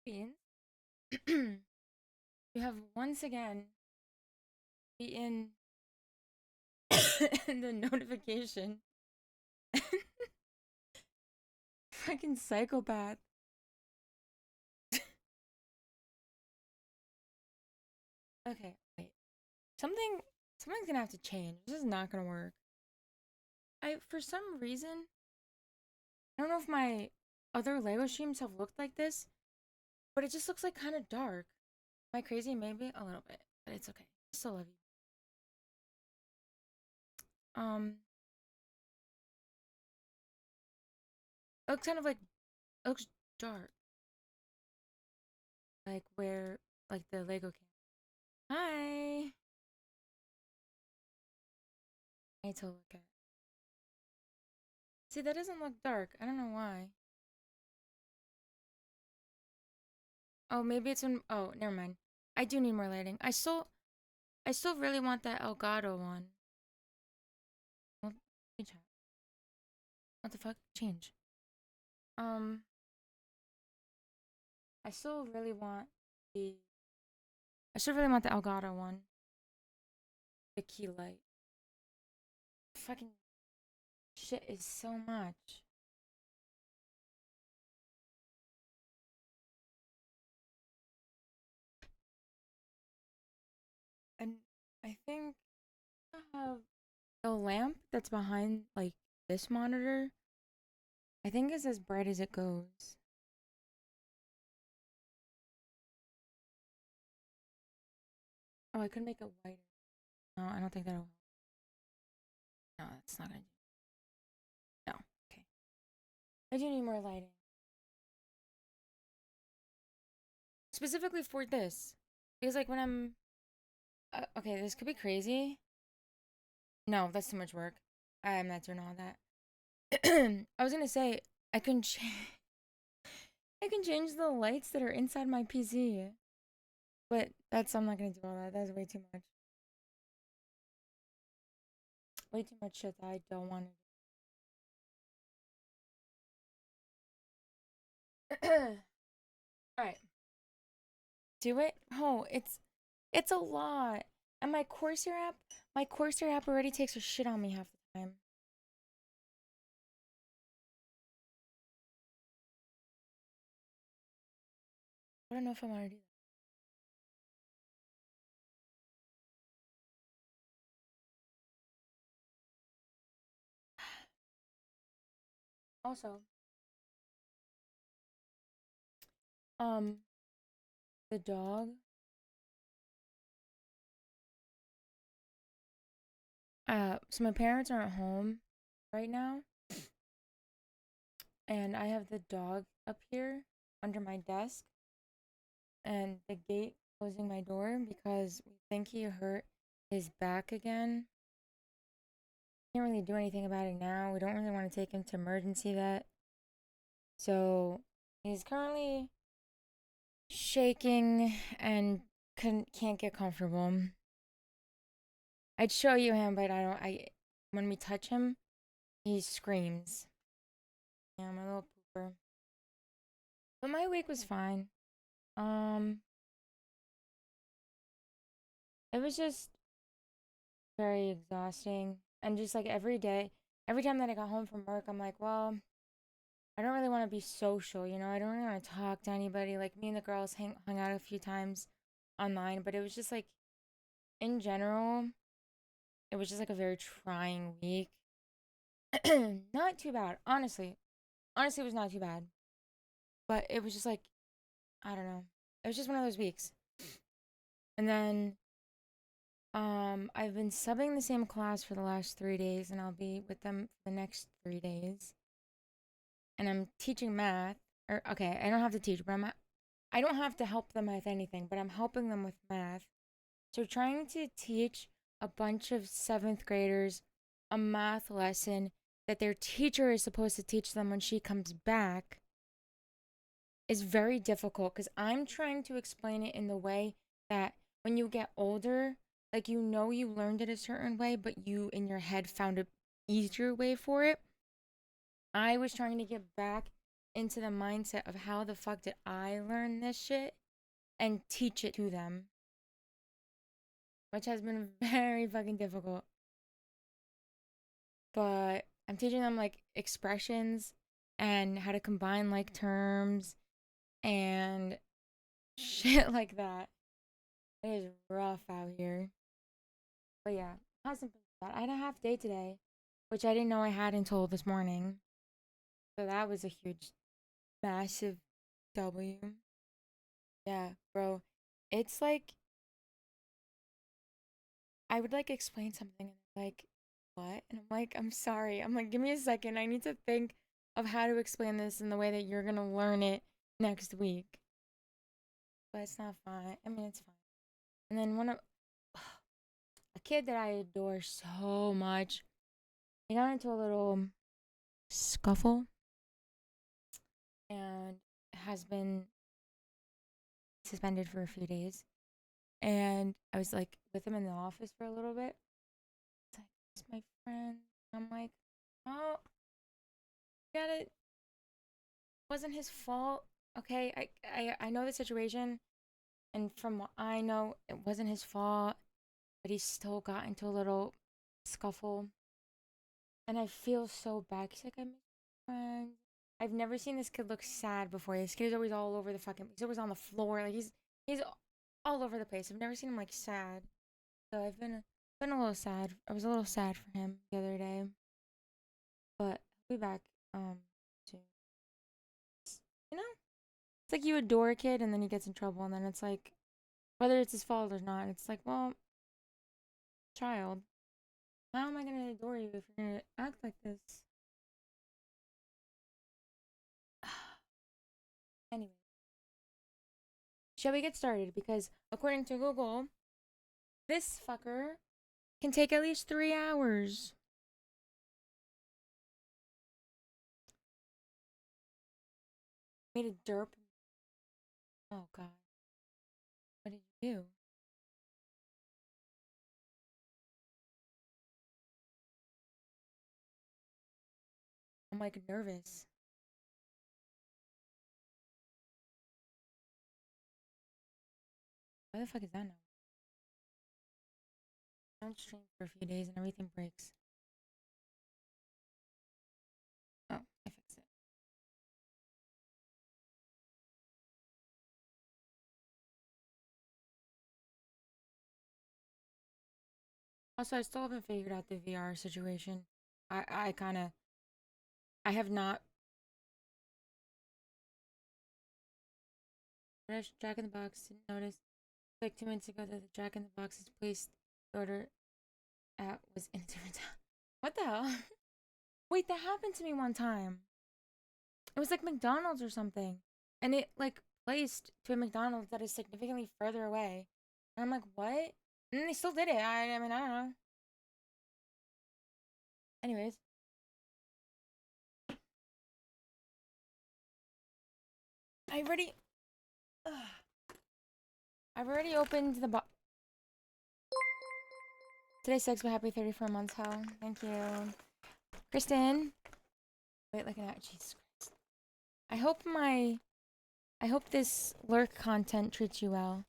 Beans, you have once again beaten the notification. Fucking psychopath. Okay, wait. Something's gonna have to change. This is not gonna work. For some reason, I don't know if my other Lego streams have looked like this, but it just looks like kind of dark. Am I crazy? Maybe a little bit, but it's okay. I still love you. It looks kind of like it looks dark, like where like the Lego can. Hi. I need to look at. See, that doesn't look dark. I don't know why. Oh, maybe it's in. Oh, never mind. I do need more lighting. I still really want that Elgato one. Well, what the fuck? Change. Um, I still really want the. I still really want the Elgato one. The key light. Fucking shit is so much. And I think I have the lamp that's behind like this monitor. I think it's as bright as it goes. Oh, I could make it whiter. No, I don't think that'll. No, that's not gonna. No. Okay. I do need more lighting. Specifically for this. Because, like, when I'm. Okay, this could be crazy. No, that's too much work. I'm not doing all that. I was gonna say, I can, ch- I can change the lights that are inside my PC. But I'm not gonna do all that. That's way too much. Way too much shit that I don't want to do. Alright. Do it? Oh, it's a lot. And my Corsair app already takes a shit on me half the time. I don't know if I want to do that. Also, um, the dog. So my parents aren't home right now, and I have the dog up here under my desk, and the gate closing my door because we think he hurt his back again. Can't really do anything about it now. We don't really want to take him to emergency vet. So he's currently shaking and can't get comfortable. I'd show you him, but I don't. I when we touch him, he screams. Yeah, my little pooper. But my week was fine. Um, it was just very exhausting, and just like every day, every time that I got home from work, I'm like, well, I don't really want to be social, you know. I don't really want to talk to anybody. Like me and the girls hung out a few times online, but it was just like in general, it was just like a very trying week. Not too bad, honestly. Honestly, it was not too bad. But it was just like, I don't know. It was just one of those weeks. And then I've been subbing the same class for the last 3 days, and I'll be with them for the next 3 days. And I'm teaching math. Or okay, I don't have to teach, but I don't have to help them with anything, but I'm helping them with math. So trying to teach a bunch of seventh graders a math lesson that their teacher is supposed to teach them when she comes back is very difficult because I'm trying to explain it in the way that when you get older, like you know you learned it a certain way, but you in your head found a easier way for it. I was trying to get back into the mindset of how the fuck did I learn this shit and teach it to them, which has been very fucking difficult. But I'm teaching them like expressions and how to combine like terms and shit like that. It is rough out here. But yeah, it hasn't been bad. I had a half day today, which I didn't know I had until this morning. So that was a huge, massive W. Yeah, bro. It's like I would like explain something and like, what? And I'm like, I'm sorry. I'm like, give me a second. I need to think of how to explain this in the way that you're gonna learn it next week. But it's not fine. I mean, it's fine. And then one of a kid that I adore so much, he got into a little scuffle and has been suspended for a few days. And I was like with him in the office for a little bit. It's like, it's my friend. I'm like, oh, got it. Wasn't his fault. Okay, I know the situation, and from what I know, it wasn't his fault. But he still got into a little scuffle, and I feel so bad. He's like, I miss my friend. I've never seen this kid look sad before. This kid is always all over the fucking. He's always on the floor. Like he's all over the place. I've never seen him like sad. So I've been a little sad. I was a little sad for him the other day, but he'll be back soon. You know, it's like you adore a kid and then he gets in trouble, and then it's like whether it's his fault or not, it's like, well, child, how am I gonna adore you if you're gonna act like this? Anyway, shall we get started? Because according to Google, this fucker can take at least 3 hours. Made a derp. Oh god, what did you do? I'm like nervous. Why the fuck is that now? I don't stream for a few days and everything breaks. Oh, I fixed it. Also, I still haven't figured out the VR situation. I kind of, I have not. Jack in the Box, didn't notice. Like 2 minutes ago that the Jack in the Box's placed order at was in a different time. What the hell? Wait, that happened to me one time. It was like McDonald's or something. And it like placed to a McDonald's that is significantly further away. And I'm like, what? And then they still did it. I mean, I don't know. Anyways. I already I've already opened the box. Today's 6, but happy 34 months, Hell. Thank you. Kristen. Wait, looking at Jesus Christ. I hope this lurk content treats you well.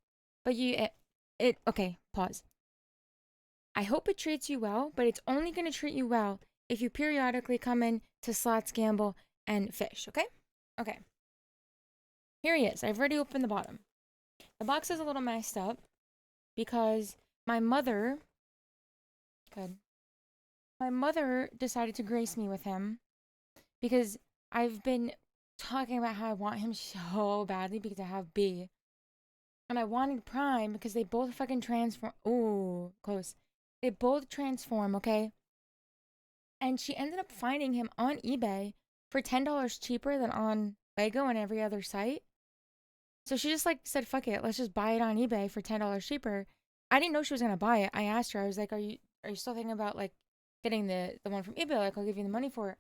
But okay, pause. I hope it treats you well, but it's only gonna treat you well if you periodically come in to slots, gamble, and fish, okay? Okay. Here he is. I've already opened the bottom. The box is a little messed up because my mother decided to grace me with him because I've been talking about how I want him so badly because I have B. And I wanted Prime because they both fucking transform. Ooh, close. They both transform, okay? And she ended up finding him on eBay for $10 cheaper than on Lego and every other site. So she just like said, fuck it, let's just buy it on eBay for $10 cheaper. I didn't know she was gonna buy it. I asked her, I was like, are you still thinking about like getting the one from eBay? Like, I'll give you the money for it.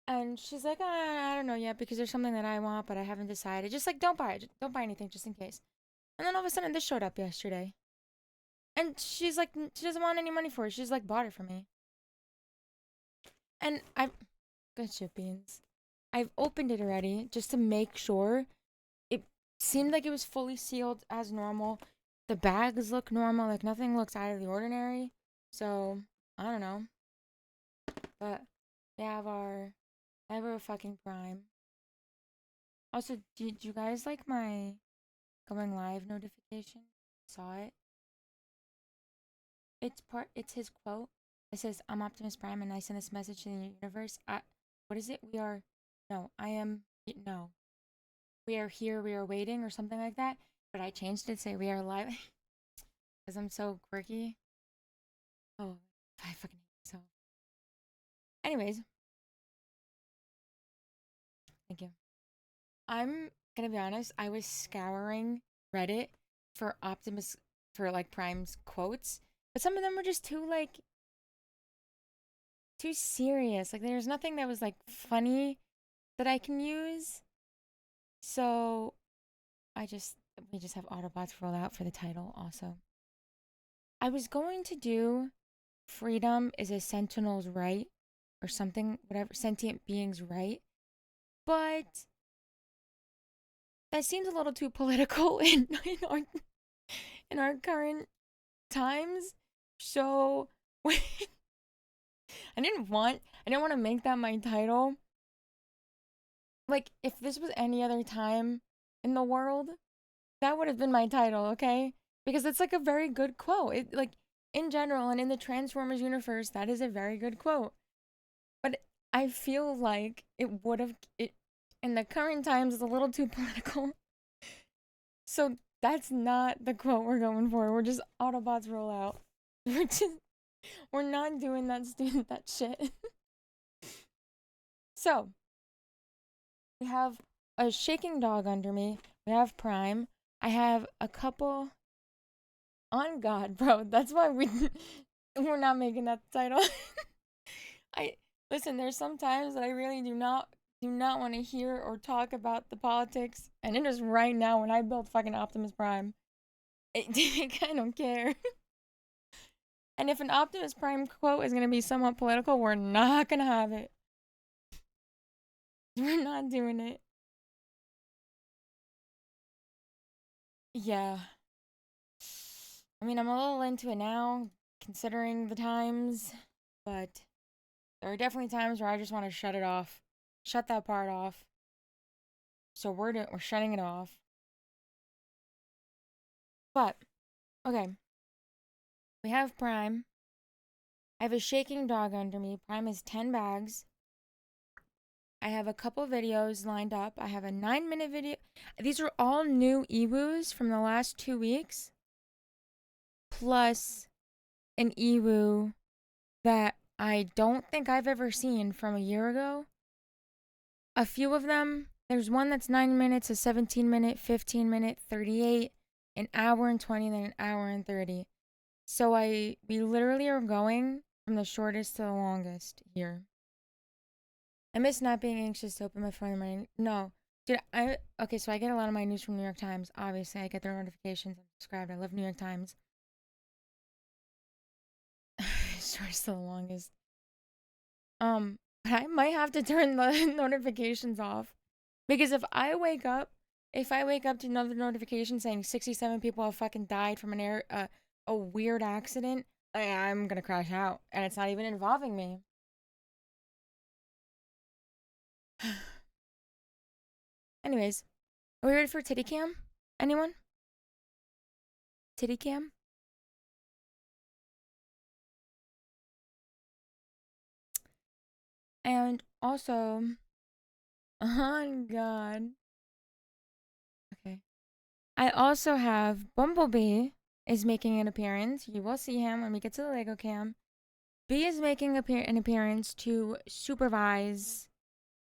And she's like, I don't know yet because there's something that I want, but I haven't decided. Just like, don't buy it. Don't buy anything just in case. And then all of a sudden, this showed up yesterday. And she's like, she doesn't want any money for it. She's like, bought it for me. And good shit, Beans. I've opened it already just to make sure. It seemed like it was fully sealed as normal. The bags look normal, like nothing looks out of the ordinary. So, I don't know. But we have our ever fucking prime. Also, did you guys like my going live notification? Saw it? It's his quote. It says, "I'm Optimus Prime and I send this message to the universe." What is it? I am no. We are here, we are waiting or something like that. But I changed it to say we are live because I'm so quirky. Oh, I fucking hate myself. Anyways, thank you. I'm gonna be honest, I was scouring Reddit for Optimus for like Prime's quotes, but some of them were just too serious. Like there's nothing that was like funny that I can use. So we just have Autobots roll out for the title also. I was going to do freedom is a sentinel's right or something, whatever, sentient being's right. But that seems a little too political in our current times. So I didn't want to make that my title. Like if this was any other time in the world, that would have been my title, okay? Because it's like a very good quote. It like in general and in the Transformers universe, that is a very good quote. But I feel like it would have it in the current times is a little too political. So that's not the quote we're going for. We're just Autobots roll out. We're not doing that shit. So we have a shaking dog under me. We have Prime. I have a couple on God, bro. That's why we're not making that the title. I listen, there's some times that I really do not want to hear or talk about the politics. And it is right now when I built fucking Optimus Prime. I don't care. And if an Optimus Prime quote is gonna be somewhat political, we're not gonna have it. We're not doing it. Yeah. I mean, I'm a little into it now, considering the times, but there are definitely times where I just want to shut it off. Shut that part off. So we're shutting it off. But okay. We have Prime. I have a shaking dog under me. Prime is 10 bags. I have a couple videos lined up. I have a 9-minute video. These are all new Ewus from the last 2 weeks. Plus an Ewu that I don't think I've ever seen from a year ago. A few of them, there's one that's 9 minutes, a 17-minute, 15-minute, 38, an hour and 20, then an hour and 30. So we literally are going from the shortest to the longest here. I miss not being anxious to open my phone in the morning. No. Dude, okay, so I get a lot of my news from New York Times. Obviously, I get their notifications. I'm subscribed. I love New York Times. Shortest to the longest. But I might have to turn the notifications off. Because if I wake up to another notification saying 67 people have fucking died from a weird accident, I'm gonna crash out. And it's not even involving me. Anyways, are we ready for titty cam? Anyone? Titty cam? And also, oh god. Okay. I also have Bumblebee is making an appearance. You will see him when we get to the Lego cam. B is making an appearance to supervise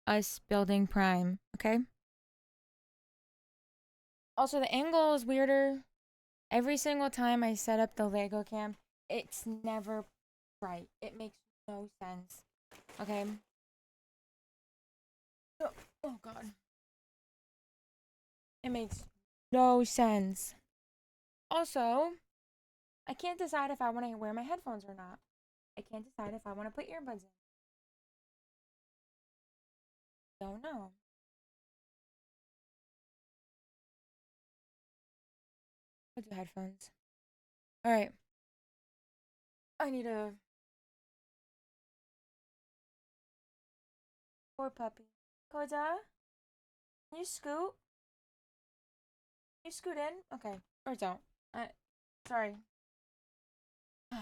us building Prime, okay? Also, the angle is weirder. Every single time I set up the Lego cam, it's never right. It makes no sense. Okay? Oh god. It makes no sense. Also, I can't decide if I want to wear my headphones or not. I can't decide if I want to put earbuds in. Don't know. I'll do headphones. All right. I need a poor puppy. Koda, can you scoot? Can you scoot in? Okay. Or don't. Sorry. All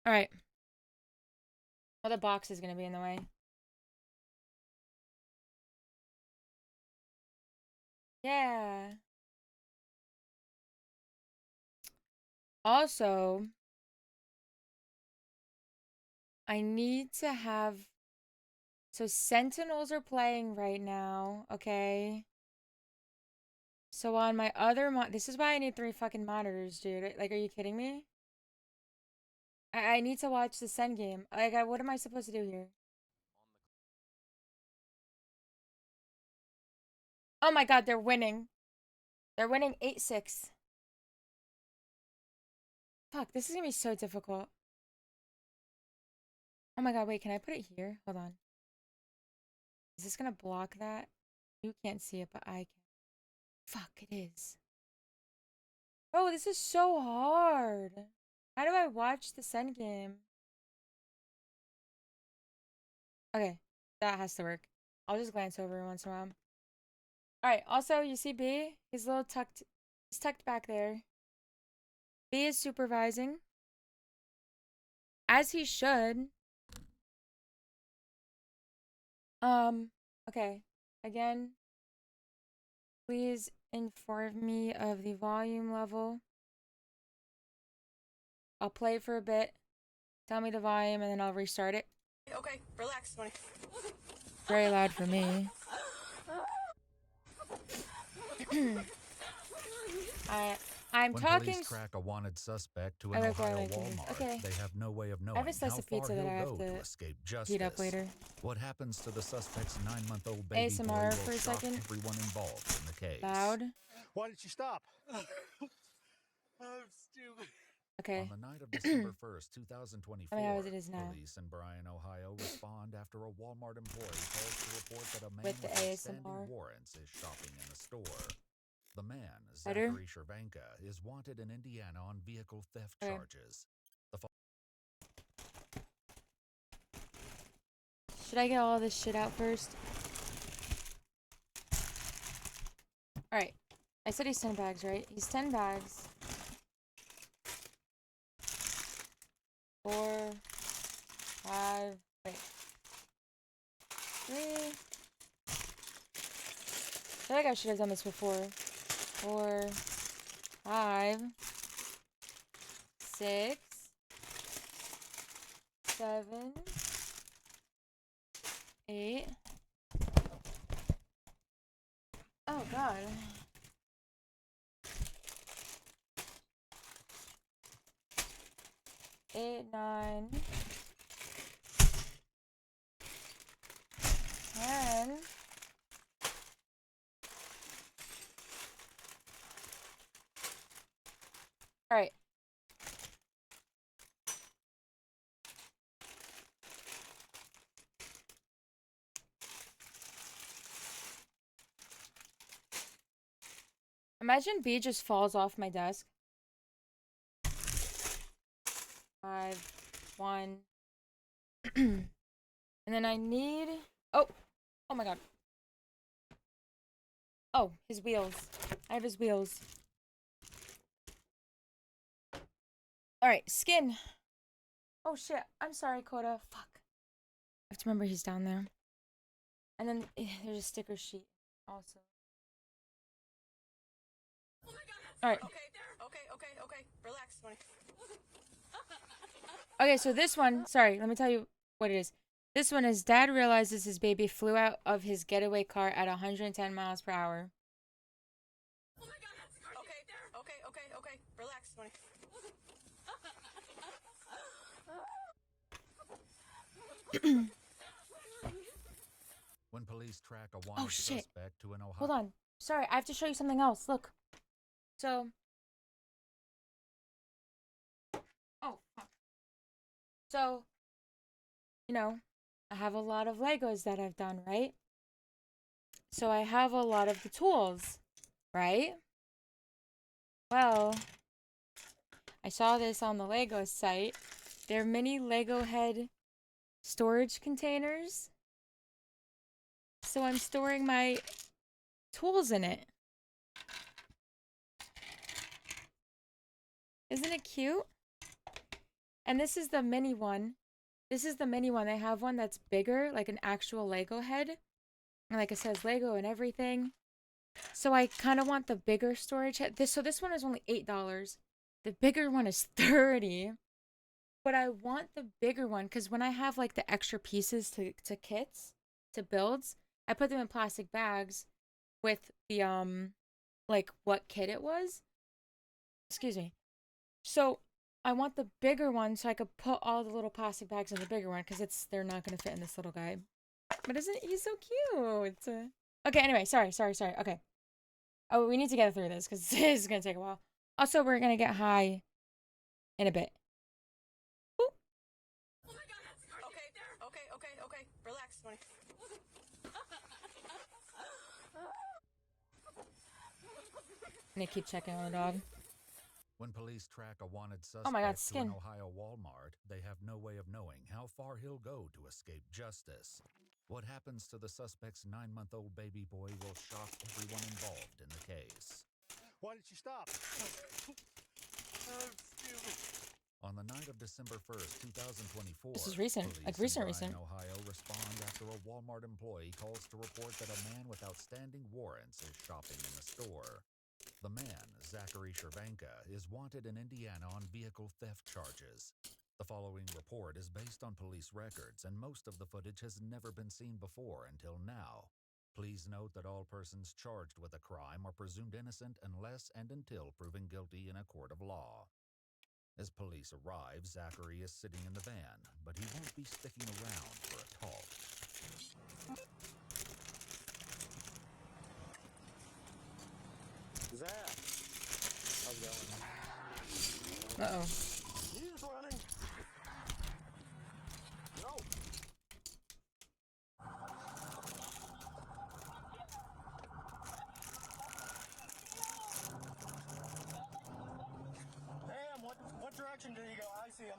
right. Well, the box is gonna be in the way. Yeah. Also, I need to have. So Sentinels are playing right now, okay? So on my other this is why I need 3 fucking monitors, dude. Like, are you kidding me? I need to watch the Sen game. Like, what am I supposed to do here? Oh my god, they're winning. They're winning 8-6. Fuck, this is gonna be so difficult. Oh my god, wait, can I put it here? Hold on. Is this gonna block that? You can't see it, but I can. Fuck, it is. Oh, this is so hard. How do I watch the Sen game? Okay, that has to work. I'll just glance over once in a while. Alright, also, you see B? He's a little tucked. He's tucked back there. B is supervising. As he should. Okay. Again, please inform me of the volume level. I'll play it for a bit. Tell me the volume, and then I'll restart it. Okay, relax. Very loud for me. I'm when talking. Police track a wanted suspect to I an like Ohio my fingers. Walmart, Okay. they have no way of I knowing have a slice how of far pizza he'll that I have go to to escape heat up justice. later. What happens to the suspect's 9-month-old baby boy ASMR for will a shock second. everyone involved in the case. Loud. Why did you stop? I'm stupid. Okay. On the night of December 1st, 2024, how it is now. police in Bryan, Ohio respond after a Walmart employee calls to report that a man With the outstanding ASMR. warrants is shopping in the store. The man, Better? Zachary Shervanka, is wanted in Indiana on vehicle theft charges. Should I get all this shit out first? Alright. I said he's 10 bags, right? He's 10 bags. 4, 5, wait. 3. I feel like I should have done this before. 4, 5, 6, 7, 8. Oh god. 8, 9, 10. All right. Imagine B just falls off my desk. 5, 1. And then I need... Oh! Oh my god. Oh, his wheels. I have his wheels. Alright, skin. Oh shit. I'm sorry, Coda. Fuck. I have to remember he's down there. And then there's a sticker sheet also. Oh my god. Alright. Okay. Relax. Okay, so this one, sorry, let me tell you what it is. This one is dad realizes his baby flew out of his getaway car at 110 miles per hour. Oh my god. Okay. Relax. When police track a wanted suspect to an Ohio... Hold on. Sorry, I have to show you something else. Look. So. Oh, fuck. So, you know, I have a lot of Legos that I've done, right? So I have a lot of the tools, right? Well, I saw this on the Lego site. They're mini Lego head storage containers. So I'm storing my tools in it. Isn't it cute? And this is the mini one. This is the mini one. They have one that's bigger, like an actual Lego head. And like it says Lego and everything. So I kind of want the bigger storage head. So this one is only $8. The bigger one is $30. But I want the bigger one because when I have like the extra pieces to kits, to builds, I put them in plastic bags with the like what kit it was. Excuse me. So I want the bigger one so I could put all the little plastic bags in the bigger one because they're not gonna fit in this little guy. But isn't he so cute? Okay, anyway, sorry. Okay. Oh, we need to get through this because this is gonna take a while. Also, we're gonna get high in a bit. Oh my god! Okay. Relax. I need to keep checking on the dog. When police track a wanted Oh my God, suspect to skin. an Ohio Walmart, they have no way of knowing how far he'll go to escape justice. What happens to the suspect's 9-month-old baby boy will shock everyone involved in the case. Why did you stop? On the night of December 1st, 2024, This is recent, police like in recent. Bryan, Ohio respond after a Walmart employee calls to report that a man with outstanding warrants is shopping in the store. The man, Zachary Shervanka, is wanted in Indiana on vehicle theft charges. The following report is based on police records, and most of the footage has never been seen before until now. Please note that all persons charged with a crime are presumed innocent unless and until proven guilty in a court of law. As police arrive, Zachary is sitting in the van, but he won't be sticking around for a talk. Zach. How's it going? Uh-oh. He's running. No. Damn, what direction did he go? I see him.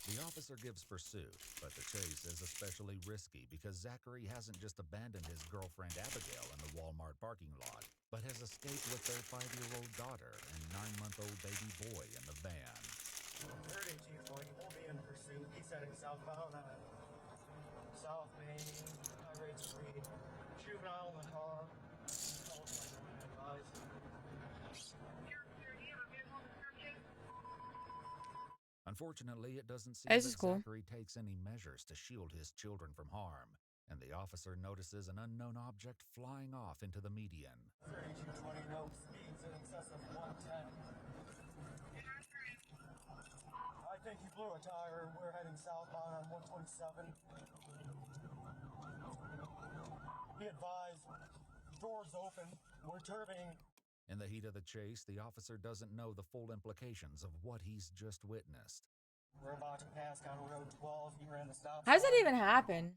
The officer gives pursuit, but the chase is especially risky because Zachary hasn't just abandoned his girlfriend Abigail in the Walmart parking lot, but has escaped with their 5-year-old daughter and 9-month-old baby boy in the van. 30 G40 will be in pursuit. He's heading southbound on South Main, high rate speed. Juvenile in the car. Unfortunately, it doesn't seem This that is cool. Zachary takes any measures to shield his children from harm, and the officer notices an unknown object flying off into the median. 3220, no speeds in excess of 110. I think he blew a tire. We're heading southbound on 127. Be advised, doors open. We're turning. In the heat of the chase, the officer doesn't know the full implications of what he's just witnessed. We're about to pass down Road 12. He ran the stop How does that sign. even happen?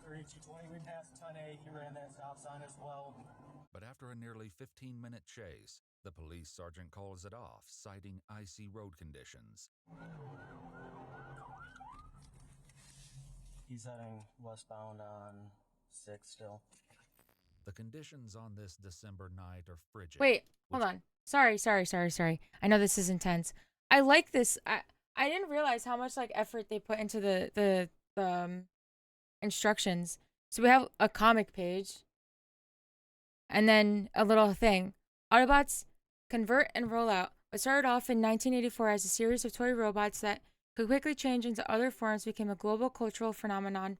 3220, we passed 10A. He ran that stop sign as well. But after a nearly 15-minute chase, the police sergeant calls it off, citing icy road conditions. He's heading westbound on 6 still. The conditions on this December night are frigid. Wait, hold on. Sorry. I know this is intense. I like this. I didn't realize how much like effort they put into the instructions. So we have a comic page and then a little thing. Autobots convert and roll out. What started off in 1984 as a series of toy robots that could quickly change into other forms became a global cultural phenomenon.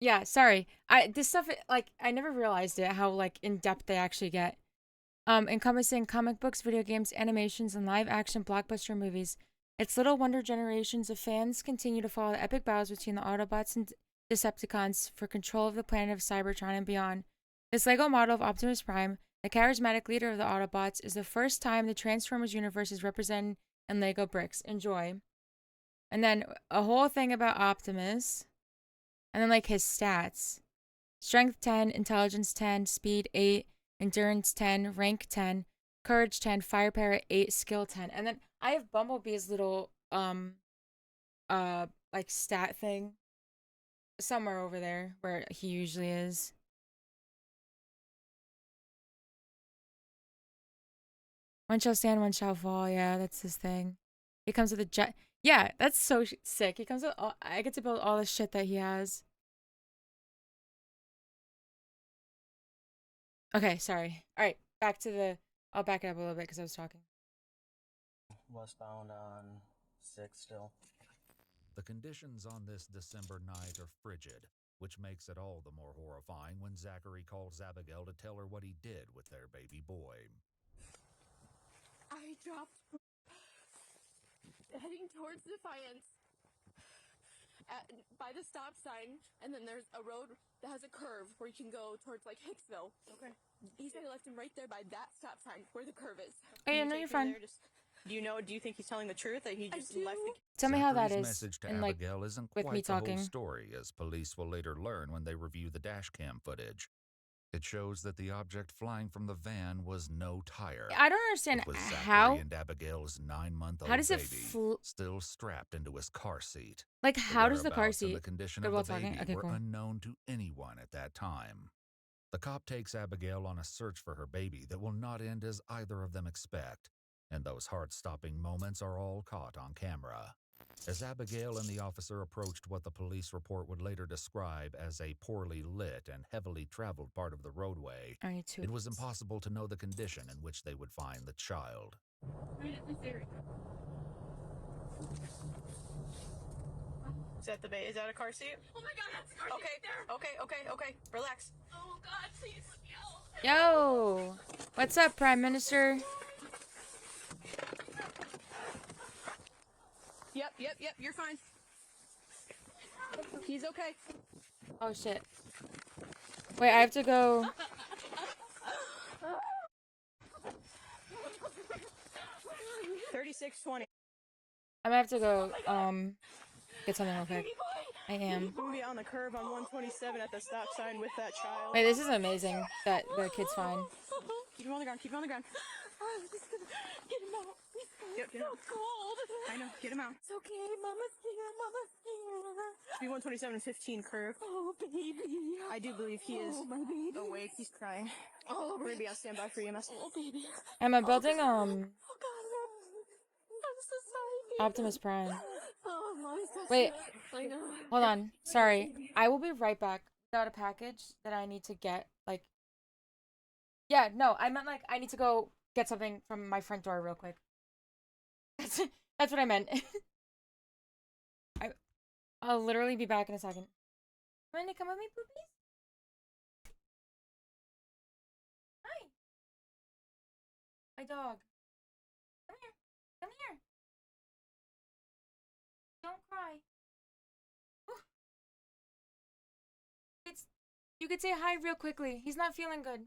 Yeah, sorry. This stuff like I never realized it how like in depth they actually get. Encompassing comic books, video games, animations, and live action blockbuster movies. It's little wonder generations of fans continue to follow the epic battles between the Autobots and Decepticons for control of the planet of Cybertron and beyond. This Lego model of Optimus Prime, the charismatic leader of the Autobots, is the first time the Transformers universe is represented in Lego bricks. Enjoy. And then a whole thing about Optimus. And then like his stats. Strength 10, intelligence 10, speed 8, endurance 10, rank 10, courage 10, firepower 8, skill 10. And then I have Bumblebee's little like stat thing somewhere over there where he usually is. One shall stand, one shall fall. Yeah, that's his thing. He comes with a jet. Yeah, that's so sick. He comes with all, I get to build all the shit that he has. Okay, sorry. All right, back to the. I'll back it up a little bit because I was talking. Westbound on 6 still. The conditions on this December night are frigid, which makes it all the more horrifying when Zachary calls Abigail to tell her what he did with their baby boy. I dropped heading towards Defiance by the stop sign, and then there's a road that has a curve where you can go towards like Hicksville. Okay. He said I left him right there by that stop sign where the curve is. Oh yeah, no, you're fine. Do you think he's telling the truth that he just left the Tell me how that Zachary's is. message to And like, Abigail isn't with me quite the whole talking. story, as police will later learn when they review the dashcam footage. It shows that the object flying from the van was no tire. I don't understand It was how. Zachary and Abigail's 9-month-old How does it baby, still strapped into his car seat. like? The How does the car whereabouts and seat? the condition Good of while the talking. baby Okay, were cool. unknown to anyone at that time. The cop takes Abigail on a search for her baby that will not end as either of them expect, and those heart-stopping moments are all caught on camera. As Abigail and the officer approached what the police report would later describe as a poorly lit and heavily traveled part of the roadway, I need to. it was impossible to know the condition in which they would find the child. Is that a car seat? Oh my god, that's a car seat. Okay. Relax. Oh god, please let me out. Yo, what's up, Prime Minister? Yep, you're fine. He's okay. Oh shit. Wait, I have to go. 3620. I'm gonna have to go. Get something real quick. I am. I'm gonna be on the curb on 127 at the stop sign with that child. Wait, this is amazing that the kid's fine. Keep him on the ground. I'm just gonna get him out. Yep, get him out. So cold. I know, get him out. It's okay, Mama's here. B127 15 curve. Oh, baby. I do believe he is awake. He's crying. Oh, we're gonna be on standby for EMS. Oh, baby. Am I building Oh, God. I'm so sorry. Optimus Prime? Oh, Mommy's got Wait, you. I know. hold on. Sorry, I will be right back. Got a package that I need to get. Like, yeah, no, I meant like I need to go get something from my front door real quick. That's what I meant. I'll literally be back in a second. Want to come with me, poopies? Hi. My dog. Come here. Come here. Don't cry. Ooh. You could say hi real quickly. He's not feeling good.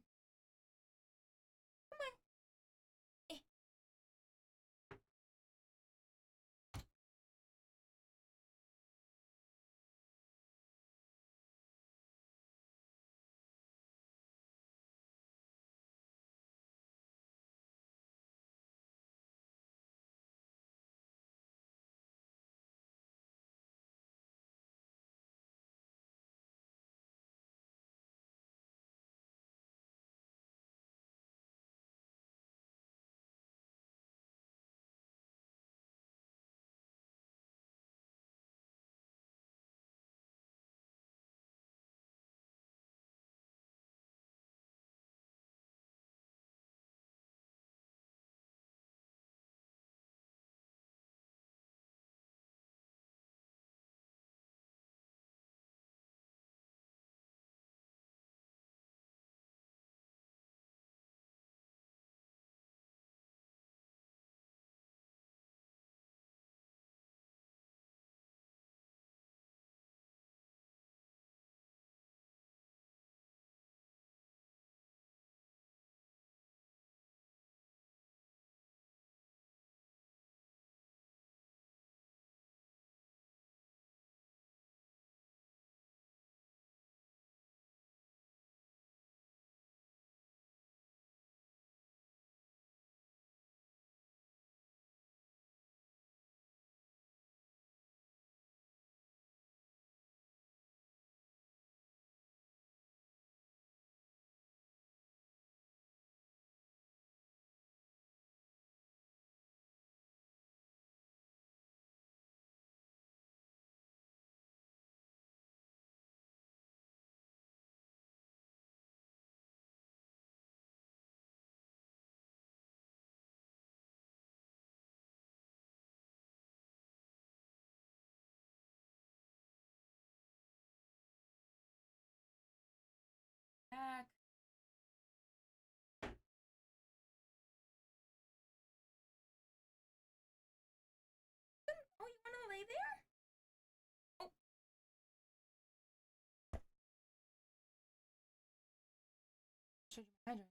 showed you my address.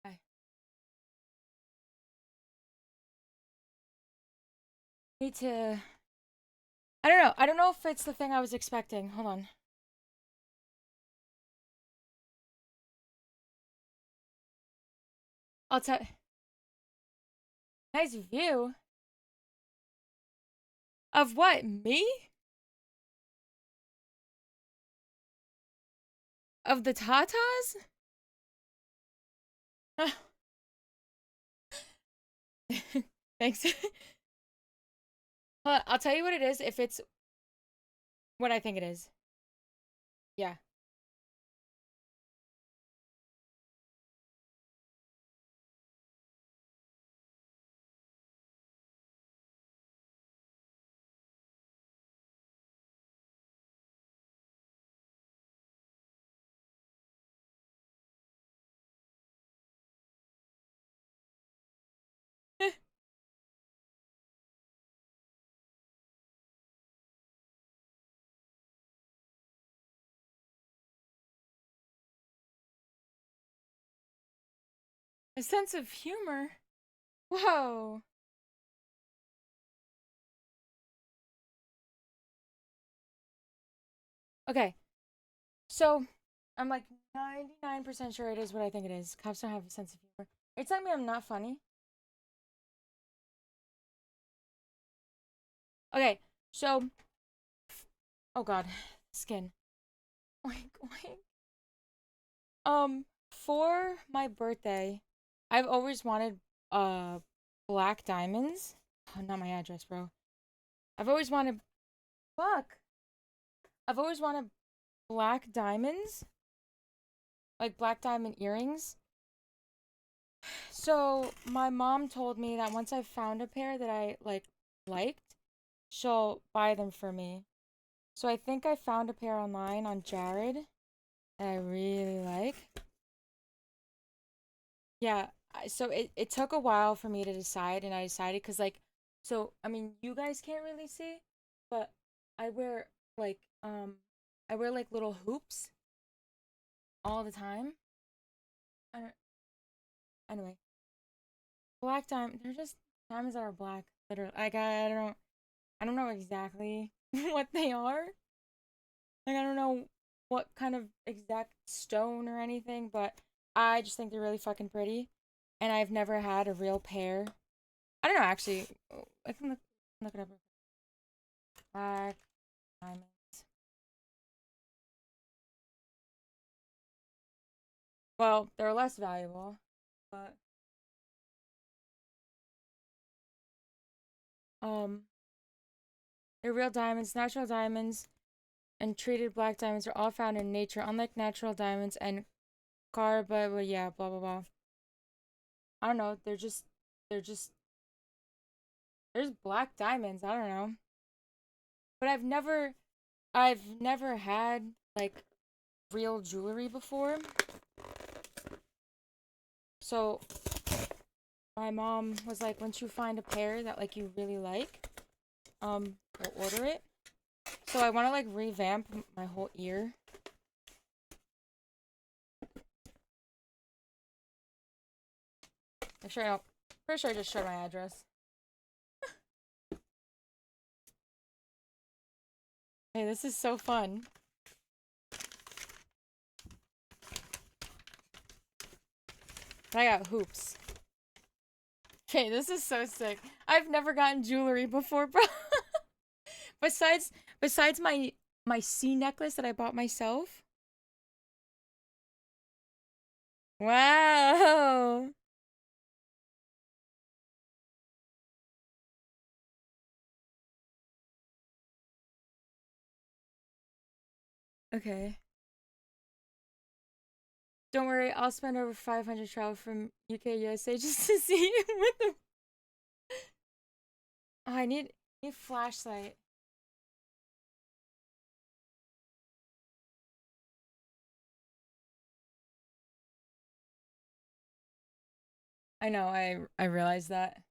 Hi. Need to. I don't know. I don't know if it's the thing I was expecting. Hold on. I'll tell. Nice view. Of what? Me? Of the Tatas? Thanks. I'll tell you what it is if it's what I think it is. Yeah. A sense of humor. Whoa. Okay. So, I'm like 99% sure it is what I think it is. Cops don't have a sense of humor. Are you telling me I'm not funny? Okay. So, oh god. Skin. Oink, oink. For my birthday, I've always wanted black diamonds. Oh, not my address, bro. I've always wanted fuck. I've always wanted black diamonds, like black diamond earrings. So, my mom told me that once I found a pair that I liked, she'll buy them for me. So, I think I found a pair online on Jared that I really like. Yeah, so it took a while for me to decide, and I decided because so I mean you guys can't really see, but I wear like I wear like little hoops all the time. I don't, anyway, black diamond. They're just diamonds that are black. Literally, like I don't know exactly what they are. Like I don't know what kind of exact stone or anything, but I just think they're really fucking pretty, and I've never had a real pair. I don't know, actually. I can look it up. Black diamonds. Well, they're less valuable, but um, they're real diamonds, natural diamonds, and treated black diamonds are all found in nature, unlike natural diamonds and but yeah, blah blah blah. I don't know. They're just there's black diamonds. I don't know, but I've never had like real jewelry before. So my mom was like, once you find a pair that like you really like, we'll order it. So I want to like revamp my whole ear. I'm sure I don't. Pretty sure I just showed my address. Hey, this is so fun. I got hoops. Okay, this is so sick. I've never gotten jewelry before, bro. besides my sea necklace that I bought myself. Wow. Okay. Don't worry, I'll spend over 500 travel from UK USA just to see you with them. Oh, I need a flashlight. I know, I realized that.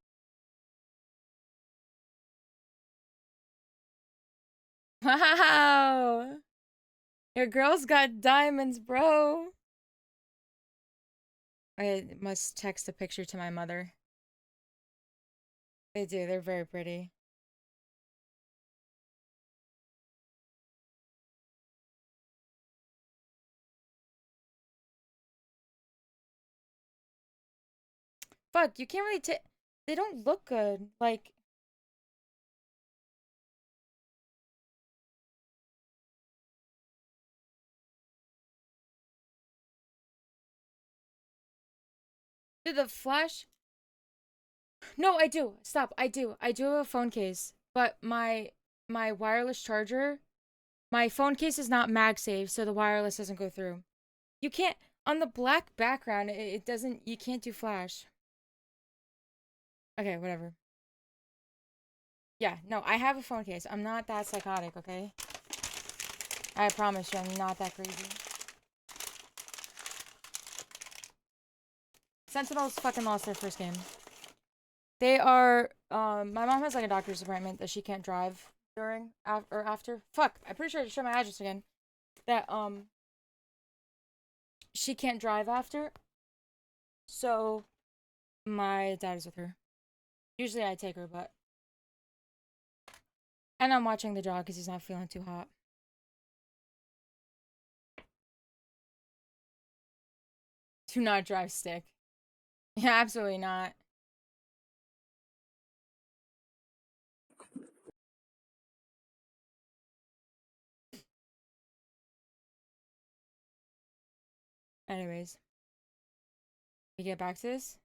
Wow. Your girl's got diamonds, bro. I must text a picture to my mother. They do. They're very pretty. Fuck, you can't really take. They don't look good. Like, did the flash? No, I do. Stop. I do. I do have a phone case, but my wireless charger, my phone case is not MagSafe, so the wireless doesn't go through. You can't on the black background. It doesn't. You can't do flash. Okay, whatever. Yeah, no, I have a phone case. I'm not that psychotic, okay? I promise you, I'm not that crazy. Sentinels fucking lost their first game. They are, my mom has like a doctor's appointment that she can't drive during, or after. Fuck, I'm pretty sure I just showed my address again. That, she can't drive after. So, my dad is with her. Usually I take her, but. And I'm watching the dog because he's not feeling too hot. Do not drive stick. Yeah, absolutely not. Anyways. We get back to this?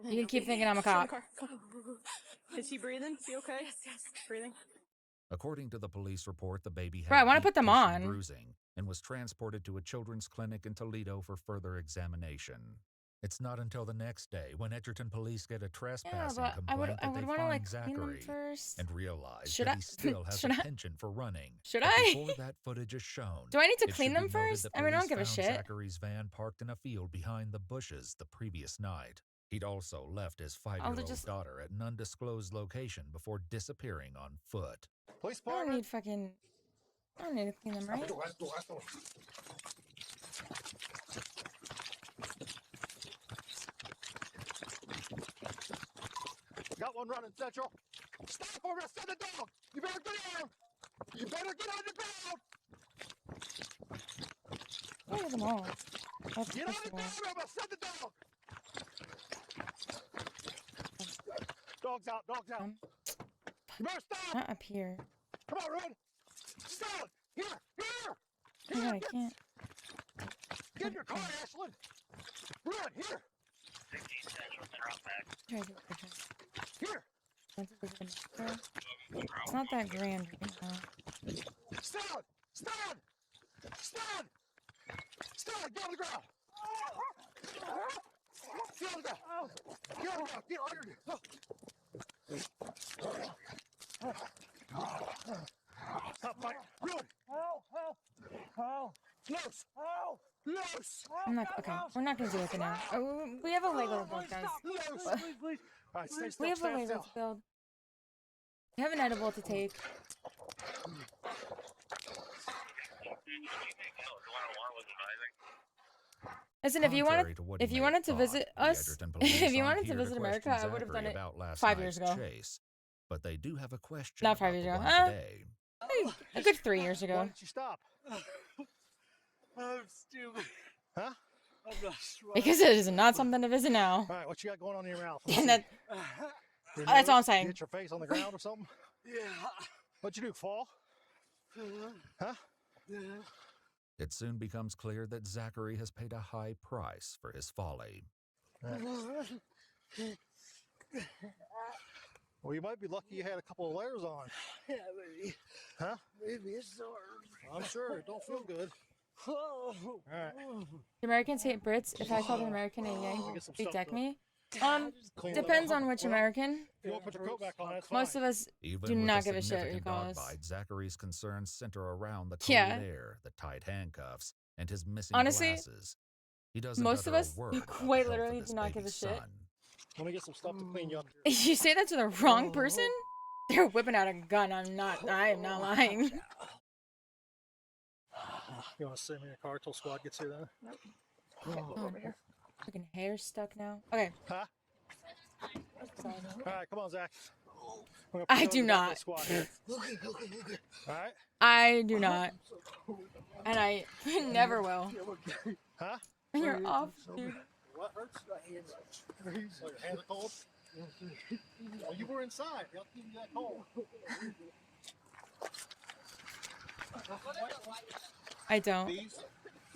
You can keep thinking I'm a cop. Is he breathing? Is he okay? Yes, yes. Breathing? According to the police report, the baby Bro, I had want to deep put them tissue on. bruising and was transported to a children's clinic in Toledo for further examination. It's not until the next day when Edgerton police get a trespassing complaint that they find like clean them Zachary first. and realize Should that I? he still has Should a I? penchant for running. Should But I? before that footage is shown, Do I need to it clean should them be noted first? that I mean, I don't police give a found shit. Zachary's van parked in a field behind the bushes the previous night. He'd also left his 5-year-old daughter at an undisclosed location before disappearing on foot. Police I don't department. need fucking. I don't need to clean them, right? Got one running, Central. Stop or I'll send the dog. You better get on. You better get on the ground. Look at them all. That's Get on the possible. ground or I'll send the dog. Dog's out. Dog's out. You better stop. Not up here. Come on, run. Stop. Here. Here. Oh my god, I can't. Get in your car, Ashland. Run. Here. Try to do it. Here. It's not that grand right now. Stand. Stand. Stand. Stand. Get on the ground. Get on the ground. Get on the ground. Get under. Stop fighting. Good. Loose. Loose. I'm not. Okay, we're not gonna do it now. Oh, we have a Lego to build, guys. Loose. All right, stay still. We have a Stand Lego still. to build. We have an edible to take. Listen, if you wanted to visit us, if you wanted to visit America, I would have done it 5 years ago. Chase, but they do have a question. Not 5 years ago. Today. A good 3 years Why ago. didn't you stop? I'm stupid. Huh? I'm not strong. Because it is not something to visit now. All right, what you got going on in your mouth? And that, Your that's all I'm nose? saying. You hit your face on the ground or something? Yeah. What'd you do, fall? Huh? It soon becomes clear that Zachary has paid a high price for his folly. Well, you might be lucky you had a couple of layers on. Yeah, maybe. Huh? Maybe it's sore. I'm sure. It don't feel good. Oh. All right. The Americans hate Brits. If I called an American a Yank, Get some they'd stuff deck done. me. Clean it up. Depends on which American. If you want to put your coat back on, that's Most fine. of us Even do with not a give a shit what you significant call dog us. bite, Zachary's concerns center around the cold Yeah. air, the tight handcuffs, and his missing Honestly, glasses. He doesn't most of utter a us word about the quite health of literally his do not give a baby shit. son. Let me get some stuff to clean you up. You say that to the wrong person? They're whipping out a gun. I am not lying. You want to sit in your car till squad gets here then? Nope. Oh, Over here. fucking hair stuck now. Okay. Huh? Sorry. All right, come on, Zach. I'm gonna I put do you in the back of not. the squad here. All right? I do not. And I never will. Huh? You're off, dude. What hurts? Oh, your hands are cold? Well, you were inside. They'll keep you that cold. I don't.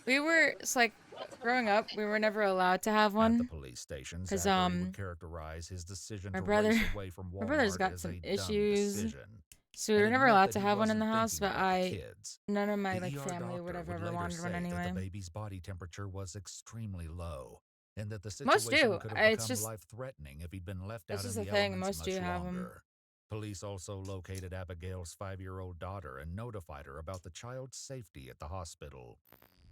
We were, it's like, growing up, we were never allowed to have At the one. police station, 'Cause, Zachary would characterize his decision my to brother- race away from my brother's Walmart got as some a dumb issues. decision. So we were and never admit allowed that to he have one in the wasn't house, thinking but about the kids. none of my, The like, ER family would doctor have would ever later wanted one say anyway. that the baby's body temperature was extremely low, and that the Most situation do. could have It's become just, life-threatening if he'd been left that's out in just the the thing. elements Most much do have them. longer. Police also located Abigail's 5-year-old daughter and notified her about the child's safety at the hospital.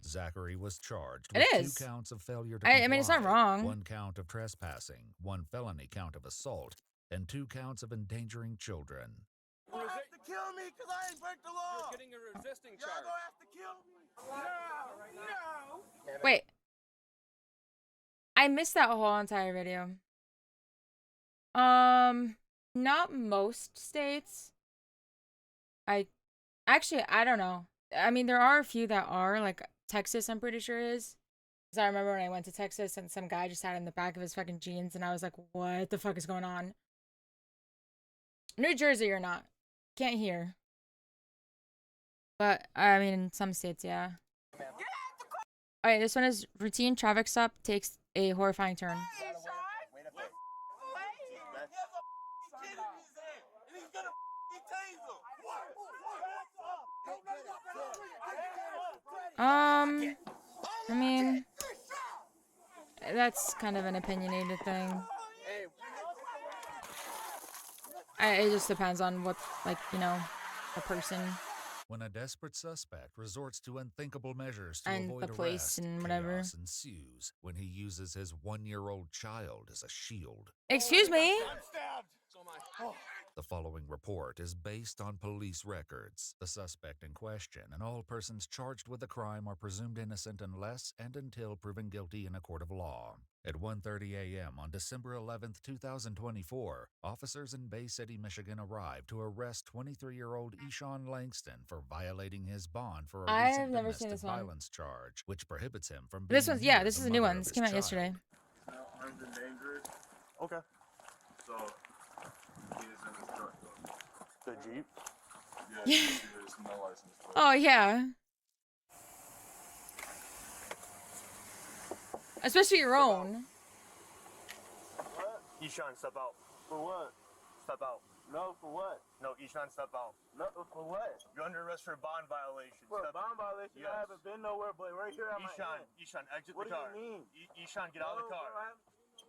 Zachary was charged It with is. 2 counts of failure to comply, I mean, it's not wrong. 1 count of trespassing, 1 felony count of assault, and 2 counts of endangering children. You have to kill me because I ain't break the law. You're getting a resisting Y'all charge. gonna have to kill me. No. Wait. I missed that whole entire video. Not most states. Actually, I don't know. I mean, there are a few that are, like Texas, I'm pretty sure is. Because I remember when I went to Texas and some guy just sat in the back of his fucking jeans and I was like, what the fuck is going on? New Jersey or not. Can't hear. But, I mean, in some states, yeah. Alright, this one is routine traffic stop takes a horrifying turn. I mean, that's kind of an opinionated thing. It just depends on what, like, you know, the person When a desperate suspect resorts to unthinkable measures to and avoid the place arrest, and whatever. chaos ensues when he uses his 1-year-old child as a shield. Excuse me? So am I. The following report is based on police records. The suspect in question and all persons charged with the crime are presumed innocent unless and until proven guilty in a court of law. At 1:30 a.m. on December 11th, 2024, officers in Bay City, Michigan arrived to arrest 23-year-old Eshawn Langston for violating his bond for a I've recent never seen domestic this one. violence charge, which prohibits him from This being one's, yeah, near this the is a new mother one. of This his came out child. yesterday. Armed and dangerous. Okay. So he is in his truck though. The Jeep. Yeah, he is no license plate. Oh, yeah. Especially your own. Eshawn, step out. For what? Step out. No, for what? No, Eshawn, step out. No, for what? You're under arrest for a bond violation. For a Step bond violation? Yes. I haven't been nowhere, but right here at my Eshawn, end. Eshawn, exit What the do car. you mean? Eshawn, get out of the car.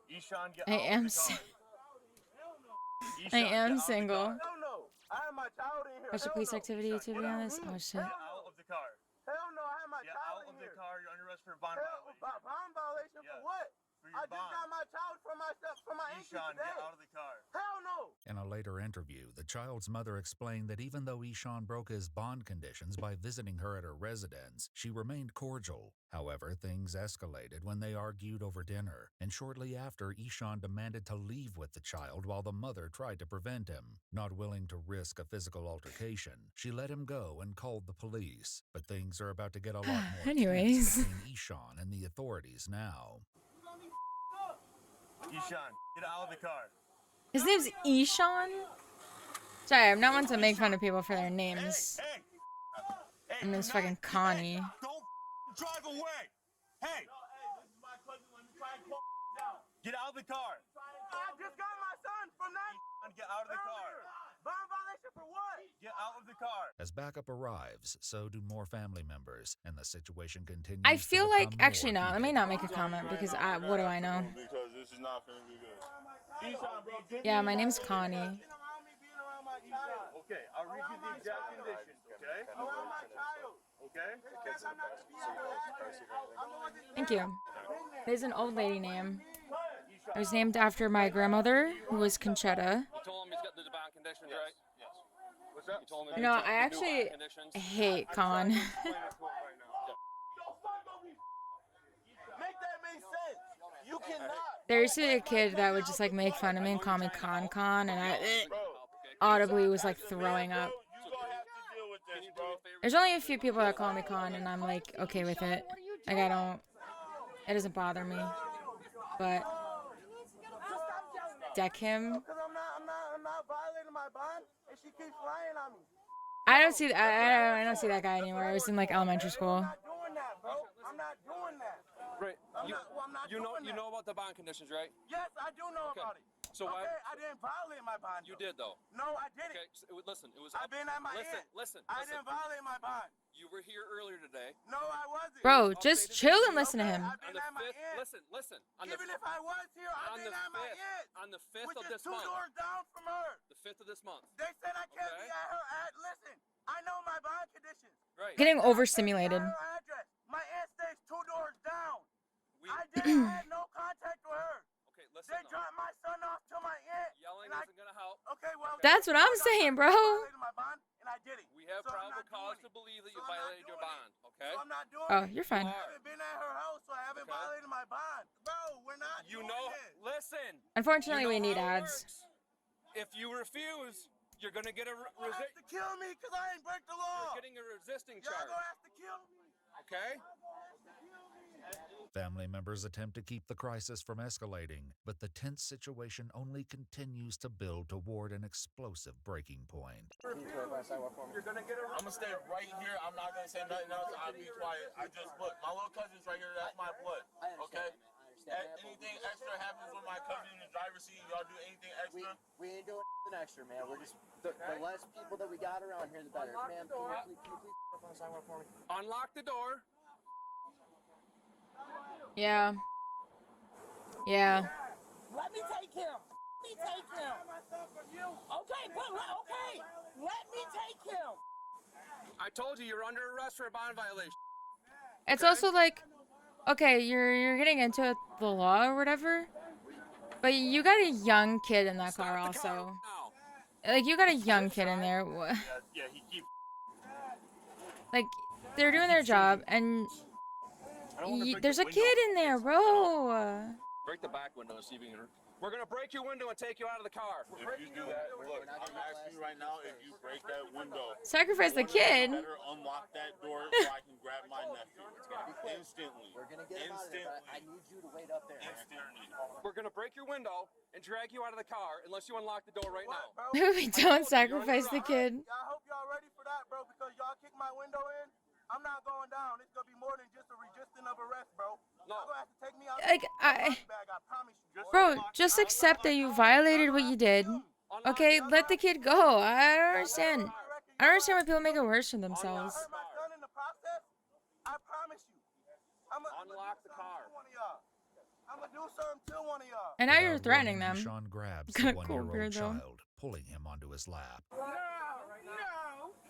Eshawn, get I out am of the car. I Eshawn, get am out of the single. car. Hell no. I have my child in here. Watch the Hell police no. activity Eshawn, to get be out. honest. Oh, shit. Get out of the car. Hell no. I have my Get child out in of the here. car. You're under arrest for a bond Hell, violation. bond violation Yes. for what? For your I just bond. got my child from myself, from my ankle Eshawn, today. get out of the car. Hell no. In a later interview, the child's mother explained that even though Eshawn broke his bond conditions by visiting her at her residence, she remained cordial. However, things escalated when they argued over dinner, and shortly after, Eshawn demanded to leave with the child while the mother tried to prevent him. Not willing to risk a physical altercation, she let him go and called the police. But things are about to get a lot more Anyways. tense between Eshawn and the authorities now. Eshawn, get out of the car. His name's Eshawn? Sorry, I'm not one to make fun of people for their names. Hey! Hey, And this do fucking not- Connie. Don't drive away! Hey! Get out of the car! I just got my son from that. Get out of the car! Bond violation for what? Get out of the car! As backup arrives, so do more family members, and the situation continues. I to feel like, become more actually no, let me heated. not make a comment because what do I know? Because this is not gonna be good. Yeah, my name's Connie. Okay, I'll read you the exact conditions, okay? Okay? Thank you. There's an old lady name. It was named after my grandmother, who was Conchetta. You told him he's got the bond conditions, right? Yes. What's that? You told him No, he's got I the new actually bond conditions. hate Con. There used to be a kid that would just like make fun of me and call me Con Con, and I audibly was like throwing up. You gonna have to deal with this, bro. There's only a few people that call me Con, and I'm like okay with it. Like I don't, it doesn't bother me. But deck him. Because I'm not violating my bond, and she keeps lying on me. I don't see I don't see that guy anymore. I was in like elementary school. I'm not doing that, bro. I'm not doing that. Right. I'm not doing that. You know about the bond conditions, right? Yes, I do know about it. So okay, why? I didn't violate my bond. You did though. No, I didn't. Okay. So listen, it was. I've been at my end. Listen. I didn't violate my bond. You were here earlier today. No, I wasn't. Bro, just chill and listen to him. I've been at my end. Listen. Even if I was here, I've been at my end. On the 5th of Which this is 2 month. doors down from her. The 5th of this month. They said I can't be at her at. Listen, I know my bond conditions. Right. Getting overstimulated. Her address. My aunt stays 2 doors down. I didn't have no contact with her. Okay, listen. They dropped my son off to my aunt. Yelling isn't gonna help. Okay, well. That's what I'm saying, bro. I violated my bond, and I did it. We have So I'm probable not cause doing to it. believe that So you I'm not violated your doing it. bond. Okay. So I'm not doing Oh, it. you're fine. I haven't been at her house, so I haven't Okay. violated my bond. Bro, we're not You doing know. it. Listen. Unfortunately, You know we need how it ads. works. If you refuse, you're gonna get a You have to kill me because I ain't break the law. You're getting a resisting Y'all charge. gonna have to kill me. Okay. Family members attempt to keep the crisis from escalating, but the tense situation only continues to build toward an explosive breaking point. You're gonna get a. I'm gonna stay right here. I'm not gonna say nothing else. I'll be quiet. I just look. My little cousin's right here. That's my blood. Okay. Anything extra happens with my cousin in the driver's seat, y'all do anything extra? We ain't doing nothing extra, man. We're just the less people that we got around here, the better. Ma'am, can you please step on the sidewalk for me? Unlock the door. Yeah. Yeah. Let me take him. Let me take him. Okay, but okay. Let me take him. I told you you're under arrest for a bond violation. It's also like, okay, you're getting into the law or whatever, but you got a young kid in that car also. Like you got a young kid in there. Yeah, he keeps. Like they're doing their job, and there's a kid in there, bro. Break the back window and see if you can. We're gonna break your window and take you out of the car. If you do that, look, I'm asking you right now, if you break that window, Sacrifice the kid. better unlock that door so I can grab my nephew. Instantly. We're gonna get him out of there, but I need you to wait up there. Instantly. We're gonna break your window and drag you out of the car unless you unlock the door right now. We don't sacrifice the kid. I hope y'all ready for that, bro, because y'all kicked my window in. I'm not going down. It's gonna be more than just a resisting of arrest, bro. No. Y'all gonna have to take me out. Like I promise you. bro, just accept that you violated what you did. Okay, let the kid go. I don't understand. I don't understand why people make it worse for themselves. Hurt my son in the process. I promise you. Unlock the car. I'm gonna do something to one of y'all. And now you're threatening them. Sean grabs Got the a cool 1-year-old beard, though. child, pulling him onto his lap. No. Ma'am.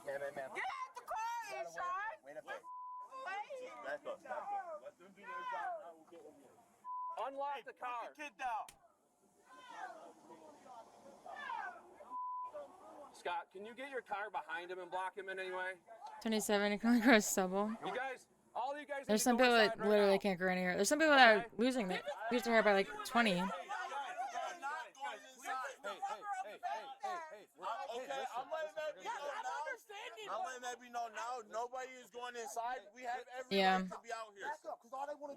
Get out the car, Sean. Wait up there. Back up. Let them do their job. I will get with you. Unlock the car. Put the kid down. Scott, can you get your car behind him and block him in any way? 27, coming across stubble. You guys, all you guys. There's need to some go people inside that right literally now. can't grow any hair. There's some people that are losing their hair by like 20. Okay, I'm letting that be known now. I'm letting that be known now. Nobody is going inside. We have every right to be out here.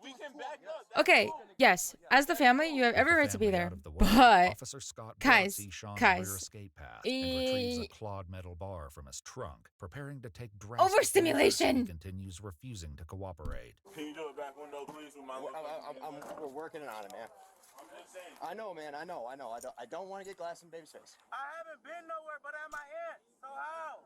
We can back up. Okay, yes. As the family, you have every With the right to be family there. out of the way, But Officer Scott guys, see Sean's guys, rear escape path and retrieves a clawed metal bar from his trunk, preparing to take drastic overstimulation. measures. He continues refusing to cooperate. Can you do it back window, please, with my We're working on it, man. I know, man. I know. I don't want to get glass in baby's face. I haven't been nowhere but at my aunt. So how?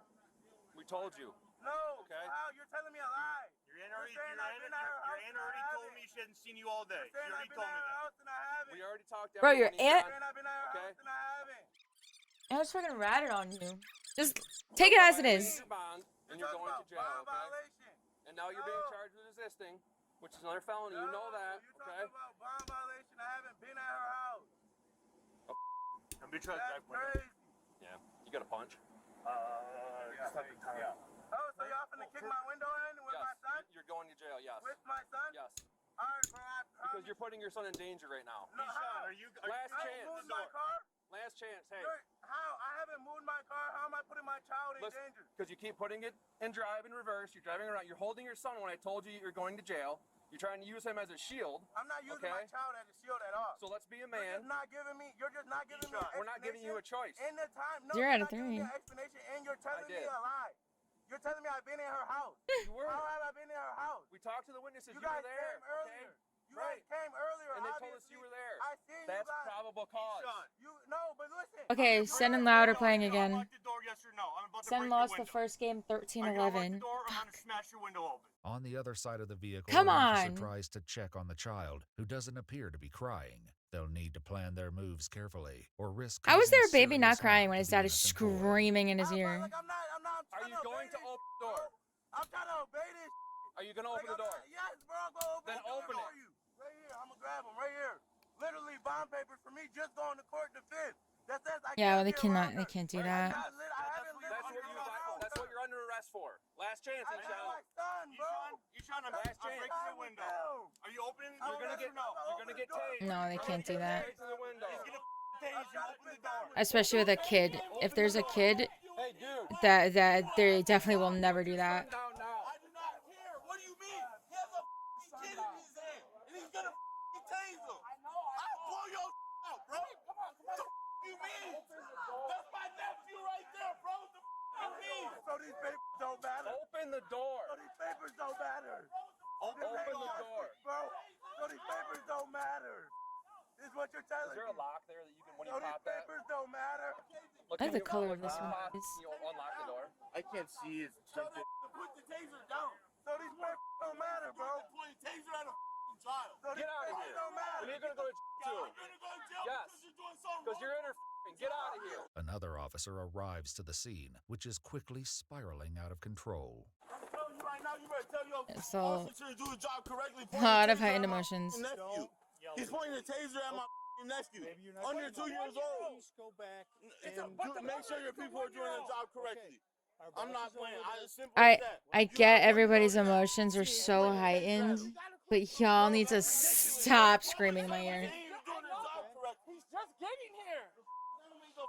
We told you. No. Okay. How? You're telling me a lie. Your aunt already, saying I've been at her house and I already told haven't. me she hasn't seen you all day. She Saying I've already been told at me her that. house and I haven't. We already talked to Bro, your everyone. aunt- Saying I've been at her Okay. house and I haven't. I was fucking ratted on you. Just take it as it is. Your bond, and you're going to jail, Bond okay? violation. And now you're being charged with resisting, which is another felony. You know that, You're okay? talking about bond violation. I haven't been at her house. I'm be trying That's back window. crazy. Yeah. You got a punch? Just have to time out. Oh, so y'all finna kick my window in with my son? You're going to jail, yes. With my son? Yes. Alright, bro, I because you're putting your son in danger right now. No, how? Last I chance. moved my car? Last chance. Hey. How? I haven't moved my car. How am I putting my child in Listen, danger? because you keep putting it in drive in reverse. You're driving around. You're holding your son when I told you you're going to jail. You're trying to use him as a shield. I'm not using my child as a shield at all. So let's be a You're man. just not giving me. You're just not giving me. An We're not giving you a choice. In the time, no, You're you're out of not giving me 3. an explanation, and you're telling me a lie. You're telling me I've been in her house. You were. How have I been in her house? We talked to the witnesses. You You guys were there. came earlier. You guys came earlier. And they told us you were there. I seen That's you guys. probable cause. No, but listen. Okay, Sen and Loud are playing again. Lock the door, yes or no? I'm about to Sen break lost your the window. first game Are you gonna lock 13-11. the door? I'm gonna smash your window open. On the other side of the vehicle, Come an officer on. tries to check on the child, who doesn't appear to be crying. They'll need to plan their moves carefully, or risk. How is causing there a baby not serious crying harm when to his the dad is innocent boy. screaming in his ear? Are you going to open the door? I'm trying to obey this. Are you going to open the door? Yes, bro. I'm gonna open Then the door open for it. you. Right here. I'm gonna grab him right here. Literally bond papers for me just going to court to fifth. That says I Yeah, well, they can't be around cannot. They her. can't do I that. haven't lived That's under her house. what you're under arrest for. Last chance, I got Ishan. my son, bro. Ishan, I'm Last breaking chance. the window. Are you opening the door? You're gonna get tased. No, they can't do that. Right to the window. He's gonna tase you. Open the door. Especially with a kid. If there's a kid, Hey, dude. that they definitely will never do that. Down now. I do not care. What do you mean? He has a kid in his hand, and he's gonna tase him. I'll blow your out, bro. Come on. What the you mean? That's my nephew right there, bro. What the you mean? So these papers don't matter. Open the door. So these papers don't matter. Open the door. Bro. So these papers don't matter. This is what you're telling Is there a lock there that you can, when you So these pop that? papers don't matter. I like the color of this one. Can you unlock the door? I can't see it. Put the taser down. So these papers don't matter, bro. Point taser at a child. So Get out of here. Don't matter. And you're gonna go to jail too. You're gonna go to jail Yes. because you're doing something Because you're interfering. Get out of here. Another officer arrives to the scene, which is quickly spiraling out of control. I'm telling you right now, you better tell your So, officer to do the job correctly. a lot of heightened emotions. He's pointing a taser at my nephew. Under 2 years old. Please go back Make sure your people are doing their job correctly. I'm not playing. I get everybody's emotions are so heightened, but y'all need to stop screaming in my ear. He's just getting here. That don't make no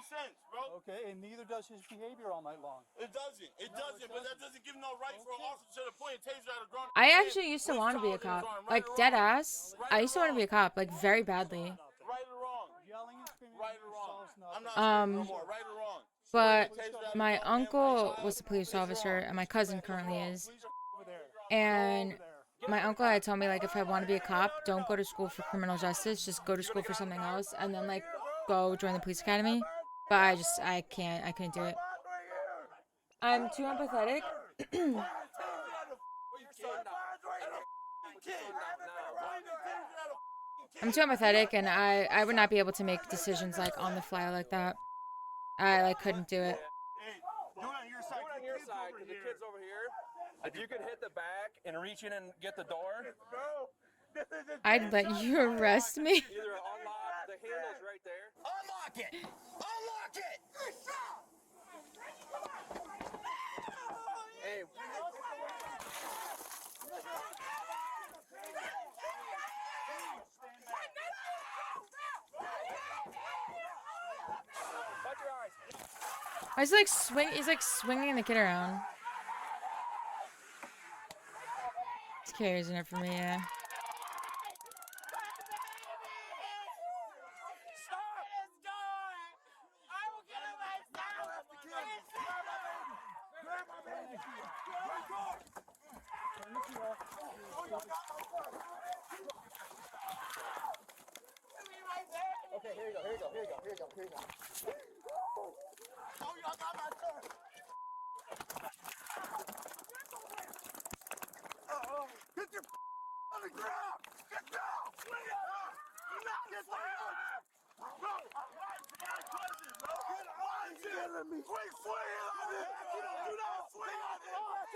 sense, bro. Okay, and neither does his behavior all night long. It doesn't. It doesn't. But that doesn't give no right for an officer to point a taser at a grown. I actually used to want to be a cop. Like, dead ass. I used to want to be a cop, like, very badly. Right or wrong? Yelling and screaming Right or wrong? I'm not Um, no more. Right or wrong? But my uncle was a police officer, and my cousin currently is. And my uncle had told me, like, if I want to be a cop, don't go to school for criminal justice, just go to school for something else, and then, like, go join the police academy. But I couldn't do it. I'm too empathetic. I'm too empathetic, and I would not be able to make decisions, like, on the fly like that. I, like, couldn't do it. Hey, do it on your side. Do it on your side, because the kid's over here. If you could hit the back and reach in and get the door. I'd let you arrest me. Either unlock the handle's right there. Unlock it! Unlock it! Hey. Shut your eyes. He's like swinging the kid around. It's scary, isn't it, for me? Yeah. Okay, here you go. Oh, y'all got my son. Get your on the ground. Get down. Swing it up. Get down. Bro, my cousin, bro. Why is you killing me? Quick, swing it on it. Do not swing on it. Back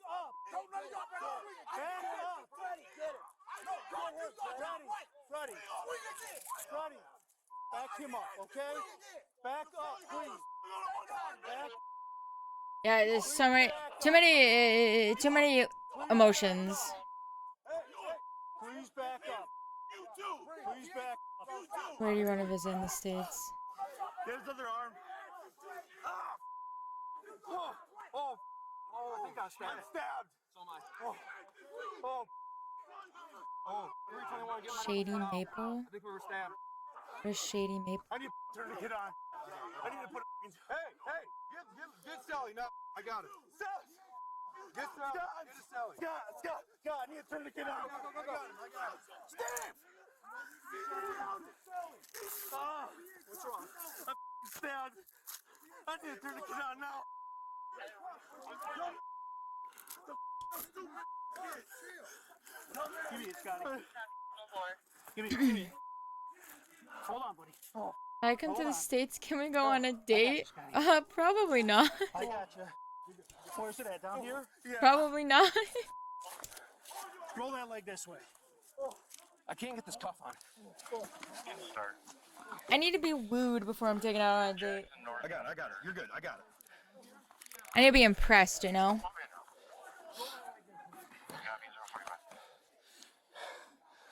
up. Don't let it go. Back up. Freddie, get it. Freddie, back him up, okay? Back up, please. Back. Yeah, there's too many emotions. Where do you want to visit in the States? Get his other arm. Oh, oh, oh, I think I was stabbed. I'm stabbed. So am I. Oh, oh, 321, get my Shady out. Maple? I think we were stabbed. What is Shady Maple? I need to turn the kid on. I need to put hey, get Sally. No, I got it. Sally. Get Sally. Get Sally. Scott, I need to turn the kid on. Go. I got it. Steve! What's wrong? I'm stabbed. I need to turn the kid on now. Give me it, Scotty. Give me. Hold on, buddy. Oh. I come to the States, can we go on a got date? you, Probably not. I got you. Where's it at? Down here? Yeah. Probably not. Roll that leg this way. I can't get this cuff on. I need to be wooed before I'm taken out on a date. I got it. You're good. I got it. I need to be impressed, you know?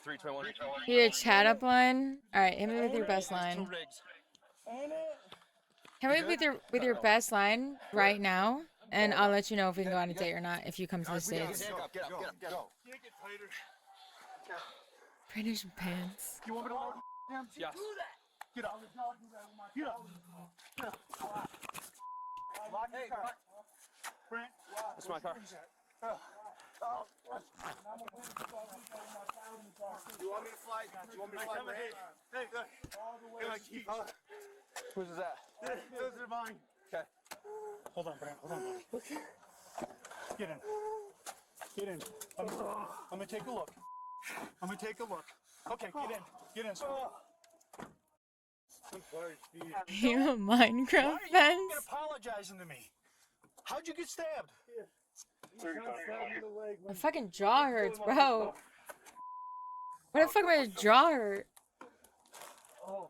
321. You need a chat up line? Alright, hit me with your best line. Two rigs. Hit me with your best line right now, and I'll let you know if we can go on a date or not if you come to the States. Get up. Get tighter. British pants. You want me to load him? Yes. Get up. Get up. Lock your car. Brent. That's my car. You want me to fly? Hey, look. Hey, my keys. Whose is that? Those are mine. Okay. Hold on, Brent. Hold on. Okay. Get in. I'm gonna take a look. Okay, get in. I'm sorry, Steve. You a Minecraft Why are you fence? apologizing to me? How'd you get stabbed? My fucking jaw hurts, bro. What the fuck my jaw hurt? Oh.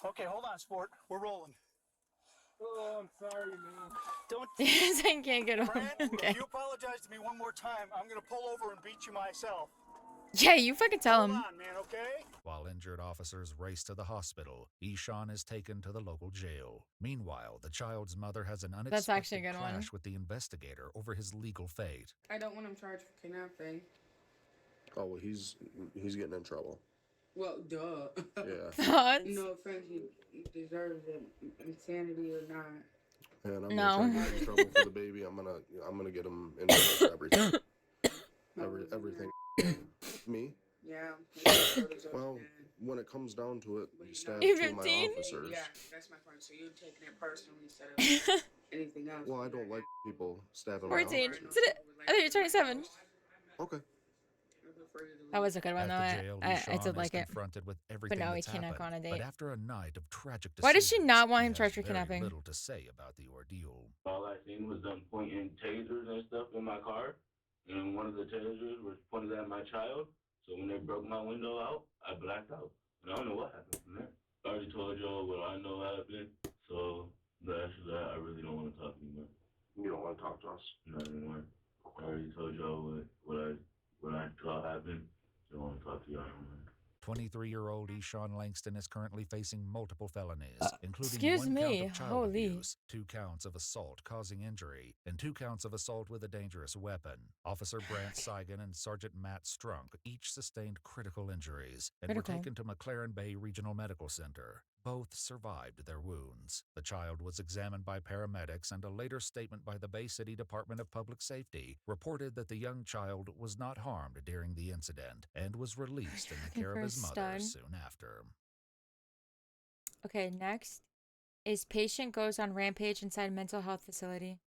Okay, hold on, sport. We're rolling. Oh, I'm sorry, man. Don't. Yes, I can't get over. Brent, Okay. if you apologize to me one more time, I'm gonna pull over and beat you myself. Yeah, you fucking tell him. Hold on, man, okay? While injured officers race to the hospital, Ishan is taken to the local jail. Meanwhile, the child's mother has an That's actually unexpected a good one. clash with the investigator over his legal fate. I don't want him charged for kidnapping. Oh, well, he's getting in trouble. Well, duh. Yeah. Thoughts? No offense, he deserves it, insanity or not. And I'm No. gonna try to get in trouble for the baby. I'm gonna get him in trouble for everything. Everything. Me? Yeah. Well, when it comes down to it, you stabbed You're two of my 15? officers. Yeah, that's my point. So you're taking it personally instead of anything else. Well, I don't like people stabbing my 14. officers. I thought you were 27. Okay. That was a good one, though. At the jail, I Ishan did like is it. confronted with everything no, he that's cannot happened. go on a But date. after a night of tragic Why does she decisions, not want him he charged for has very kidnapping? little to say about the ordeal. All I seen was them pointing tasers and stuff in my car, and one of the tasers was pointed at my child. So when they broke my window out, I blacked out. And I don't know what happened from there. I already told y'all what I know happened, so after that, I really don't want to talk anymore. You don't want to talk to us? Not anymore. I already told y'all what I thought happened. Don't want to talk to y'all anymore. 23-year-old Ishan Langston is currently facing multiple felonies, including Excuse 1 me, count of child holy. abuse, 2 counts of assault causing injury, and 2 counts of assault with a dangerous weapon. Officer Brant Seigan and Sergeant Matt Strunk each sustained critical injuries and were Critical. taken to McLaren Bay Regional Medical Center. Both survived their wounds. The child was examined by paramedics, and a later statement by the Bay City Department of Public Safety reported that the young child was not harmed during the incident and was released in the Looking care for of a his mother stud. soon after. Okay, next is patient goes on rampage inside mental health facility.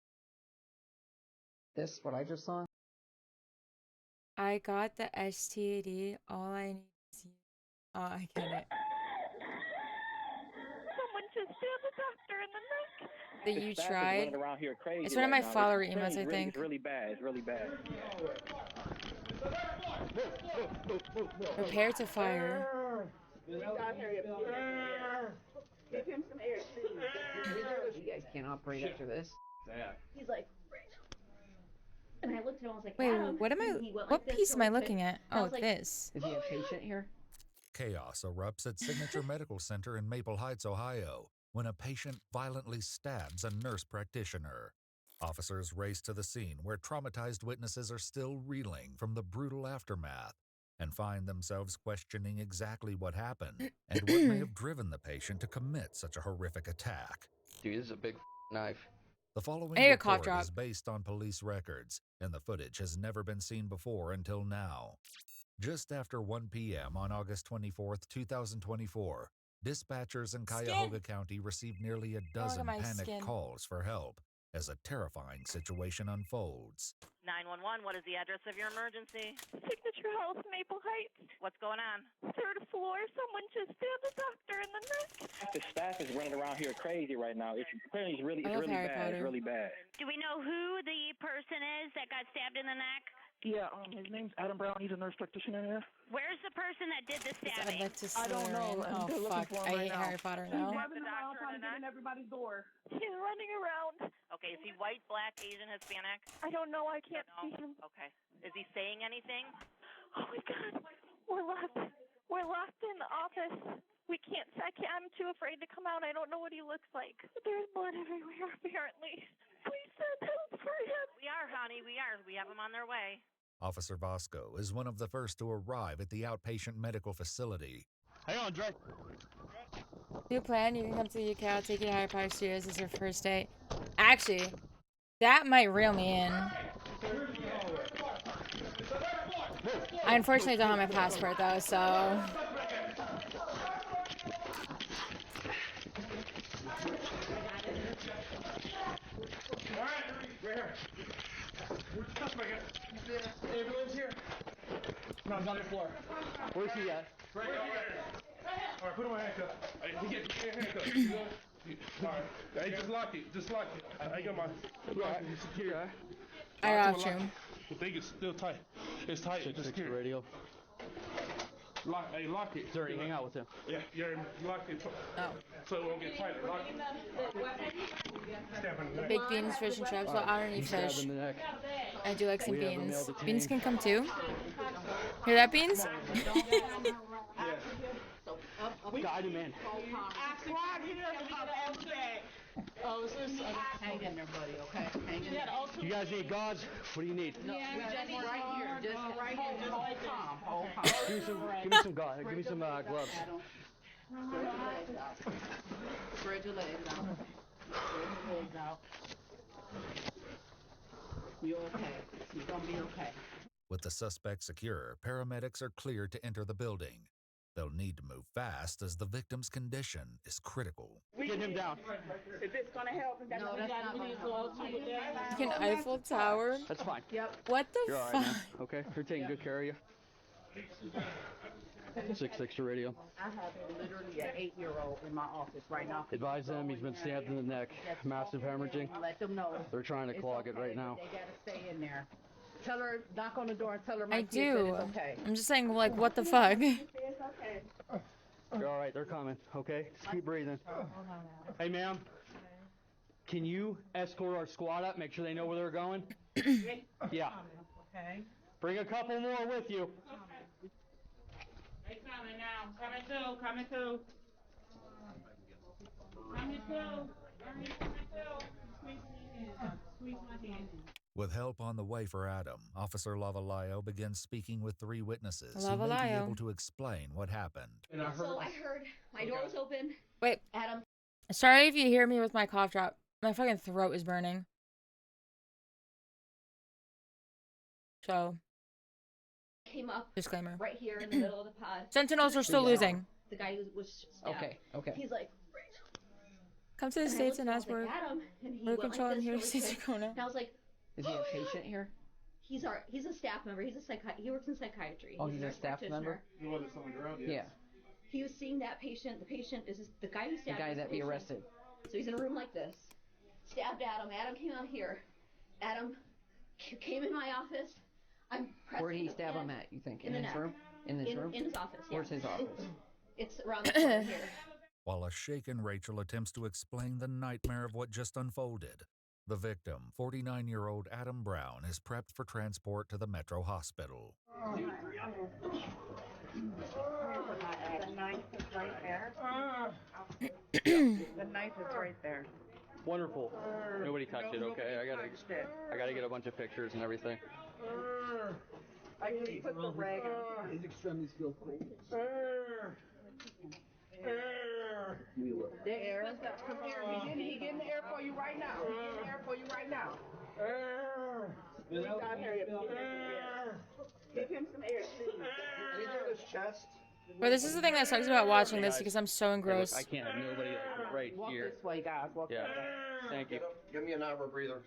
This, what I just saw? I got the STD. All I need is you. Oh, I get it. Someone just stabbed the doctor in the neck. That you This tried. running around here crazy It's one of right my now. follower It's emails, I really, think. It's really bad. It's really bad. Prepare to fire. Give him some air, please. You guys can't operate after this. He's like, and I looked at him, I was like, Wait, Adam. what am I? And he went What like this piece am I really quick. looking at? And I Oh, was like, this. Is he a patient here? Chaos erupts at Signature Medical Center in Maple Heights, Ohio, when a patient violently stabs a nurse practitioner. Officers race to the scene where traumatized witnesses are still reeling from the brutal aftermath and find themselves questioning exactly what happened and what may have driven the patient to commit such a horrific attack. Dude, this is a big knife. The I following need a cough report drop. is based on police records, and the footage has never been seen before until now. Just after 1 p.m. on August 24th, 2024, dispatchers in Cuyahoga County received nearly a Oh, look at dozen my panicked skin. calls for help as a terrifying situation unfolds. 911, what is the address of your emergency? Signature Health, Maple Heights. What's going on? Third floor. Someone just stabbed the doctor in the neck. The staff is running around here crazy right now. It's really I love Harry bad. Potter. It's really bad. Do we know who the person is that got stabbed in the neck? Yeah, his name's Adam Brown. He's a nurse practitioner here. Where's the person that did the I'd stabbing? like to I don't know. Oh, They're looking fuck. for him I right hate now. Harry Potter He's now. running around trying to get in everybody's door. He's running around. Okay, is he white, black, Asian, Hispanic? I don't know. I can't see him. Okay. Is he saying anything? Oh my God. We're locked. We're locked in the office. We can't. I'm too afraid to come out. I don't know what he looks like. There's blood everywhere, apparently. Please send help for him. We are, honey. We are. We have them on their way. Officer Bosco is one of the first to arrive at the outpatient medical facility. Hang on, Drake. New plan, you can come to the UK, I'll take you to Harry Potter Studios as your first date. Actually, that might reel me in. I unfortunately don't have my passport though, so... Ambulance here. No, it's on the floor. Where's he at? Right here. All right, put him in handcuff. Get handcuff. All right. Hey, just lock it. Just lock it. I got my security. I got you. The thing is still tight. It's tight. Just secure. Radio. Lock it. Sorry, hang out with him. Yeah, lock it. Oh. So it won't get tighter. Lock it. Baked beans, fish, and chips. Well, I don't eat fish. I do like some beans. Beans can come too. Hear that, Beans? Guide him in. Oh, is this? Hang in there, buddy, okay? Hang in there. You guys need gauze? What do you need? No, we just right here. Just right here. Just hold calm. Hold calm. Give me some gauze. Give me some gloves. Spread your legs out. Spread your legs out. You're okay. You're gonna be okay. With the suspect secure, paramedics are cleared to enter the building. They'll need to move fast as the victim's condition is critical. Get him down. Is this gonna help? No, that's not gonna help. Like an Eiffel Tower? That's fine. Yep. What the You're all fuck? right, man. Okay, we're taking good care of you. 6-6 radio. I have literally an 8-year-old in my office right now. Advise them he's been stabbed in the neck. Massive hemorrhaging. Let them know. They're trying to clog it right now. They gotta stay in there. Tell her, knock on the door and tell her my I kid do. said it's okay. I'm just saying, like, what the fuck? You're all right. They're coming. Okay, just keep breathing. Hey, ma'am. Can you escort our squad up? Make sure they know where they're going. Yeah. Okay. Bring a couple more with you. They coming now. Coming through. Coming through. Coming through. Squeeze my hand. With help on the way for Adam, Officer Lavalayo begins speaking with 3 witnesses who may be Lavalayo. able to explain what happened. So I heard my door was open. Wait. Adam. Sorry if you hear me with my cough drop. My fucking throat is burning. So. Came up. Disclaimer. Right here in the middle of the pod. Sentinels are still losing. The guy who was stabbed. Okay. He's like, Come to the States and ask where Adam, and he we're went like controlling this here really States quick. are going. And I was like, Is he a patient here? He's a staff member. He works in psychiatry. Oh, he's a nurse staff member? practitioner. Yeah. He was seeing that patient. The patient is the guy who The stabbed guy this that we patient. arrested. So he's in a room like this. Stabbed Adam. Adam came out here. Adam came in my office. I'm pressing Where did he his stab him hand at, you think? in In the his neck. room? In his room? In his office, yeah. Where's his office? It's around the corner here. While a shaken Rachel attempts to explain the nightmare of what just unfolded, the victim, 49-year-old Adam Brown, is prepped for transport to the Metro Hospital. The knife is right there. The knife is right there. Wonderful. Nobody touch it, okay? I gotta get a bunch of pictures and everything. I just put the rag on. His extremities feel cold. The air. Come here. He getting the air for you right now. He getting the air for you right now. He's down here. Give him some air, please. Anything in his chest? But this is the thing that sucks about watching this because I'm so engrossed. I can't have nobody right Walk here. this way, guys. Walk Yeah. this way. Thank you. Give me an armor breather.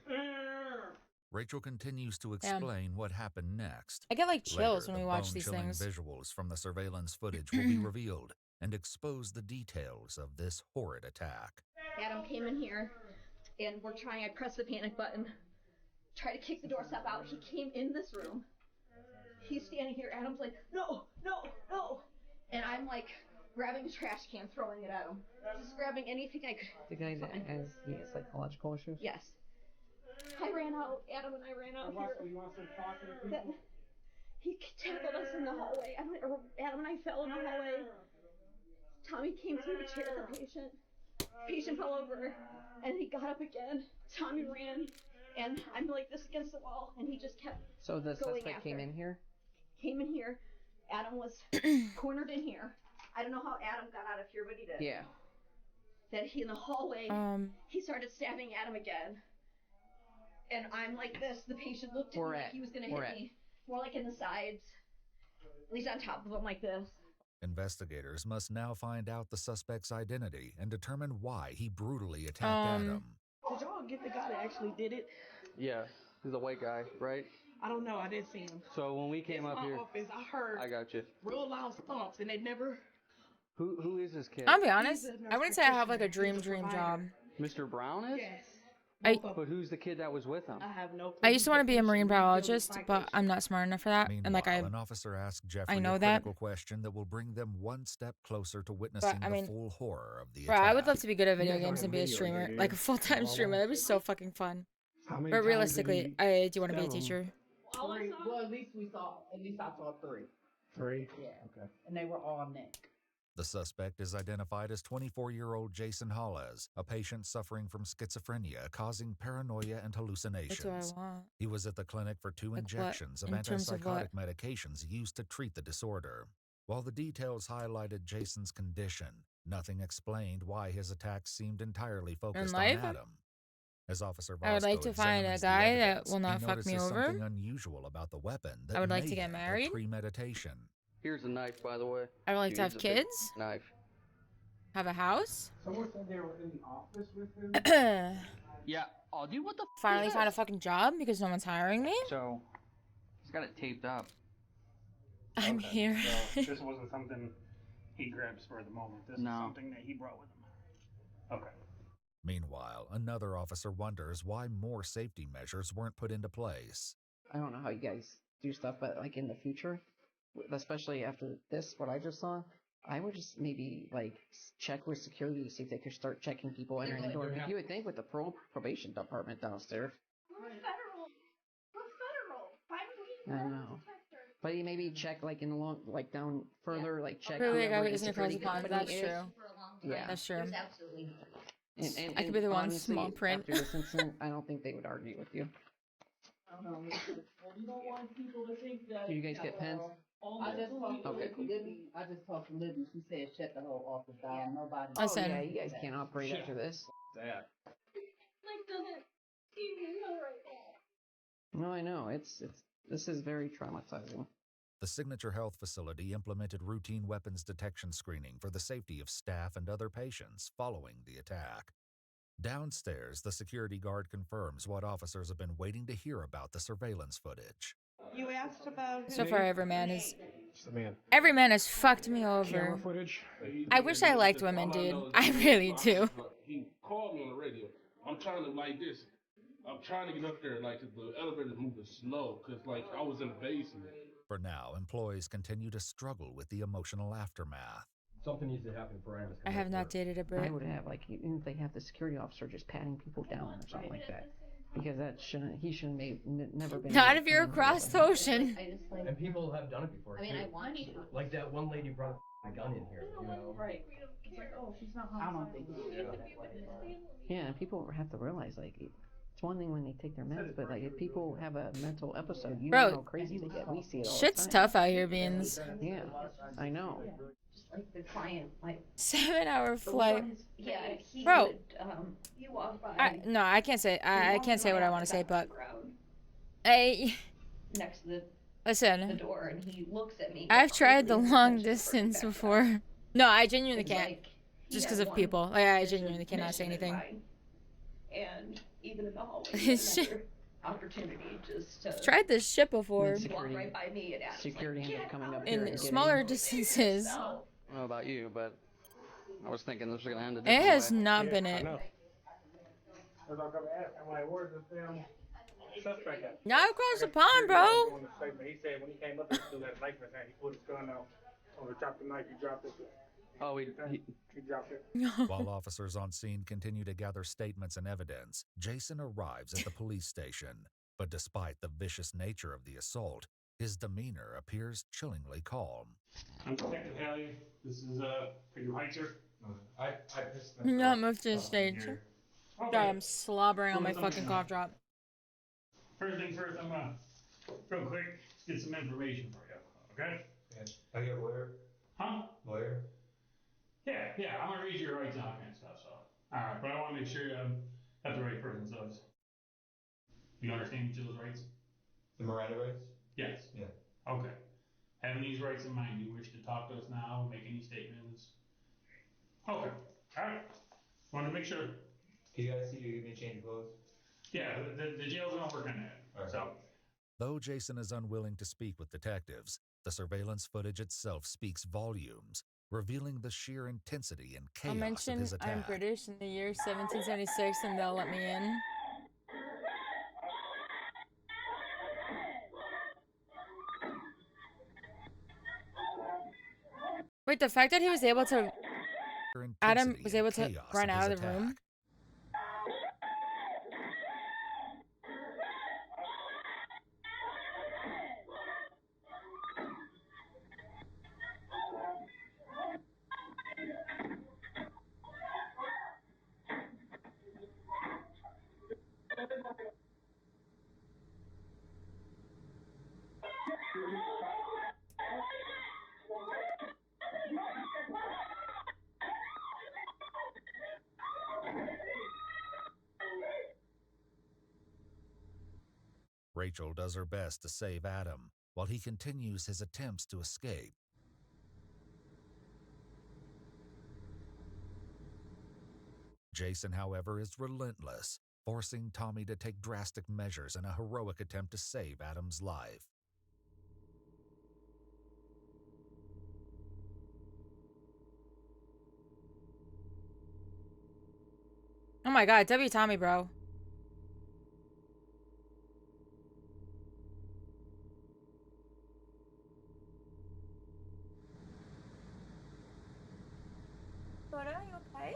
Rachel continues to explain what happened next. I get like chills Later, when we the watch these bone-chilling things. visuals from the surveillance footage will be revealed and expose the details of this horrid attack. Adam came in here, and I pressed the panic button, tried to kick the doorstep out. He came in this room. He's standing here. Adam's like, no, no, no. And I'm like, grabbing a trash can, throwing it at him. Just grabbing anything I could. The guy that has psychological issues? Yes. I ran out. Adam and I ran out here. You want some talking to people? He tackled us in the hallway. Adam and I fell in the hallway. Tommy came through the chair as a patient. Patient fell over, and he got up again. Tommy ran, and I'm like this against the wall, and he just kept So the going suspect after. came in here? Came in here. Adam was cornered in here. I don't know how Adam got out of here, but he did. Yeah. Then in the hallway, he started stabbing Adam again. And I'm like this. The patient looked at me like he was going to hit me. More like in the sides. At least on top of him like this. Investigators must now find out the suspect's identity and determine why he brutally attacked Adam. Did y'all get the guy that actually did it? Yeah, he's a white guy, right? I don't know. I didn't see him. So when we came up here, Office, I heard I got you. real loud stomps, and they never. Who is this kid? I'll be honest. I wouldn't say I have like a dream job. Mr. Brown is? Yes. But who's the kid that was with him? I have no clue. I used to want to be a marine biologist, but I'm not smart enough for that. Meanwhile, And like an officer asks Jeffrey I know a that. critical question that will bring them one step closer to witnessing the full horror of the bro, attack. I would love to be good at video games and be a streamer, like a full-time streamer. That'd be so fucking fun. But realistically, I do want to be a teacher. Well, at least I saw three. Three? Yeah. Okay. And they were all neck. The suspect is identified as 24-year-old Jason Hollis, a patient suffering from schizophrenia causing paranoia and hallucinations. What do I want? He was at the clinic for 2 injections of In terms of antipsychotic medications used to treat the disorder. While the details highlighted Jason's condition, nothing explained why his attacks seemed entirely focused on Adam. As Officer Bosco I would like to find a examines the guy that evidence, will not he fuck me notices over. something unusual about the weapon that I would like may to get hint at married. premeditation. Here's a knife, by the way. I would like to have Use a big kids. Knife. Have a house. Someone said they were in the office with him. Yeah. Oh, dude, what the Finally found a fucking job because no one's hiring me. So, he's got it taped up. I'm here. So this wasn't something he grabs for the moment. This is something that he brought with him. Okay. Meanwhile, another officer wonders why more safety measures weren't put into place. I don't know how you guys do stuff, but like in the future, especially after this, what I just saw, I would just maybe like check with security to see if they could start checking people entering the door. Because you would think with the probation department downstairs. We're federal. We're federal. I don't know. But you maybe check like in the long, like down further, like check. Really, whoever like, the isn't across the security pond, but company that's is. true. Yeah, That's true. Absolutely. And I could be the one honestly, small print. After this incident, I don't think they would argue with you. I don't know. You don't want people to think that. Do you guys get pens? I just talked to Okay, cool. Libby. I just talked to Libby. She said shut the whole office down. Nobody. Oh yeah, you guys can't operate after this. That. Like doesn't even know right now. No, I know. This is very traumatizing. The Signature Health facility implemented routine weapons detection screening for the safety of staff and other patients following the attack. Downstairs, the security guard confirms what officers have been waiting to hear about the surveillance footage. You asked about So far, every man has Man. every man has fucked me over. Camera footage. I wish I liked women, dude. I really do. He called me on the radio. I'm trying to like this. I'm trying to get up there, like the elevator's moving slow, cause like I was in the basement. For now, employees continue to struggle with the emotional aftermath. Something needs to happen for Amos. I have not dated a Brit. I would have like even if they have the security officer just patting people down or something like that. Because he shouldn't have never been. Not if you're across the ocean. And people have done it before. I mean, too. I want to. Like that one lady brought a gun in here, you know? Right. It's like, oh, she's not I don't think Yeah, and people have to realize, like, it's one thing when they take their meds, but like if people have a mental episode, you know how crazy they get. We see it all the time. Shit's tough out here, Beans. Yeah, I know. Just like the client, like 7-hour flight. yeah, he Bro. would, he walked by. No, I can't say. I can't say what I want to say, but Next to the listen. door, and he looks at me. I've tried the long distance before. No, I genuinely can't. Like, Just because of people. Like, I genuinely cannot say anything. And even in the hallway, another opportunity just to. I've tried this shit before. Walk right by me and ask, Security ended up coming up here In smaller distances. I don't know about you, but I was thinking this was gonna end a It different has way. not been it. As I come ask him, like, where's this damn suspect at? Not across the pond, bro. He said when he came up, he still had a knife in his hand. He pulled his gun out. On the top of the knife, he dropped it. Oh, he dropped it. While officers on scene continue to gather statements and evidence, Jason arrives at the police station. But despite the vicious nature of the assault, his demeanor appears chillingly calm. I'm Detective Haley. This is for you Heighter. I pissed Not moved to the stage. Sorry, I'm slobbering on my fucking cough drop. First thing first, I'm gonna real quick get some information for you. Okay? I get a lawyer. Huh? Lawyer. Yeah. I'm gonna read your rights and all kind of stuff. So, all right, but I want to make sure you have the right person. So, you understand each of those rights? The Miranda rights? Yes. Yeah. Okay. Having these rights in mind, do you wish to talk to us now? Make any statements? Okay. All right. Want to make sure. Can you guys see you give me a change of clothes? Yeah, the jail's gonna work on that. All right. So. Though Jason is unwilling to speak with detectives, the surveillance footage itself speaks volumes, revealing the sheer intensity and I'll chaos of mention his attack. I'm British in the year 1776 and they'll let me in. Wait, the fact that he was able to... Adam was able to run out of the room? Rachel does her best to save Adam, while he continues his attempts to escape. Jason, however, is relentless, forcing Tommy to take drastic measures in a heroic attempt to save Adam's life. Oh my god, W. Tommy, bro. Are you okay?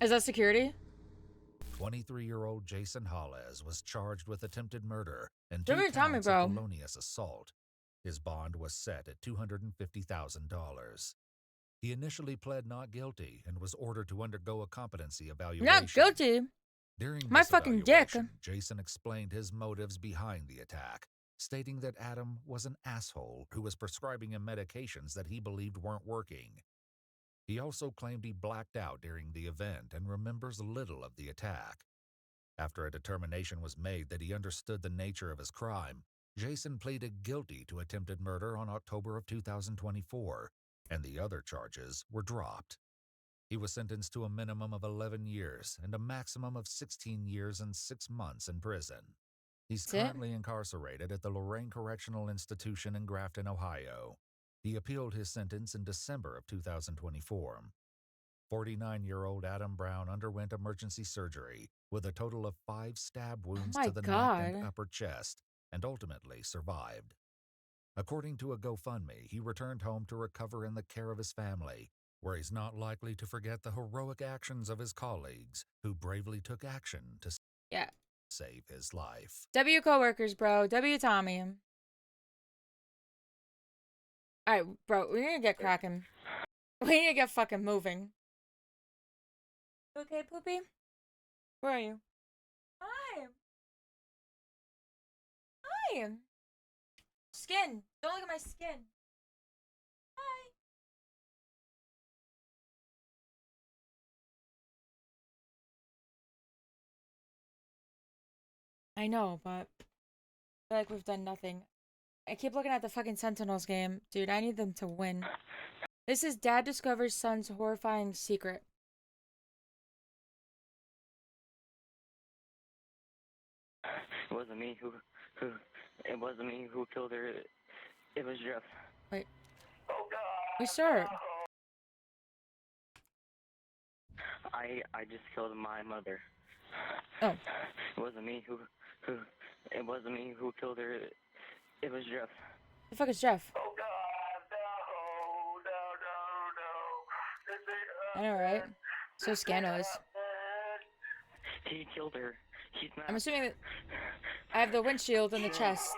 Is that security? 23-year-old Jason Hollis was charged with attempted murder and 2 W. Tommy, counts bro. of felonious assault. His bond was set at $250,000. He initially pled not guilty and was ordered to undergo a competency evaluation. Not guilty. During My this fucking dick. evaluation, Jason explained his motives behind the attack, stating that Adam was an asshole who was prescribing him medications that he believed weren't working. He also claimed he blacked out during the event and remembers little of the attack. After a determination was made that he understood the nature of his crime, Jason pleaded guilty to attempted murder on October of 2024, and the other charges were dropped. He was sentenced to a minimum of 11 years and a maximum of 16 years and 6 months in prison. He's currently incarcerated at the Lorraine Correctional Institution in Grafton, Ohio. He appealed his sentence in December of 2024. 49-year-old Adam Brown underwent emergency surgery with a total of 5 stab wounds my to the neck and God. upper chest, and ultimately survived. According to a GoFundMe, he returned home to recover in the care of his family, where he's not likely to forget the heroic actions of his colleagues who bravely took action to Yeah. save his life. W coworkers, bro. W Tommy. Alright, bro, we need to get cracking. We need to get fucking moving. You okay, Poopy? Where are you? Hi. Hi. Skin. Don't look at my skin. Hi. I know, but I feel like we've done nothing. I keep looking at the fucking Sentinels game. Dude, I need them to win. This is Dad discovers son's horrifying secret. It wasn't me who it wasn't me who killed her. It was Jeff. Wait. We start. I just killed my mother. Oh. It wasn't me who it wasn't me who killed her. It was Jeff. The fuck is Jeff? I know, right? So scandalous. He killed her. He's not. I'm assuming that I have the windshield in the chest.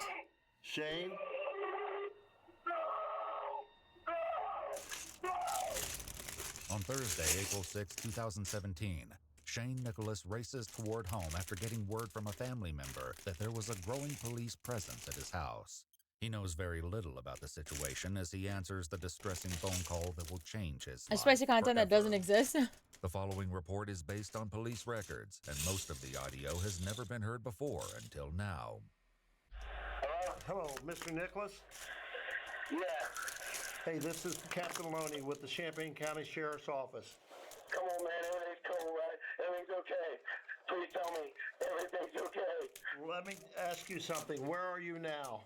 Shane? On Thursday, April 6, 2017, Shane Nicholas races toward home after getting word from a family member that there was a growing police presence at his house. He knows very little about the situation as he answers the distressing phone call that will change his life Spicy content forever. that doesn't exist. The following report is based on police records, and most of the audio has never been heard before until now. Hello, Mr. Nicholas? Yeah. Hey, this is Captain Loney with the Champaign County Sheriff's Office. Come on, man. Everything's cool, right? Everything's okay. Please tell me everything's okay. Let me ask you something. Where are you now?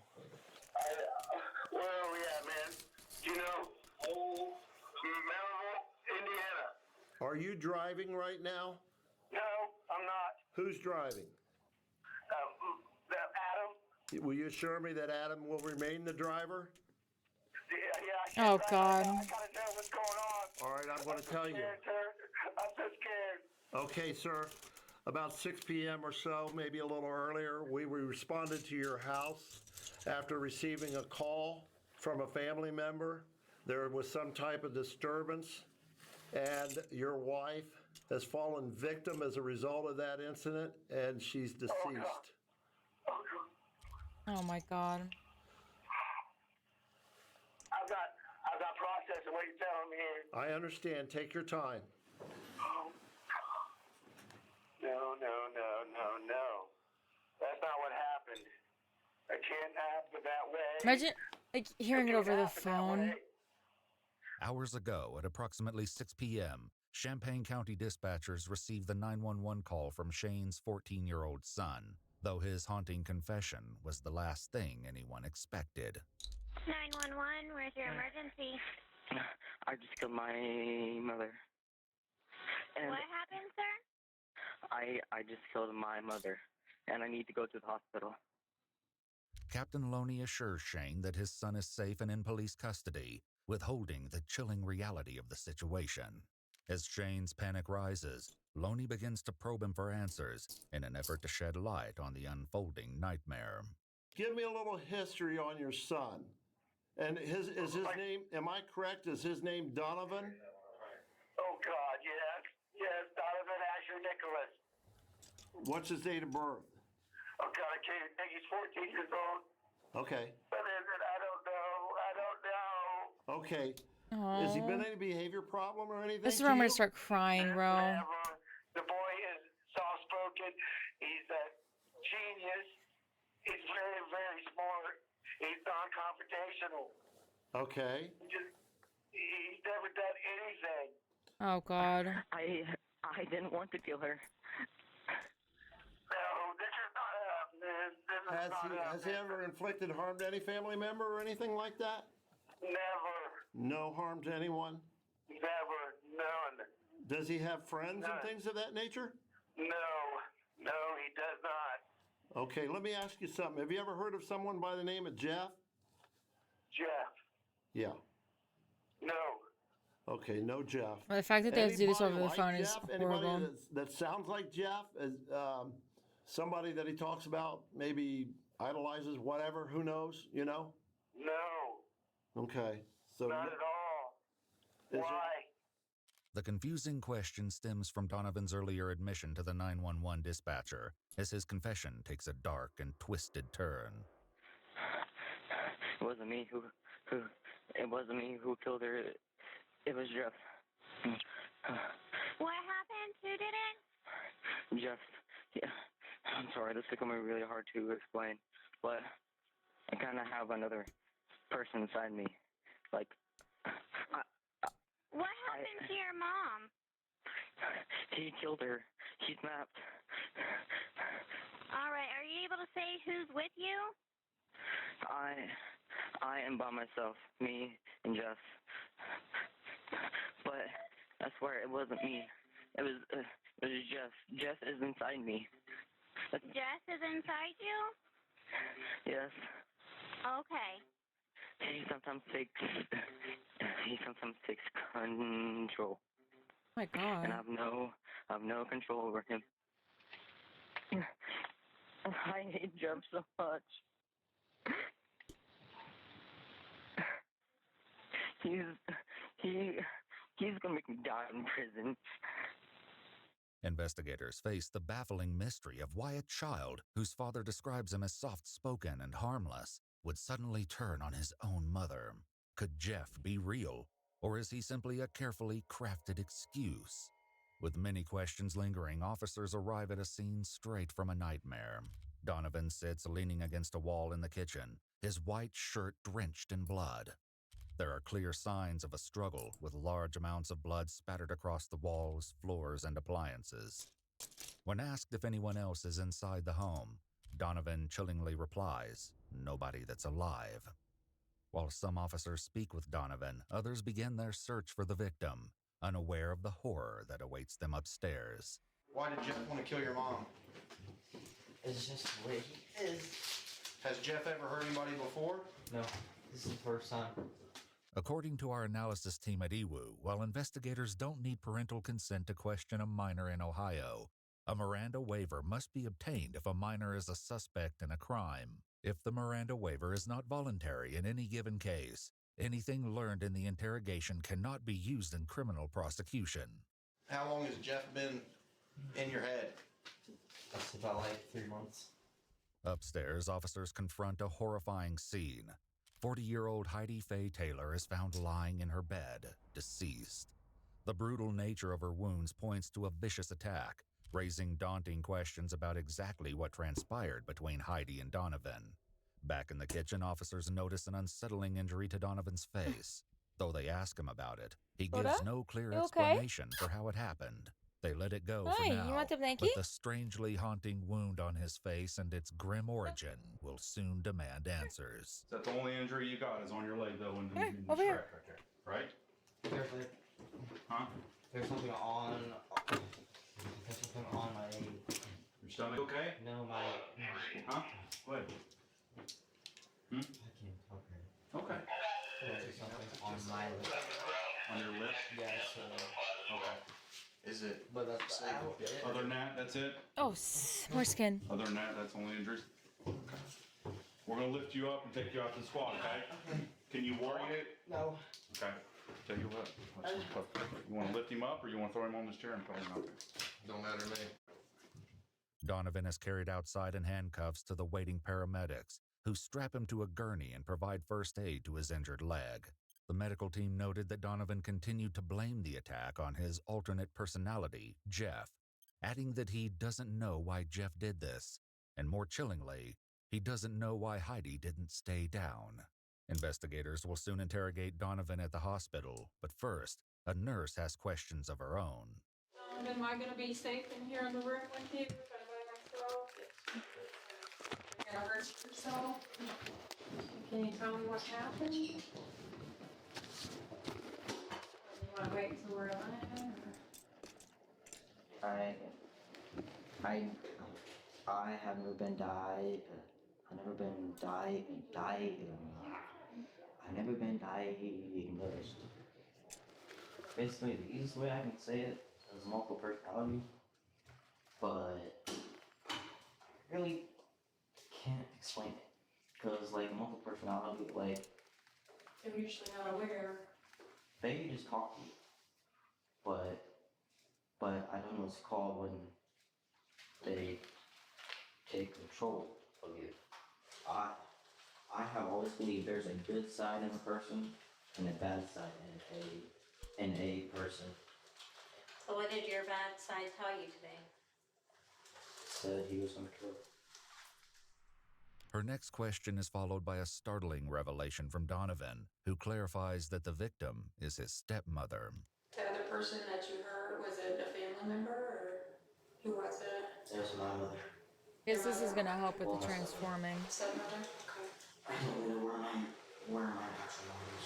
Where are we at, man? Do you know? Melville, Indiana. Are you driving right now? No, I'm not. Who's driving? Adam. Will you assure me that Adam will remain the driver? Yeah, oh, God. I gotta know what's going on. All right, I'm going to tell you. I'm so scared. Okay, sir. About 6 p.m. or so, maybe a little earlier, we responded to your house after receiving a call from a family member. There was some type of disturbance, and your wife has fallen victim as a result of that incident, and she's deceased. Oh my God. I've got processing what you're telling me here. I understand. Take your time. No. That's not what happened. It can't happen that way. Imagine like hearing it over the phone. Hours ago, at approximately 6 p.m., Champaign County dispatchers received the 911 call from Shane's 14-year-old son, though his haunting confession was the last thing anyone expected. 911, where's your emergency? I just killed my mother. And What happened, sir? I just killed my mother, and I need to go to the hospital. Captain Loney assures Shane that his son is safe and in police custody, withholding the chilling reality of the situation. As Shane's panic rises, Loney begins to probe him for answers in an effort to shed light on the unfolding nightmare. Give me a little history on your son. And is his name, am I correct, is his name Donovan? Oh, God, yes, Donovan Asher Nicholas. What's his date of birth? Oh, God, I can't think he's 14 years old. Okay. But I don't know. Okay. Aww. Has he been any behavior problem or anything? This is where I'm gonna start crying, bro. Never. The boy is soft-spoken. He's a genius. He's very, very smart. He's non-confrontational. Okay. He's never done anything. Oh, God. I didn't want to kill her. No, this is not happening. Has he ever inflicted harm to any family member or anything like that? Never. No harm to anyone? Never. None. Does he have friends and things of that nature? No, he does not. Okay, let me ask you something. Have you ever heard of someone by the name of Jeff? Jeff? Yeah. No. Okay, no Jeff. Well, the fact that they have to do this over the phone is Jeff? horrible. Anybody that sounds like Jeff, as somebody that he talks about, maybe idolizes, whatever, who knows, you know? No. Okay, so... Not at all. Why? The confusing question stems from Donovan's earlier admission to the 911 dispatcher, as his confession takes a dark and twisted turn. It wasn't me who killed her. It was Jeff. What happened? Who did it? Jeff. Yeah. I'm sorry, this is becoming really hard to explain, but I kind of have another person inside me. Like, What happened to your mom? He killed her. He snapped. All right, are you able to say who's with you? I am by myself, me and Jeff. But I swear it wasn't me. It was Jeff. Jeff is inside me. Jess is inside you? Yes. Okay. He sometimes takes control. Oh my God. And I've no control over him. I hate Jeff so much. He's gonna make me die in prison. Investigators face the baffling mystery of why a child, whose father describes him as soft-spoken and harmless, would suddenly turn on his own mother. Could Jeff be real, or is he simply a carefully crafted excuse? With many questions lingering, officers arrive at a scene straight from a nightmare. Donovan sits leaning against a wall in the kitchen, his white shirt drenched in blood. There are clear signs of a struggle, with large amounts of blood spattered across the walls, floors, and appliances. When asked if anyone else is inside the home, Donovan chillingly replies, "Nobody that's alive." While some officers speak with Donovan, others begin their search for the victim, unaware of the horror that awaits them upstairs. Why did Jeff want to kill your mom? It's just the way he is. Has Jeff ever hurt anybody before? No, this is the first time. According to our analysis team at EWU, while investigators don't need parental consent to question a minor in Ohio, a Miranda waiver must be obtained if a minor is a suspect in a crime. If the Miranda waiver is not voluntary in any given case, anything learned in the interrogation cannot be used in criminal prosecution. How long has Jeff been in your head? That's about like 3 months. Upstairs, officers confront a horrifying scene. 40-year-old Heidi Faye Taylor is found lying in her bed, deceased. The brutal nature of her wounds points to a vicious attack, raising daunting questions about exactly what transpired between Heidi and Donovan. Back in the kitchen, officers notice an unsettling injury to Donovan's face. Though they ask him about it, he gives no clear explanation for how it happened. They let it go for now, you want the blankie? but the strangely haunting wound on his face and its grim origin will soon demand answers. Is that the only injury you got is on your leg, though, in the over scratch here. right there, right? There's like, Huh? there's something on my... Your stomach okay? No, my... Huh? Go ahead. I can't talk right. Okay. There's something on my lip. On your lip? Yeah, so... Okay. Is it? But that's about it. Other than that, that's it? Oh, more skin. Other than that, that's the only injury? Okay. We're gonna lift you up and take you out to the squad, okay? Can you worry it? No. Okay. Tell you what, you wanna lift him up or you wanna throw him on this chair and put him out there? Don't matter to me. Donovan is carried outside in handcuffs to the waiting paramedics, who strap him to a gurney and provide first aid to his injured leg. The medical team noted that Donovan continued to blame the attack on his alternate personality, Jeff, adding that he doesn't know why Jeff did this, and more chillingly, he doesn't know why Heidi didn't stay down. Investigators will soon interrogate Donovan at the hospital, but first, a nurse has questions of her own. Am I going to be safe in here in the room with you if I'm by myself? You're going to hurt yourself? Can you tell me what's happened? You want to wait until we're done? I have never been diagnosed. I never been diagnosed. Basically, the easiest way I can say it is multiple personality, but I really can't explain it. Because, like, multiple personality, like, They're usually not aware. they just talk to you, but I don't know what it's called when they take control of you. I have always believed there's a good side in a person and a bad side in a person. So what did your bad side tell you today? Said he was gonna kill her. Her next question is followed by a startling revelation from Donovan, who clarifies that the victim is his stepmother. The other person that you heard, was it a family member or who was it? It was my mother. Guess this is gonna help with the transforming. Stepmother? Okay. I don't know where my actual mother is.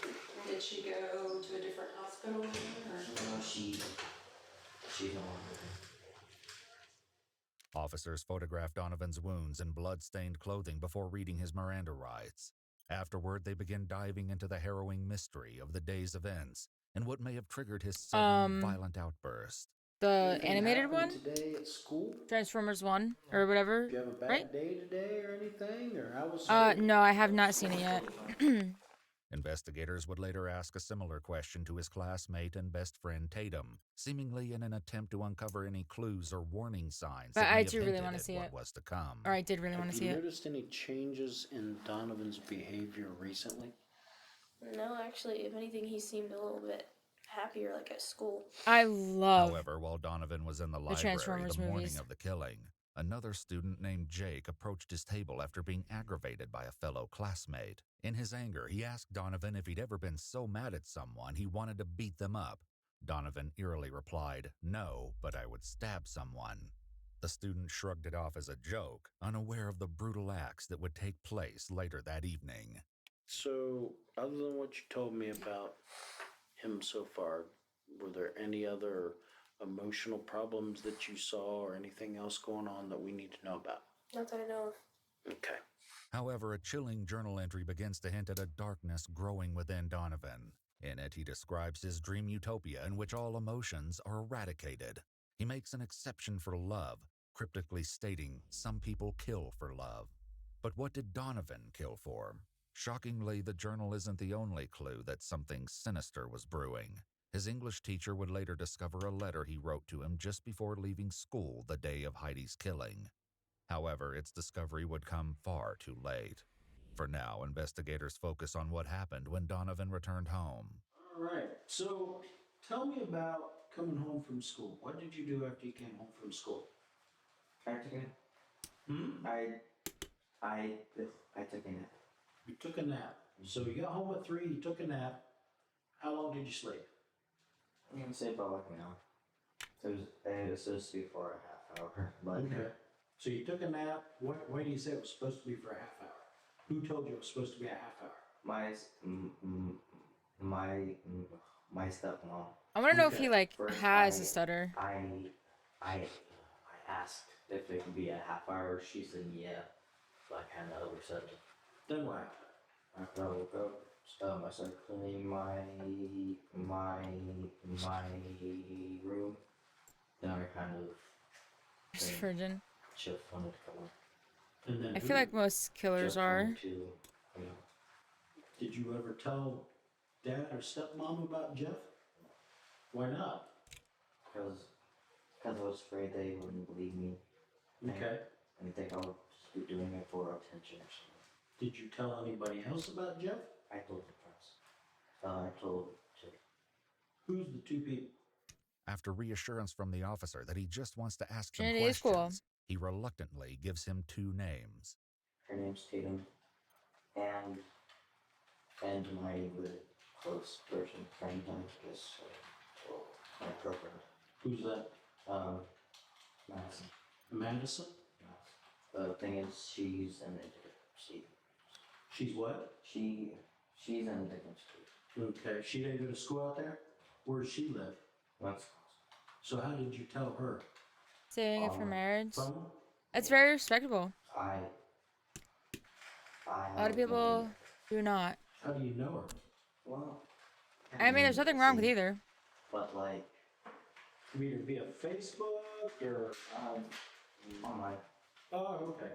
Okay. Did she go to a different hospital or? No, she's no longer. Officers photograph Donovan's wounds and blood-stained clothing before reading his Miranda rights. Afterward, they begin diving into the harrowing mystery of the day's events and what may have triggered his sudden violent outburst. The animated one? Today at school? Transformers 1 or whatever, Do you have a bad right? day today or anything? Or how was No, I have not seen it yet. Investigators would later ask a similar question to his classmate and best friend Tatum, seemingly in an attempt to uncover any clues or warning signs But that may I have do really hinted want to at see what it. was to come. Or I did really want to see it. Have you noticed any changes in Donovan's behavior recently? No, actually, if anything, he seemed a little bit happier, like at school. I love However, while Donovan was in the library Transformers the morning movies. of the killing, another student named Jake approached his table after being aggravated by a fellow classmate. In his anger, he asked Donovan if he'd ever been so mad at someone he wanted to beat them up. Donovan eerily replied, "No, but I would stab someone." The student shrugged it off as a joke, unaware of the brutal acts that would take place later that evening. So, other than what you told me about him so far, were there any other emotional problems that you saw or anything else going on that we need to know about? Not that I know of. Okay. However, a chilling journal entry begins to hint at a darkness growing within Donovan. In it, he describes his dream utopia in which all emotions are eradicated. He makes an exception for love, cryptically stating some people kill for love. But what did Donovan kill for? Shockingly, the journal isn't the only clue that something sinister was brewing. His English teacher would later discover a letter he wrote to him just before leaving school the day of Heidi's killing. However, its discovery would come far too late. For now, investigators focus on what happened when Donovan returned home. All right. So, tell me about coming home from school. What did you do after you came home from school? I took a nap. I took a nap. You took a nap. So you got home at 3, you took a nap. How long did you sleep? I'm gonna say about like an hour. So it was supposed to be for a half hour. But Okay. So you took a nap. Why do you say it was supposed to be for a half hour? Who told you it was supposed to be a half hour? my stepmom. I want to know if Okay. he like First, has a stutter. I asked if it could be a half hour. She said yeah. So I kind of oversaid it. Then what? After I woke up, I started cleaning my room. Then I kind of Just virgin. just wanted to come on. And then I feel like most killers Just are. wanted to, you know. Did you ever tell dad or stepmom about Jeff? Why not? Because I was afraid they wouldn't believe me. Okay. And think I would just be doing it for attention or something. Did you tell anybody else about Jeff? I told the press. I told Jake. Who's the two people? After reassurance from the officer that he just wants to ask them Trinity is cool. questions, he reluctantly gives him 2 names. Her name's Tatum. And my really close person, friend, I guess, my girlfriend. Who's that? Madison. Madison? The thing is, she's in a different. She's what? She's in a different state. Okay. She didn't go to school out there? Where does she live? Wisconsin. So how did you tell her? Saving it for marriage. Phone? It's very respectable. I A lot of people do not. How do you know her? well, I mean, there's nothing wrong with either. but like Either via Facebook or online. Oh, okay.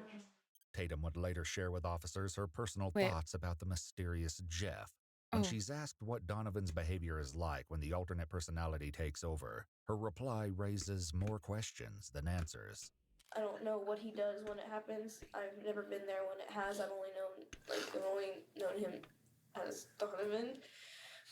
Tatum would later share with officers her personal Wait. thoughts about the mysterious Jeff. When Oh. she's asked what Donovan's behavior is like when the alternate personality takes over, her reply raises more questions than answers. I don't know what he does when it happens. I've never been there when it has. I've only known him as Donovan.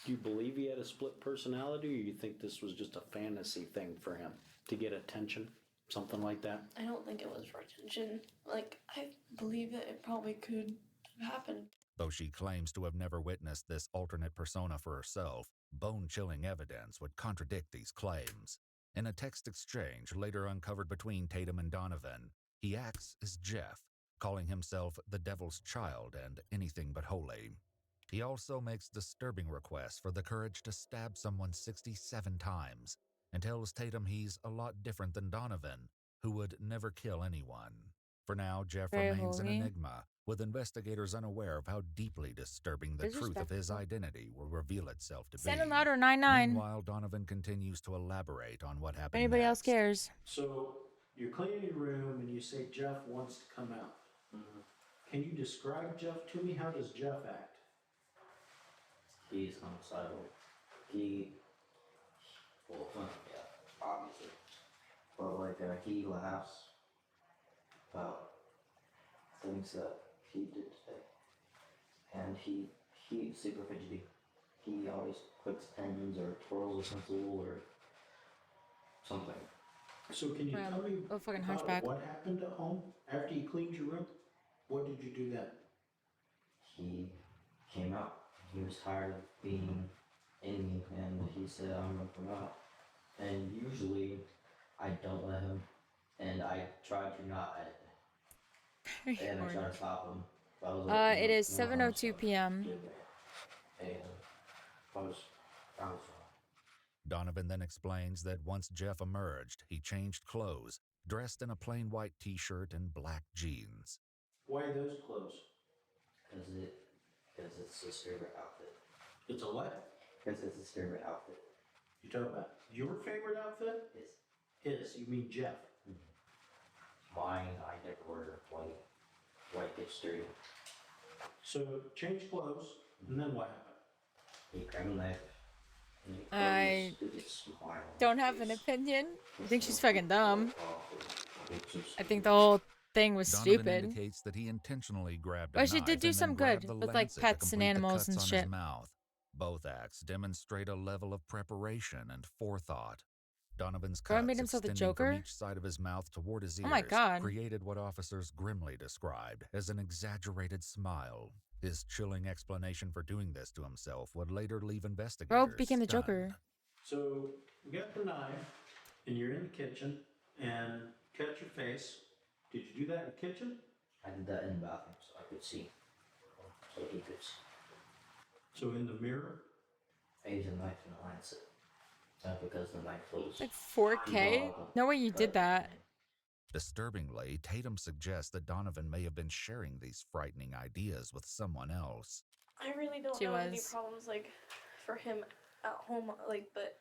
Do you believe he had a split personality, or you think this was just a fantasy thing for him to get attention, something like that? I don't think it was for attention. Like, I believe that it probably could have happened. Though she claims to have never witnessed this alternate persona for herself, bone-chilling evidence would contradict these claims. In a text exchange later uncovered between Tatum and Donovan, he acts as Jeff, calling himself the devil's child and anything but holy. He also makes disturbing requests for the courage to stab someone 67 times and tells Tatum he's a lot different than Donovan, who would never kill anyone. For now, Jeff Very remains an holy. enigma, with investigators unaware of how deeply disturbing the truth of his identity will reveal itself to be. Send him louder, 99. Meanwhile, Donovan continues to elaborate on what If happened anybody else next. cares. So you're cleaning your room and you say Jeff wants to come out. Can you describe Jeff to me? How does Jeff act? He's homicidal. Yeah, obviously. But like, he laughs about things that he did today. And he's super fidgety. He always clicks pens or twirls a pencil or something. So can you tell me fucking about hunchback. what happened at home after you cleaned your room? What did you do then? He came out. He was tired of being in me, and he said, I'm gonna come out. And usually, I don't let him, and I try to not, and I try to stop him. But I was like, It is no harm, 7:02 p.m. And I was fine. Donovan then explains that once Jeff emerged, he changed clothes, dressed in a plain white t-shirt and black jeans. Why those clothes? Because it's his favorite outfit. It's a what? Because it's his favorite outfit. You talking about your favorite outfit? His. You mean Jeff? Mine, I never wear white. White gets dirty. So change clothes, and then what happened? He grabbed a knife. I don't have an opinion. I think she's fucking dumb. I think the whole thing was Donovan stupid. indicates that he intentionally grabbed a But she knife did do and some then good grabbed the with like lancet to pets and complete the animals cuts and on shit. his mouth. Both acts demonstrate a level of preparation and forethought. Donovan's Bro, I cuts made himself the extending Joker? from each side of his mouth toward his ears Oh my God. created what officers grimly described as an exaggerated smile. His chilling explanation for doing this to himself would later leave investigators Bro became the stunned. Joker. So you got the knife, and you're in the kitchen, and cut your face. Did you do that in the kitchen? I did that in the bathroom so I could see. So he could see. So in the mirror? I used a knife and a lancet. Because the knife was Like 4K? No way you did that. Disturbingly, Tatum suggests that Donovan may have been sharing these frightening ideas with someone else. I really don't She know any was. problems like for him at home, like, but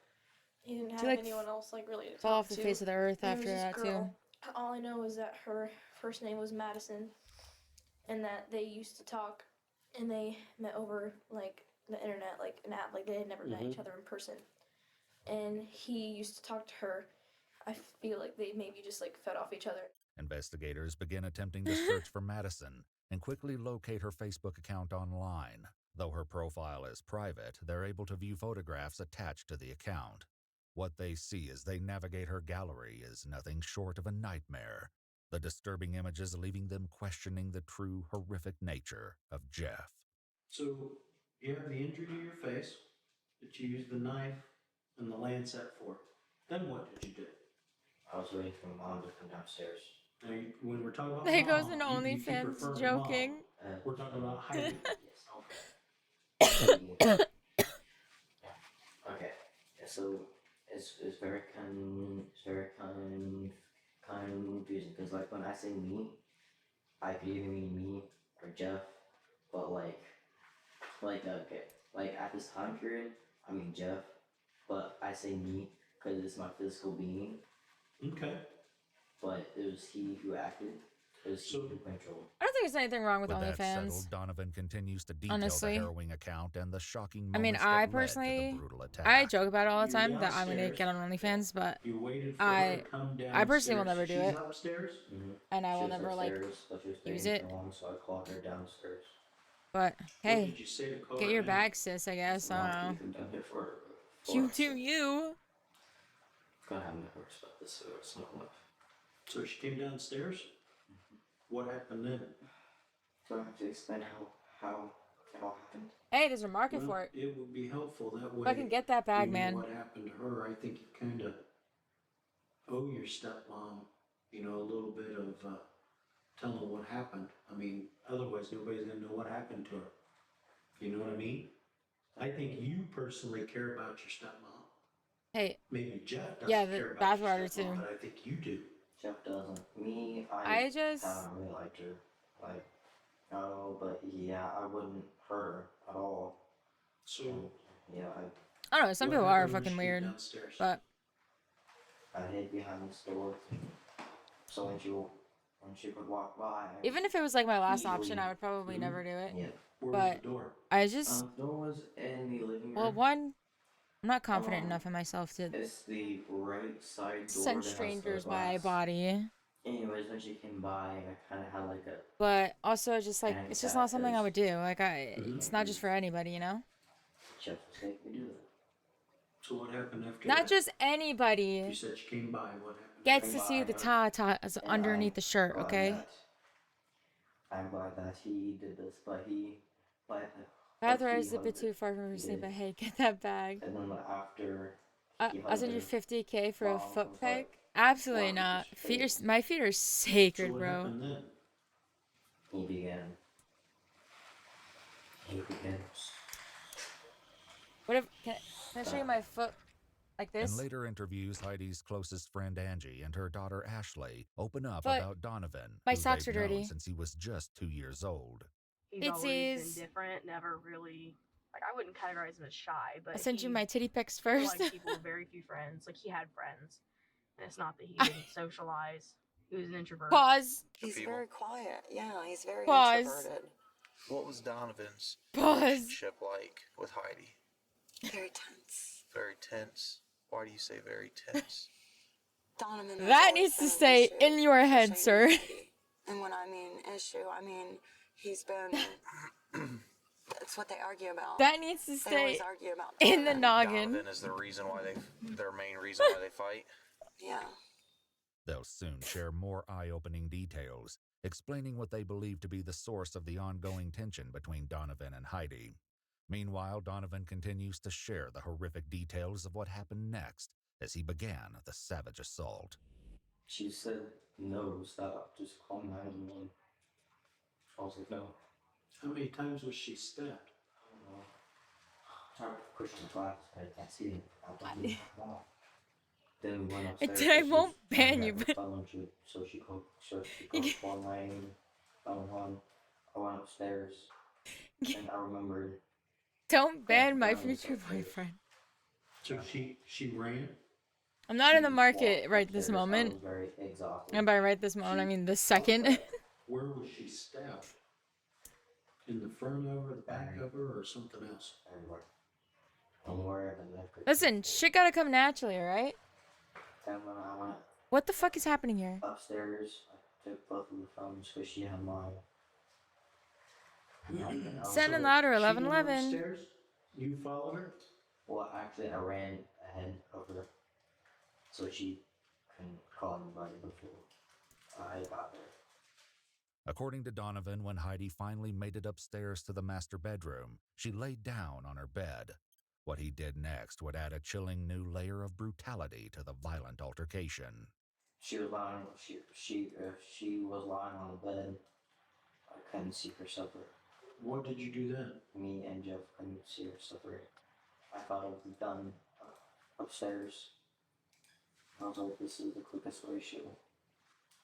he didn't have She, like, anyone else like really to fall talk off the to. face of the earth There was after this that, too. girl. All I know is that her first name was Madison, and that they used to talk, and they met over like the internet, like an app, like they had never met each other in person. And he used to talk to her. I feel like they maybe just like fed off each other. Investigators begin attempting to search for Madison and quickly locate her Facebook account online. Though her profile is private, they're able to view photographs attached to the account. What they see as they navigate her gallery is nothing short of a nightmare, the disturbing images leaving them questioning the true horrific nature of Jeff. So you have the injury to your face that you used the knife and the lancet for. Then what did you do? I was waiting for Mom to come downstairs. Now, when we're talking about There mom, goes an you prefer OnlyFans joking. mom. We're talking about Heidi. Okay. So it's very confusing because like when I say me, I could either mean me or Jeff, but okay, like at this time period, I mean Jeff, but I say me because it's my physical being. Okay. But it was he who acted. It was he who controlled. I don't think there's anything wrong with That OnlyFans. settled, Donovan continues to detail Honestly. the harrowing account and the shocking I moments mean, I that led to personally, the brutal attack. I joke about it all the time that I'm gonna get on OnlyFans, but I personally will never do it, upstairs. and I She will was never like upstairs, but she was use staying it. too long, so I called her downstairs. But hey, did you say to call get her your down? bag, sis. I guess I don't know. We've done it for You us. do you. Gotta have no respect. This is not enough. So she came downstairs? What happened then? Do I have to explain how it all happened? Hey, there's a market for it. It would be helpful that way. Fucking get that bag, you know man. What happened to her? I think you kind of owe your stepmom, a little bit of telling what happened. I mean, otherwise nobody's gonna know what happened to her. You know what I mean? I think you personally care about your stepmom. Hey. Maybe Jeff doesn't Yeah, the care about your bathwater stepmom, too. but I think you do. Jeff doesn't. Me, I just really liked her. Like, oh, but yeah, I wouldn't hurt her at all. So, yeah, I don't know. Some people are fucking weird, but I hid behind this door, so when she would walk by, even if it was like my last option, I would probably never do it. Yeah. Where but was the door? I just the door was in the living room. well, one, I'm not confident enough in myself to It's the right side door. send strangers my body. Anyways, when she came by, I kind of had like a. But also, just like it's just not something I would do. Like it's not just for anybody, you know. Jeff was like, we do that. So what happened after Not that? just anybody. You said she came by. What happened? Gets to see the tatas underneath the shirt, okay? I'm glad that he did this, but Bathwater is a bit too far from sleep, but hey, get that bag. And then after. I'll send you 50K for a foot peg? Absolutely not. My feet are sacred, what bro. happened then? He began. What if can I show you my foot like this? In later interviews, Heidi's closest friend Angie and her daughter Ashley open up But about Donovan, my who socks they've are dirty. known since he was just 2 years old. He's always been different, never really, like, I wouldn't categorize him as shy, but I sent you he, my titty pics for, first. like, people with very few friends. Like, he had friends, and it's not that he didn't socialize. He was an introvert. Pause. He's very quiet. Yeah, he's very Pause. introverted. What was Donovan's Pause. relationship like with Heidi? Very tense. Very tense. Why do you say very tense? Donovan. That needs to stay in your head, sir. And when I mean issue, I mean he's been. That's what they argue about. That needs to They stay always argue about in the noggin. Donovan is the reason why their main reason why they fight. Yeah. They'll soon share more eye-opening details, explaining what they believe to be the source of the ongoing tension between Donovan and Heidi. Meanwhile, Donovan continues to share the horrific details of what happened next as he began the savage assault. She said, no, stop, just call 911. I was like, no. How many times was she stabbed? I don't know. I'm trying to push the glass, but I can't see it. Then we went upstairs. I won't ban you, but so she called 411. I went upstairs, and I remembered. Don't ban my future boyfriend. So she ran? I'm not in the market right this moment. I was very exhausted. And by right this moment, I mean this second. Where was she stabbed? In the front of her, the back of her, or something else? Everywhere. Anywhere Listen, shit gotta come naturally, alright? And when I went What the fuck is happening here? upstairs, I took both of the phones because she had mine. Sending louder, She went 1111. upstairs? You followed her? Well, actually, I ran ahead of her, so she couldn't call anybody before I got there. According to Donovan, when Heidi finally made it upstairs to the master bedroom, she laid down on her bed. What he did next would add a chilling new layer of brutality to the violent altercation. She was lying. She was lying on the bed. I couldn't see her suffer. What did you do then? Me and Jeff couldn't see her suffer. I thought it would be done upstairs, I was like, this is the quickest way she will.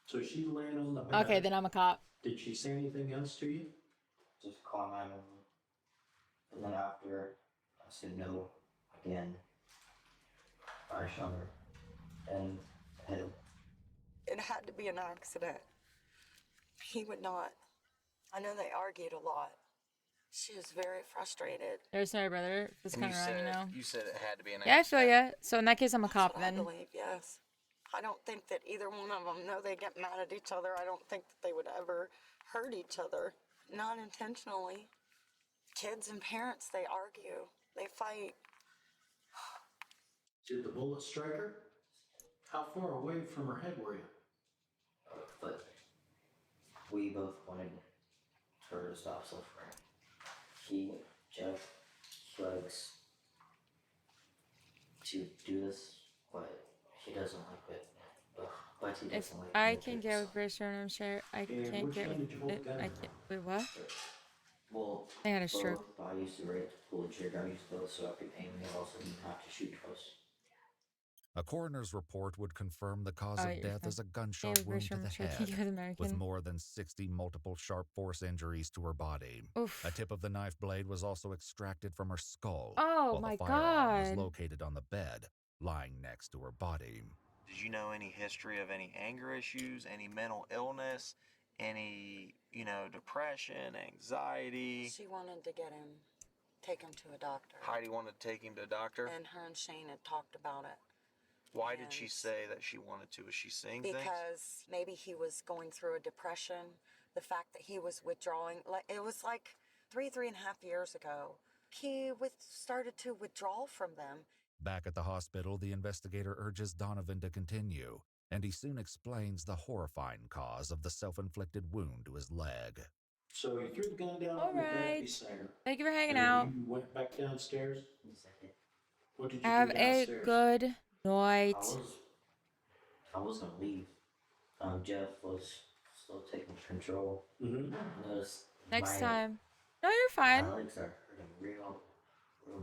So she's laying on the bed. Okay, then I'm a cop. Did she say anything else to you? Just call 911. And then after I said no again, I shot her and hit him. It had to be an accident. He would not. I know they argued a lot. She was very frustrated. There's my brother. It's kind of wrong, you know. You said it had to be an Yeah, I accident. feel ya. So in that case, I'm a cop That's what then. I believe, yes. I don't think that either one of them know they get mad at each other. I don't think that they would ever hurt each other. Not intentionally. Kids and parents, they argue. They fight. Did the bullet strike her? How far away from her head were you? But we both wanted her to stop suffering. Jeff, likes to do this, but he doesn't like it. But he If doesn't like I it. can get with Bristol, I'm sure I can't get with it. I can't. Wait, what? Well, I had a stroke. I used to rate pull the trigger. I used to both, so I could aim and also didn't have to shoot twice. A coroner's report would confirm the cause of death as a gunshot wound to the head, with more than 60 multiple sharp force injuries to her body. Oof. A tip of the knife blade was also extracted from her skull, Oh while my the firearm was God. located on the bed, lying next to her body. Did you know any history of any anger issues, any mental illness, any, depression, anxiety? She wanted to take him to a doctor. Heidi wanted to take him to a doctor? And her and Shane had talked about it. Why did she say that she wanted to? Was she seeing things? Because maybe he was going through a depression. The fact that he was withdrawing, it was like 3.5 years ago. He started to withdraw from them. Back at the hospital, the investigator urges Donovan to continue, and he soon explains the horrifying cause of the self-inflicted wound to his leg. So you threw the gun down on the bed beside her. Thank you for hanging and out. You went back downstairs. What did you Have do a downstairs? good night. I was gonna leave. Jeff was still taking control. Noticed Next my time. No, you're fine. My legs are hurting real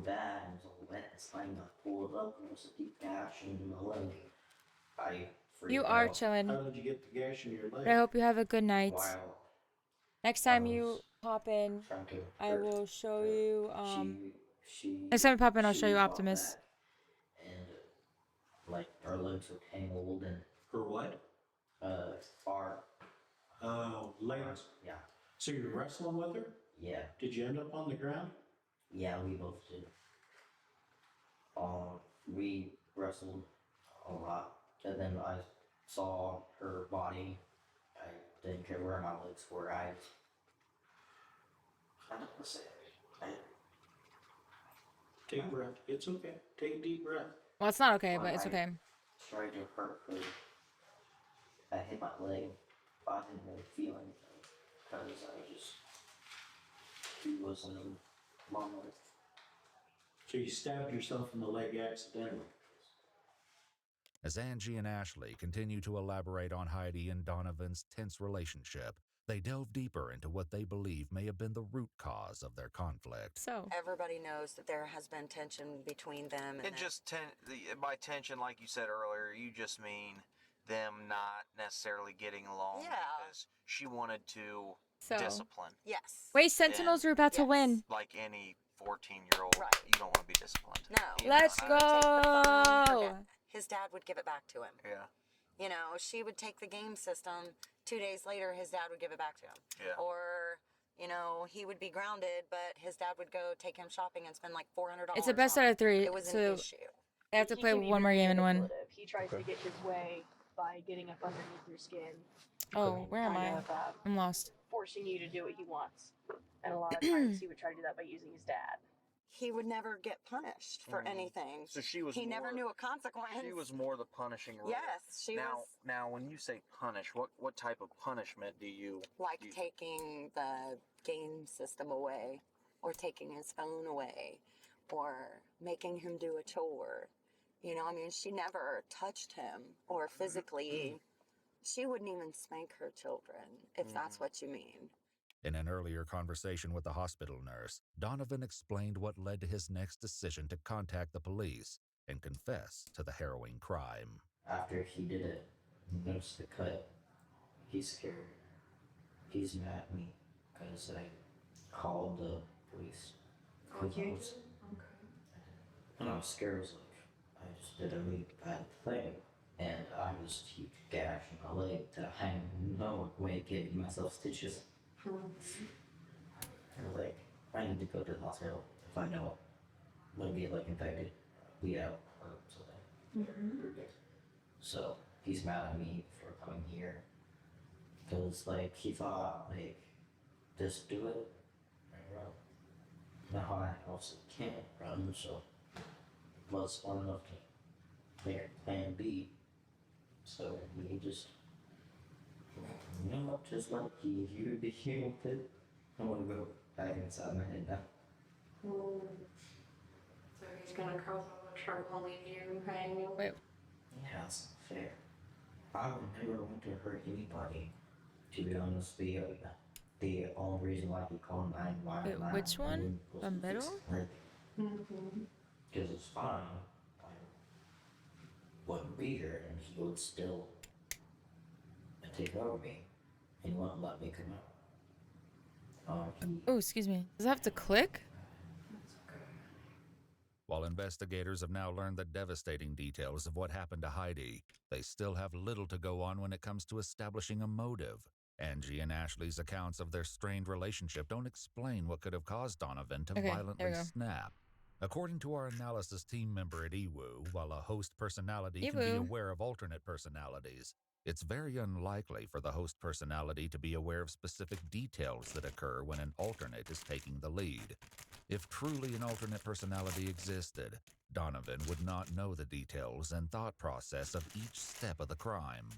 bad, and it was all wet. And something got pulled up, and there was a deep gash in my leg. I freaked You out. are chilling. How did you get the gash in your leg? But I hope you have a good night. Wow. Next time you pop in, I will show you. Next time you pop in, I'll show you Optimus. And her legs were tangled and her what? Far. Oh, legs. Yeah. So you're wrestling with her? Yeah. Did you end up on the ground? Yeah, we both did. We wrestled a lot, and then I saw her body. I didn't care where my legs were. I don't know what to say. Take a breath. It's okay. Take a deep breath. Well, it's not okay, but it's okay. Tried to hurt her. I hit my leg. I didn't really feel anything because she wasn't in my leg. So you stabbed yourself in the leg accidentally. As Angie and Ashley continue to elaborate on Heidi and Donovan's tense relationship, they delve deeper into what they believe may have been the root cause of their conflict. So everybody knows that there has been tension between them. And just by tension, like you said earlier, you just mean them not necessarily getting along because she wanted to discipline. Yes. Wait, Sentinels are about to win. Like any 14-year-old, you don't want to be disciplined. No. Let's go. His dad would give it back to him. Yeah. She would take the game system. 2 days later, his dad would give it back to him. Yeah. Or, he would be grounded, but his dad would go take him shopping and spend like $400. It's a best out of 3. It was so an issue. I have to play one more game and win. He tries to get his way by getting up underneath your skin. Oh, where am I? I'm lost. Forcing you to do what he wants. And a lot of times he would try to do that by using his dad. He would never get punished for anything. So he never knew a consequence. She was more the punishing role. Yes, she was. Now, when you say punish, what type of punishment do you taking the game system away, or taking his phone away, or making him do a chore. She never touched him or physically. She wouldn't even spank her children, if that's what you mean. In an earlier conversation with the hospital nurse, Donovan explained what led to his next decision to contact the police and confess to the harrowing crime. after he did it, he noticed the cut. He's scared. He's mad at me because I called the police. Oh, you did? Okay. And I was scared. I was like, I just did a really bad thing. And I was huge gash in my leg that I had no way of giving myself stitches. I was like, I need to go to the hospital if I know I'm gonna get like infected, bleed out, or something. So he's mad at me for coming here because like he thought like just do it and run. Now I also can't run, so was smart enough to clear plan B. So he just, you know, just like you be human too. I want to go back inside my head now. So he's gonna cause all the trouble, leave you hanging. Wait. Yeah, that's not fair. I would never want to hurt anybody. To be honest, the only reason why he called 911 Wait, which one? was The to fix middle? the leg. Because it's fine. I wouldn't be here, and he would still take over me. He wouldn't let me come out. Oh, excuse me. Does it have to click? While investigators have now learned the devastating details of what happened to Heidi, they still have little to go on when it comes to establishing a motive. Angie and Ashley's accounts of their strained relationship don't explain what could have caused Donovan to violently snap. According to our analysis team member at EWU, while a host personality can be aware of alternate personalities, it's very unlikely for the host personality to be aware of specific details that occur when an alternate is taking the lead. If truly an alternate personality existed, Donovan would not know the details and thought process of each step of the crime.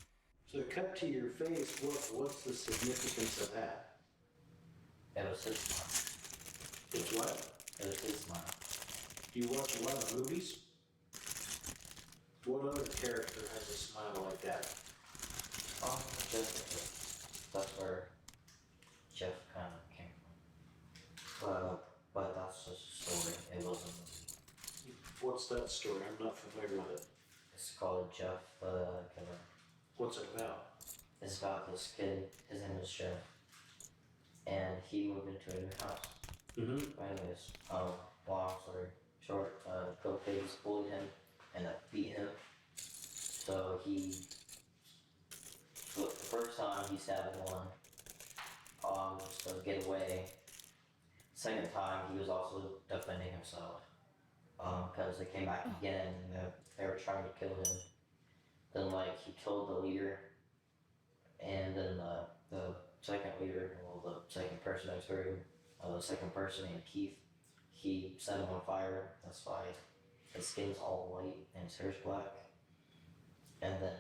So cut to your face, what's the significance of that? It was his smile. It's what? It was his smile. Do you watch a lot of movies? What other character has a smile like that? That's where Jeff kind of came from. But that's just a story. It wasn't a movie. What's that story? I'm not familiar with it. It's called Jeff the Killer. What's it about? It's about this kid. His name is Jeff. And he moved into a new house. Anyways, long story short, co-pigs bullied him and beat him. So the first time he stabbed one, to get away. Second time he was also defending himself, because they came back again and they were trying to kill him. Then like he killed the leader, and then the second leader, well the second person I was hearing, the second person named Keith, he set him on fire. That's why his skin's all white and his hair's black. And then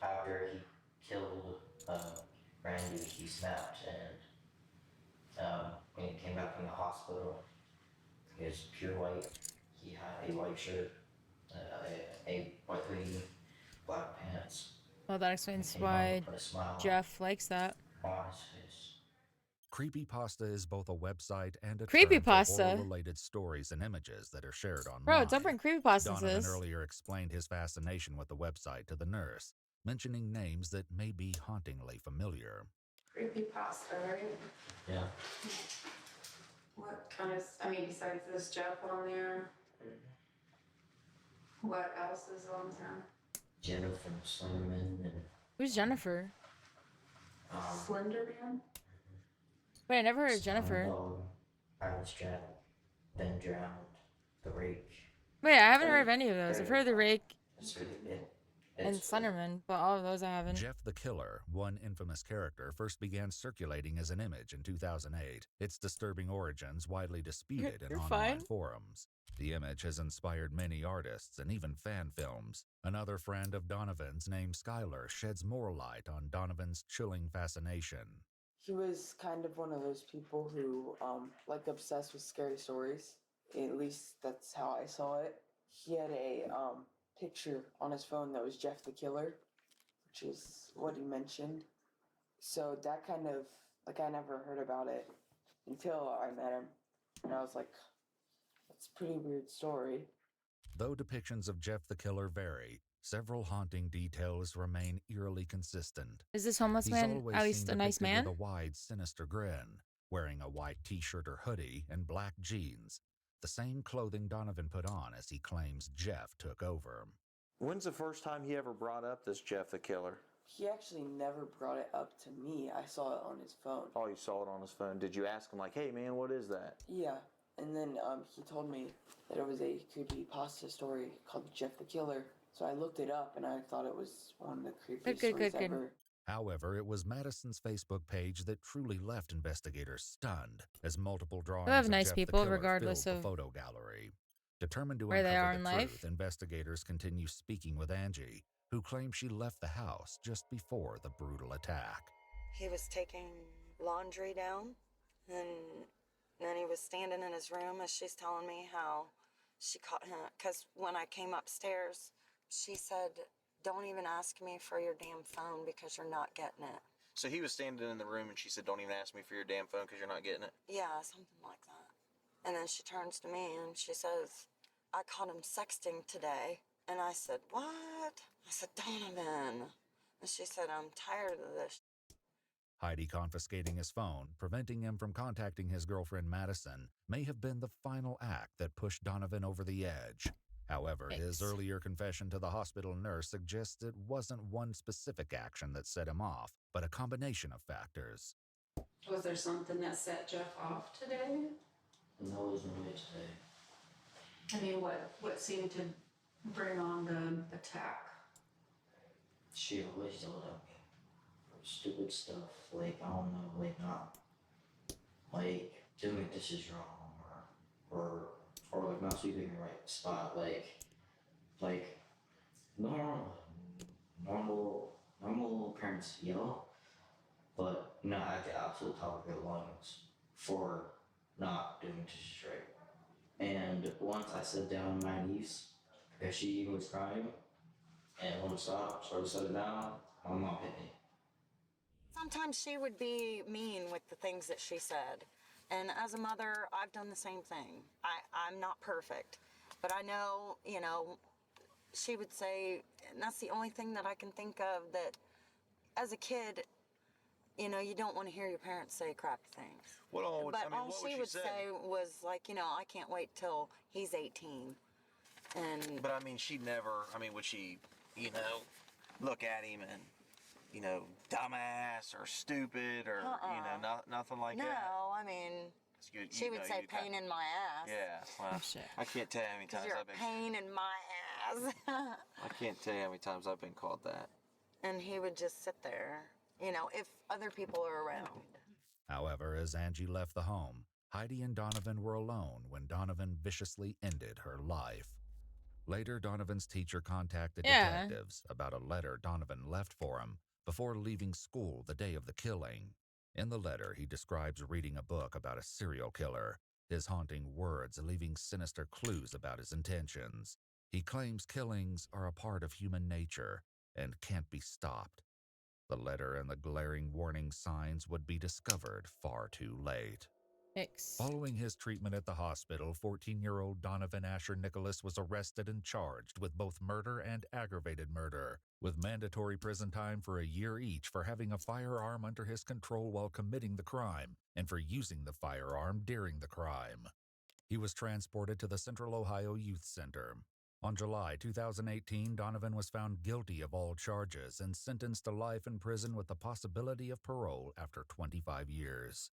after he killed Randy, he snapped, and when he came back from the hospital, he was pure white. He had a white shirt, a white hoodie, black pants. Well, that explains why Jeff likes that. Creepypasta is both a website and a term for horror-related stories and images that are shared online. Bro, don't bring creepypastas. Donovan earlier explained his fascination with the website to the nurse, mentioning names that may be hauntingly familiar. Creepypasta, right? Yeah. What kind of, I mean, besides this Jeff on there, what else is on there? Jennifer Slenderman and... Who's Jennifer? Slenderman? Wait, I never heard of Jennifer. Alice Jack, Ben Drowned, The Rake. Wait, I haven't heard of any of those. I've heard of The Rake and Slenderman, but all of those I haven't. Jeff the Killer, one infamous character, first began circulating as an image in 2008. Its disturbing origins widely disputed in online forums. The image has inspired many artists and even fan films. Another friend of Donovan's named Skylar sheds more light on Donovan's chilling fascination. He was kind of one of those people who, obsessed with scary stories. At least that's how I saw it. He had a, picture on his phone that was Jeff the Killer, which is what he mentioned. So that kind of, I never heard about it until I met him. And I was like, that's a pretty weird story. Though depictions of Jeff the Killer vary, several haunting details remain eerily consistent. Is this homeless He's man always at least seen a nice depicted man? with a wide, sinister grin, wearing a white t-shirt or hoodie and black jeans, the same clothing Donovan put on as he claims Jeff took over. When's the first time he ever brought up this Jeff the Killer? He actually never brought it up to me. I saw it on his phone. Oh, you saw it on his phone. Did you ask him, like, hey, man, what is that? Yeah, and then he told me that it was a creepypasta story called Jeff the Killer. So I looked it up, and I thought it was one of the creepiest stories ever. However, it was Madison's Facebook page that truly left investigators stunned, as multiple drawings have of nice Jeff people the Killer regardless filled of the photo gallery. Determined to where they are uncover in the life. truth, investigators continue speaking with Angie, who claims she left the house just before the brutal attack. He was taking laundry down, and then he was standing in his room as she's telling me how she caught him. Because when I came upstairs, she said, don't even ask me for your damn phone because you're not getting it. So he was standing in the room and she said, don't even ask me for your damn phone because you're not getting it? Yeah, something like that. And then she turns to me and she says, I caught him sexting today. And I said, what? I said, Donovan. And she said, I'm tired of this. Heidi confiscating his phone, preventing him from contacting his girlfriend Madison, may have been the final act that pushed Donovan over the edge. However, his earlier confession to the hospital nurse suggests it wasn't one specific action that set him off, but a combination of factors. Was there something that set Jeff off today? No, it wasn't really today. I mean, what seemed to bring on the attack? She always yelled at me for stupid stuff, like, I don't know, like, not, like, doing this is wrong, or like, not sweeping the right spot, like, normal parents yell, but not at the absolute top of their lungs for not doing dishes right. And once I sat down my niece, because she was crying, and wouldn't stop, so I set it down, my mom hit me. Sometimes she would be mean with the things that she said. And as a mother, I've done the same thing. I'm not perfect, but I know, you know, she would say, and that's the only thing that I can think of, that as a kid, you know, you don't want to hear your parents say crappy things. What all would, But I mean, all what she would would say? say was like, you know, I can't wait till he's 18. And But I mean, she never, I mean, would she, you know, look at him and, you know, dumbass or stupid or, you know, nothing like that? No, I mean, she would say pain in my ass. Yeah, well, I can't tell you how many times You're I've a been. pain in my ass. I can't tell you how many times I've been called that. And he would just sit there, you know, if other people are around. However, as Angie left the home, Heidi and Donovan were alone when Donovan viciously ended her life. Later, Donovan's teacher contacted detectives about a letter Donovan left for him before leaving school the day of the killing. In the letter, he describes reading a book about a serial killer, his haunting words leaving sinister clues about his intentions. He claims killings are a part of human nature and can't be stopped. The letter and the glaring warning signs would be discovered far too late. Following his treatment at the hospital, 14-year-old Donovan Asher Nicholas was arrested and charged with both murder and aggravated murder, with mandatory prison time for a year each for having a firearm under his control while committing the crime and for using the firearm during the crime. He was transported to the Central Ohio Youth Center. On July 2018, Donovan was found guilty of all charges and sentenced to life in prison with the possibility of parole after 25 years.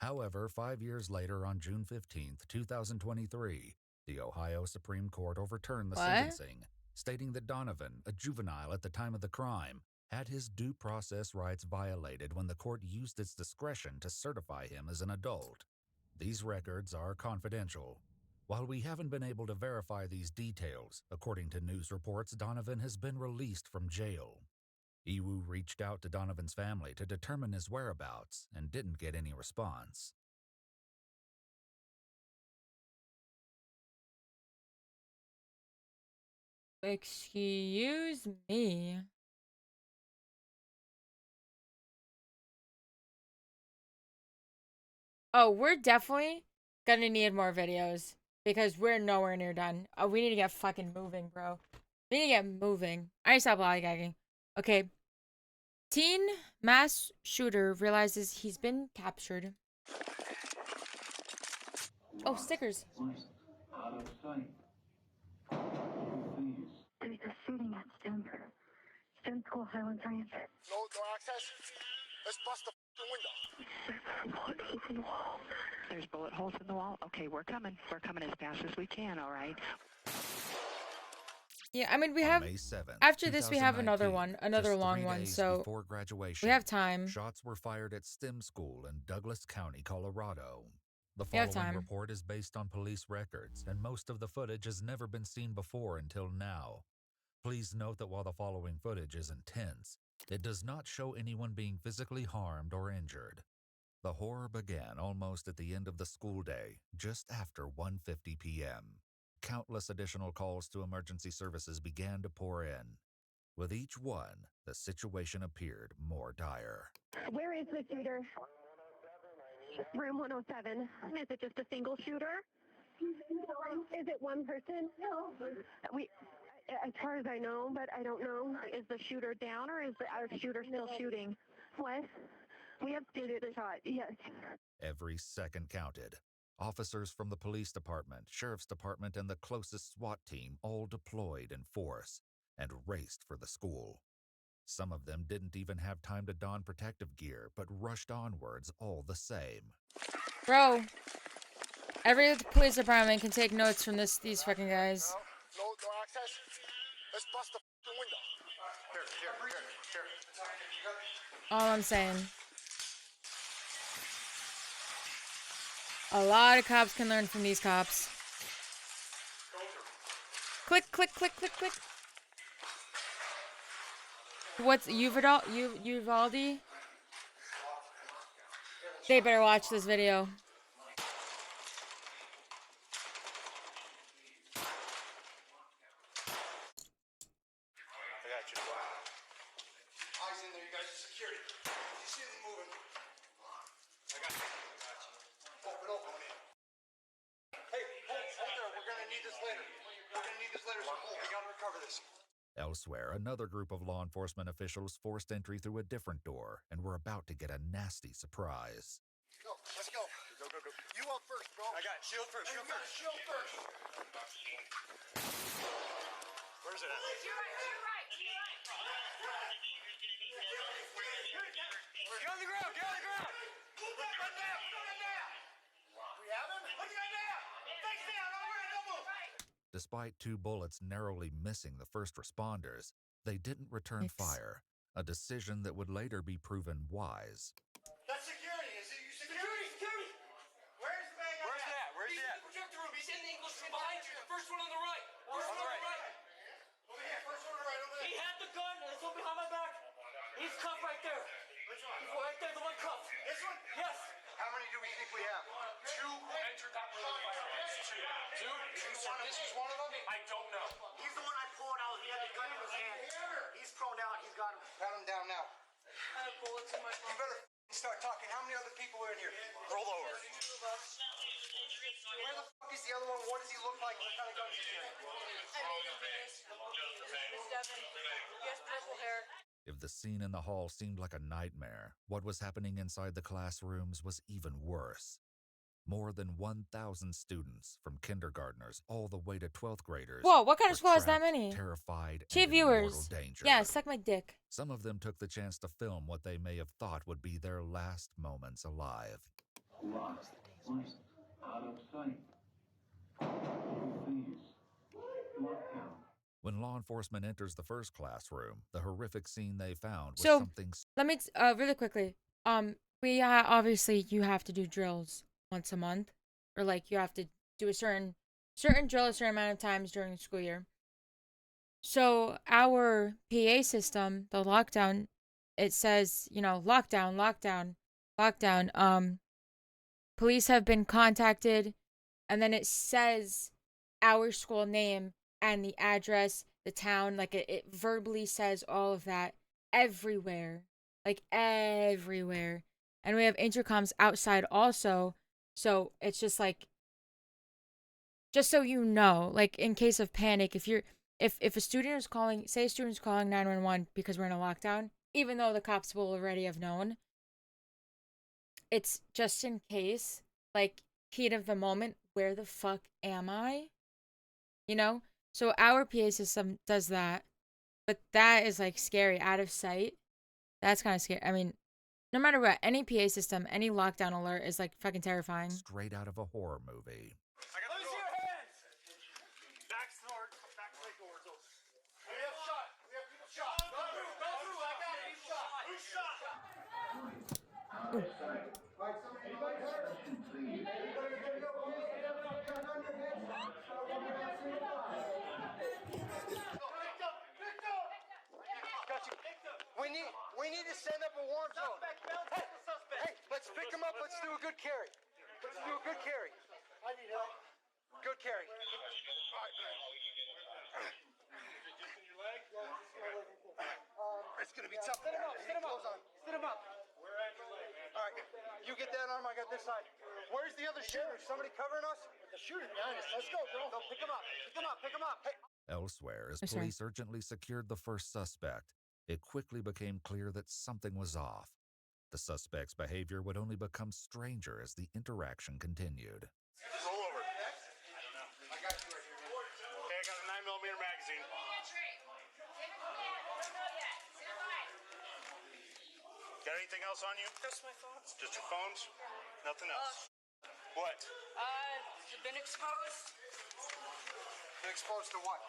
However, 5 years later, on June 15, 2023, the Ohio Supreme Court overturned the sentencing, stating that Donovan, a juvenile at the time of the crime, had his due process rights violated when the court used its discretion to certify him as an adult. These records are confidential. While we haven't been able to verify these details, according to news reports, Donovan has been released from jail. Iwu reached out to Donovan's family to determine his whereabouts and didn't get any response. Excuse me. Oh, we're definitely gonna need more videos because we're nowhere near done. We need to get fucking moving, bro. We need to get moving. I stop lollygagging. Okay. Teen mass shooter realizes he's been captured. Oh, stickers. There's a shooting at STEM School, Highland Science. No access. Let's bust the window. Bullet holes in the wall. There's bullet holes in the wall. Okay, we're coming. We're coming as fast as we can, all right? Yeah, I mean, we have, May 7th, after this, we have another 2019, one, another just long 3 one, days so before graduation, we have time. Shots were fired at STEM School in Douglas County, Colorado. The We have following time. report is based on police records, and most of the footage has never been seen before until now. Please note that while the following footage is intense, it does not show anyone being physically harmed or injured. The horror began almost at the end of the school day, just after 1:50 p.m. Countless additional calls to emergency services began to pour in. With each one, the situation appeared more dire. Where is the shooter? Room 107. Is it just a single shooter? Is it one person? No. As far as I know, but I don't know. Is the shooter down or is our shooter still shooting? What? We have stated a shot, yes. Every second counted. Officers from the police department, sheriff's department, and the closest SWAT team all deployed in force and raced for the school. Some of them didn't even have time to don protective gear, but rushed onwards all the same. Bro, every police department can take notes from these fucking guys. No access. Let's bust the window. Here. All I'm saying. A lot of cops can learn from these cops. Click, click, click, click, click. What's Uvalde? They better watch this video. I got you. Eyes in there, you guys are security. You see them moving. I got you. Open. Hey, hold there. We're gonna need this later. So hold. We gotta recover this. Elsewhere, another group of law enforcement officials forced entry through a different door and were about to get a nasty surprise. Go. Let's go. Go. You up first, bro. I got it. Shield first. Shield first. Where's it at? You're right. Get on the ground. Move that right now. We have him? Look at that now. Face down. Don't move. Despite 2 bullets narrowly missing the first responders, they didn't return fire, a decision that would later be proven wise. That's security. Is it you security? Where's the bag? Where's that? He's in the projector room. He's in the English room behind you. The first one on the right. Over here. First one on the right. Over there. He had the gun and it's one behind my back. He's cuffed right there. Which one? He's right there, the one cuffed. This one? Yes. How many do we think we have? 2 entered that room. Two? This is one of them? I don't know. He's the one I pulled out. He had the gun in his hand. He's prone out. He's got him. Pat him down now. I have bullets in my pocket. You better start talking. How many other people are in here? Roll over. Where the fuck is the other one? What does he look like? What kind of gun is he carrying? He has purple hair. If the scene in the hall seemed like a nightmare, what was happening inside the classrooms was even worse. More than 1,000 students, from kindergartners all the way to 12th graders. Whoa, what kind of were squad is that trapped, many? Terrified, Chief and in mortal viewers. danger. Yeah, suck my dick. Some of them took the chance to film what they may have thought would be their last moments alive. Lost. Out of sight. Please. Lockdown. When law enforcement enters the first classroom, the horrific scene they found was So, something. let me, really quickly. We obviously, you have to do drills once a month. Or, like, you have to do a certain drill a certain amount of times during the school year. So, our PA system, the lockdown, it says, lockdown. Police have been contacted, and then it says our school name and the address, the town, like it verbally says all of that everywhere. Like everywhere. And we have intercoms outside also. So it's just like, just so you know, like in case of panic, if you're if a student is calling, say a student's calling 911 because we're in a lockdown, even though the cops will already have known, it's just in case, like, heat of the moment, where the fuck am I? You know? So our PA system does that, but that is like scary, out of sight. That's kind of scary. I mean, no matter what, any PA system, any lockdown alert is like fucking terrifying. Straight out of a horror movie. Let me see your hands! Back door, back doors open. We have shot. We have people shot. Go through. I got it. He's shot. Who's shot? Anybody hurt? Anybody's gonna go home? Gun on your head. Start when we're at single file. Got you. We need to send up a warm zone. Hey, let's pick him up. Let's do a good carry. Let's do a good carry. I need help. Good carry. All right. It's gonna be tough. Sit him up. Sit him up. Sit him up. Where at your leg, man? All right. You get that arm. I got this side. Where's the other shooter? Somebody covering us? The shooter's behind us. Let's go, bro. Go pick him up. Pick him up. Pick him up. Hey. Elsewhere, as I'm sorry. police urgently secured the first suspect, it quickly became clear that something was off. The suspect's behavior would only become stranger as the interaction continued. Roll over. I got you right here. Okay, I got a 9mm magazine. Got anything else on you? Just my phones. Just your phones? Nothing else. What? Been exposed. Been exposed to what?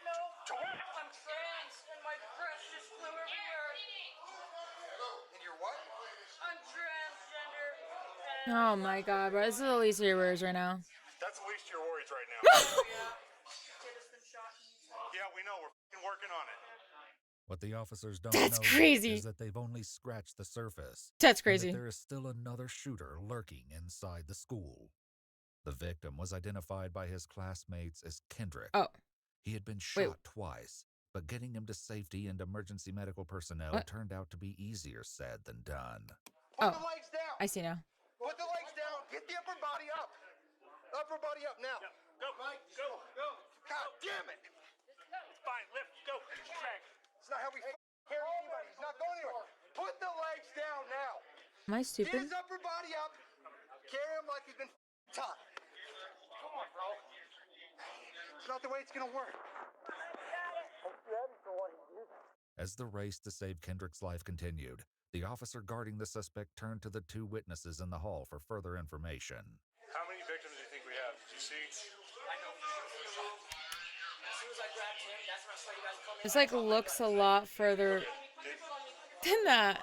No. To what? I'm trans and my breast just flew everywhere. And you're what? I'm transgender. Oh my god, bro. This is the least of your worries right now. That's the least of your worries right now. Kid has been shot. Yeah, we know. We're f***ing working on it. What the officers don't That's know crazy. is that they've only scratched the surface. That's and crazy. that there is still another shooter lurking inside the school. The victim was identified by his classmates as Kendrick. Oh. He had been shot twice, but getting him to safety and emergency medical personnel turned out to be easier said than done. Put the legs down. I see now. Put the legs down. Get the upper body up. Upper body up now. Go, Mike. Go. God damn it. Fine, lift. Go. Drag. It's not how we carry anybody. He's not going anywhere. Put the legs down now. Am I Get stupid? his upper body up. Carry him like he's been taught. Come on, bro. It's not the way it's gonna work. As the race to save Kendrick's life continued, the officer guarding the suspect turned to the two witnesses in the hall for further information. How many victims do you think we have? Did you see? I know. As soon as I grabbed him, that's when I saw you guys coming. This like looks a lot further than that.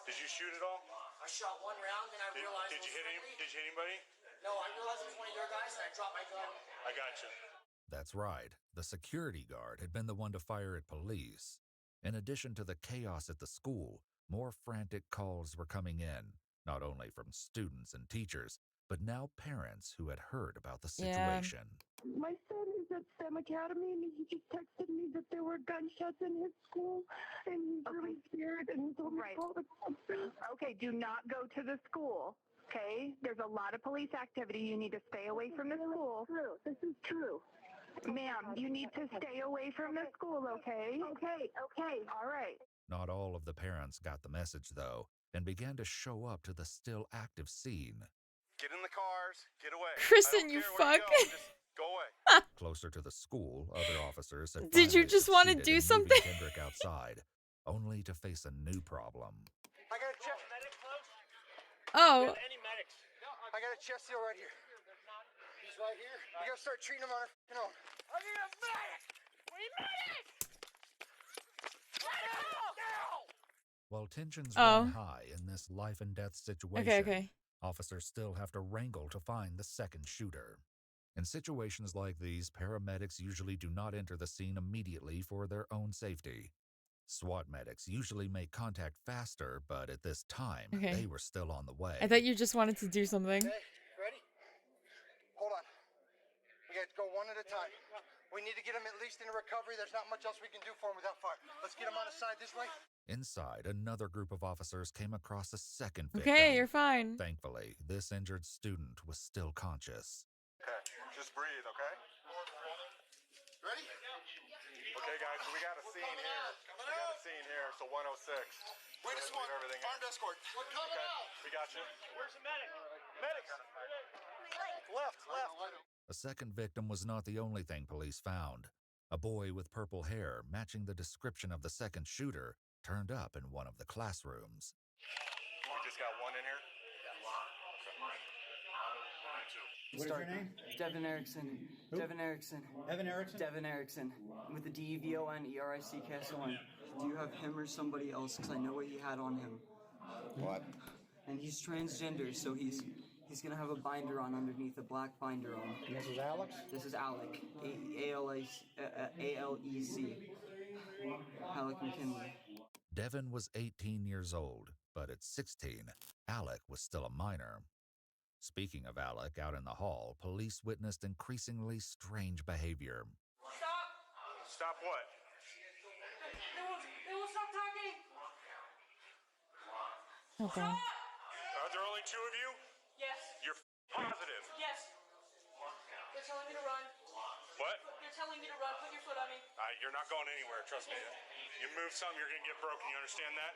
Did you shoot at all? I shot one round, then I realized. Did you hit him? Did you hit anybody? No, I realized it was one of your guys, and I dropped my gun. I got you. That's right. The security guard had been the one to fire at police. In addition to the chaos at the school, more frantic calls were coming in, not only from students and teachers, but now parents who had heard about the situation. My son is at STEM Academy, and he just texted me that there were gunshots in his school, and he's really scared, and he told me to call the cops. Okay, do not go to the school. Okay, there's a lot of police activity. You need to stay away from the school. True. This is true. Ma'am, you need to stay away from the school, okay? Okay, all right. Not all of the parents got the message, though, and began to show up to the still active scene. Get in the cars. Get away. Kristen, you fuck. Go away. Closer to the school, other officers had Did you finally just want to succeeded do in moving something? Kendrick outside, only to face a new problem. I got a chest. Oh. Any medics? I got a chest seal right here. He's right here. We gotta start treating him on our f***ing own. I need a medic! We medic! While tensions Oh. run high in this life and death situation, Okay. officers still have to wrangle to find the second shooter. In situations like these, paramedics usually do not enter the scene immediately for their own safety. SWAT medics usually make contact faster, but at this time, Okay. they were still on the way. I thought you just wanted to do something. Okay, ready? Hold on. We got to go one at a time. We need to get him at least in a recovery. There's not much else we can do for him without fire. Let's get him on his side this way. Inside, another group of officers came across a second victim. Okay, you're fine. Thankfully, this injured student was still conscious. Okay, just breathe, okay? Ready? Okay, guys, so we got a scene here. We got a scene here, so 106. Wait a second. Armed escort. We're coming out. We got you. Where's the medic? Medics. Left. A second victim was not the only thing police found. A boy with purple hair, matching the description of the second shooter, turned up in one of the classrooms. We just got one in here? What is your name? Devin Erickson. Who? Devin Erickson. Evan Erickson? Devin Erickson. With the DEVONERICKSON. Do you have him or somebody else? Because I know what he had on him. What? And he's transgender, so he's gonna have a binder on underneath, a black binder on. And this is Alex? This is Alec. A-L-E-C. Alec McKinley. Devin was 18 years old, but at 16, Alec was still a minor. Speaking of Alec, out in the hall, police witnessed increasingly strange behavior. Stop what? They will stop talking! Okay. Are there only two of you? Yes. You're positive. Yes. They're telling me to run. What? They're telling me to run. Put your foot on me. You're not going anywhere, trust me. You move some, you're gonna get broken, you understand that?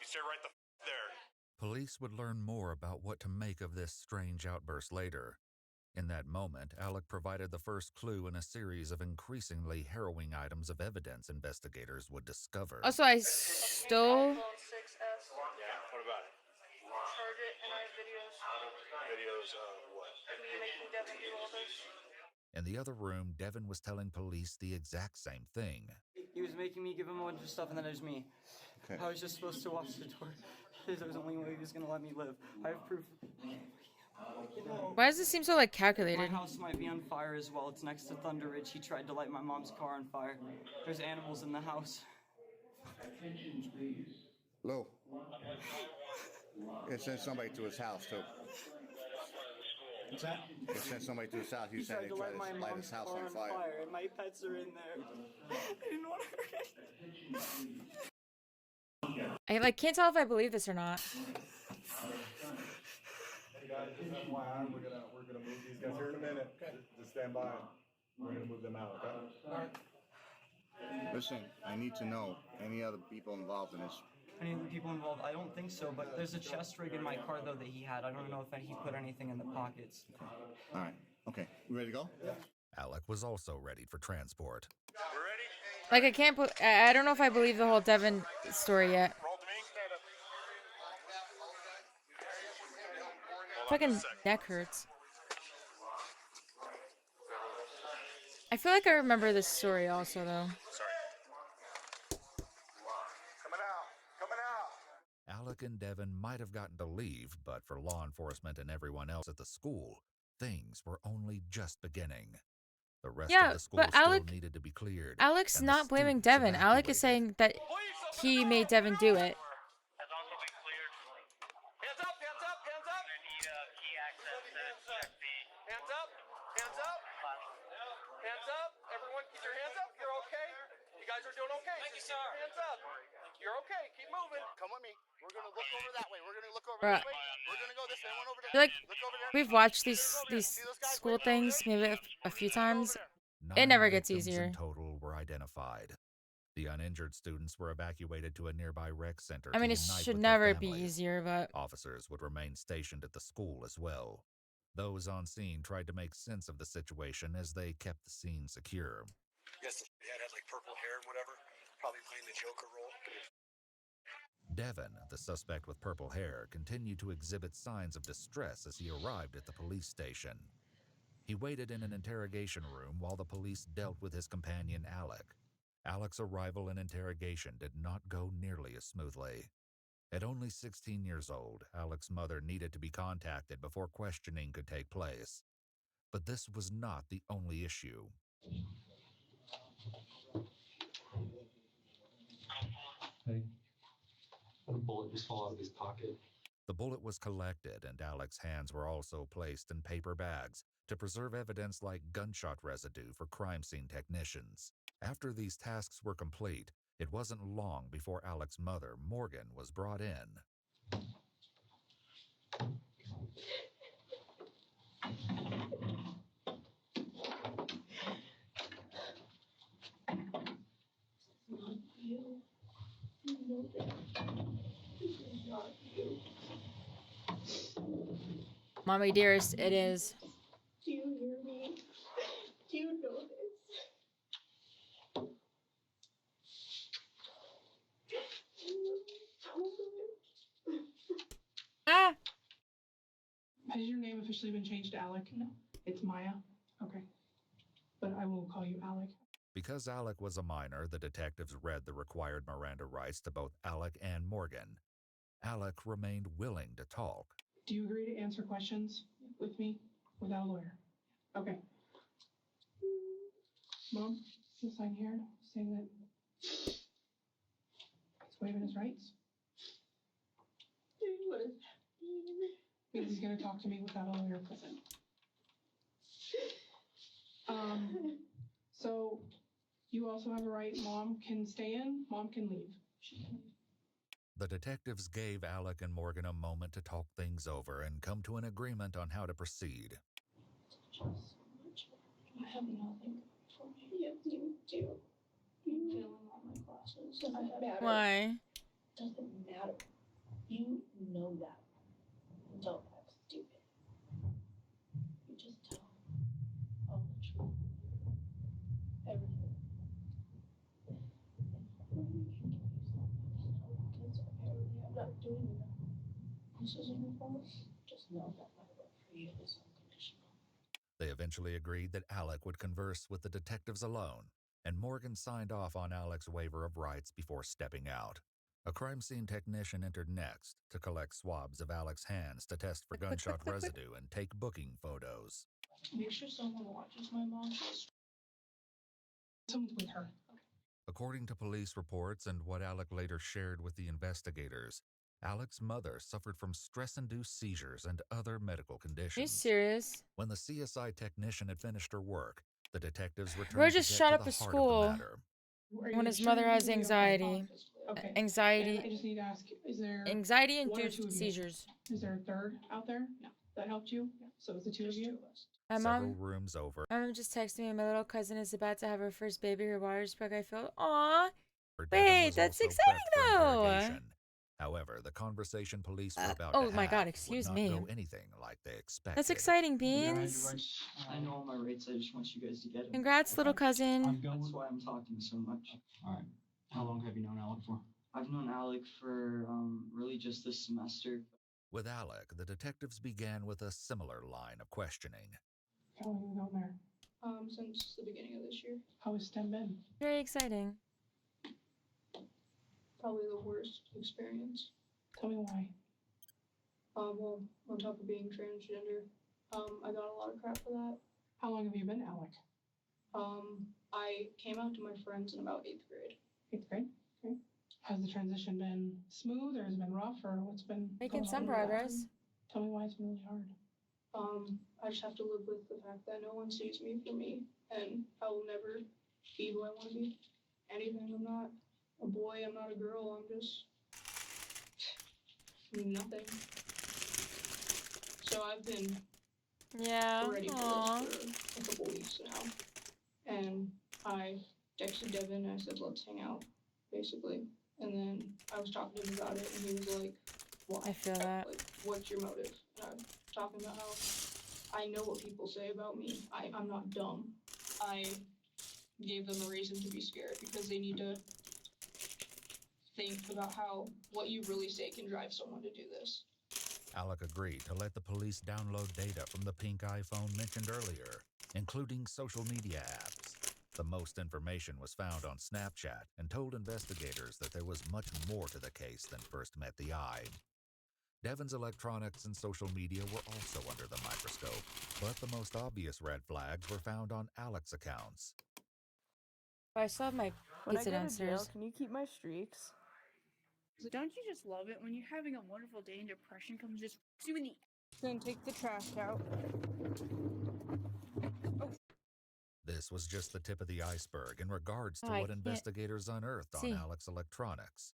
You stay right the there. Police would learn more about what to make of this strange outburst later. In that moment, Alec provided the first clue in a series of increasingly harrowing items of evidence investigators would discover. Also, I stole. Yeah, what about it? Charge it, and I have videos. Videos of what? Me making Devin do all this. In the other room, Devin was telling police the exact same thing. He was making me give him a bunch of stuff, and then there's me. Okay. I was just supposed to watch the door. That was the only way he was gonna let me live. I have proof. Why does this seem so like calculated? My house might be on fire as well. It's next to Thunder Ridge. He tried to light my mom's car on fire. There's animals in the house. Lou. It sent somebody to his house, too. What's that? It sent somebody to his house. You said they tried to light his house on fire. And my pets are in there. I didn't want to hurt it. I can't tell if I believe this or not. Hey guys, just FYI, we're gonna move these guys here in a minute. Just stand by. We're gonna move them out, okay? Listen, I need to know any other people involved in this. Any other people involved? I don't think so, but there's a chest rig in my car, though, that he had. I don't know if he put anything in the pockets. All right. Okay. You ready to go? Yeah. Alec was also ready for transport. We're ready? Like, I don't know if I believe the whole Devin story yet. Roll to me. Fucking neck hurts. I feel like I remember this story also, though. Sorry. Coming out. Alec and Devin might have gotten to leave, but for law enforcement and everyone else at the school, things were only just beginning. The rest of the school still needed to be cleared. Alec's not blaming Devin. Alec is saying that he made Devin do it. Hands up. Everyone, keep your hands up. You're okay. You guys are doing okay. Thank you, sir. Hands up. You're okay. Keep moving. Come with me. We're gonna look over that way. We're gonna look over Bruh. this way. We're gonna go this way. One over there. I feel like Look over there. we've watched these school things maybe a few times. It never gets easier. In total were identified. The uninjured students were evacuated to a nearby rec center. I mean, it should never be easier, but officers would remain stationed at the school as well. Those on scene tried to make sense of the situation as they kept the scene secure. Yes, the had like purple hair and whatever. Probably playing the Joker role. Devin, the suspect with purple hair, continued to exhibit signs of distress as he arrived at the police station. He waited in an interrogation room while the police dealt with his companion Alec. Alec's arrival and interrogation did not go nearly as smoothly. At only 16 years old, Alec's mother needed to be contacted before questioning could take place. But this was not the only issue. Hey, a bullet just fell out of his pocket. The bullet was collected, and Alec's hands were also placed in paper bags to preserve evidence like gunshot residue for crime scene technicians. After these tasks were complete, it wasn't long before Alec's mother, Morgan, was brought in. know that. This is not you. Mommy dearest, it is. Do you hear me? Do you know this? Ah! Has your name officially been changed to Alec? No. It's Maya? Okay. But I will call you Alec. Because Alec was a minor, the detectives read the required Miranda rights to both Alec and Morgan. Alec remained willing to talk. Do you agree to answer questions with me without a lawyer? Okay. Mom, you sign here saying that he's waiving his rights? What does that mean? Means he's gonna talk to me without a lawyer present. So you also have a right. Mom can stay in, mom can leave. She can leave. The detectives gave Alec and Morgan a moment to talk things over and come to an agreement on how to proceed. I have nothing for me. Yes, you do. I'm failing all my classes. Doesn't matter. Why? Doesn't matter. You know that. Don't act stupid. You just tell all the truth. Everything. I'm not doing that. This isn't your fault. Just know that my love for you is unconditional. They eventually agreed that Alec would converse with the detectives alone, and Morgan signed off on Alec's waiver of rights before stepping out. A crime scene technician entered next to collect swabs of Alec's hands to test for gunshot residue and take booking photos. Make sure someone watches my mom. Someone's with her. According to police reports and what Alec later shared with the investigators, Alec's mother suffered from stress-induced seizures and other medical conditions. Are you serious? When the CSI technician had finished her work, the detectives returned Roy to just get shot to up the a heart of the school matter. when his mother has anxiety. Okay. Anxiety. And I just need to ask, is there Anxiety-induced seizures. Is there a third out there? No. That helped you? Yeah. So it's the two of you? My Several mom rooms over, just texted me. My little cousin is about to have her first baby. Her water's broke. I feel, aw. Devin Wait, was that's also exciting prepped for though. interrogation. However, the conversation police were about Oh to my have God, would excuse not me. go anything like they expected. That's exciting, Yeah, I had your Beans. rights. I know all my rights. I just want you guys to get them. Congrats, little cousin. That's why I'm talking so much. All right. How long have you known Alec for? I've known Alec for really just this semester. With Alec, the detectives began with a similar line of questioning. How long have you known there? Since the beginning of this year. How has STEM been? Very exciting. Probably the worst experience. Tell me why. Well, on top of being transgender, I got a lot of crap for that. How long have you been Alec? I came out to my friends in about 8th grade. 8th grade? Okay. Has the transition been smooth or has it been rough or what's been Making going some on? progress. Tell me why it's been really hard. I just have to live with the fact that no one sees me for me and I will never be who I want to be. Anything. I'm not a boy, I'm not a girl, I'm just nothing. So I've been already for a couple weeks now. And I texted Devin and I said, let's hang out, basically. And then I was talking to him about it and he was like, why? I feel that. Like, what's your motive? And I was talking about how I know what people say about me. I'm not dumb. I gave them a reason to be scared because they need to think about how what you really say can drive someone to do this. Alec agreed to let the police download data from the pink iPhone mentioned earlier, including social media apps. The most information was found on Snapchat and told investigators that there was much more to the case than first met the eye. Devin's electronics and social media were also under the microscope, but the most obvious red flags were found on Alec's accounts. I still have my When I pizza go to downstairs. jail, can you keep my streaks? So don't you just love it when you're having a wonderful day and depression comes just you in the Then take the trash out. This was just the tip of the iceberg in regards to I what can't investigators unearthed on see. Alec's electronics.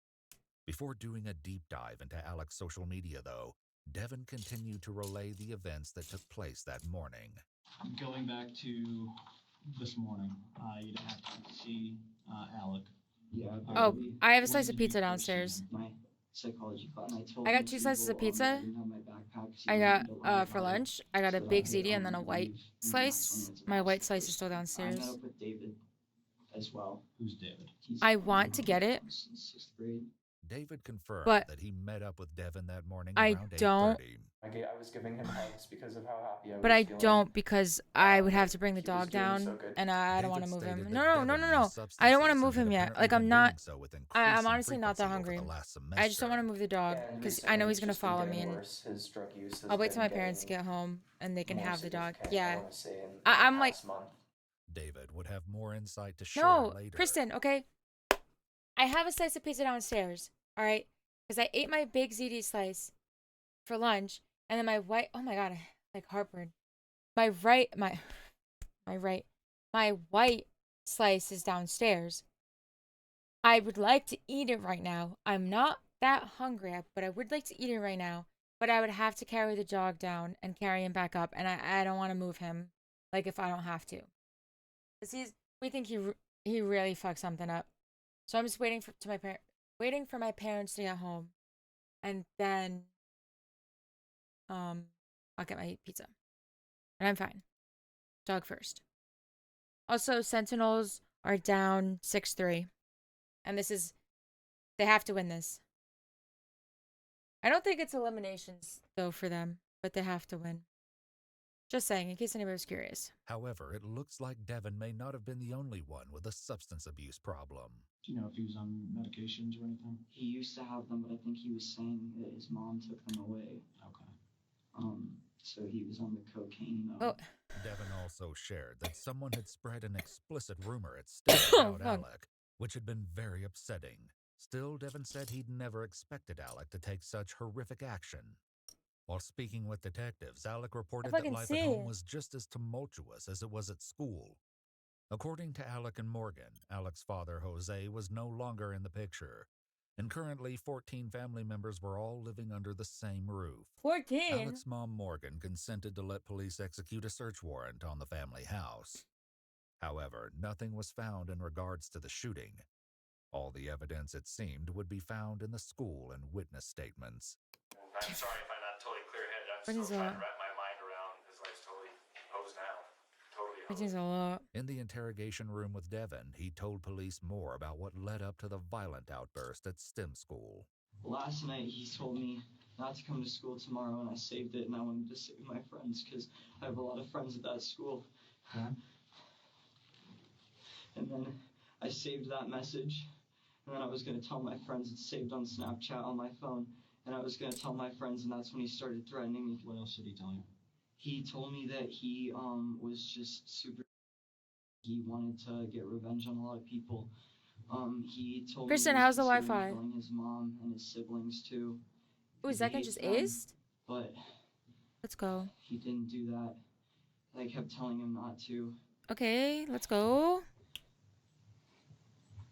Before doing a deep dive into Alec's social media, though, Devin continued to relay the events that took place that morning. Going back to this morning, you have to see Alec Yeah, Oh, apparently I have a slice wanted of to be pizza first in downstairs. my psychology class, and I told I got those 2 slices of people that I pizza. didn't have my backpack because he I wanted got me to lie for about it lunch, I got a so that I big could ziti and then a white leave, and then that's when I slice. went to My ask white the slice is still person. I met downstairs. up with David as well. Who's David? He's I known want to get it, since 6th grade. David confirmed but that he met up with Devin that morning I around don't 8:30. I was giving him hugs because of how happy I but was I feeling. don't because I would have to bring the He was dog doing so down good. and I don't want David to move him. stated No, that no, no, Devin no, used no. I don't want to substances move and him had yet. apparently Like I'm been not doing so with I'm increasing honestly not that frequency over hungry. the last semester. I just don't want to move the dog And because I recently know he's it's gonna just been follow me, getting and worse. His drug use has I'll wait till been my parents getting get home and they can more have the dog. significant, I Yeah, want to say, in the I'm like, past month. David would have more insight to share no, later. Kristen. Okay, I have a slice of pizza downstairs. All right, because I ate my big ziti slice for lunch, and then my white. Oh my god, like heartburn. My white slice is downstairs. I would like to eat it right now. I'm not that hungry, but I would like to eat it right now. But I would have to carry the dog down and carry him back up, and I don't want to move him, like if I don't have to. Cause we think he really fucked something up. So I'm just waiting for my parents to get home, and then I'll get my pizza, and I'm fine. Dog first. Also, Sentinels are down 6-3. And they have to win this. I don't think it's eliminations, though, for them, but they have to win. Just saying, in case anybody was curious. However, it looks like Devin may not have been the only one with a substance abuse problem. Do you know if he was on medications or anything? He used to have them, but I think he was saying that his mom took them away. Okay. So he was on the cocaine. Devin also shared that someone had spread an explicit rumor at STEM about Alec, which had been very upsetting. Still, Devin said he'd never expected Alec to take such horrific action. While speaking with detectives, Alec reported that life at home was just as tumultuous as it was at school. According to Alec and Morgan, Alec's father, Jose, was no longer in the picture, and currently 14 family members were all living under the same roof. 14? Alec's mom, Morgan, consented to let police execute a search warrant on the family house. However, nothing was found in regards to the shooting. All the evidence, it seemed, would be found in the school and witness statements. I'm sorry if I'm not totally clear-headed. I'm What is still trying that? to wrap my mind around his life's totally hosed now. Totally Which hosed. is a lot. In the interrogation room with Devin, he told police more about what led up to the violent outburst at STEM school. Last night he told me not to come to school tomorrow, and I saved it, and I wanted to save my friends because I have a lot of friends at that school. Yeah. And then I saved that message, and then I was going to tell my friends. It's saved on Snapchat on my phone, and I was going to tell my friends, and that's when he started threatening me. What else did he tell you? He told me that he was just super. He wanted to get revenge on a lot of people. He told Kristen, me he how's was the considering Wi-Fi? killing his mom and his siblings too. Ooh, is that guy just aced? But let's go. He didn't do that. I kept telling him not to. Okay, let's go.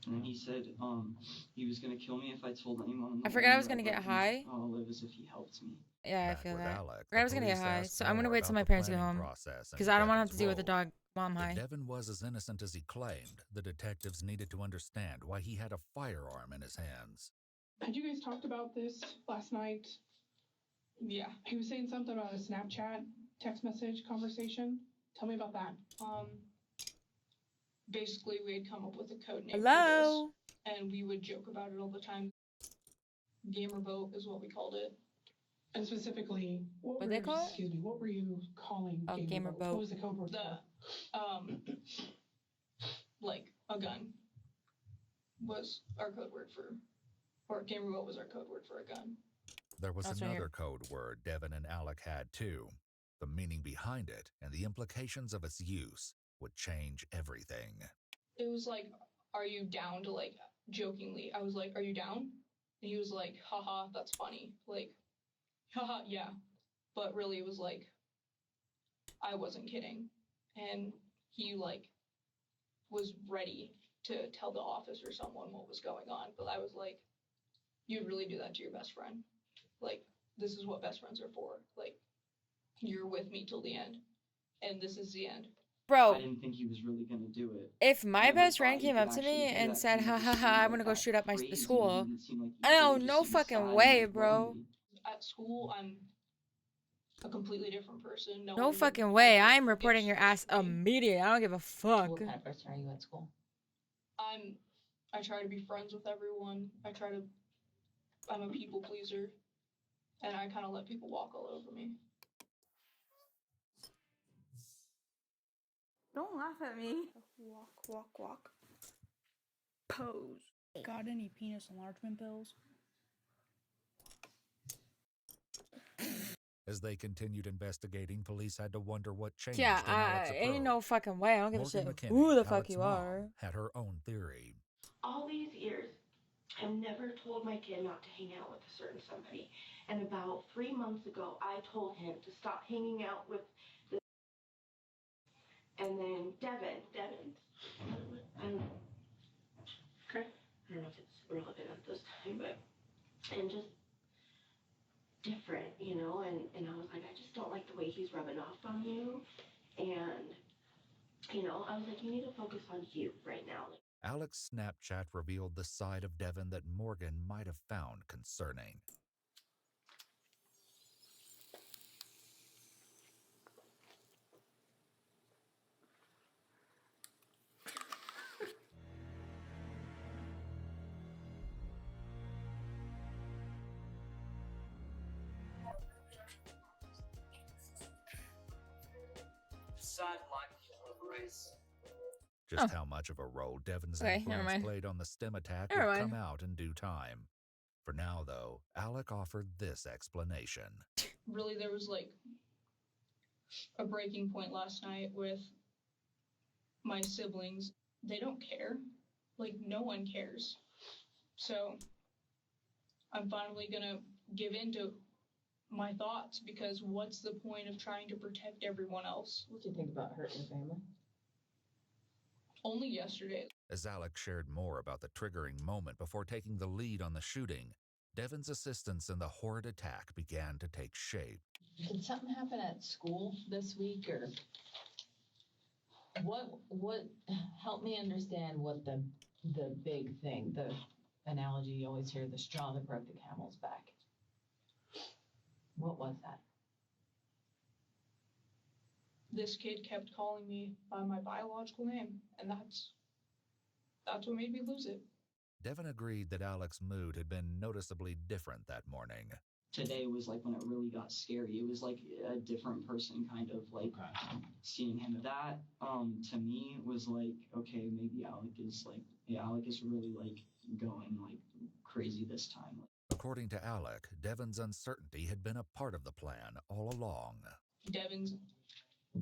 And he said he was gonna kill me if I told anyone. I forgot I was gonna get high. I'll live as if he helped me. Yeah, I Back feel with that. Alec, I was gonna get high, so I'm gonna wait till my parents get home. Because I don't want to have to deal with the dog while I'm high. If Devin was as innocent as he claimed, the detectives needed to understand why he had a firearm in his hands. Had you guys talked about this last night? Yeah. He was saying something about a Snapchat text message conversation. Tell me about that. Basically, we had come up with a code name for this, and we would joke about it all the time. Gamer boat is what we called it. And specifically, what were you calling Gamer boat? What was the code word? Like a gun was our code word for, or Gamer boat was our code word for a gun. There was another code word Devin and Alec had too. The meaning behind it and the implications of its use would change everything. It was like, are you down to, like, jokingly, I was like, are you down? And he was like, haha, that's funny. Like, haha, yeah. But really it was like, I wasn't kidding. And he, like, was ready to tell the office or someone what was going on. But I was like, you'd really do that to your best friend? Like, this is what best friends are for. Like, you're with me till the end. And this is the end. Bro, I didn't think he was really gonna do it. if my I never best friend thought he came could up to actually me do and that. He said, ha never ha ha, seemed I'm like gonna go that shoot up the crazy. He school, didn't seem like he I know, really just no seemed fucking sad and way, like bro. lonely. At school, I'm a completely different person. No No one would fucking way. ever I'm reporting guess your this ass for me. immediately. I don't give a fuck. What kind of person are you at school? I try to be friends with everyone. I'm a people pleaser, and I kind of let people walk all over me. Don't laugh at me. Walk, walk, walk. Pose. Got any penis enlargement pills? As they continued investigating, police had to wonder what changed Yeah, in Alex's approach. ain't no fucking way. I don't give a Morgan shit McKinney, who the fuck Alex's you mom, are. had her own theory. All these years, I've never told my kid not to hang out with a certain somebody. And about 3 months ago, I told him to stop hanging out with this. And then Devin, I don't know. Okay. I don't know if it's relevant at this time, but, and just different, you know, and I was like, I just don't like the way he's rubbing off on you. And, you know, I was like, you need to focus on you right now. Alex's Snapchat revealed the side of Devin that Morgan might have found concerning. Just how much of a role Devin's influence played on the STEM attack would come out in due time. For now, though, Alec offered this explanation. Really, there was like a breaking point last night with my siblings. They don't care. Like, no one cares. So I'm finally gonna give in to my thoughts, because what's the point of trying to protect everyone else? What do you think about hurting your family? Only yesterday. As Alec shared more about the triggering moment before taking the lead on the shooting, Devin's assistance in the horrid attack began to take shape. Did something happen at school this week, or what help me understand what the big thing, the analogy you always hear, the straw that broke the camel's back. What was that? This kid kept calling me by my biological name, and that's what made me lose it. Devin agreed that Alec's mood had been noticeably different that morning. Today was like when it really got scary. It was like a different person, kind of like seeing him. That to me was like, okay, maybe Alec is really like going like crazy this time. According to Alec, Devin's uncertainty had been a part of the plan all along.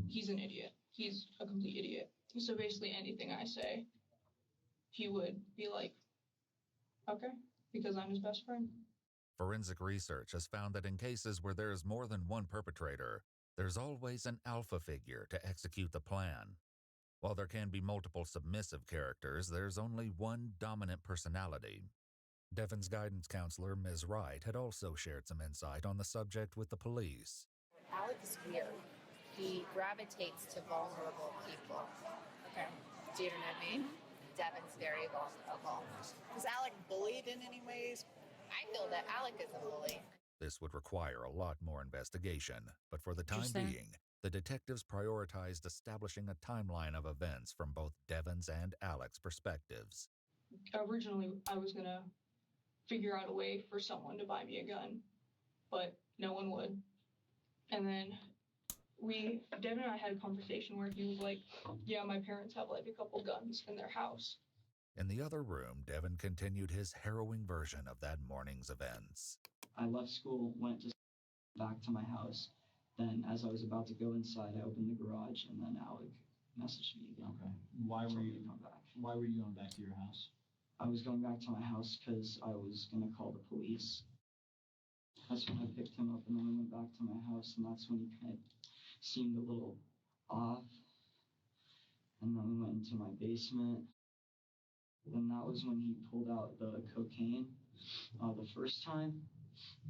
He's an idiot. He's a complete idiot. So basically anything I say, he would be like, okay, because I'm his best friend. Forensic research has found that in cases where there is more than one perpetrator, there's always an alpha figure to execute the plan. While there can be multiple submissive characters, there's only one dominant personality. Devin's guidance counselor, Ms. Wright, had also shared some insight on the subject with the police. Alec is weird. He gravitates to vulnerable people. Okay. Do you know what I mean? Devin's very vulnerable. Was Alec bullied in any ways? I feel that Alec is a bully. This would require a lot more investigation, but for the time being, the detectives prioritized establishing a timeline of events from both Devin's and Alec's perspectives. Originally, I was gonna figure out a way for someone to buy me a gun, but no one would. And then Devin and I had a conversation where he was like, yeah, my parents have like a couple guns in their house. In the other room, Devin continued his harrowing version of that morning's events. I left school, went back to my house. Then as I was about to go inside, I opened the garage, and then Alec messaged me again. Okay. Why were you going back to your house? I was going back to my house because I was going to call the police. That's when I picked him up, and then we went back to my house, and that's when he kind of seemed a little off. And then we went into my basement. And that was when he pulled out the cocaine the first time.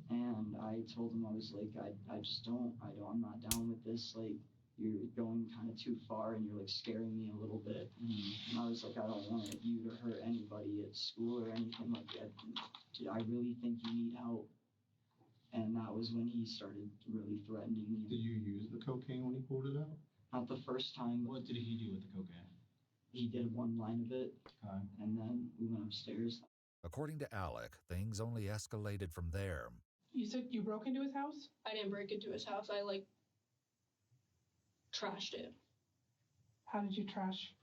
And I told him, I was like, I'm not down with this. Like, you're going kind of too far and you're like scaring me a little bit. And I was like, I don't want you to hurt anybody at school or anything like that. I really think you need help. And that was when he started really threatening me. Did you use the cocaine when he pulled it out? Not the first time. What did he do with the cocaine? He did one line of it, and then we went upstairs. According to Alec, things only escalated from there. You said you broke into his house? I didn't break into his house. I trashed it. How did you trash?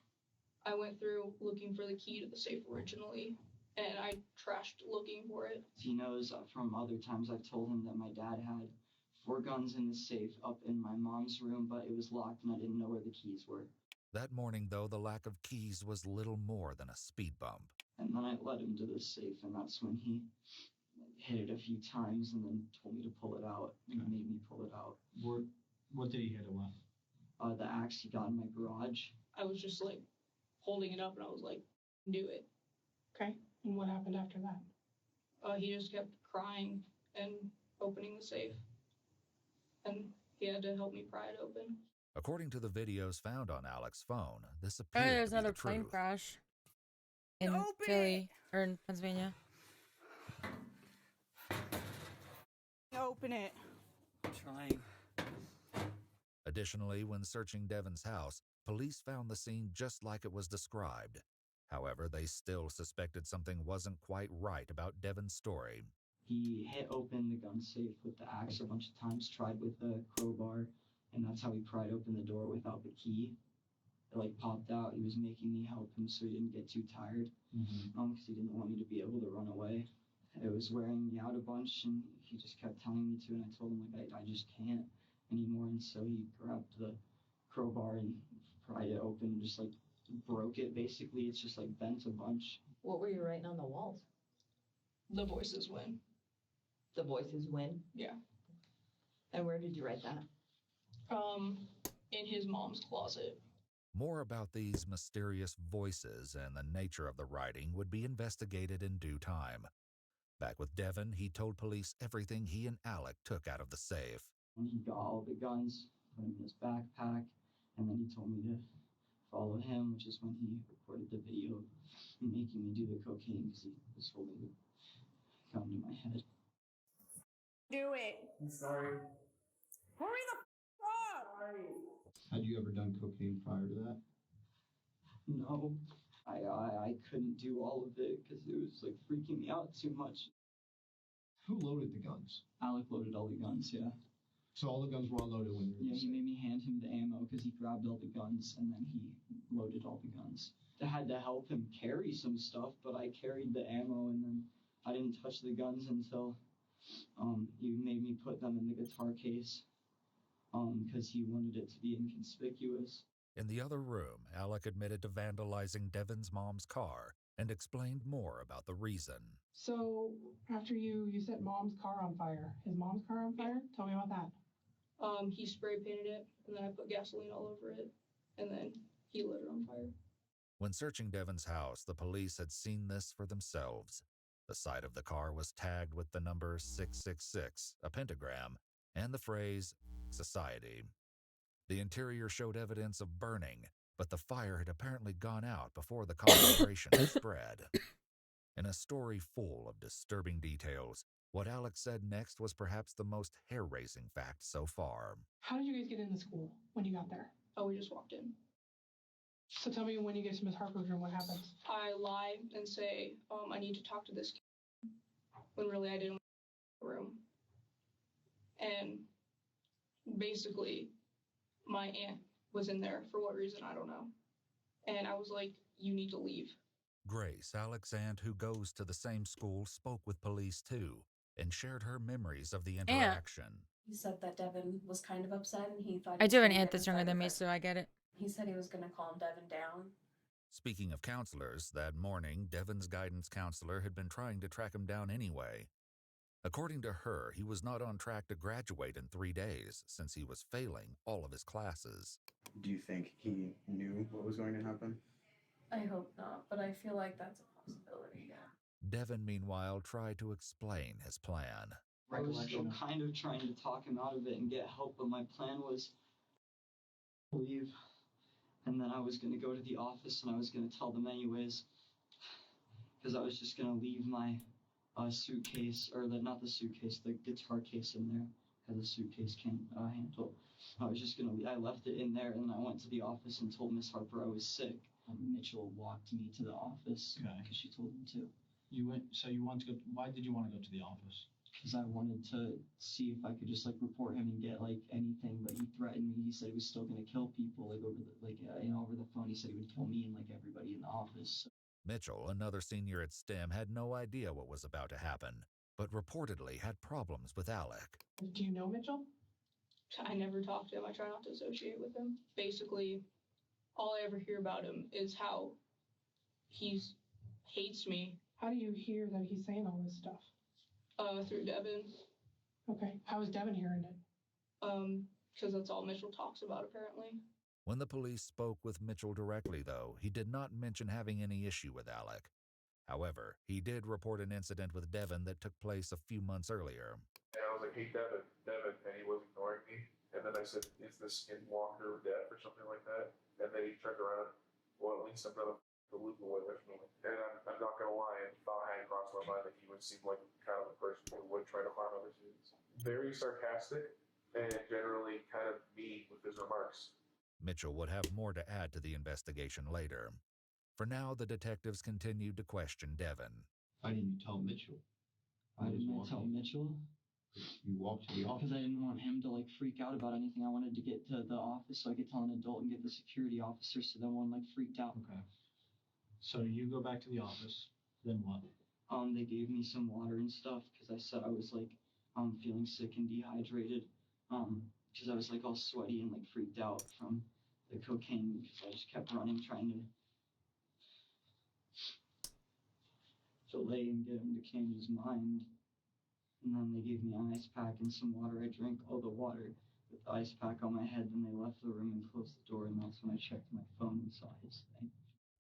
I went through looking for the key to the safe originally, and I trashed looking for it. He knows from other times I've told him that my dad had 4 guns in the safe up in my mom's room, but it was locked and I didn't know where the keys were. That morning, though, the lack of keys was little more than a speed bump. And then I led him to the safe, and that's when he hit it a few times and then told me to pull it out and made me pull it out. What did he hit it with? The axe he got in my garage. I was just holding it up and I was like, do it. Okay. And what happened after that? He just kept crying and opening the safe. And he had to help me pry it open. According to the videos found on Alec's phone, this appeared to there's be another the plane truth. crash in Philly or in Pennsylvania. Open it. I'm trying. Additionally, when searching Devon's house, police found the scene just like it was described. However, they still suspected something wasn't quite right about Devon's story. He hit open the gun safe with the axe a bunch of times, tried with the crowbar, and that's how he pried open the door without the key. It popped out. He was making me help him so he didn't get too tired, because he didn't want me to be able to run away. It was wearing me out a bunch, and he just kept telling me to, and I told him I just can't anymore. And so he grabbed the crowbar and pried it open, and just broke it. Basically, it's just bent a bunch. What were you writing on the walls? The voices win. The voices win? Yeah. And where did you write that? In his mom's closet. More about these mysterious voices and the nature of the writing would be investigated in due time. Back with Devon, he told police everything he and Alec took out of the safe. And he got all the guns, put them in his backpack, and then he told me to follow him, which is when he recorded the video of making me do the cocaine because he was holding the gun to my head. Do it. I'm sorry. Hurry the f up. Had you ever done cocaine prior to that? No, I couldn't do all of it because it was freaking me out too much. Who loaded the guns? Alec loaded all the guns, yeah. So all the guns were unloaded when you were Yeah, he made me hand him the ammo because he grabbed all the guns and then he loaded all the guns. I had to help him carry some stuff, but I carried the ammo and then I didn't touch the guns until he made me put them in the guitar case because he wanted it to be inconspicuous. In the other room, Alec admitted to vandalizing Devon's mom's car and explained more about the reason. So after you set mom's car on fire, his mom's car on fire? Tell me about that. He spray painted it, and then I put gasoline all over it, and then he lit it on fire. When searching Devon's house, the police had seen this for themselves. The side of the car was tagged with the number 666, a pentagram, and the phrase, Society. The interior showed evidence of burning, but the fire had apparently gone out before the conflagration had spread. In a story full of disturbing details, what Alex said next was perhaps the most hair-raising fact so far. How did you guys get into school when you got there? Oh, we just walked in. So tell me when you get to Miss Harper's room, what happens? I lie and say, I need to talk to this kid, when really I didn't want to go to the room. And basically, my aunt was in there for what reason, I don't know. And I was like, you need to leave. Grace, Alex's aunt, who goes to the same school, spoke with police too and shared her memories of the interaction. He said that Devin was kind of upset and he thought I do have an aunt that's younger than me, so I get it. He said he was going to calm Devin down. Speaking of counselors, that morning, Devon's guidance counselor had been trying to track him down anyway. According to her, he was not on track to graduate in 3 days since he was failing all of his classes. Do you think he knew what was going to happen? I hope not, but I feel like that's a possibility, yeah. Devon, meanwhile, tried to explain his plan. I was still kind of trying to talk him out of it and get help, but my plan was leave. And then I was going to go to the office and I was going to tell them anyways, because I was just going to leave my suitcase, or not the suitcase, the guitar case in there. Has a suitcase handle. I was just going to, I left it in there, and I went to the office and told Miss Harper I was sick. Mitchell walked me to the office because she told him to. You went, so you want to go, why did you want to go to the office? Because I wanted to see if I could just like report him and get like anything, but he threatened me. He said he was still going to kill people, like over the phone. He said he would kill me and like everybody in the office. Mitchell, another senior at STEM, had no idea what was about to happen, but reportedly had problems with Alec. Do you know Mitchell? I never talked to him. I try not to associate with him. Basically, all I ever hear about him is how he hates me. How do you hear that he's saying all this stuff? Through Devin. Okay. How is Devin hearing it? Because that's all Mitchell talks about, apparently. When the police spoke with Mitchell directly, though, he did not mention having any issue with Alec. However, he did report an incident with Devin that took place a few months earlier. And I was like, hey, Devin, and he was ignoring me. And then I said, is this skinwalker deaf or something like that? And then he turned around, well, at least I'm not the loop away from me. And I'm not going to lie, it thought had crossed my mind that he would seem like kind of a person who would try to harm other students. Very sarcastic and generally kind of mean with his remarks. Mitchell would have more to add to the investigation later. For now, the detectives continued to question Devin. Why didn't you tell Mitchell? Why didn't I tell Mitchell? You walked to the office. Because I didn't want him to like freak out about anything. I wanted to get to the office so I could tell an adult and get the security officer so no one like freaked out. Okay. So you go back to the office. Then what? They gave me some water and stuff because I said I was like feeling sick and dehydrated. Because I was like all sweaty and like freaked out from the cocaine because I just kept running trying to delay and get him to change his mind. And then they gave me an ice pack and some water. I drank all the water with the ice pack on my head. Then they left the room and closed the door, and that's when I checked my phone and saw his thing.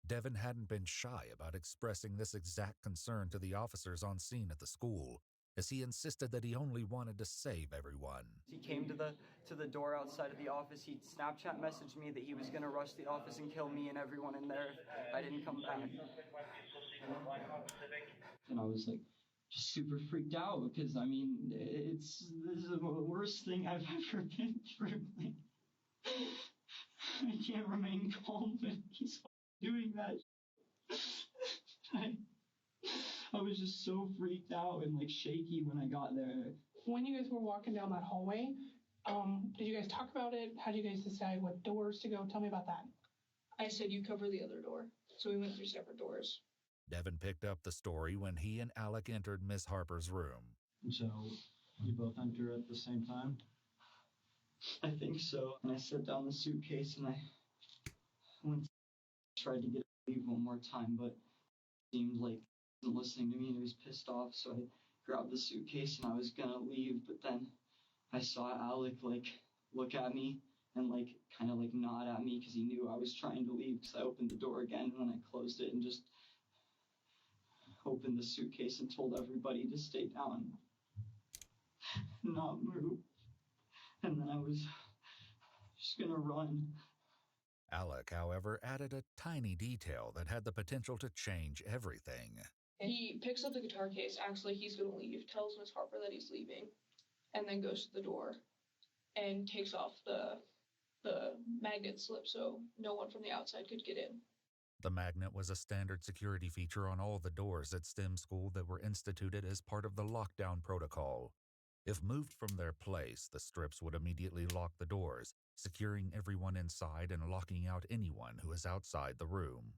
Devin hadn't been shy about expressing this exact concern to the officers on scene at the school, as he insisted that he only wanted to save everyone. He came to the door outside of the office. He Snapchat messaged me that he was going to rush the office and kill me and everyone in there if I didn't come back. And I was like, just super freaked out because I mean, this is the worst thing I've ever been through. Like, I can't remain calm when he's doing that. I was just so freaked out and like shaky when I got there. When you guys were walking down that hallway, did you guys talk about it? How did you guys decide what doors to go? Tell me about that. I said you cover the other door, so we went through separate doors. Devin picked up the story when he and Alec entered Miss Harper's room. So you both enter at the same time? I think so. And I set down the suitcase and I tried to get to leave one more time, but it seemed like he wasn't listening to me and he was pissed off. So I grabbed the suitcase and I was gonna leave, but then I saw Alec like look at me and like kind of like nod at me because he knew I was trying to leave. Because I opened the door again and then I closed it and just opened the suitcase and told everybody to stay down, not move. And then I was just gonna run. Alec, however, added a tiny detail that had the potential to change everything. He picks up the guitar case, acts like he's gonna leave, tells Miss Harper that he's leaving, and then goes to the door and takes off the magnet slip so no one from the outside could get in. The magnet was a standard security feature on all the doors at STEM school that were instituted as part of the lockdown protocol. If moved from their place, the strips would immediately lock the doors, securing everyone inside and locking out anyone who is outside the room.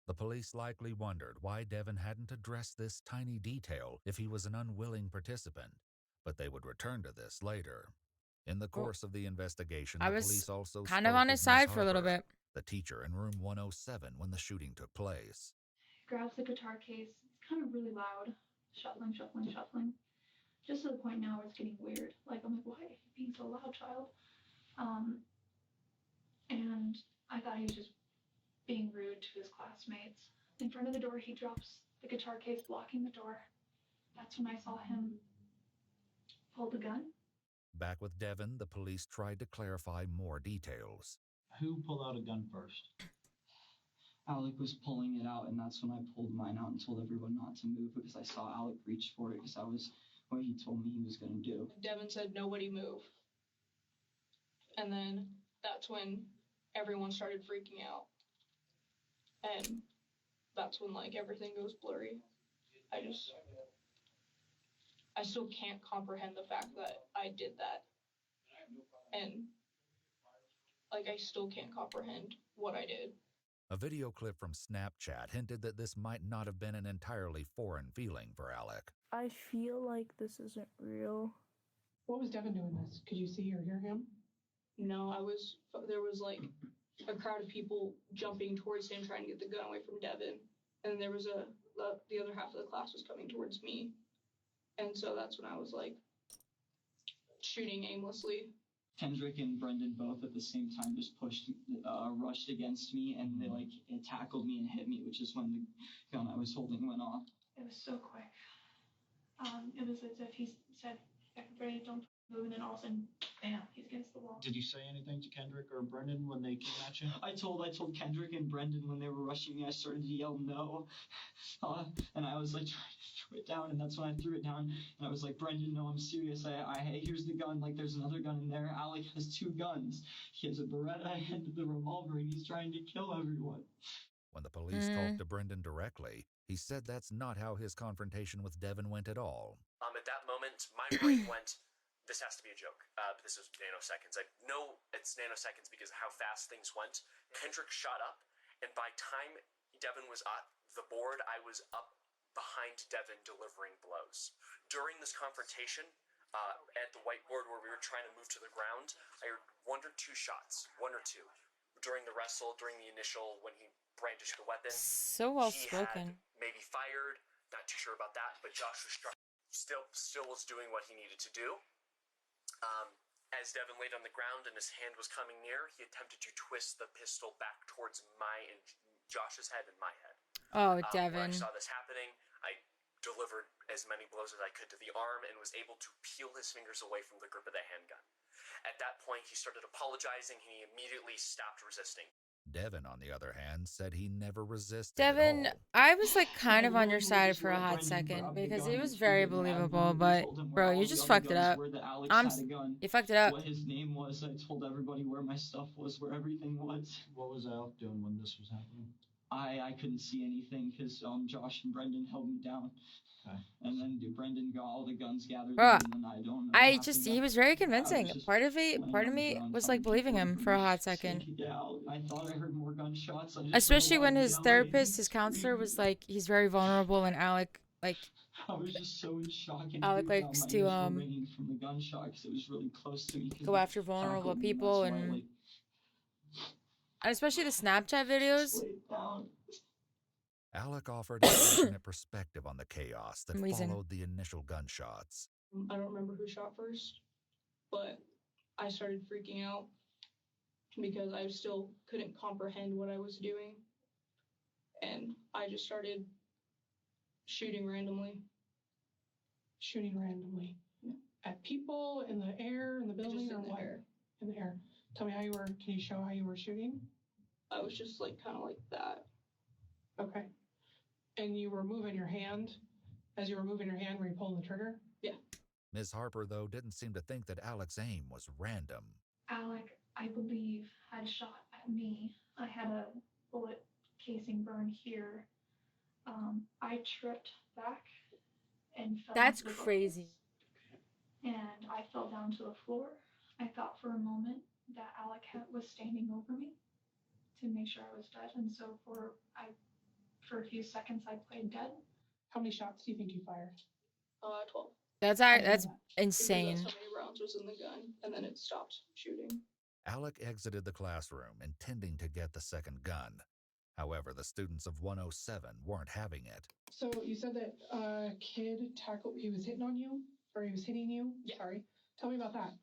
The police likely wondered why Devin hadn't addressed this tiny detail if he was an unwilling participant, but they would return to this later. In the course of the investigation, the police also kind of spoke on with his side Miss for a little Harper, bit. the teacher in room 107 when the shooting took place. Grabs the guitar case. It's kind of really loud. Shuffling, shuffling, shuffling. Just to the point now where it's getting weird. Like, I'm like, why are you being so loud, child? And I thought he was just being rude to his classmates. In front of the door, he drops the guitar case, blocking the door. That's when I saw him pull the gun. Back with Devin, the police tried to clarify more details. Who pulled out a gun first? Alec was pulling it out, and that's when I pulled mine out and told everyone not to move because I saw Alec reach for it because that was what he told me he was going to do. Devin said, nobody move. And then that's when everyone started freaking out. And that's when, like, everything goes blurry. I still can't comprehend the fact that I did that. And, like, I still can't comprehend what I did. A video clip from Snapchat hinted that this might not have been an entirely foreign feeling for Alec. I feel like this isn't real. What was Devin doing this? Could you see or hear him? No, there was like a crowd of people jumping towards him, trying to get the gun away from Devin. And there was the other half of the class was coming towards me. And so that's when I was like shooting aimlessly. Kendrick and Brendan both at the same time just rushed against me, and they it tackled me and hit me, which is when the gun I was holding went off. It was so quick. It was as if he said, "Everybody, don't move," and then all of a sudden, bam, he's against the wall. Did you say anything to Kendrick or Brendan when they came at you? I told Kendrick and Brendan when they were rushing me. I started to yell no, and I was like trying to throw it down, and that's when I threw it down. And I was like, Brendan, no, I'm serious. Here's the gun. Like, there's another gun in there. Alec has 2 guns. He has a Beretta and the revolver, and he's trying to kill everyone. When the police talked to Brendan directly, he said that's not how his confrontation with Devin went at all. At that moment, my brain went, this has to be a joke. But this was nanoseconds. I know it's nanoseconds because of how fast things went. Kendrick shot up, and by time Devin was at the board, I was up behind Devin delivering blows. During this confrontation, at the whiteboard where we were trying to move to the ground, I heard 1 or 2 shots. 1 or 2. During the wrestle, during the initial, when he brandished the weapon. So well spoken. He had maybe fired, not too sure about that, but Josh was still was doing what he needed to do. As Devin laid on the ground and his hand was coming near, he attempted to twist the pistol back towards my and Josh's head and my head. Oh, When I Devin. saw this happening, I delivered as many blows as I could to the arm and was able to peel his fingers away from the grip of the handgun. At that point, he started apologizing and he immediately stopped resisting. Devin, on the other hand, said he never resisted Devin, at all. I was like kind of on your side for a hot second because it was very believable, but bro, you just fucked it up. You fucked it up. What his name was, I told everybody where my stuff was, where everything was. What was Alec doing when this was happening? I couldn't see anything because Josh and Brendan held me down. Okay. And then Brendan got all the guns gathered, Bro, and then I don't know. he was very convincing. Part of me was like believing him for a hot second. Yeah, I thought I heard more gunshots. Especially when his therapist, his counselor was like, he's very vulnerable, and Alec, like, I was just so in shock. And Alec likes to ringing from the gunshot because it was really close to me. Go after vulnerable people, and especially the Snapchat videos. Alec offered an alternate perspective on the chaos that followed the initial gunshots. I don't remember who shot first, but I started freaking out because I still couldn't comprehend what I was doing. And I just started shooting randomly. Shooting randomly? Yeah. At people, in the air, in the building, Just or in the what? air. In the air. Tell me can you show how you were shooting? I was just like kind of like that. Okay. And you were moving your hand? As you were moving your hand, were you pulling the trigger? Yeah. Ms. Harper, though, didn't seem to think that Alec's aim was random. Alec, I believe, had shot at me. I had a bullet casing burn here. I tripped back and fell. That's crazy. And I fell down to the floor. I thought for a moment that Alec was standing over me to make sure I was dead, and so for a few seconds I played dead. How many shots do you think you fired? 12. That's insane. That's how many rounds was in the gun, and then it stopped shooting. Alec exited the classroom, intending to get the second gun. However, the students of 107 weren't having it. So you said that a kid he was hitting on you? Or he was hitting you? Yeah. Sorry. Tell me about that.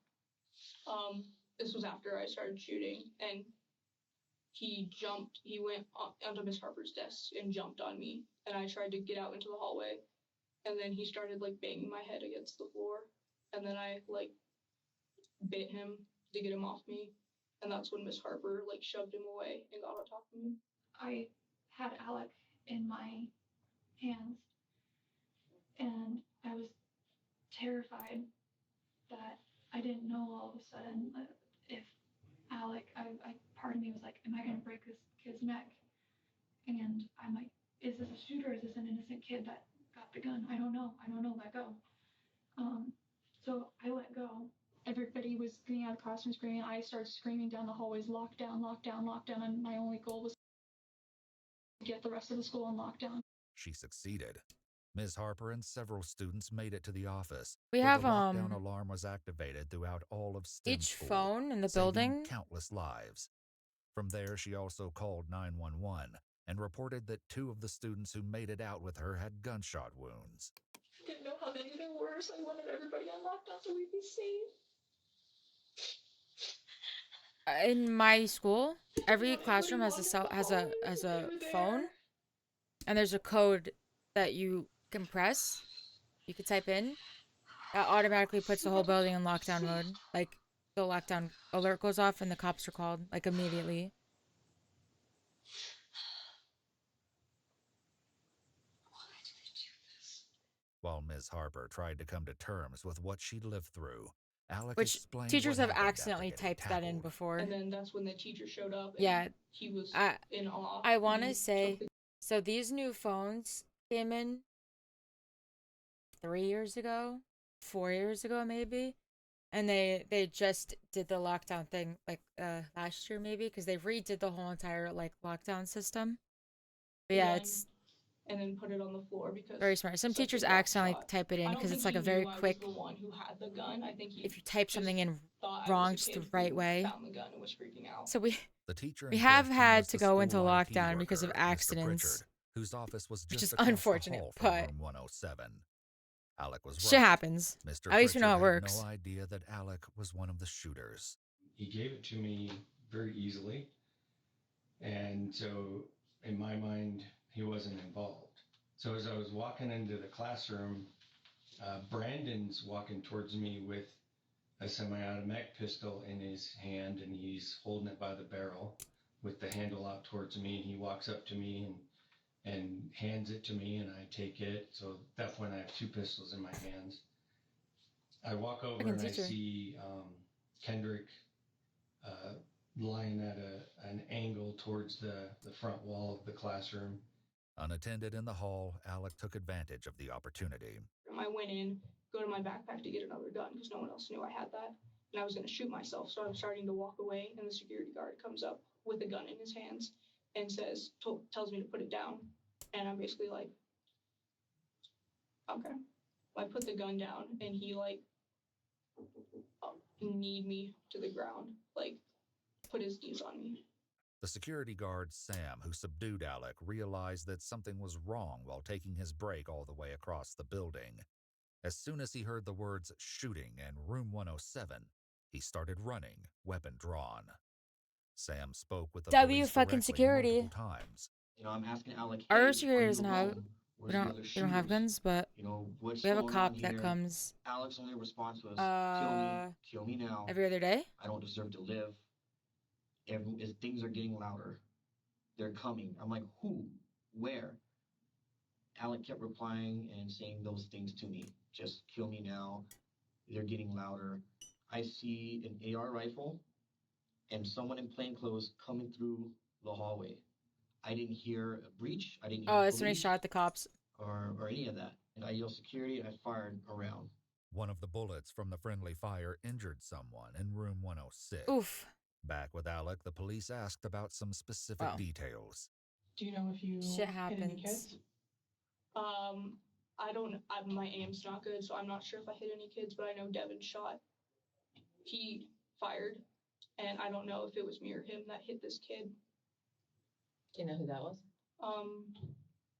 This was after I started shooting, and he went onto Miss Harper's desk and jumped on me, and I tried to get out into the hallway, and then he started like banging my head against the floor, and then I like bit him to get him off me, and that's when Miss Harper like shoved him away and got on top of me. I had Alec in my hands, and I was terrified that I didn't know all of a sudden if Alec, part of me was like, am I gonna break this kid's neck? And I'm like, is this a shooter? Is this an innocent kid that got the gun? I don't know. Let go. So I let go. Everybody was getting out of the classroom screaming. I started screaming down the hallways, lockdown, lockdown, lockdown. And my only goal was to get the rest of the school on lockdown. She succeeded. Ms. Harper and several students made it to the office, We where have the lockdown alarm was activated throughout all of STEM each school, phone in the saving building. countless lives. From there, she also called 911 and reported that 2 of the students who made it out with her had gunshot wounds. I didn't know how many there were, so I wanted everybody on lockdown so we'd be safe. In my school, every classroom has a phone, and there's a code that you can press. You could type in. That automatically puts the whole building in lockdown mode. Like the lockdown alert goes off and the cops are called like immediately. While Ms. Harper tried to come to terms with what she'd lived through, Alec Which explained teachers what have happened accidentally after getting typed that in tackled. before. And then that's when the teacher showed up. And Yeah, he was in awe. I want to say, so these new phones came in 3 years ago, 4 years ago maybe, and they just did the lockdown thing like last year maybe, because they redid the whole entire like lockdown system. But yeah, it's and then put it on the floor because very smart. Some teachers accidentally type it in because it's like a very quick. The one who had the gun. I think if you type something in wrong just the right way. Found the gun and was freaking out. So The teacher we in have question had was to the go into school IT lockdown because of worker, Mr. accidents, Pritchard, whose office was which just is across the unfortunate, hall from but room 107. Alec was shit right. happens. Mr. At least we know how it Pritchard works. had no idea that Alec was one of the shooters. He gave it to me very easily. And so in my mind, he wasn't involved. So as I was walking into the classroom, Brandon's walking towards me with a semi-automatic pistol in his hand, and he's holding it by the barrel with the handle out towards me. And he walks up to me and hands it to me, and I take it. So at that point, I have 2 pistols in my hands. I walk over and I see Kendrick lying at an angle towards the front wall of the classroom. Unattended in the hall, Alec took advantage of the opportunity. I went in, go to my backpack to get another gun because no one else knew I had that. And I was going to shoot myself. So I'm starting to walk away, and the security guard comes up with a gun in his hands and tells me to put it down. And I'm basically like, okay. I put the gun down, and he like kneed me to the ground, like put his knees on me. The security guard, Sam, who subdued Alec, realized that something was wrong while taking his break all the way across the building. As soon as he heard the words shooting and room 107, he started running, weapon drawn. Sam spoke with the W police fucking security. multiple times. You know, I'm asking Alec, Our hey, security are you doesn't have. alone? We Where's the don't. other They don't have shooters? guns, but You know, what's we have a going cop on that here? comes. Alec's only response was, kill me now. Every other day. I don't deserve to live. As things are getting louder, they're coming. I'm like, who? Where? Alec kept replying and saying those things to me. Just kill me now. They're getting louder. I see an AR rifle and someone in plain clothes coming through the hallway. I didn't hear a breach. I didn't hear Oh, that's when he shot at the cops. Or any of that. And I yelled security. I fired around. One of the bullets from the friendly fire injured someone in room 106. Oof. Back with Alec, the police asked about some specific details. Do you know if you shit hit any happens? kids? I don't. My aim's not good, so I'm not sure if I hit any kids. But I know Devin shot. He fired, and I don't know if it was me or him that hit this kid. Do you know who that was?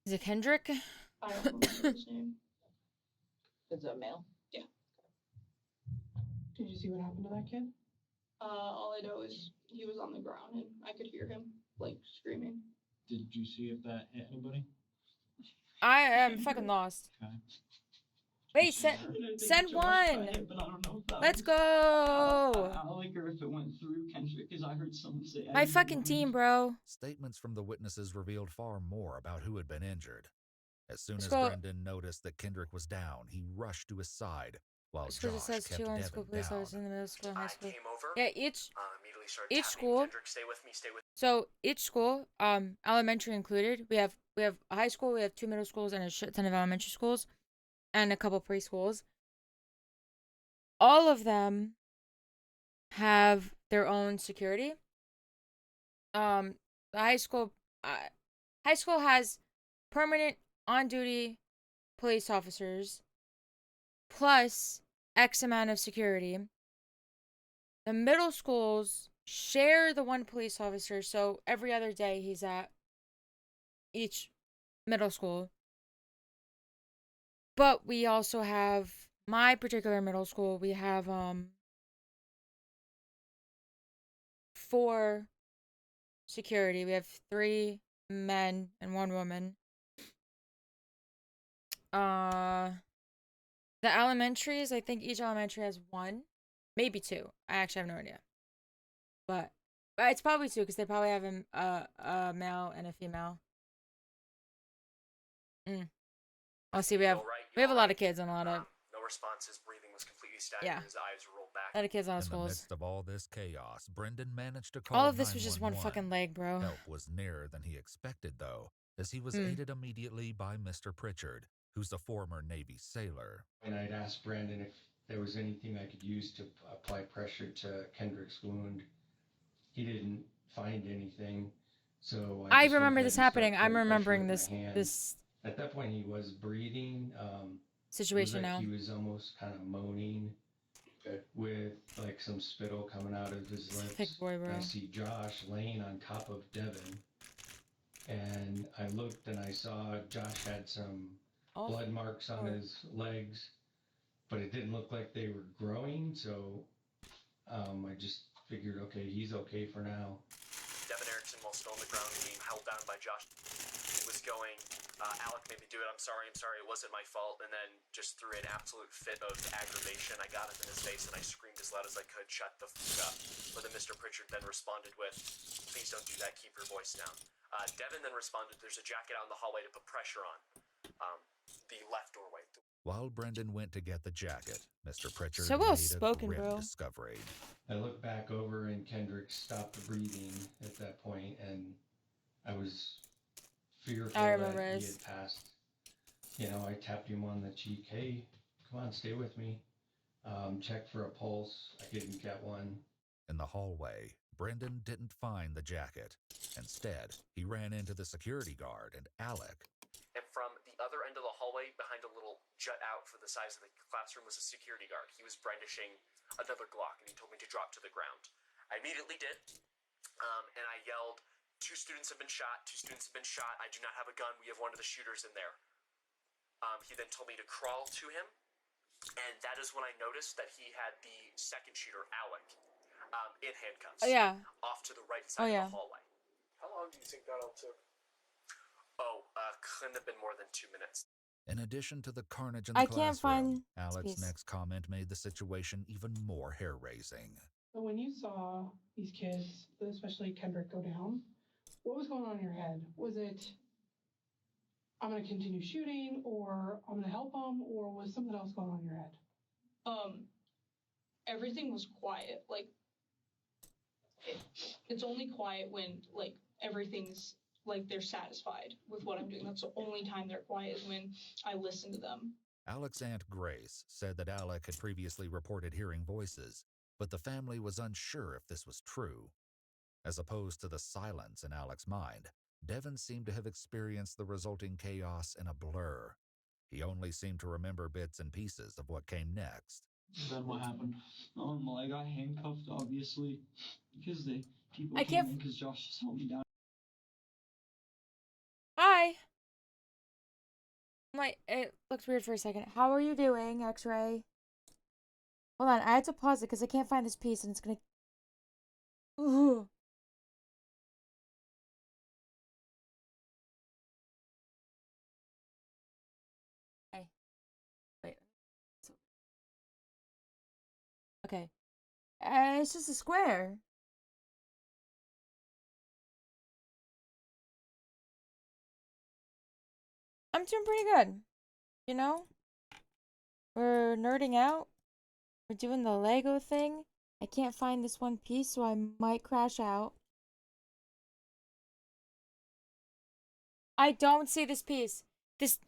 Is it Kendrick? I don't remember his name. Is it a male? Yeah. Did you see what happened to that kid? All I know is he was on the ground and I could hear him like screaming. Did you see if that hit anybody? I am fucking lost. Okay. Wait, She heard, I think send Josh got one. hit, but I don't know if that Let's was go. Alec or if it went through Kendrick, because I heard someone say My fucking everyone. team, bro. Statements from the witnesses revealed far more about who had been injured. As soon as School. Brendan noticed that Kendrick was down, he rushed to his side while School just Josh says kept 2 on school Devin police down. officers in the middle school and high school. Came over. Yeah, Immediately started each tapping school. Kendrick, stay with me, stay with me. So each school, elementary included, we have a high school, we have 2 middle schools, and a shit ton of elementary schools, and a couple preschools. All of them have their own security. The high school has permanent on duty police officers plus X amount of security. The middle schools share the one police officer, so every other day he's at each middle school. But we also have my particular middle school, we have 4 security. We have 3 men and 1 woman. The elementaries, I think each elementary has 1, maybe 2. I actually have no idea. But it's probably 2 because they probably have a male and a female. I'll see. We have a lot of kids and a lot of No response. His breathing was completely stagnant. Yeah. His eyes rolled back. a lot of kids, a lot of In the schools. midst of all this chaos, Brendan managed to call All of this was just one 911. fucking leg, bro. Help was nearer than he expected, though, as he was aided immediately by Mr. Pritchard, who's a former Navy sailor. And I'd asked Brandon if there was anything I could use to apply pressure to Kendrick's wound. He didn't find anything, so I just went remember ahead this and started happening. I'm putting pressure remembering with my hand. this At that point, he was breathing. situation it was now. like he was almost kind of moaning with like some spittle coming out of his lips. Thick boy, bro. And I see Josh laying on top of Devin, and I looked and I saw Josh had some blood marks on his legs, but it didn't look like they were growing, so I just figured, okay, he's okay for now. Devin Erickson, while still on the ground, being held down by Josh, was going, Alec made me do it, I'm sorry, it wasn't my fault, and then just threw an absolute fit of aggravation. I got up in his face and I screamed as loud as I could, shut the fuck up. But then Mr. Pritchard then responded with, please don't do that, keep your voice down. Devin then responded, there's a jacket out in the hallway to put pressure on. The left doorway. While Brendan went to get the jacket, Mr. Pritchard So well made spoken, a grim bro. discovery. I looked back over and Kendrick stopped breathing at that point, and I was fearful I remember that he this. had passed. You know, I tapped him on the cheek. Hey, come on, stay with me. Check for a pulse. I didn't get one. In the hallway, Brendan didn't find the jacket. Instead, he ran into the security guard and Alec. And from the other end of the hallway, behind a little jut out for the size of the classroom, was a security guard. He was brandishing another Glock, and he told me to drop to the ground. I immediately did, and I yelled, 2 students have been shot, 2 students have been shot, I do not have a gun, we have one of the shooters in there. He then told me to crawl to him, and that is when I noticed that he had the second shooter, Alec, in handcuffs. Oh, yeah. Off to the right side Oh, yeah. of the hallway. How long do you think that all took? Couldn't have been more than 2 minutes. In addition to the carnage in the I can't classroom, find Alec's space. next comment made the situation even more hair-raising. But when you saw these kids, especially Kendrick, go down, what was going on in your head? Was it, I'm going to continue shooting, or I'm going to help them, or was something else going on in your head? Everything was quiet. Like, it's only quiet when, like, everything's, like, they're satisfied with what I'm doing. That's the only time they're quiet is when I listen to them. Alec's Aunt Grace said that Alec had previously reported hearing voices, but the family was unsure if this was true. As opposed to the silence in Alec's mind, Devin seemed to have experienced the resulting chaos in a blur. He only seemed to remember bits and pieces of what came next. Then what happened? Well, I got handcuffed, obviously, because people I came can't- in because Josh just held me down. Hi. It looked weird for a second. How are you doing, X-Ray? Hold on, I had to pause it because I can't find this piece and it's gonna... Ooh. Hey. Wait. Okay. It's just a square. I'm doing pretty good. You know? We're nerding out. We're doing the Lego thing. I can't find this one piece, so I might crash out. I don't see this piece. This.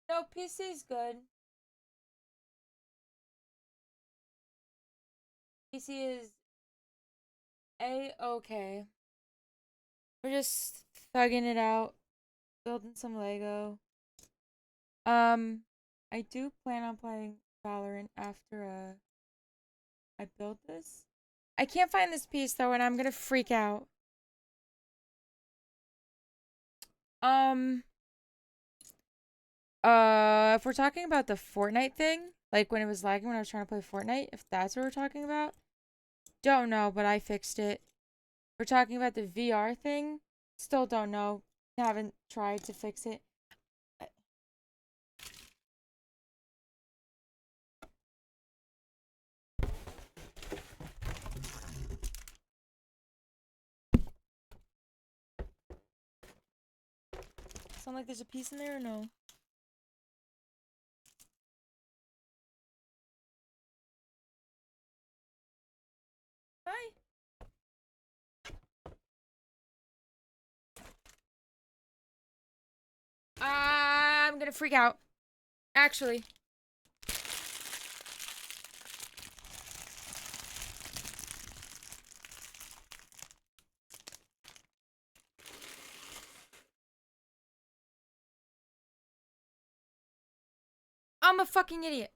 No, PC's good. PC is A-okay. We're just thugging it out. Building some Lego. I do plan on playing Valorant after, I build this. I can't find this piece, though, and I'm gonna freak out. Um, if we're talking about the Fortnite thing, like when it was lagging when I was trying to play Fortnite, if that's what we're talking about, don't know, but I fixed it. We're talking about the VR thing, still don't know. Haven't tried to fix it. Sound like there's a piece in there or no? Hi. I'm gonna freak out. Actually. I'm a fucking idiot.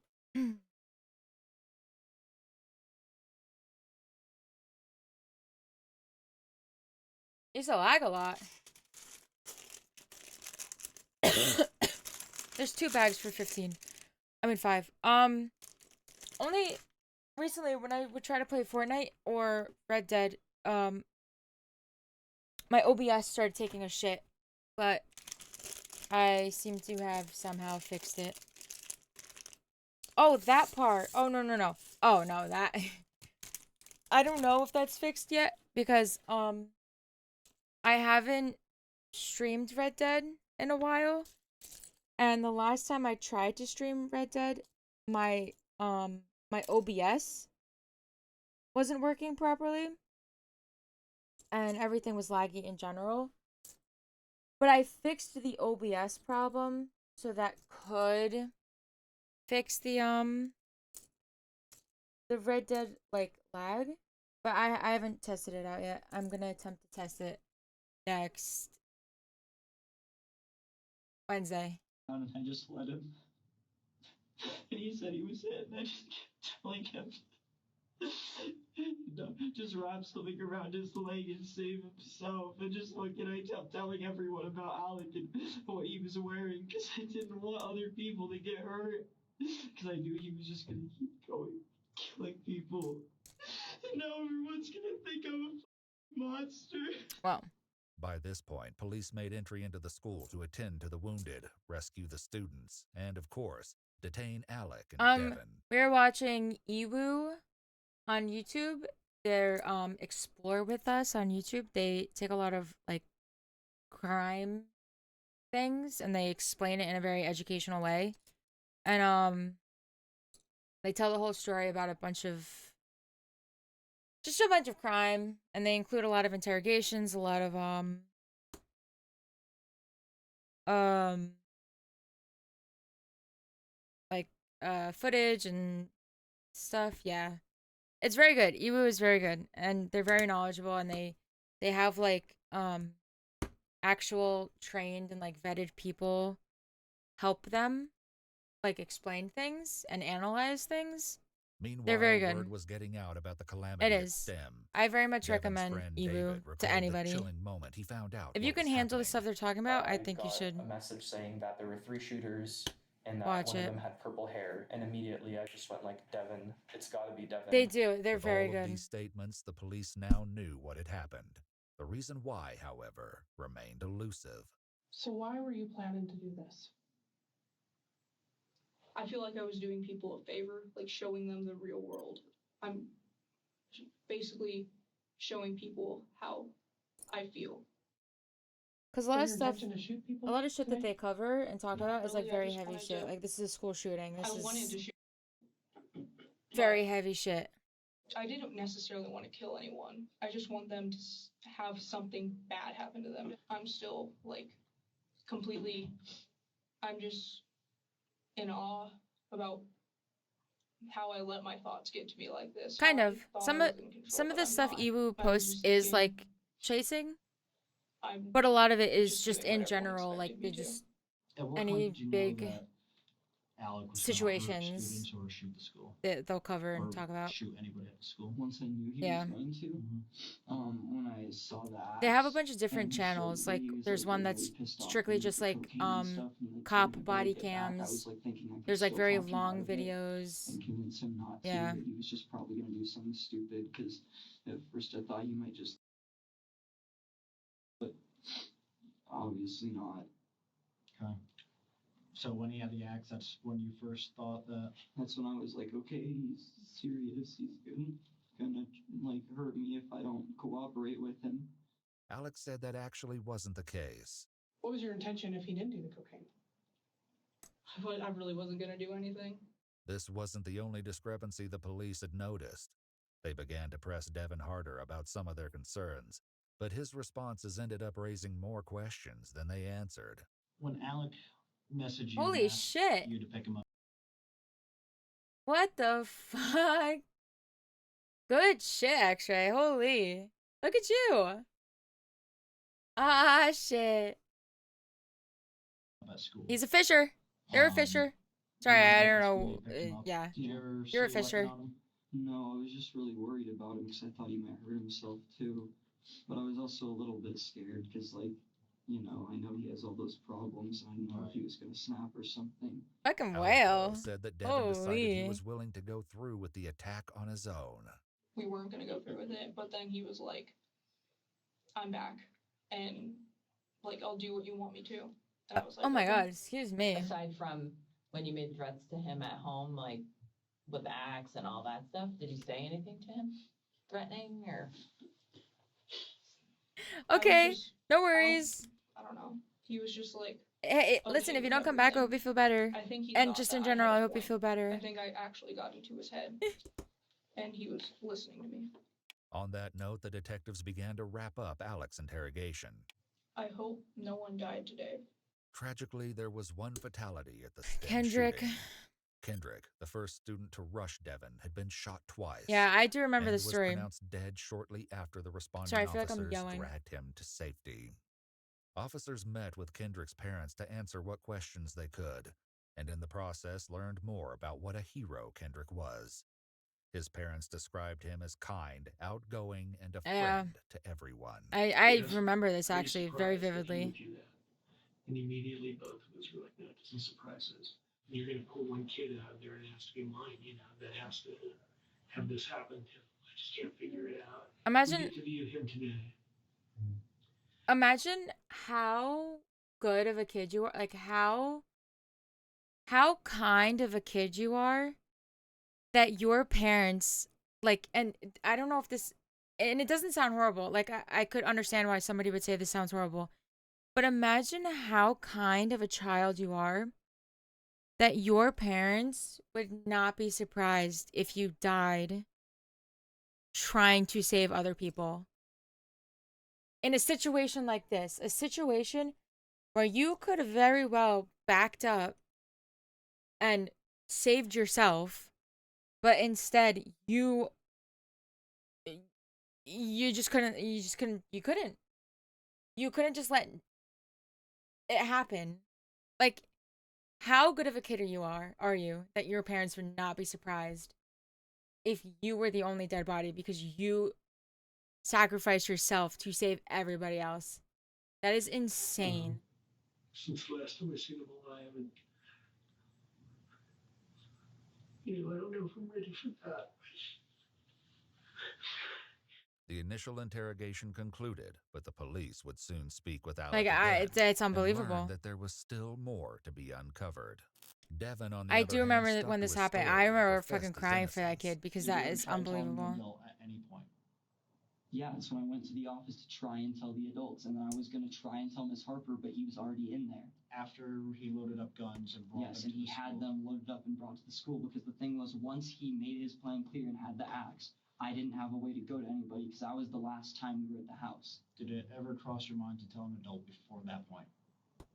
It's a lag a lot. There's 2 bags for 15. I mean 5. Only recently when I would try to play Fortnite or Red Dead, my OBS started taking a shit, but I seem to have somehow fixed it. Oh, that part. Oh, no, no, no. Oh, no, that. I don't know if that's fixed yet because, I haven't streamed Red Dead in a while. And the last time I tried to stream Red Dead, my, my OBS wasn't working properly. And everything was laggy in general. But I fixed the OBS problem, so that could fix the Red Dead like lag. But I haven't tested it out yet. I'm gonna attempt to test it next Wednesday. And I just let him. And he said he was it, and I just kept telling him, no, just wrap something around his leg and save himself. And just what can I tell? Telling everyone about Alec and what he was wearing, because I didn't want other people to get hurt. Because I knew he was just gonna keep going, killing people. And now everyone's gonna think I'm a monster. Well. By this point, police made entry into the school to attend to the wounded, rescue the students, and of course, detain Alec and Devin. We're watching Ewu on YouTube. They're Explore With Us on YouTube. They take a lot of like crime things and they explain it in a very educational way. And they tell the whole story about a bunch of crime, and they include a lot of interrogations, a lot of like footage and stuff. Yeah. It's very good. Ewu is very good, and they're very knowledgeable, and they have like actual trained and like vetted people help them like explain things and analyze things. Meanwhile, they're very good. Word was getting out about the calamity It at is. STEM. I very much Devin's recommend friend Ewu David to anybody. The chilling moment he found out If you can handle the stuff they're talking about, I think you should a message saying that there were 3 shooters and that watch one it. of them had purple hair, and immediately I just went like, Devin, it's got to be Devin. They do. They're With very all good. of these statements, the police now knew what had happened. The reason why, however, remained elusive. So why were you planning to do this? I feel like I was doing people a favor, like showing them the real world. I'm basically showing people how I feel. Because a lot Was of your stuff, intention to shoot people a lot of shit that today? they cover and talk Not about is like really, I very just heavy wanted shit. to- Like this is a school shooting. This I wanted to is shoot. very heavy shit. I didn't necessarily want to kill anyone. I just want them to have something bad happen to them. I'm still like completely, I'm just in awe about how I let my thoughts get to me like this. Kind how of. I thought Some I of was in control, some of but the I'm stuff not. Iwu I was posts just is thinking, like chasing, I'm but a lot of it is just just doing what in everyone general. Like expected they me to. just At what point any did you know big that Alec was going to hurt situations students or shoot the school? that they'll cover and Or talk about. shoot anybody at the school? Once I knew he Yeah. was going to, when I saw that, They have a bunch of different and he showed channels. me Like he was there's like one getting that's really pissed off strictly with just the like cocaine and stuff, and like told cop me he better body get back. I was cams. like thinking I could There's like still very talk him out long of it videos. and convince him not to, Yeah. but he was just probably going to do something stupid because at first I thought he might just, but obviously not. Okay. So when he had the axe, that's when you first thought that? That's when I was like, okay, he's serious. He's gonna like hurt me if I don't cooperate with him. Alex said that actually wasn't the case. What was your intention if he didn't do the cocaine? I really wasn't gonna do anything. This wasn't the only discrepancy the police had noticed. They began to press Devin harder about some of their concerns, but his responses ended up raising more questions than they answered. When Alec messaged you Holy and asked shit. you to pick him up. What the fuck? Good shit, X-Ray. Holy. Look at you. Ah, shit. At school. He's a fisher. You're a fisher. Sorry, I don't know. Yeah. Did you ever You're a see what fisher. on him? No, I was just really worried about him because I thought he might hurt himself too. But I was also a little bit scared because, like, you know, I know he has all those problems. And I didn't know if he was going to snap or something. Fucking Alec, whale. though, said that Devin decided he Holy. was willing to go through with the attack on his own. We weren't gonna go through with it, but then he was like, I'm back, and like I'll do what you want me to. And I was like, Oh my okay. god, excuse me. Aside from when you made threats to him at home, like with the axe and all that stuff, did you say anything to him? Threatening or? Okay, no worries. I don't know. He was just like, Hey, okay listen, if you with don't come back, I everything. hope you feel better. I think he And thought just that in I general, had I a hope you point. feel better. I think I actually got into his head, and he was listening to me. On that note, the detectives began to wrap up Alec's interrogation. I hope no one died today. Tragically, there was one fatality at the STEM Kendrick. shooting. Kendrick, the first student to rush Devin, had been shot twice. Yeah, I do remember and the story. was pronounced dead shortly after the responding Sorry, I feel like I'm officers yelling. dragged him to safety. Officers met with Kendrick's parents to answer what questions they could, and in the process learned more about what a hero Kendrick was. His parents described him as kind, outgoing, and a friend to everyone. I remember this actually very vividly. And immediately both of us were like, no, it doesn't surprise us. And you're going to pull one kid out of there and it has to be mine, you know, that has to have this happen to him. I just can't figure it out. Imagine- We get to view him today. Imagine how good of a kid you are. Like how kind of a kid you are that your parents, like, and I don't know if this, and it doesn't sound horrible. Like I could understand why somebody would say this sounds horrible. But imagine how kind of a child you are that your parents would not be surprised if you died trying to save other people. In a situation like this, a situation where you could have very well backed up and saved yourself, but instead you couldn't just let it happen. Like, how good of a kid are you that your parents would not be surprised if you were the only dead body because you sacrificed yourself to save everybody else? That is insane. Since the last time I seen him alive, and you know, I don't know if I'm ready for that. The initial interrogation concluded, but the police would soon speak with Alec Like, again it's and unbelievable. learned that there was still more to be uncovered. Devin, on the I other do hand, remember stuck when to this his happened. story I and remember professed fucking his crying for that innocence. kid because You that didn't is try telling the unbelievable. adult at any point. Yeah, so I went to the office to try and tell the adults, and then I was going to try and tell Miss Harper, but he was already in there. After he loaded up guns and brought Yes, them and he had them loaded up and brought to the school, because the thing was, once he made his plan clear and had the axe, I didn't have a way to go to anybody because that was the last time we were at the house. Did it ever cross your mind to tell an adult before that point?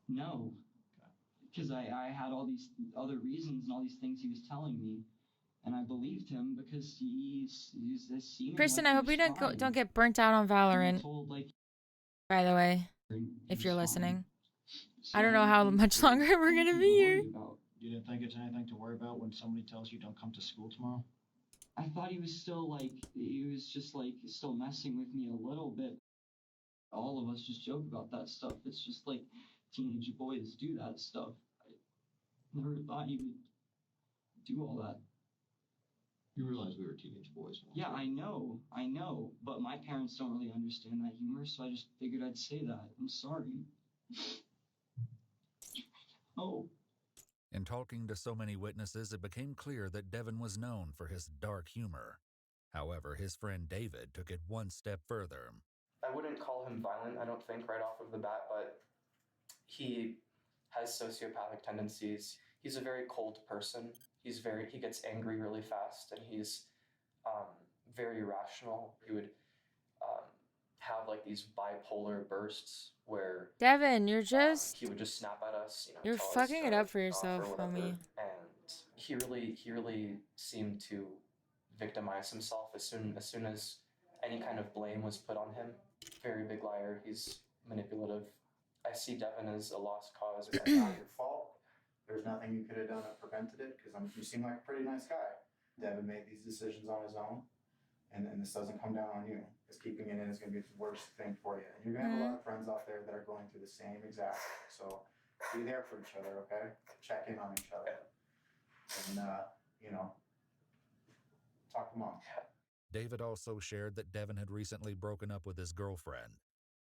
No, because I had all these other reasons and all these things he was telling me, and I believed him because he's seeming Kristen, like I he hope was you fine. don't get burnt out on And Valorant. I told, like, By the way, he if was you're fine. listening, So I don't know how didn't much longer we're think gonna we be were here. worried about. You didn't think it's anything to worry about when somebody tells you don't come to school tomorrow? I thought he was still like, he was just like still messing with me a little bit. All of us just joke about that stuff. It's just like teenage boys do that stuff. I never thought he would do all that. You realize we were teenage boys. Yeah, I know, but my parents don't really understand that humor, so I just figured I'd say that. I'm sorry. Oh. In talking to so many witnesses, it became clear that Devin was known for his dark humor. However, his friend David took it one step further. I wouldn't call him violent, I don't think, right off of the bat, but he has sociopathic tendencies. He's a very cold person. He gets angry really fast, and he's very irrational. He would have like these bipolar bursts where Devin, you're just he would just snap at us, you're tell us fucking to it up for F off yourself, or whatever. homie. And he really seemed to victimize himself as soon as any kind of blame was put on him. Very big liar. He's manipulative. I see Devin as a lost cause. It's not your fault. There's nothing you could have done that prevented it, because you seem like a pretty nice guy. Devin made these decisions on his own, and this doesn't come down on you. Because keeping it in is going to be the worst thing for you. And you're going to have a lot of friends out there that are going through the same exact thing. So be there for each other, okay? Check in on each other. And, talk to mom. David also shared that Devin had recently broken up with his girlfriend.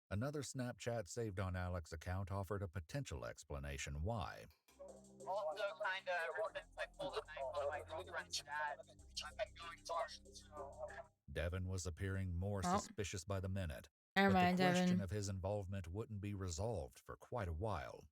Another Snapchat saved on Alec's account offered a potential explanation why. Also, kind of, ever since I pulled a knife on my girlfriend's dad, I've been going hard. Devin was appearing more suspicious by the minute, Never but mind, the question Devin. of his involvement wouldn't be resolved for quite a while.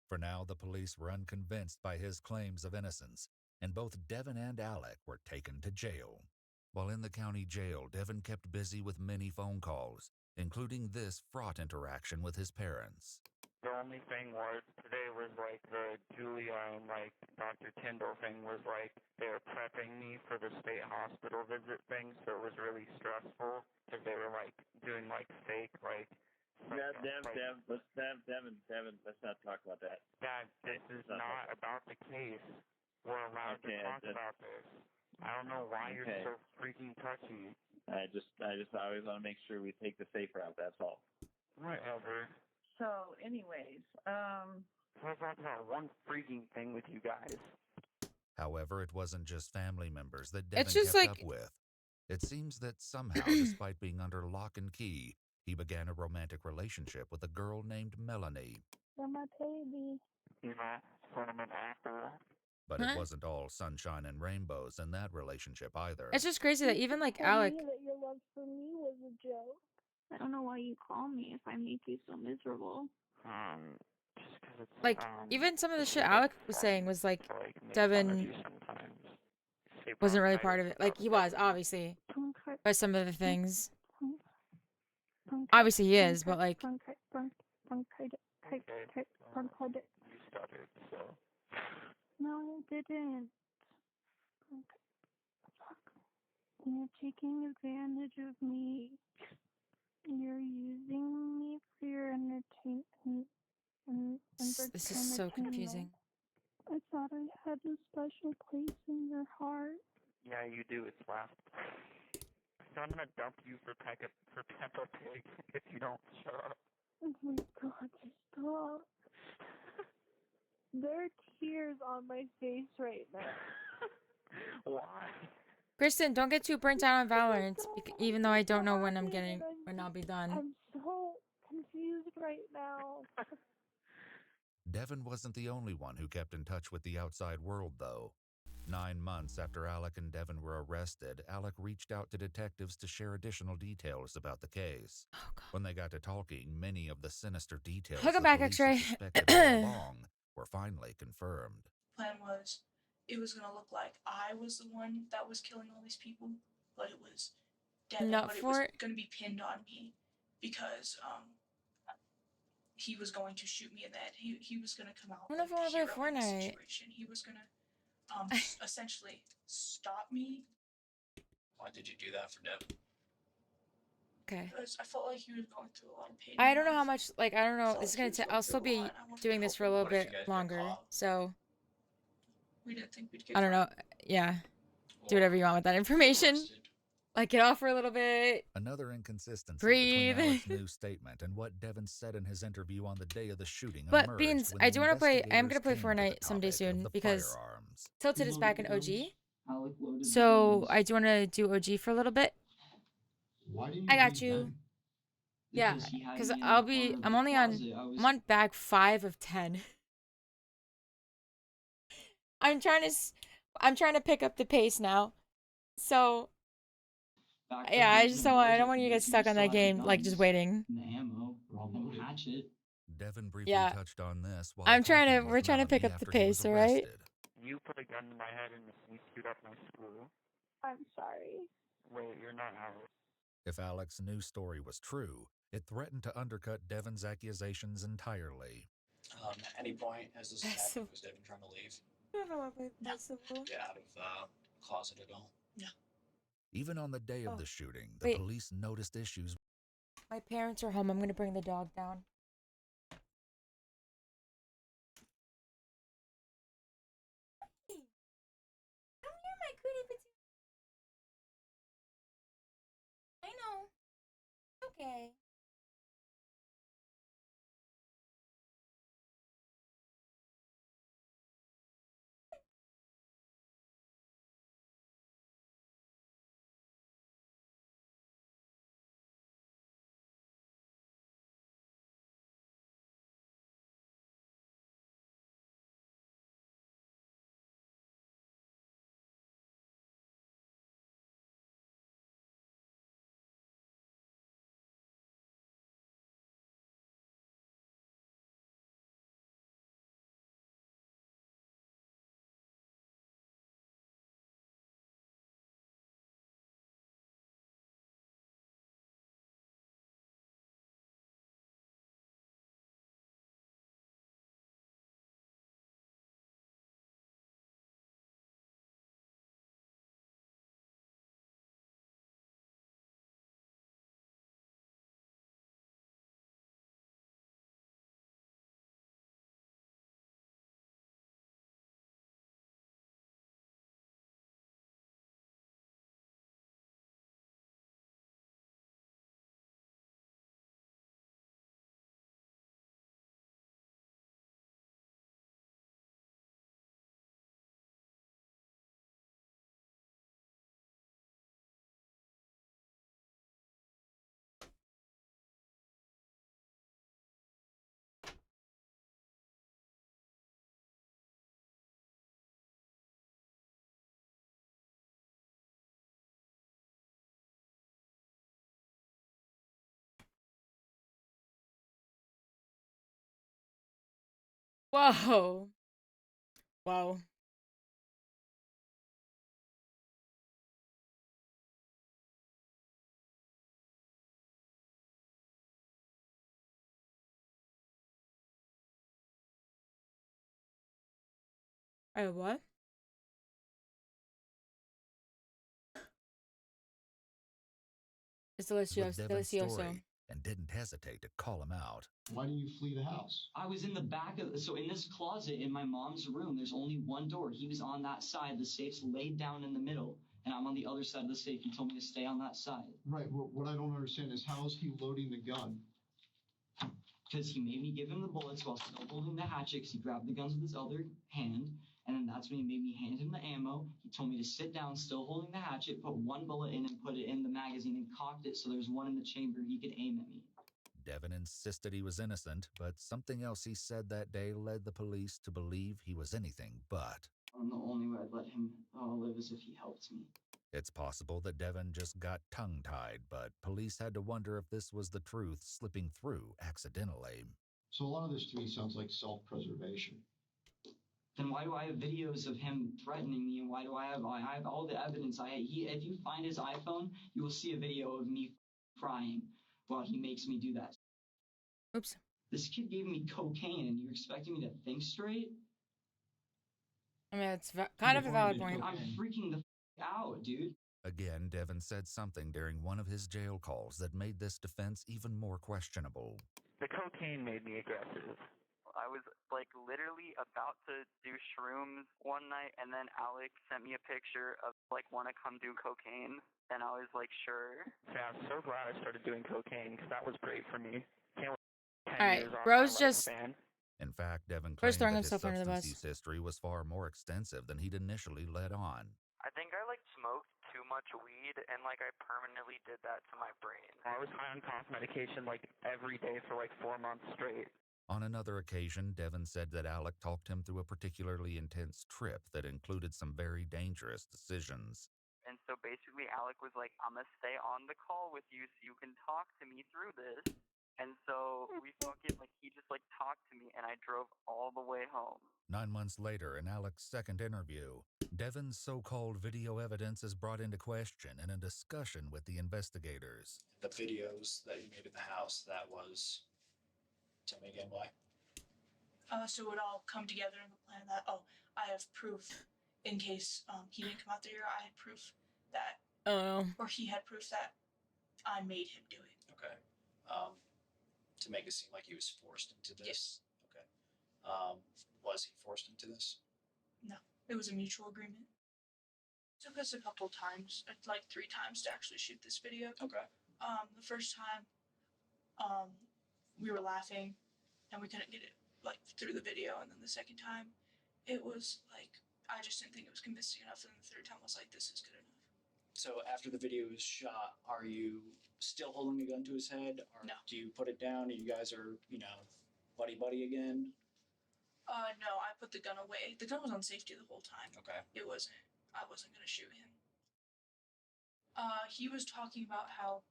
For now, the police were unconvinced by his claims of innocence, and both Devin and Alec were taken to jail. While in the county jail, Devin kept busy with many phone calls, including this fraught interaction with his parents. The only thing was, today was like the Julia and like Dr. Tyndall thing was like they were prepping me for the state hospital visit thing, so it was really stressful because they were like doing like fake like. Devin, let's not talk about that. Dad, this is not about the case. We're allowed to talk about this. I don't know why you're so freaking touchy. I just always want to make sure we take the safe route. That's all. Whatever. So, anyways, Let's talk about one freaking thing with you guys. However, it wasn't just family members that Devin just kept like up with. It seems that somehow, despite being under lock and key, he began a romantic relationship with a girl named Melanie. you're my baby. You know, cinnamon apple. But it wasn't all sunshine and rainbows in that relationship either. It's just crazy that even like Told Alec. me that your love for me was a joke. I don't know why you call me if I make you so miserable. Just 'cause it's Like, even some of the shit Alec was saying was like, Devin wasn't really part of it. Like, he was, obviously. By some of the things. Obviously he is, but like. You stuttered, so. No, I didn't. You're taking advantage of me. You're using me for your entertainment. This is so confusing. I thought I had a special place in your heart. Yeah, you do. It's left. So I'm gonna dump you for Peppa Pig if you don't shut up. Oh my god, stop. There are tears on my face right now. Why? Kristen, don't get too burnt out on Valorant, even though I don't know when I'll be done. I'm so confused right now. Devin wasn't the only one who kept in touch with the outside world, though. 9 months after Alec and Devin were arrested, Alec reached out to detectives to share additional details about the case. When they got to talking, many of the sinister details Welcome the back, police X-Ray. had suspected all along were finally confirmed. Plan was, it was gonna look like I was the one that was killing all these people, but it was Devin, Not but it was for gonna be pinned on me because he was going to shoot me in the head. He was gonna come out I don't like know if I the want to hero play in the Fortnite. situation. He was gonna essentially stop me. Why did you do that for Devin? Okay. Because I felt like he was going through a lot of pain. I don't know how much, I don't know. Felt This is like he gonna was take. going I'll through still a be lot, and I wanted doing to this help for a him. little What if you bit guys get longer. caught? So We didn't think we'd get I don't know. Yeah. Do whatever you want with that information. Like, get off for a little bit. Another inconsistency Breathe. between Alec's new statement and what Devin said in his interview on the day of the shooting But emerged Beans, when I the do want to play. I am investigators gonna play came to the Fortnite someday topic of soon the because firearms. Tilted is back in OG. Alec loaded the So guns. I do want to do OG for a little bit. Why didn't I you got leave you. then? Yeah, Because he had because me in I'll the be. corner of I'm the only on. closet. I'm on bag 5 of 10. I'm trying to pick up the pace now. So yeah, I just don't want. I don't want you to get stuck on that game, like just waiting. And the ammo, and the hatchet. Devin briefly Yeah. touched on this while I'm trying to. talking We're with trying to pick Melanie up the after he was pace. All right. arrested. You put a gun to my head and you shoot up my school. I'm sorry. Wait, you're not Alex. If Alec's new story was true, it threatened to undercut Devin's accusations entirely. At any point as this is happening, was Devin trying to leave? I don't know what possible. Get out of closet at all? No. Even on the day of Oh, the shooting, the wait. police noticed issues. My parents are home. I'm gonna bring the dog down. Come here, my cutie patootie. I know. It's okay. Whoa. Whoa. What? It's With delicioso. Devin's Delicioso. story and didn't hesitate to call him out. Why didn't you flee the house? I was in the back of so in this closet in my mom's room, there's only one door. He was on that side. The safe's laid down in the middle, and I'm on the other side of the safe. He told me to stay on that side. Right. Well, what I don't understand is how is he loading the gun? Because he made me give him the bullets while still holding the hatchet, because he grabbed the guns with his other hand, And then that's when he made me hand him the ammo. He told me to sit down, still holding the hatchet, put one bullet in and put it in the magazine and cocked it so there's one in the chamber he could aim at me. Devin insisted he was innocent, but something else he said that day led the police to believe he was anything but. And the only way I'd let him live is if he helped me. It's possible that Devin just got tongue-tied, but police had to wonder if this was the truth slipping through accidentally. So a lot of this to me sounds like self-preservation. Then why do I have videos of him threatening me, and why do I have all the evidence? If you find his iPhone, you will see a video of me crying while he makes me do that. Oops. This kid gave me cocaine, and you're expecting me to think straight? I mean, it's kind of a valid point. I'm freaking the out, dude. Again, Devin said something during one of his jail calls that made this defense even more questionable. The cocaine made me aggressive. I was like literally about to do shrooms one night, and then Alex sent me a picture of like wanna come do cocaine, and I was like, sure. Yeah, I'm so glad I started doing cocaine because that was great for me. Can't wait 10 All right, years off bro's my just lifespan. In fact, Devin First claimed throwing that his himself under the bus. substance use history was far more extensive than he'd initially let on. I think I like smoked too much weed, and like I permanently did that to my brain. I was high on cough medication like every day for like 4 months straight. On another occasion, Devin said that Alec talked him through a particularly intense trip that included some very dangerous decisions. And so basically Alec was like, I'm gonna stay on the call with you so you can talk to me through this. And so he just like talked to me, and I drove all the way home. 9 months later, in Alec's second interview, Devin's so-called video evidence is brought into question in a discussion with the investigators. The videos that you made in the house, that was, tell me again why. So it would all come together in the plan that, I have proof in case he didn't come out there. I had proof that, or he had proof that I made him do it. Okay. To make it seem like he was forced into this? Yes. Okay. Was he forced into this? No, it was a mutual agreement. It took us a couple times, like 3 times to actually shoot this video. Okay. The first time, we were laughing and we couldn't get it like through the video, and then the second time, it was like I just didn't think it was convincing enough, and then the third time was like, this is good enough. So after the video is shot, are you still holding the gun to his head? Or no. Do you put it down and you guys are, buddy-buddy again? No, I put the gun away. The gun was on safety the whole time. Okay. I wasn't gonna shoot him. He was talking about how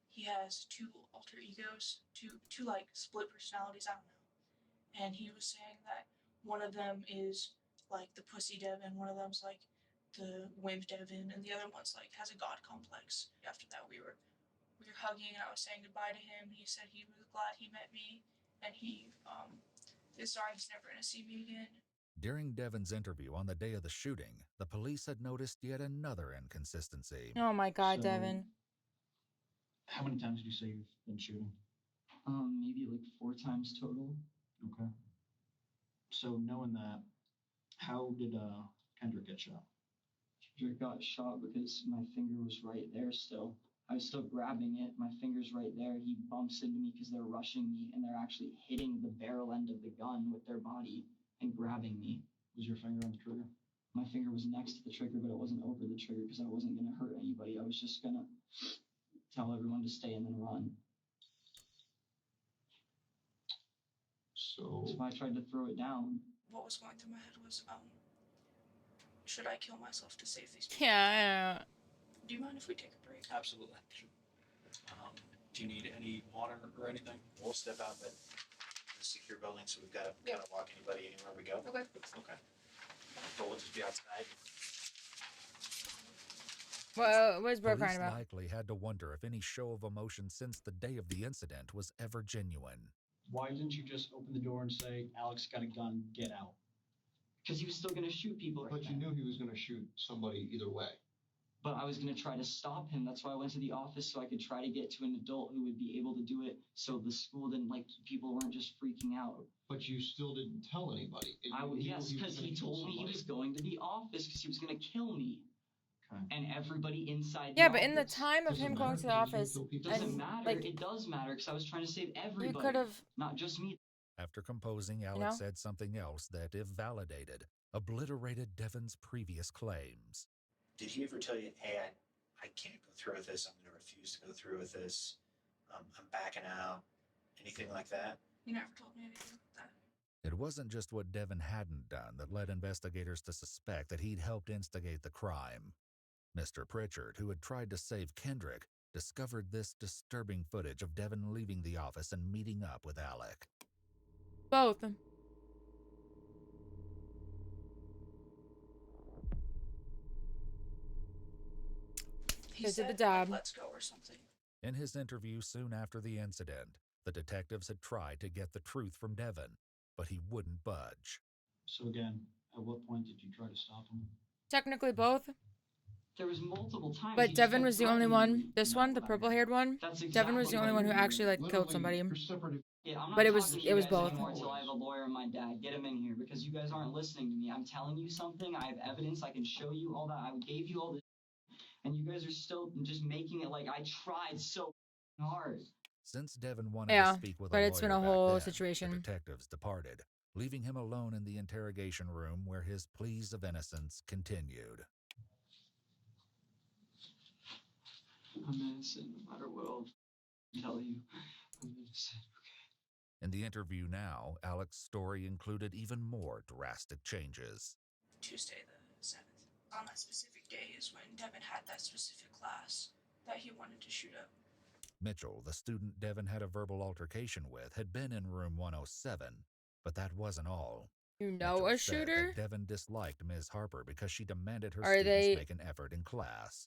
he has 2 alter egos, two like split personalities, I don't know. And he was saying that one of them is like the pussy Devin, one of them's like the wimp Devin, and the other one's like has a god complex. After that we were hugging, and I was saying goodbye to him. He said he was glad he met me, and he is sorry he's never gonna see me again. During Devin's interview on the day of the shooting, the police had noticed yet another inconsistency. Oh my God, Devin. How many times did you say you've been shooting? Maybe like 4 times total. Okay. So knowing that, how did Kendrick get shot? Kendrick got shot because my finger was right there still. I was still grabbing it. My finger's right there. He bumps into me because they're rushing me, and they're actually hitting the barrel end of the gun with their body and grabbing me. Was your finger on the trigger? My finger was next to the trigger, but it wasn't over the trigger because I wasn't going to hurt anybody. I was just going to tell everyone to stay and then run. So I tried to throw it down. What was going through my head was, should I kill myself to save these people? Yeah. Do you mind if we take a break? Absolutely. Do you need any water or anything? We'll step out the secure building, so we've got to kind of walk anybody anywhere we go. Okay. Okay. But we'll just be outside. Well, what's bro crying Police about? likely had to wonder if any show of emotion since the day of the incident was ever genuine. Why didn't you just open the door and say, Alex got a gun, get out? Because he was still going to shoot people. But you knew he was going to shoot somebody either way. But I was going to try to stop him. That's why I went to the office, so I could try to get to an adult who would be able to do it, so the school didn't, people weren't just freaking out. But you still didn't tell anybody. Yes, because he told me he was going to the office because he was going to kill me. Okay. And everybody inside Yeah, the but office. in the time of him going to the office, It doesn't matter. It does matter because I was trying to save everybody. You could have... Not just me. After composing, Alex said something else that, if validated, obliterated Devon's previous claims. Did he ever tell you, hey, I can't go through with this, I'm going to refuse to go through with this, I'm backing out, anything like that? He never told me anything like that. It wasn't just what Devon hadn't done that led investigators to suspect that he'd helped instigate the crime. Mr. Pritchard, who had tried to save Kendrick, discovered this disturbing footage of Devon leaving the office and meeting up with Alec. Both. He said, the job. like, let's go or something. In his interview soon after the incident, the detectives had tried to get the truth from Devon, but he wouldn't budge. So again, at what point did you try to stop him? Technically both. There was multiple times. But Devon was the only one. This one, the purple-haired one. Devon was the only one who actually like killed somebody. Yeah, I'm not But it talking was to you guys both. anymore until I have a lawyer and my dad. Get him in here because you guys aren't listening to me. I'm telling you something. I have evidence. I can show you all that. I gave you all this, and you guys are still just making it like I tried so hard. Since Devon wanted to speak with a lawyer but it's been a back whole then, situation. the detectives departed, leaving him alone in the interrogation room where his pleas of innocence continued. I'm innocent, no matter what I'll tell you. I'm innocent. In the interview now, Alec's story included even more drastic changes. Tuesday the 7th. On that specific day is when Devin had that specific class that he wanted to shoot up. Mitchell, the student Devon had a verbal altercation with, had been in room 107, but that wasn't all. You know Mitchell a said shooter? that Devon disliked Ms. Harper because she demanded her Are students they make an effort in class.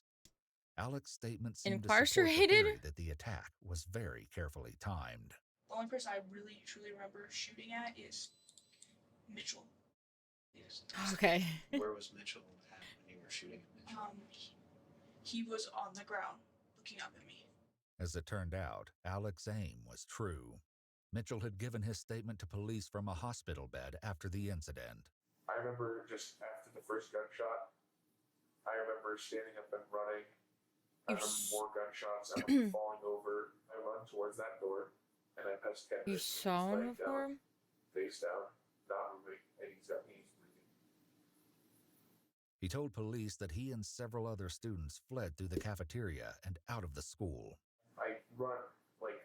Alec's statement seemed to support the incarcerated? theory that the attack was very carefully timed. The only person I really truly remember shooting at is Mitchell. Okay. Where was Mitchell at when you were shooting at Mitchell? He was on the ground looking up at me. As it turned out, Alec's aim was true. Mitchell had given his statement to police from a hospital bed after the incident. I remember just after the first gunshot, I remember standing up and running. I remember more gunshots. I remember falling over. I run towards that door, and I pass Kendrick. You saw him before? Face down, not moving, and he's breathing. He told police that he and several other students fled through the cafeteria and out of the school. I run, like,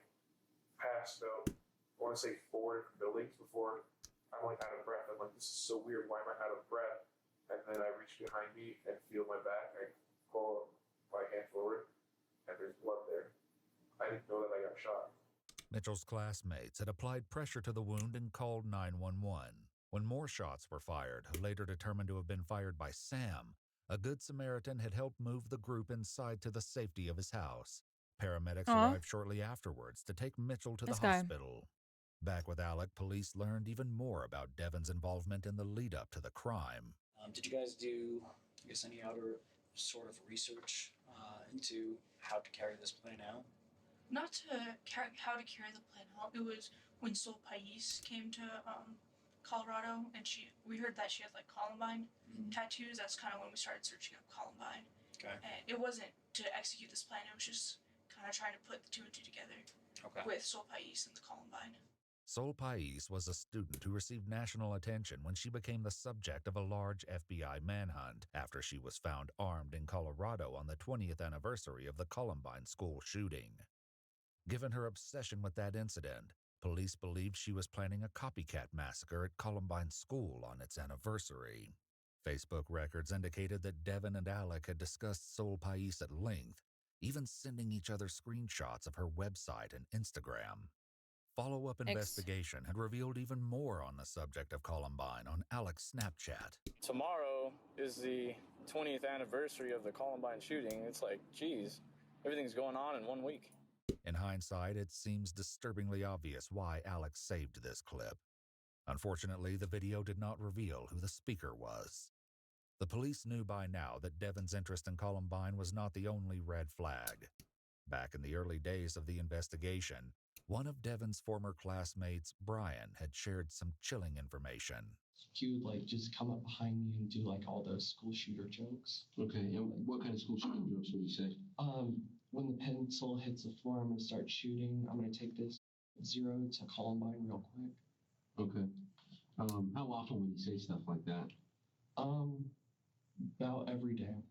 past, I want to say 4 different buildings before I'm, like, out of breath. I'm like, this is so weird. Why am I out of breath? And then I reach behind me and feel my back. I pull my hand forward, and there's blood there. I didn't know that I got shot. Mitchell's classmates had applied pressure to the wound and called 911. When more shots were fired, later determined to have been fired by Sam, a good Samaritan had helped move the group inside to the safety of his house. Paramedics arrived shortly afterwards to take Mitchell to the hospital. Back with Alec, police learned even more about Devon's involvement in the lead-up to the crime. Did you guys do, I guess, any outer sort of research into how to carry this plan out? Not to how to carry the plan out. It was when Sol Pais came to Colorado, and we heard that she had like Columbine tattoos. That's kind of when we started searching up Columbine. Okay. And it wasn't to execute this plan. It was just kind of trying to put the 2 and 2 together. Okay. With Sol Pais and the Columbine. Sol Pais was a student who received national attention when she became the subject of a large FBI manhunt after she was found armed in Colorado on the 20th anniversary of the Columbine school shooting. Given her obsession with that incident, police believed she was planning a copycat massacre at Columbine School on its anniversary. Facebook records indicated that Devon and Alec had discussed Sol Pais at length, even sending each other screenshots of her website and Instagram. Follow-up investigation had revealed even more on the subject of Columbine on Alec's Snapchat. Tomorrow is the 20th anniversary of the Columbine shooting. It's like, geez, everything's going on in 1 week. In hindsight, it seems disturbingly obvious why Alec saved this clip. Unfortunately, the video did not reveal who the speaker was. The police knew by now that Devon's interest in Columbine was not the only red flag. Back in the early days of the investigation, one of Devon's former classmates, Brian, had shared some chilling information. He would like just come up behind me and do like all those school shooter jokes. Okay, and what kind of school shooter jokes would he say? When the pencil hits the floor, I'm gonna start shooting. I'm gonna take this 0 to Columbine real quick. Okay. How often would he say stuff like that? About every day.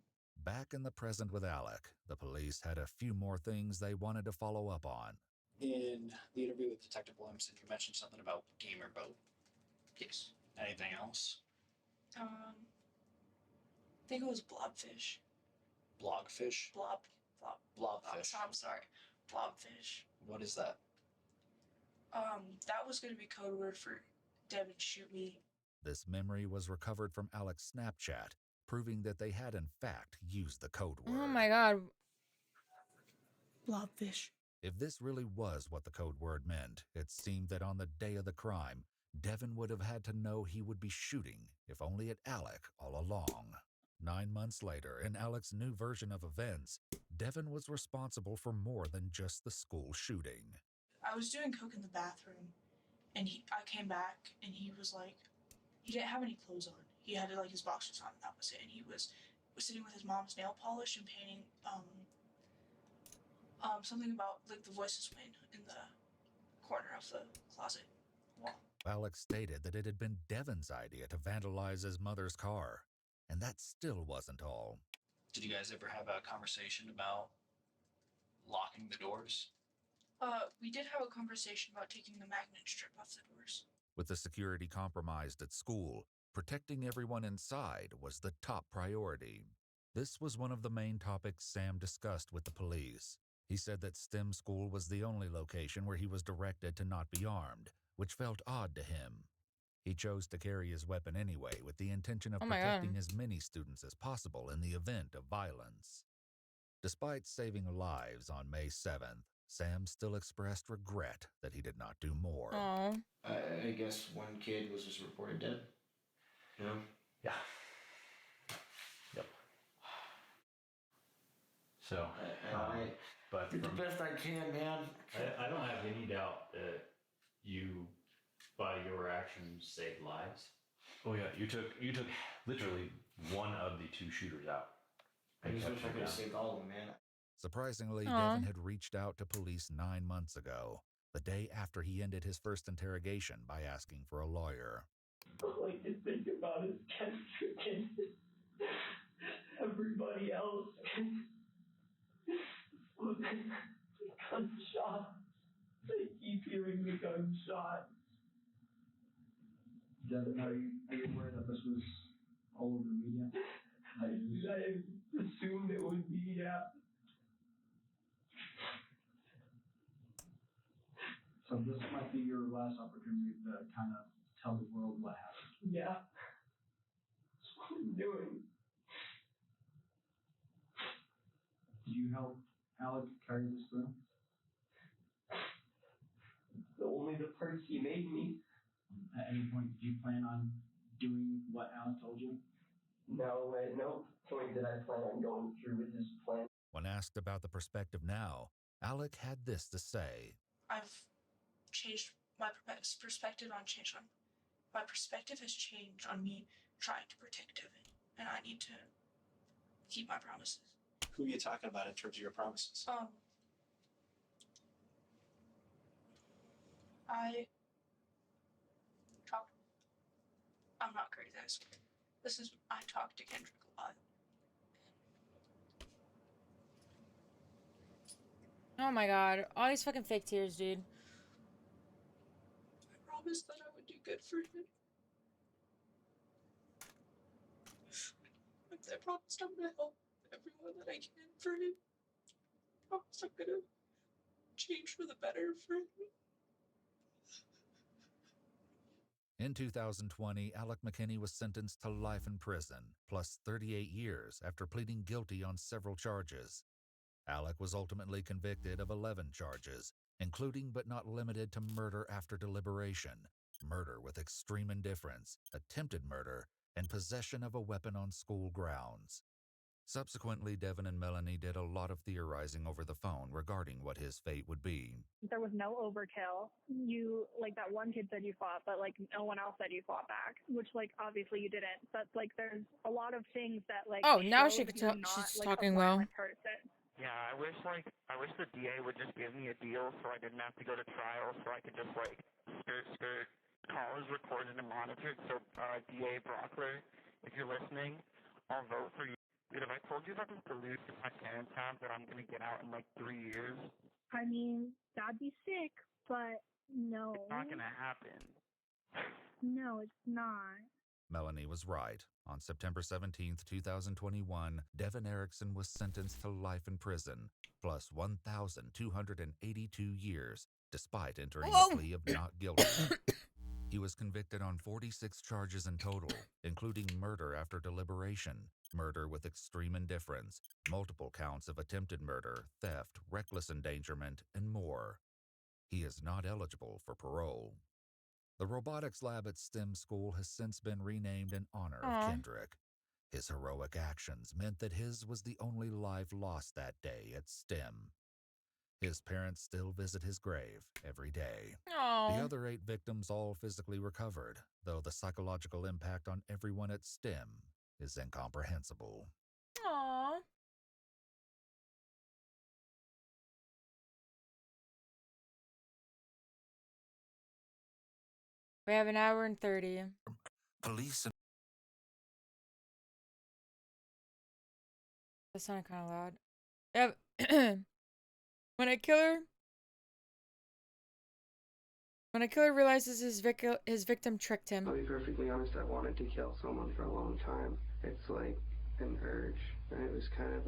Back in the present with Alec, the police had a few more things they wanted to follow up on. In the interview with Detective Williamson, you mentioned something about gamer boat. Yes. Anything else? I think it was blobfish. Blogfish? Blobfish. I'm sorry. Blobfish. What is that? That was gonna be code word for Devin shoot me. This memory was recovered from Alec's Snapchat, proving that they had in fact used the code word. Oh my god. Blobfish. If this really was what the code word meant, it seemed that on the day of the crime, Devin would have had to know he would be shooting, if only at Alec all along. 9 months later, in Alec's new version of events, Devin was responsible for more than just the school shooting. I was doing coke in the bathroom, and I came back, and he was like, he didn't have any clothes on. He had like his boxers on, and that was it. And he was sitting with his mom's nail polish and painting something about like the voices win in the corner of the closet wall. Alec stated that it had been Devin's idea to vandalize his mother's car, and that still wasn't all. Did you guys ever have a conversation about locking the doors? We did have a conversation about taking the magnet strip off the doors. With the security compromised at school, protecting everyone inside was the top priority. This was one of the main topics Sam discussed with the police. He said that STEM school was the only location where he was directed to not be armed, which felt odd to him. He chose to carry his weapon anyway with the intention of protecting as many students as possible in the event of violence. Despite saving lives on May 7th, Sam still expressed regret that he did not do more. I guess one kid was just reported dead. You know? Yeah. Yep. So, but did the best I can, man. I don't have any doubt that you, by your actions, saved lives. Oh yeah, you took literally one of the two shooters out. I just wish I could have saved all of them, man. Surprisingly, Devin had reached out to police 9 months ago, the day after he ended his first interrogation by asking for a lawyer. All I can think about is Kendrick and everybody else. Gunshots. I keep hearing the gunshots. Devin, are you aware that this was all over the media? I assumed it would be, yeah. So this might be your last opportunity to kind of tell the world what happened. Yeah. That's what I'm doing. Did you help Alec carry this through? Only the parts he made me. At any point, did you plan on doing what Alec told you? No, at no point did I plan on going through with his plan. When asked about the perspective now, Alec had this to say. I've changed my perspective on my perspective has changed on me trying to protect Devin, and I need to keep my promises. Who are you talking about in terms of your promises? I'm not crazy. I talk to Kendrick a lot. Oh my god. All these fucking fake tears, dude. I promised that I would do good for him. I promised I'm gonna help everyone that I can for him. I promised I'm gonna change for the better for him. In 2020, Alec McKinney was sentenced to life in prison, plus 38 years after pleading guilty on several charges. Alec was ultimately convicted of 11 charges, including but not limited to murder after deliberation, murder with extreme indifference, attempted murder, and possession of a weapon on school grounds. Subsequently, Devin and Melanie did a lot of theorizing over the phone regarding what his fate would be. There was no overkill. You, like, that one kid said you fought, but, like, no one else said you fought back, which, like, obviously you didn't. But, like, there's a lot of things that, like, oh, now she showed could you talk. not, She's like, talking a well. violent person. Yeah, I wish the DA would just give me a deal so I didn't have to go to trial, so I could just, like, skirt. Call is recorded and monitored, so DA Brockler, if you're listening, I'll vote for you. Dude, if I told you that I'm to lose to my parents have that I'm gonna get out in like 3 years, I mean, that'd be sick, but no. it's not gonna happen. No, it's not. Melanie was right. On September 17th, 2021, Devin Erickson was sentenced to life in prison, plus 1,282 years, despite entering a plea of not guilty. He was convicted on 46 charges in total, including murder after deliberation, murder with extreme indifference, multiple counts of attempted murder, theft, reckless endangerment, and more. He is not eligible for parole. The robotics lab at STEM school has since been renamed in honor of Kendrick. His heroic actions meant that his was the only life lost that day at STEM. His parents still visit his grave every day. The other 8 victims all physically recovered, though the psychological impact on everyone at STEM is incomprehensible. Aww. We have an hour and 30. Police and That sounded kind of loud. Yeah. When a killer realizes his victim tricked him. I'll be perfectly honest, I wanted to kill someone for a long time. It's like an urge, and it was kind of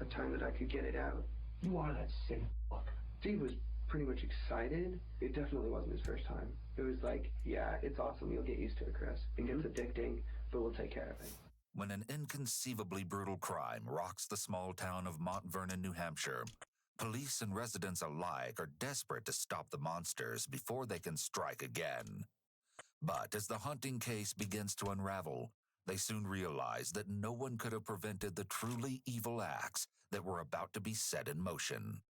a time that I could get it out. You are that sick fuck. Steve was pretty much excited. It definitely wasn't his first time. It was like, yeah, it's awesome. You'll get used to it, Chris. It gets addicting, but we'll take care of it. When an inconceivably brutal crime rocks the small town of Mount Vernon, New Hampshire, police and residents alike are desperate to stop the monsters before they can strike again. But as the haunting case begins to unravel, they soon realize that no one could have prevented the truly evil acts that were about to be set in motion.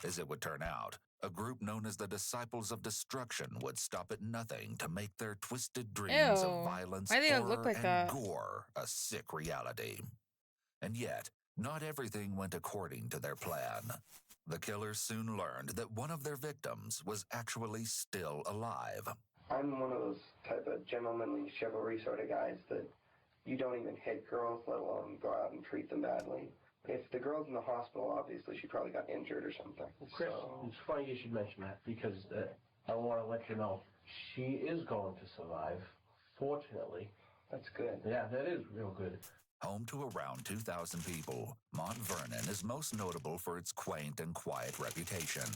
As it would turn out, a group known as the Disciples of Destruction would stop at nothing to make their twisted dreams of violence, Why do they look horror, like and that? gore a sick reality. And yet, not everything went according to their plan. The killers soon learned that one of their victims was actually still alive. I'm one of those type of gentlemanly chivalry sort of guys that you don't even hit girls, let alone go out and treat them badly. If the girl's in the hospital, obviously she probably got injured or something. Well, Chris, it's funny you should mention that because I want to let you know she is going to survive. Fortunately. That's good. Yeah, that is real good. Home to around 2,000 people, Mount Vernon is most notable for its quaint and quiet reputation.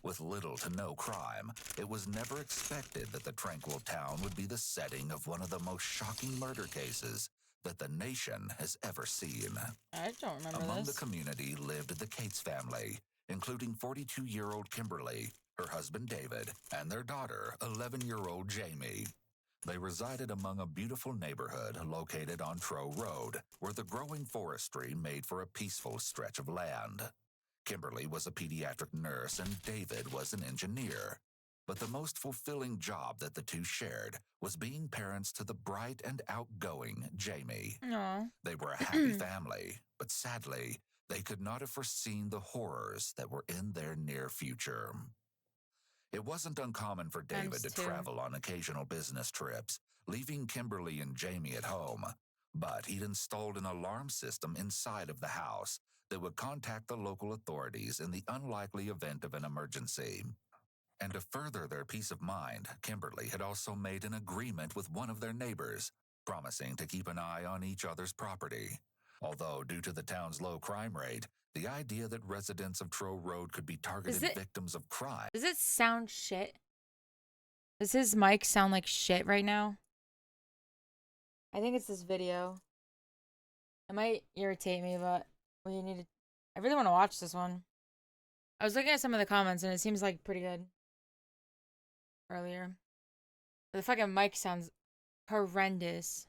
With little to no crime, it was never expected that the tranquil town would be the setting of one of the most shocking murder cases that the nation has ever seen. I don't remember Among this. the community lived the Cates family, including 42-year-old Kimberly, her husband David, and their daughter, 11-year-old Jamie. They resided among a beautiful neighborhood located on Trow Road, where the growing forestry made for a peaceful stretch of land. Kimberly was a pediatric nurse and David was an engineer. But the most fulfilling job that the two shared was being parents to the bright and outgoing Jamie. Aww. They were a happy family, but sadly, they could not have foreseen the horrors that were in their near future. It wasn't uncommon for David to travel on occasional business trips, leaving Kimberly and Jamie at home. But he'd installed an alarm system inside of the house that would contact the local authorities in the unlikely event of an emergency. And to further their peace of mind, Kimberly had also made an agreement with one of their neighbors, promising to keep an eye on each other's property. Although, due to the town's low crime rate, the idea that residents of Trow Road could be targeted victims of crime. Does it sound shit? Does his mic sound like shit right now? I think it's this video. It might irritate me, but we need to. I really want to watch this one. I was looking at some of the comments and it seems like pretty good. Earlier. The fucking mic sounds horrendous.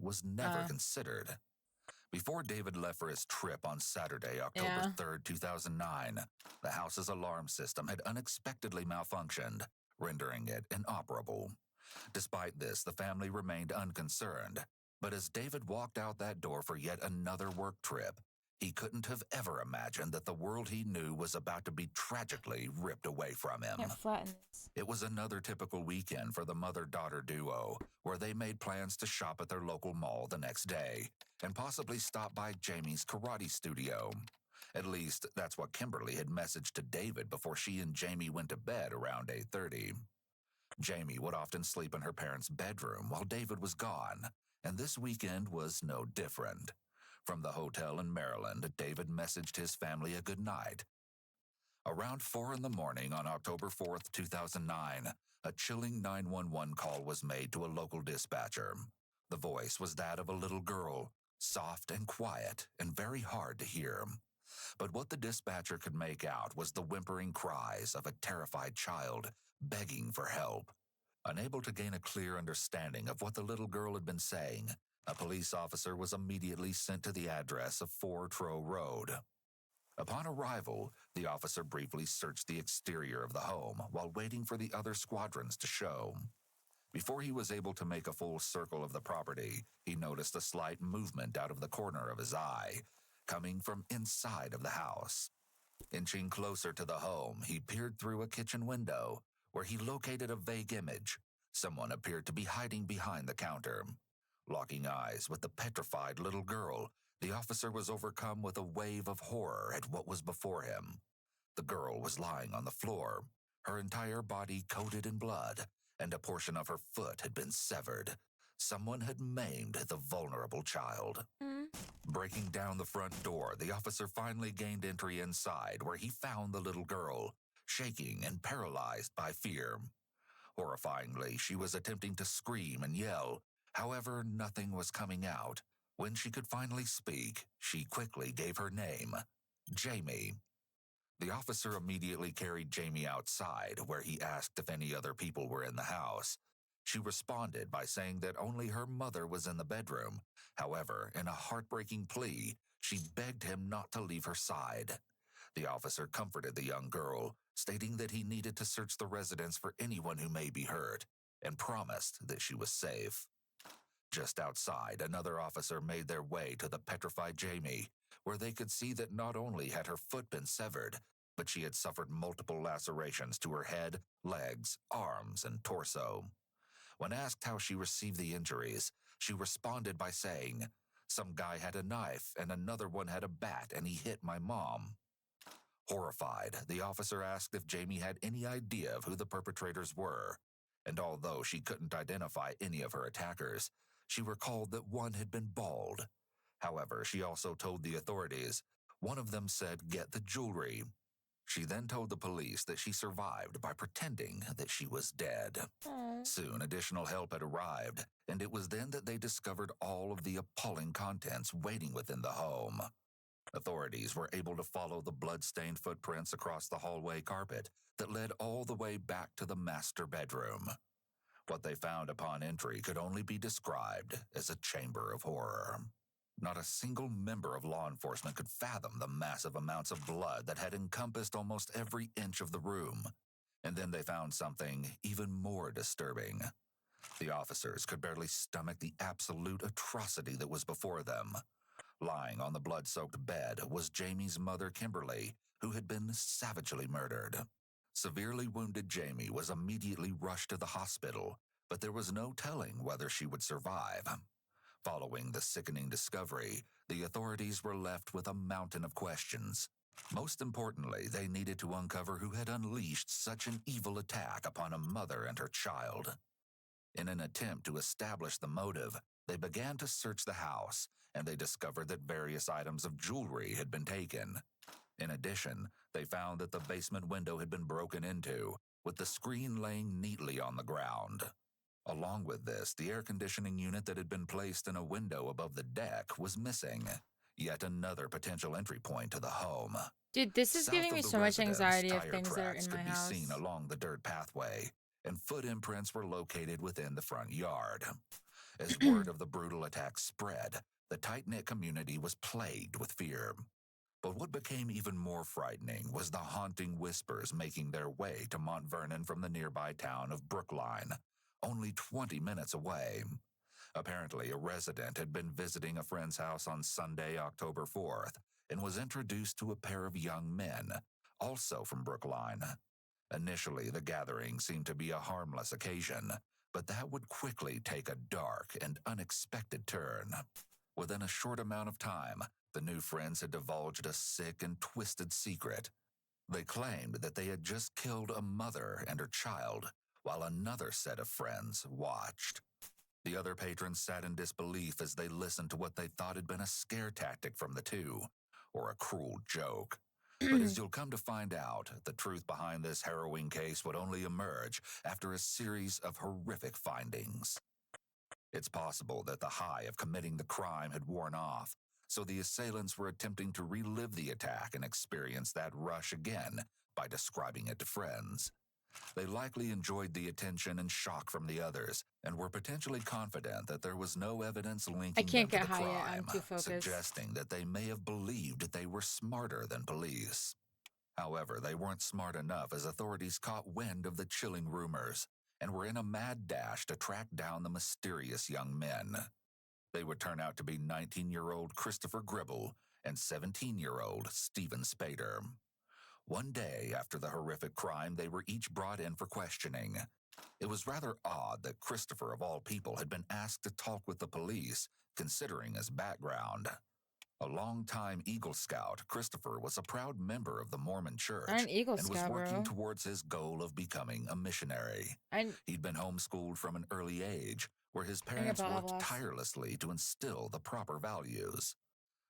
Was never considered. Before David left for his trip on Saturday, October 3rd, 2009, the house's alarm system had unexpectedly malfunctioned, rendering it inoperable. Despite this, the family remained unconcerned. But as David walked out that door for yet another work trip, He couldn't have ever imagined that the world he knew was about to be tragically ripped away from him. Can't flatten this. It was another typical weekend for the mother-daughter duo, where they made plans to shop at their local mall the next day and possibly stop by Jamie's karate studio. At least, that's what Kimberly had messaged to David before she and Jamie went to bed around 8:30. Jamie would often sleep in her parents' bedroom while David was gone, and this weekend was no different. From the hotel in Maryland, David messaged his family a good night. Around 4 in the morning on October 4th, 2009, a chilling 911 call was made to a local dispatcher. The voice was that of a little girl, soft and quiet and very hard to hear. But what the dispatcher could make out was the whimpering cries of a terrified child begging for help. Unable to gain a clear understanding of what the little girl had been saying, a police officer was immediately sent to the address of 4 Trow Road. Upon arrival, the officer briefly searched the exterior of the home while waiting for the other squadrons to show. Before he was able to make a full circle of the property, he noticed a slight movement out of the corner of his eye, coming from inside of the house. Inching closer to the home, he peered through a kitchen window, where he located a vague image. Someone appeared to be hiding behind the counter. Locking eyes with the petrified little girl, the officer was overcome with a wave of horror at what was before him. The girl was lying on the floor, her entire body coated in blood, and a portion of her foot had been severed. Someone had maimed the vulnerable child. Breaking down the front door, the officer finally gained entry inside, where he found the little girl, shaking and paralyzed by fear. Horrifyingly, she was attempting to scream and yell. However, nothing was coming out. When she could finally speak, she quickly gave her name, Jamie. The officer immediately carried Jamie outside, where he asked if any other people were in the house. She responded by saying that only her mother was in the bedroom. However, in a heartbreaking plea, she begged him not to leave her side. The officer comforted the young girl, stating that he needed to search the residence for anyone who may be hurt, and promised that she was safe. Just outside, another officer made their way to the petrified Jamie, where they could see that not only had her foot been severed, but she had suffered multiple lacerations to her head, legs, arms, and torso. When asked how she received the injuries, she responded by saying, "Some guy had a knife and another one had a bat and he hit my mom." Horrified, the officer asked if Jamie had any idea of who the perpetrators were, and although she couldn't identify any of her attackers, she recalled that one had been bald. However, she also told the authorities. One of them said, "Get the jewelry." She then told the police that she survived by pretending that she was dead. Soon, additional help had arrived, and it was then that they discovered all of the appalling contents waiting within the home. Authorities were able to follow the blood-stained footprints across the hallway carpet that led all the way back to the master bedroom. What they found upon entry could only be described as a chamber of horror. Not a single member of law enforcement could fathom the massive amounts of blood that had encompassed almost every inch of the room. And then they found something even more disturbing. The officers could barely stomach the absolute atrocity that was before them. Lying on the blood-soaked bed was Jamie's mother, Kimberly, who had been savagely murdered. Severely wounded Jamie was immediately rushed to the hospital, but there was no telling whether she would survive. Following the sickening discovery, the authorities were left with a mountain of questions. Most importantly, they needed to uncover who had unleashed such an evil attack upon a mother and her child. In an attempt to establish the motive, they began to search the house, and they discovered that various items of jewelry had been taken. In addition, they found that the basement window had been broken into, with the screen laying neatly on the ground. Along with this, the air conditioning unit that had been placed in a window above the deck was missing. Yet another potential entry point to the home. Dude, this is South giving of me the so much residence, anxiety of tire things that are tracks in my could be house. seen along the dirt pathway, and foot imprints were located within the front yard. As word of the brutal attack spread, the tight-knit community was plagued with fear. But what became even more frightening was the haunting whispers making their way to Mount Vernon from the nearby town of Brookline, only 20 minutes away. Apparently, a resident had been visiting a friend's house on Sunday, October 4th, and was introduced to a pair of young men, also from Brookline. Initially, the gathering seemed to be a harmless occasion, but that would quickly take a dark and unexpected turn. Within a short amount of time, the new friends had divulged a sick and twisted secret. They claimed that they had just killed a mother and her child, while another set of friends watched. The other patrons sat in disbelief as they listened to what they thought had been a scare tactic from the two, or a cruel joke. But as you'll come to find out, the truth behind this harrowing case would only emerge after a series of horrific findings. It's possible that the high of committing the crime had worn off, so the assailants were attempting to relive the attack and experience that rush again by describing it to friends. They likely enjoyed the attention and shock from the others, and were potentially confident that there was no evidence I linking can't them to get the high yet. I'm crime, too focused. suggesting that they may have believed they were smarter than police. However, they weren't smart enough as authorities caught wind of the chilling rumors and were in a mad dash to track down the mysterious young men. They would turn out to be 19-year-old Christopher Gribble and 17-year-old Stephen Spader. One day after the horrific crime, they were each brought in for questioning. It was rather odd that Christopher, of all people, had been asked to talk with the police, considering his background. A longtime Eagle Scout, Christopher was a proud member of the Mormon Church I'm an Eagle and was Scout, working bro. towards his goal of becoming a missionary. He'd been homeschooled from an early age, where his parents worked tirelessly to instill the proper values.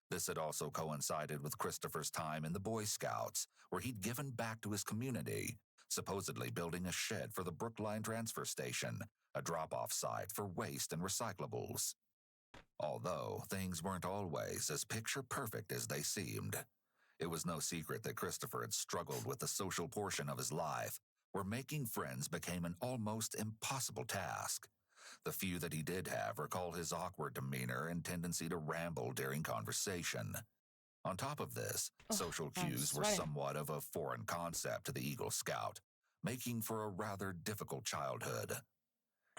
This had also coincided with Christopher's time in the Boy Scouts, where he'd given back to his community, supposedly building a shed for the Brookline transfer station, a drop-off site for waste and recyclables. Although things weren't always as picture-perfect as they seemed. It was no secret that Christopher had struggled with the social portion of his life, where making friends became an almost impossible task. The few that he did have recall his awkward demeanor and tendency to ramble during conversation. On top of this, social cues were somewhat of a foreign concept to the Eagle Scout, making for a rather difficult childhood.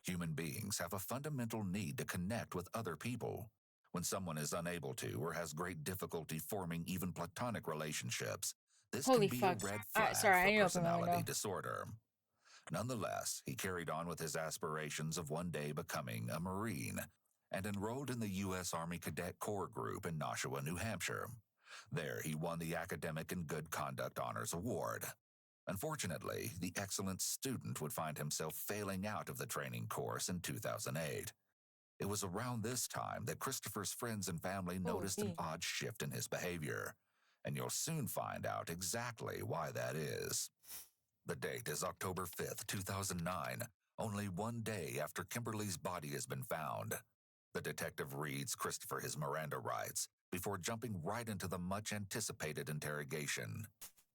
Human beings have a fundamental need to connect with other people. When someone is unable to or has great difficulty forming even platonic relationships, this can be a red flag for personality disorder. Nonetheless, he carried on with his aspirations of one day becoming a Marine and enrolled in the U.S. Army Cadet Corps Group in Nashua, New Hampshire. There, he won the Academic and Good Conduct Honors Award. Unfortunately, the excellent student would find himself failing out of the training course in 2008. It was around this time that Christopher's friends and family noticed an odd shift in his behavior, and you'll soon find out exactly why that is. The date is October 5th, 2009, only one day after Kimberly's body has been found. The detective reads Christopher his Miranda rights before jumping right into the much-anticipated interrogation.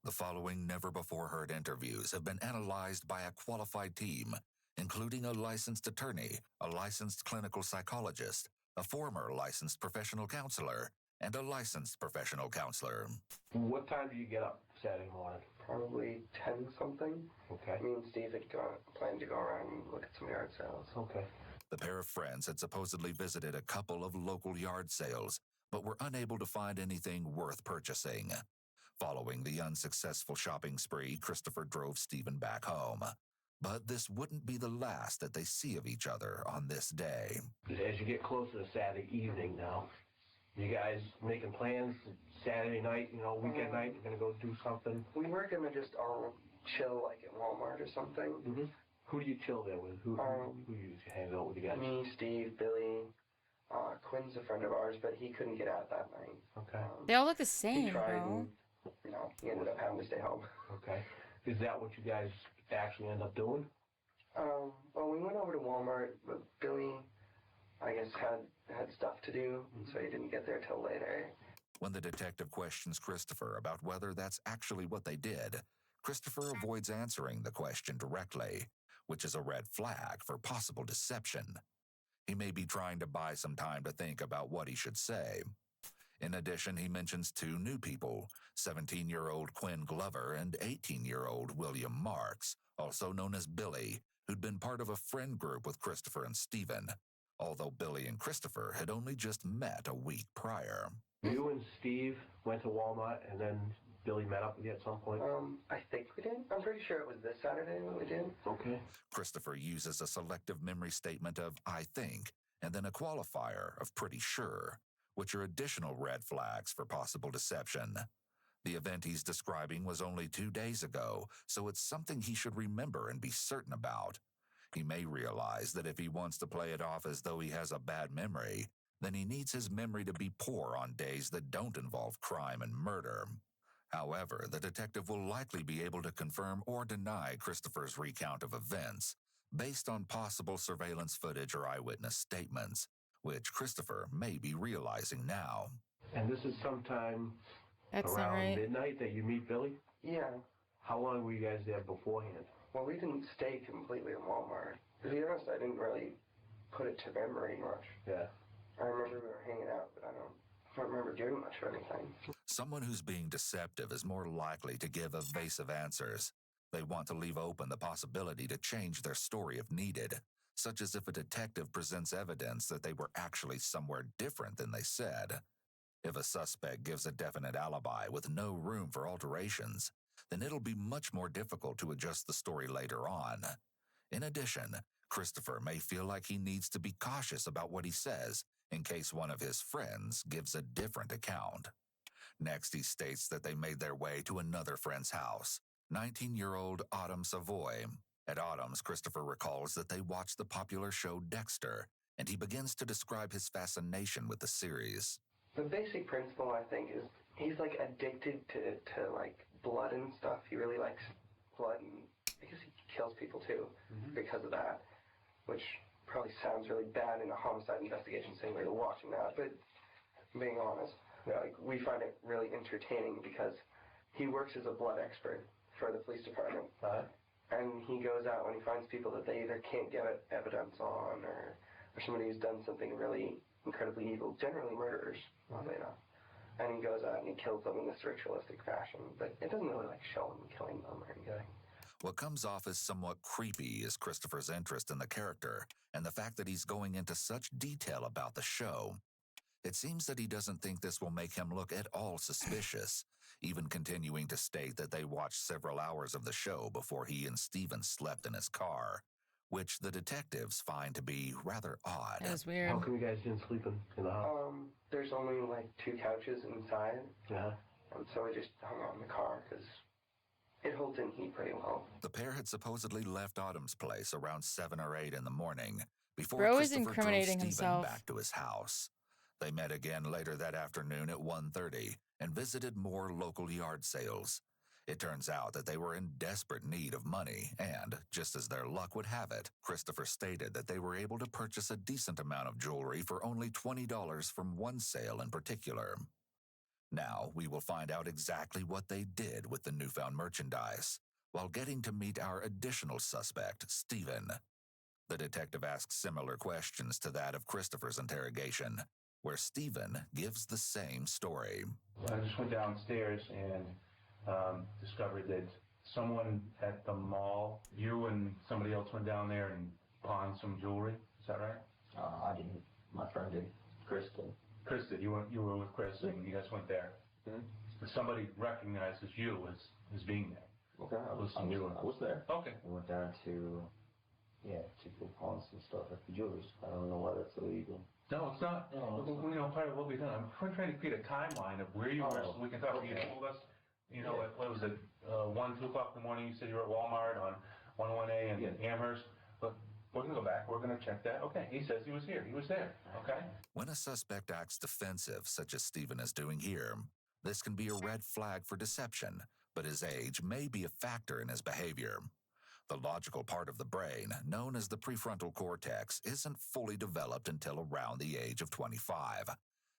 The following never-before-heard interviews have been analyzed by a qualified team, including a licensed attorney, a licensed clinical psychologist, a former licensed professional counselor, and a licensed professional counselor. What time do you get up Saturday morning? Probably 10 something. Okay. Me and Steve had planned to go around and look at some yard sales. Okay. The pair of friends had supposedly visited a couple of local yard sales, but were unable to find anything worth purchasing. Following the unsuccessful shopping spree, Christopher drove Stephen back home. But this wouldn't be the last that they see of each other on this day. As you get closer to Saturday evening now, you guys making plans Saturday night, weekend night, you're going to go do something? We were going to just all chill like at Walmart or something. Mm-hmm. Who do you chill there with? Who you hang out with you guys? Me, Steve, Billy. Quinn's a friend of ours, but he couldn't get out that night. Okay. They all look the same, he tried bro. And, he ended up having to stay home. Okay. Is that what you guys actually end up doing? Well, we went over to Walmart, but Billy, I guess, had stuff to do, so he didn't get there till later. When the detective questions Christopher about whether that's actually what they did, Christopher avoids answering the question directly, which is a red flag for possible deception. He may be trying to buy some time to think about what he should say. In addition, he mentions two new people, 17-year-old Quinn Glover and 18-year-old William Marks, also known as Billy, who'd been part of a friend group with Christopher and Stephen, although Billy and Christopher had only just met a week prior. You and Steve went to Walmart, and then Billy met up with you at some point? I think we did. I'm pretty sure it was this Saturday when we did. Okay. Christopher uses a selective memory statement of I think, and then a qualifier of pretty sure, which are additional red flags for possible deception. The event he's describing was only 2 days ago, so it's something he should remember and be certain about. He may realize that if he wants to play it off as though he has a bad memory, then he needs his memory to be poor on days that don't involve crime and murder. However, the detective will likely be able to confirm or deny Christopher's recount of events based on possible surveillance footage or eyewitness statements, which Christopher may be realizing now. And this is sometime That's not around right. midnight that you meet Billy? Yeah. How long were you guys there beforehand? Well, we didn't stay completely in Walmart. To be honest, I didn't really put it to memory much. Yeah. I remember we were hanging out, but I don't remember doing much of anything. Someone who's being deceptive is more likely to give evasive answers. They want to leave open the possibility to change their story if needed, such as if a detective presents evidence that they were actually somewhere different than they said. If a suspect gives a definite alibi with no room for alterations, then it'll be much more difficult to adjust the story later on. In addition, Christopher may feel like he needs to be cautious about what he says in case one of his friends gives a different account. Next, he states that they made their way to another friend's house, 19-year-old Autumn Savoy. At Autumn's, Christopher recalls that they watched the popular show Dexter, and he begins to describe his fascination with the series. The basic principle, I think, is he's like addicted to like blood and stuff. He really likes blood, and I guess he kills people too because of that, which probably sounds really bad in a homicide investigation saying we were watching that, but being honest, like, we find it really entertaining because he works as a blood expert for the police department. And he goes out when he finds people that they either can't get evidence on or somebody who's done something really incredibly evil, generally murderers, oddly enough. And he goes out and he kills them in this ritualistic fashion, but it doesn't really like show him killing them or anything. What comes off as somewhat creepy is Christopher's interest in the character and the fact that he's going into such detail about the show. It seems that he doesn't think this will make him look at all suspicious, even continuing to state that they watched several hours of the show before he and Steven slept in his car, which the detectives find to be rather odd. That was weird. How come you guys didn't sleep in the house? There's only like 2 couches inside. Yeah. And so we just hung out in the car because it holds in heat pretty well. The pair had supposedly left Autumn's place around 7 or 8 in the morning before Bro is Christopher drove incriminating Steven himself. back to his house. They met again later that afternoon at 1:30 and visited more local yard sales. It turns out that they were in desperate need of money, and, just as their luck would have it, Christopher stated that they were able to purchase a decent amount of jewelry for only $20 from one sale in particular. Now, we will find out exactly what they did with the newfound merchandise, while getting to meet our additional suspect, Steven. The detective asks similar questions to that of Christopher's interrogation, where Steven gives the same story. I just went downstairs and discovered that someone at the mall, you and somebody else went down there and pawned some jewelry. Is that right? I didn't. My friend did. Chris did. Chris did. You were with Chris and you guys went there. Somebody recognizes you as being there. Okay, I was there. Okay. We went down to go pawn some stuff at the jewelers. I don't know why that's illegal. No, it's not. No, it's you know, part of what we've done, I'm trying to create a timeline of where you were so we can talk. Okay. You told us, you know, what was it, 1, 2 o'clock in the morning, you said you were at Walmart on 101A and Amherst. But we're going to go back. We're going to check that. Okay, he says he was here. He was there. Okay? When a suspect acts defensive, such as Steven is doing here, this can be a red flag for deception, but his age may be a factor in his behavior. The logical part of the brain, known as the prefrontal cortex, isn't fully developed until around the age of 25,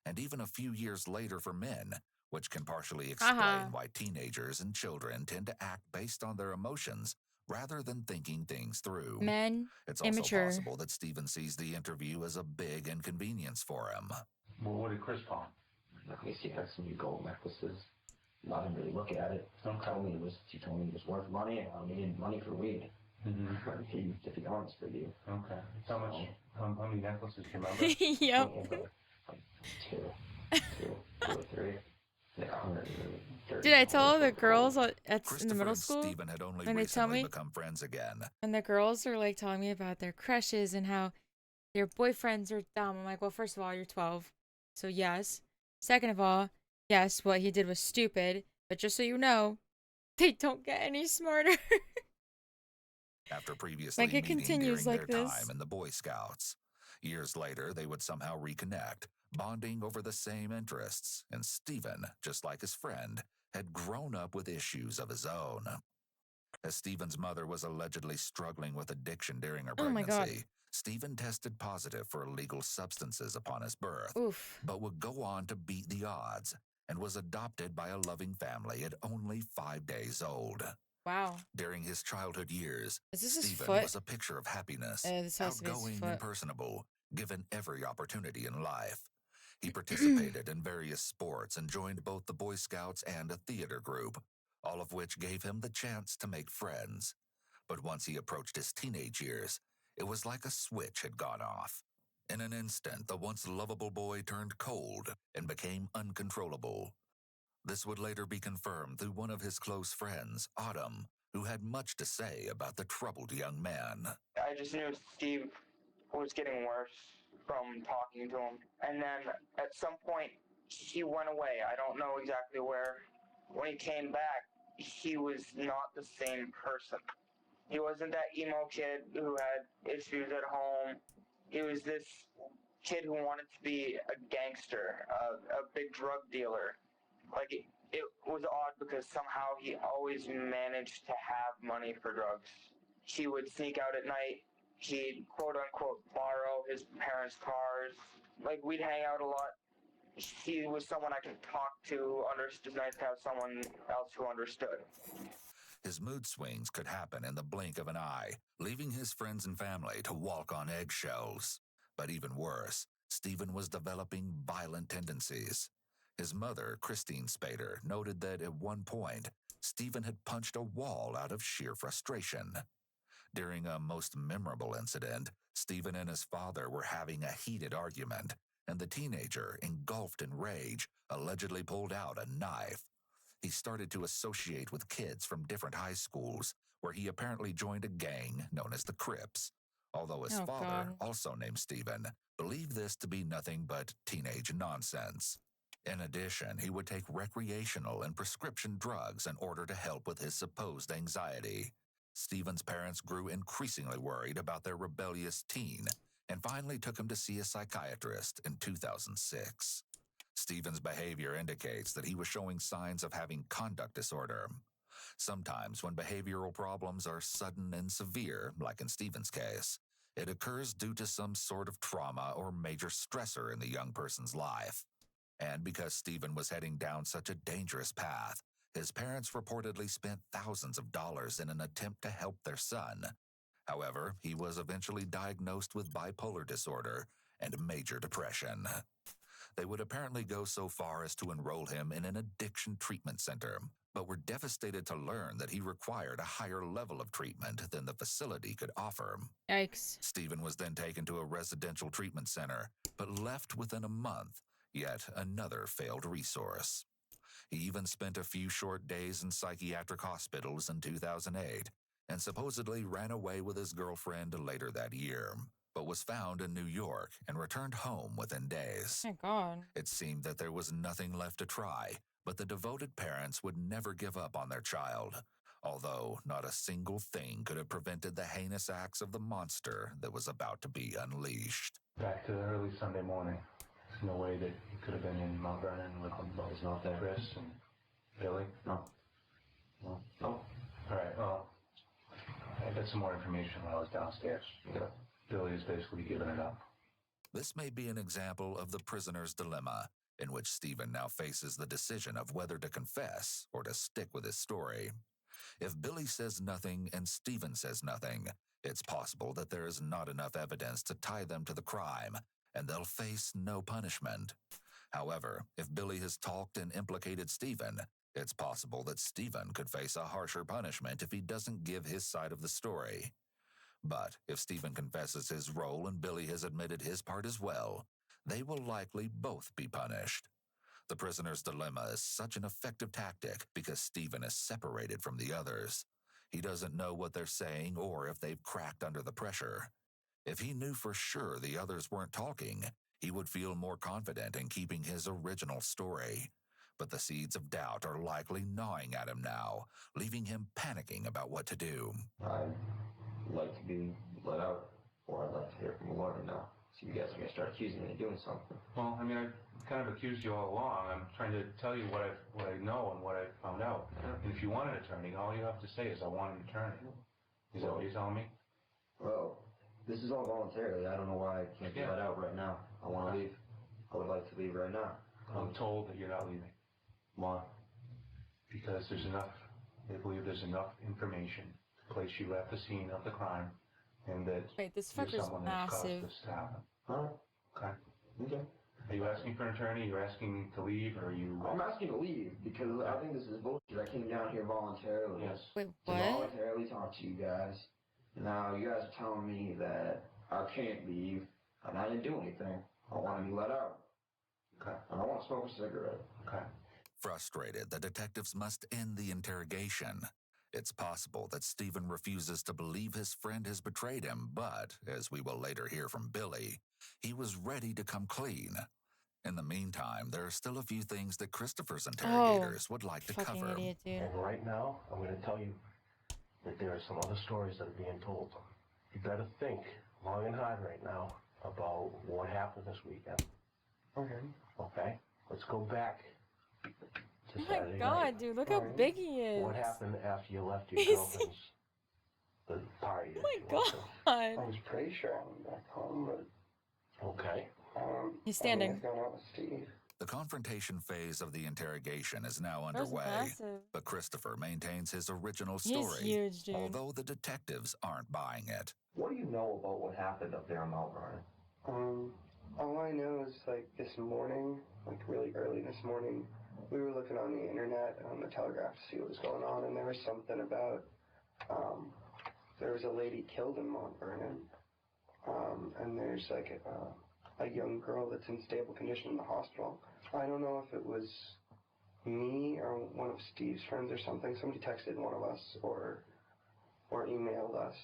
and even a few years later for men, which can partially explain why teenagers and children tend to act based on their emotions rather than thinking things through. Men, It's also immature. possible that Steven sees the interview as a big inconvenience for him. Well, what did Chris pawn? Let me see, I had some new gold necklaces. I didn't really look at it. She told me it was worth money, and I needed money for weed. To be honest with you. Okay. How much? How many necklaces do you remember? Yep. Two. 2 or 3. Yeah, 130. Did I tell all the girls in the Christopher middle and school Stephen had only when they tell recently me, become friends again. and the girls are like telling me about their crushes and how their boyfriends are dumb. I'm like, well, first of all, you're 12, so yes. Second of all, yes, what he did was stupid, but just so you know, they don't get any smarter. After previously Like, it meeting continues during like their this. time in the Boy Scouts. Years later, they would somehow reconnect, bonding over the same interests, and Stephen, just like his friend, had grown up with issues of his own. As Stephen's mother was allegedly struggling with addiction during her Oh my God. pregnancy, Stephen tested positive for illegal substances upon his birth, Oof. but would go on to beat the odds and was adopted by a loving family at only 5 days old. Wow. During his childhood years, Is this his Stephen foot? was a picture of happiness, This has to be his outgoing foot. and personable, given every opportunity in life. He participated in various sports and joined both the Boy Scouts and a theater group, all of which gave him the chance to make friends. But once he approached his teenage years, it was like a switch had gone off. In an instant, the once lovable boy turned cold and became uncontrollable. This would later be confirmed through one of his close friends, Autumn, who had much to say about the troubled young man. I just knew Steve was getting worse from talking to him. And then at some point, he went away. I don't know exactly where. When he came back, he was not the same person. He wasn't that emo kid who had issues at home. He was this kid who wanted to be a gangster, a big drug dealer. Like, it was odd because somehow he always managed to have money for drugs. He would sneak out at night. He'd quote unquote borrow his parents' cars. Like, we'd hang out a lot. He was someone I could talk to. It's nice to have someone else who understood. His mood swings could happen in the blink of an eye, leaving his friends and family to walk on eggshells. But even worse, Stephen was developing violent tendencies. His mother, Christine Spader, noted that at one point, Stephen had punched a wall out of sheer frustration. During a most memorable incident, Stephen and his father were having a heated argument, and the teenager, engulfed in rage, allegedly pulled out a knife. He started to associate with kids from different high schools, where he apparently joined a gang known as the Crips, although his father, also named Stephen, believed this to be nothing but teenage nonsense. In addition, he would take recreational and prescription drugs in order to help with his supposed anxiety. Stephen's parents grew increasingly worried about their rebellious teen and finally took him to see a psychiatrist in 2006. Stephen's behavior indicates that he was showing signs of having conduct disorder. Sometimes when behavioral problems are sudden and severe, like in Stephen's case, it occurs due to some sort of trauma or major stressor in the young person's life. And because Stephen was heading down such a dangerous path, his parents reportedly spent thousands of dollars in an attempt to help their son. However, he was eventually diagnosed with bipolar disorder and major depression. They would apparently go so far as to enroll him in an addiction treatment center, but were devastated to learn that he required a higher level of treatment than the facility could offer. Yikes. Stephen was then taken to a residential treatment center, but left within a month, yet another failed resource. He even spent a few short days in psychiatric hospitals in 2008 and supposedly ran away with his girlfriend later that year, but was found in New York and returned home within days. Thank God. It seemed that there was nothing left to try, but the devoted parents would never give up on their child, although not a single thing could have prevented the heinous acts of the monster that was about to be unleashed. Back to early Sunday morning. There's no way that he could have been in Mount Vernon with He's not there. Chris and Billy? No. No. No. All right, well, I got some more information when I was downstairs. Yeah. Billy has basically given it up. This may be an example of the prisoner's dilemma, in which Stephen now faces the decision of whether to confess or to stick with his story. If Billy says nothing and Stephen says nothing, it's possible that there is not enough evidence to tie them to the crime, and they'll face no punishment. However, if Billy has talked and implicated Stephen, it's possible that Stephen could face a harsher punishment if he doesn't give his side of the story. But if Stephen confesses his role and Billy has admitted his part as well, they will likely both be punished. The prisoner's dilemma is such an effective tactic because Stephen is separated from the others. He doesn't know what they're saying or if they've cracked under the pressure. If he knew for sure the others weren't talking, he would feel more confident in keeping his original story. But the seeds of doubt are likely gnawing at him now, leaving him panicking about what to do. I'd like to be let out, or I'd like to hear from a lawyer now. So you guys are going to start accusing me of doing something. Well, I mean, I kind of accused you all along. I'm trying to tell you what I know and what I found out. And if you want an attorney, all you have to say is, I want an attorney. Is that what you're telling me? Well, this is all voluntarily. I don't know why I can't be let out right now. I want to leave. I would like to leave right now. I'm told that you're not leaving. Why? Because they believe there's enough information to place you at the scene of the crime, and that Wait, this you're fucker's someone that's caused massive. this to happen. Huh? Okay. Okay. Are you asking for an attorney? You're asking to leave, or are you... I'm asking to leave because I think this is bullshit. I came down here voluntarily. Yes. Wait, To what? voluntarily talk to you guys. Now you guys are telling me that I can't leave, and I didn't do anything. I want to be let out. Okay. And I want to smoke a cigarette. Okay. Frustrated, the detectives must end the interrogation. It's possible that Stephen refuses to believe his friend has betrayed him, but, as we will later hear from Billy, he was ready to come clean. In the meantime, there are still a few things that Christopher's interrogators would like to fucking cover. idiot, dude. And right now, I'm going to tell you that there are some other stories that are being told. You better think long and hard right now about what happened this weekend. Okay. Okay? Let's go back to Oh my Saturday god, night. dude, look how big he is. What happened after you left your He's- girlfriend's the party? Oh that my you went to? god. I was pretty sure I went back home, but Okay. He's standing. I mean, I've gone out with Steve. The confrontation phase of the interrogation is now That's underway, massive. but Christopher maintains his original He's story, huge, dude. although the detectives aren't buying it. What do you know about what happened up there on Mount Vernon? All I know is, like, this morning, like, really early this morning, we were looking on the internet, on the Telegraph to see what was going on, and there was something about, there was a lady killed in Mount Vernon, and there's, like, a young girl that's in stable condition in the hospital. I don't know if it was me or one of Steve's friends or something. Somebody texted one of us or emailed us.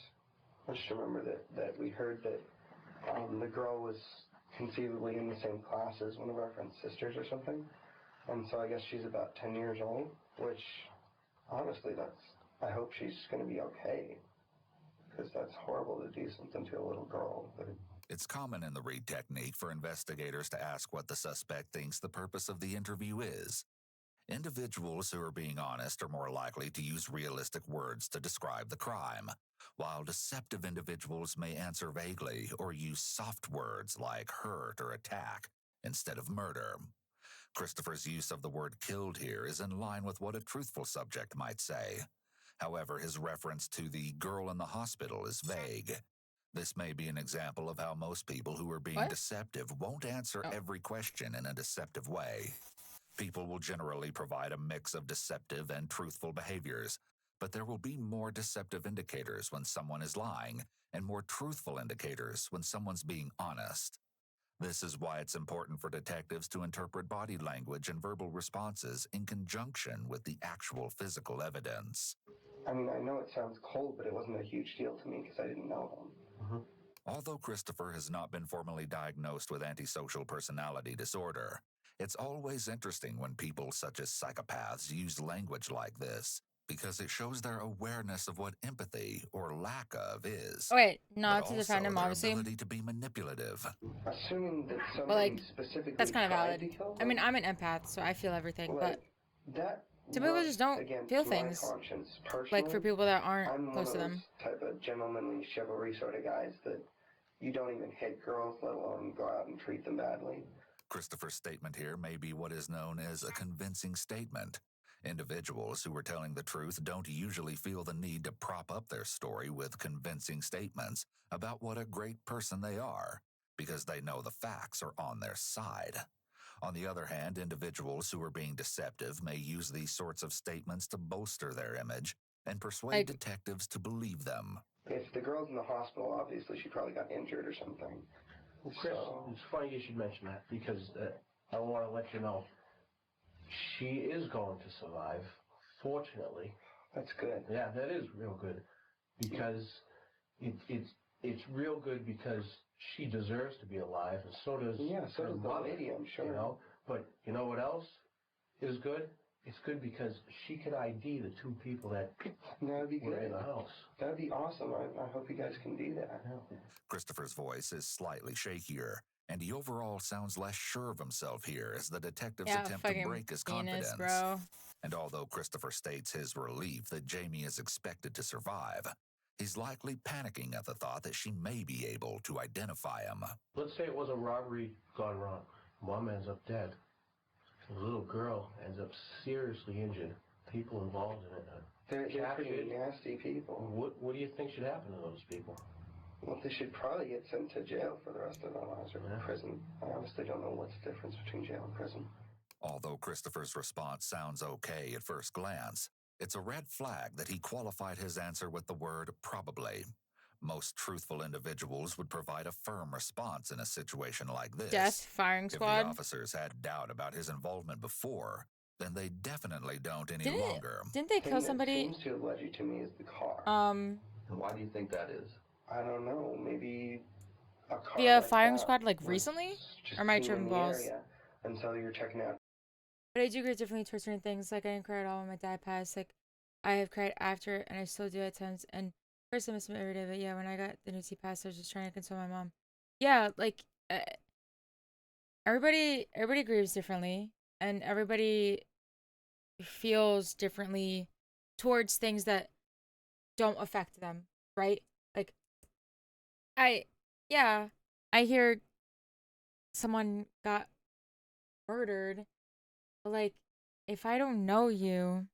I just remember that we heard that the girl was conceivably in the same class as one of our friend's sisters or something. And so I guess she's about 10 years old, which, honestly, I hope she's going to be okay. Because that's horrible to do something to a little girl. But It's common in the read technique for investigators to ask what the suspect thinks the purpose of the interview is. Individuals who are being honest are more likely to use realistic words to describe the crime, while deceptive individuals may answer vaguely or use soft words like hurt or attack instead of murder. Christopher's use of the word killed here is in line with what a truthful subject might say. However, his reference to the girl in the hospital is vague. This may be an example of how most people who are being deceptive won't answer every question in a deceptive way. People will generally provide a mix of deceptive and truthful behaviors, but there will be more deceptive indicators when someone is lying and more truthful indicators when someone's being honest. This is why it's important for detectives to interpret body language and verbal responses in conjunction with the actual physical evidence. I mean, I know it sounds cold, but it wasn't a huge deal to me because I didn't know him. Although Christopher has not been formally diagnosed with antisocial personality disorder, it's always interesting when people such as psychopaths use language like this, because it shows their awareness of what empathy, or lack of, is. Oh, wait, not but to defend also him, their obviously. ability to be manipulative. Assuming that But, somebody like, specifically that's kind of tried valid. to kill I mean, them, I'm an empath, so I feel everything, but that some people runs just don't against feel my things. conscience. Personally, Like, for people that aren't I'm close one to of them. those type of gentlemanly chivalry sort of guys that you don't even hit girls, let alone go out and treat them badly. Christopher's statement here may be what is known as a convincing statement. Individuals who are telling the truth don't usually feel the need to prop up their story with convincing statements about what a great person they are, because they know the facts are on their side. On the other hand, individuals who are being deceptive may use these sorts of statements to bolster their image and persuade detectives to believe them. If the girl's in the hospital, obviously she probably got injured or something. Well, Chris, it's funny you should mention that because I want to let you know she is going to survive, fortunately. That's good. Yeah, that is real good. Because it's real good because she deserves to be alive, and so does so her does the mother, lady, I'm sure. You know? But you know what else is good? It's good because she could ID the two people that That'd be were good. in the house. That'd be awesome. I hope you guys can do that. Christopher's voice is slightly shakier, and he overall sounds less sure of himself here as the detectives attempt to break his confidence. Bro. And although Christopher states his relief that Jamie is expected to survive, he's likely panicking at the thought that she may be able to identify him. Let's say it was a robbery gone wrong. Mom ends up dead. The little girl ends up seriously injured. People involved in it They're pretty nasty people. What do you think should happen to those people? Well, they should probably get sent to jail for the rest of their lives, or prison. I honestly don't know what's the difference between jail and prison. Although Christopher's response sounds okay at first glance, it's a red flag that he qualified his answer with the word probably. Most truthful individuals would provide a firm response in a situation like this. Death firing squad. If the officers had doubt about his involvement before, then they definitely don't any longer. Didn't they kill somebody? Seems to have led you to me is the car. Um. And why do you think that is? I don't know. Maybe a car The like firing that squad, like was recently? just Or am I seen in tripping the balls? area, and so you're checking out. But I do agree differently towards certain things. Like, I didn't cry at all when my dad passed. Like, I have cried after, and I still do at times. And first, I miss him every day. But yeah, when I got the news he passed, I was just trying to console my mom. Yeah, like, everybody grieves differently, and everybody feels differently towards things that don't affect them, right? Like, I hear someone got murdered, but like, if I don't know you,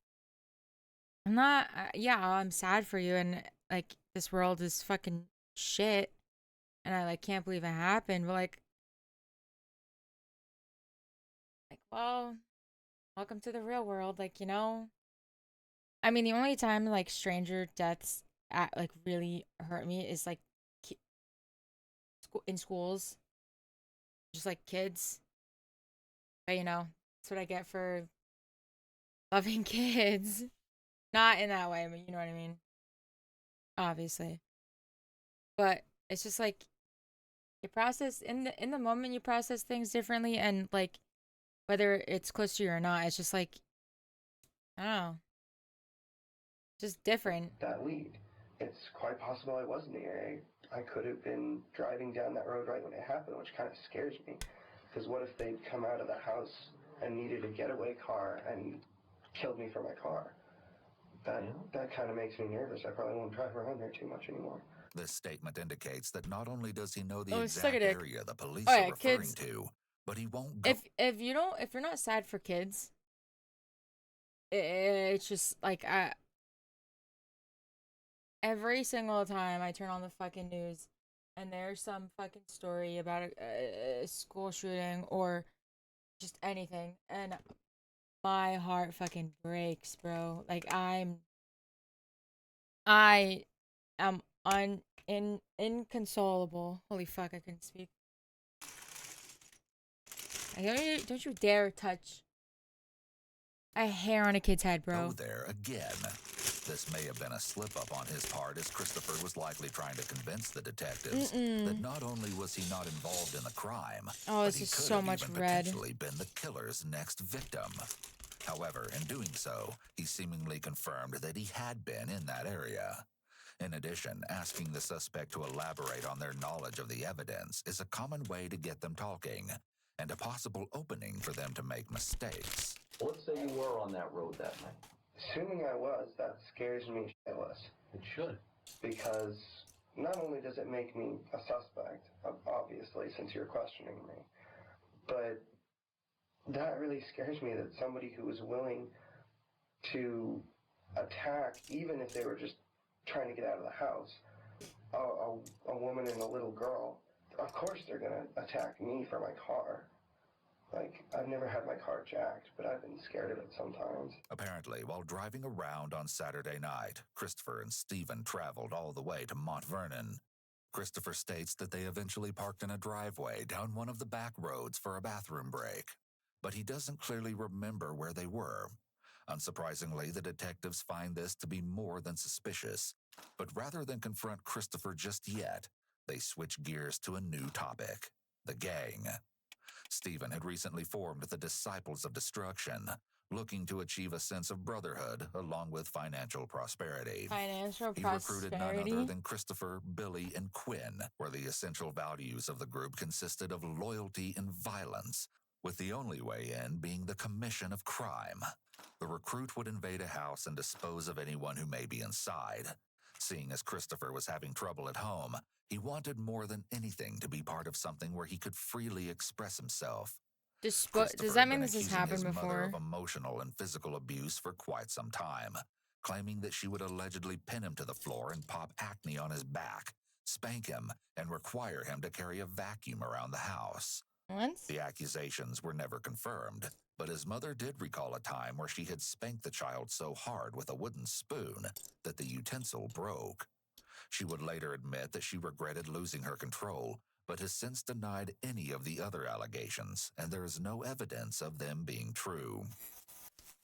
I'm not, I'm sad for you, and like, this world is fucking shit, and I like can't believe it happened, but like, well, welcome to the real world, like, you know? I mean, the only time like stranger deaths at like really hurt me is like in schools, just like kids. But you know, that's what I get for loving kids. Not in that way, but you know what I mean. Obviously, but it's just like you process in the moment. You process things differently, and like whether it's close to you or not, it's just like I don't know, just different. That lead. It's quite possible I was in the area. I could have been driving down that road right when it happened, which kind of scares me. Because what if they'd come out of the house and needed a getaway car and killed me for my car? That kind of makes me nervous. I probably won't drive around there too much anymore. This statement indicates that not only does he know the Oh, exact suck a dick. area the police Oh, are yeah, referring kids. to, but he won't go. If you're not sad for kids, it's just like every single time I turn on the fucking news and there's some fucking story about a school shooting or just anything, and my heart fucking breaks, bro. Like I am inconsolable. Holy fuck, I couldn't speak. Don't you dare touch a hair on a kid's head, bro. Go there again. This may have been a slip-up on his part, as Christopher was likely trying to convince the detectives that not only was he not involved in the crime, oh, but this he is could so have much even red. potentially been the killer's next victim. However, in doing so, he seemingly confirmed that he had been in that area. In addition, asking the suspect to elaborate on their knowledge of the evidence is a common way to get them talking, and a possible opening for them to make mistakes. Let's say you were on that road that night. Assuming I was, that scares me shitless. It should. Because not only does it make me a suspect, obviously, since you're questioning me, but that really scares me that somebody who was willing to attack, even if they were just trying to get out of the house, a woman and a little girl, of course they're going to attack me for my car. Like, I've never had my car jacked, but I've been scared of it sometimes. Apparently, while driving around on Saturday night, Christopher and Stephen traveled all the way to Mount Vernon. Christopher states that they eventually parked in a driveway down one of the back roads for a bathroom break. but he doesn't clearly remember where they were. Unsurprisingly, the detectives find this to be more than suspicious, but rather than confront Christopher just yet, they switch gears to a new topic: the gang. Stephen had recently formed the Disciples of Destruction, looking to achieve a sense of brotherhood along with financial prosperity. Financial He recruited none other prosperity? than Christopher, Billy, and Quinn, where the essential values of the group consisted of loyalty and violence, with the only way in being the commission of crime. The recruit would invade a house and dispose of anyone who may be inside. Seeing as Christopher was having trouble at home, he wanted more than anything to be part of something where he could freely express himself. Does Christopher that had mean been this has accusing his happened mother of before? emotional and physical abuse for quite some time, claiming that she would allegedly pin him to the floor and pop acne on his back, spank him, and require him to carry a vacuum around the house. What? The accusations were never confirmed, but his mother did recall a time where she had spanked the child so hard with a wooden spoon that the utensil broke. She would later admit that she regretted losing her control, but has since denied any of the other allegations, and there is no evidence of them being true.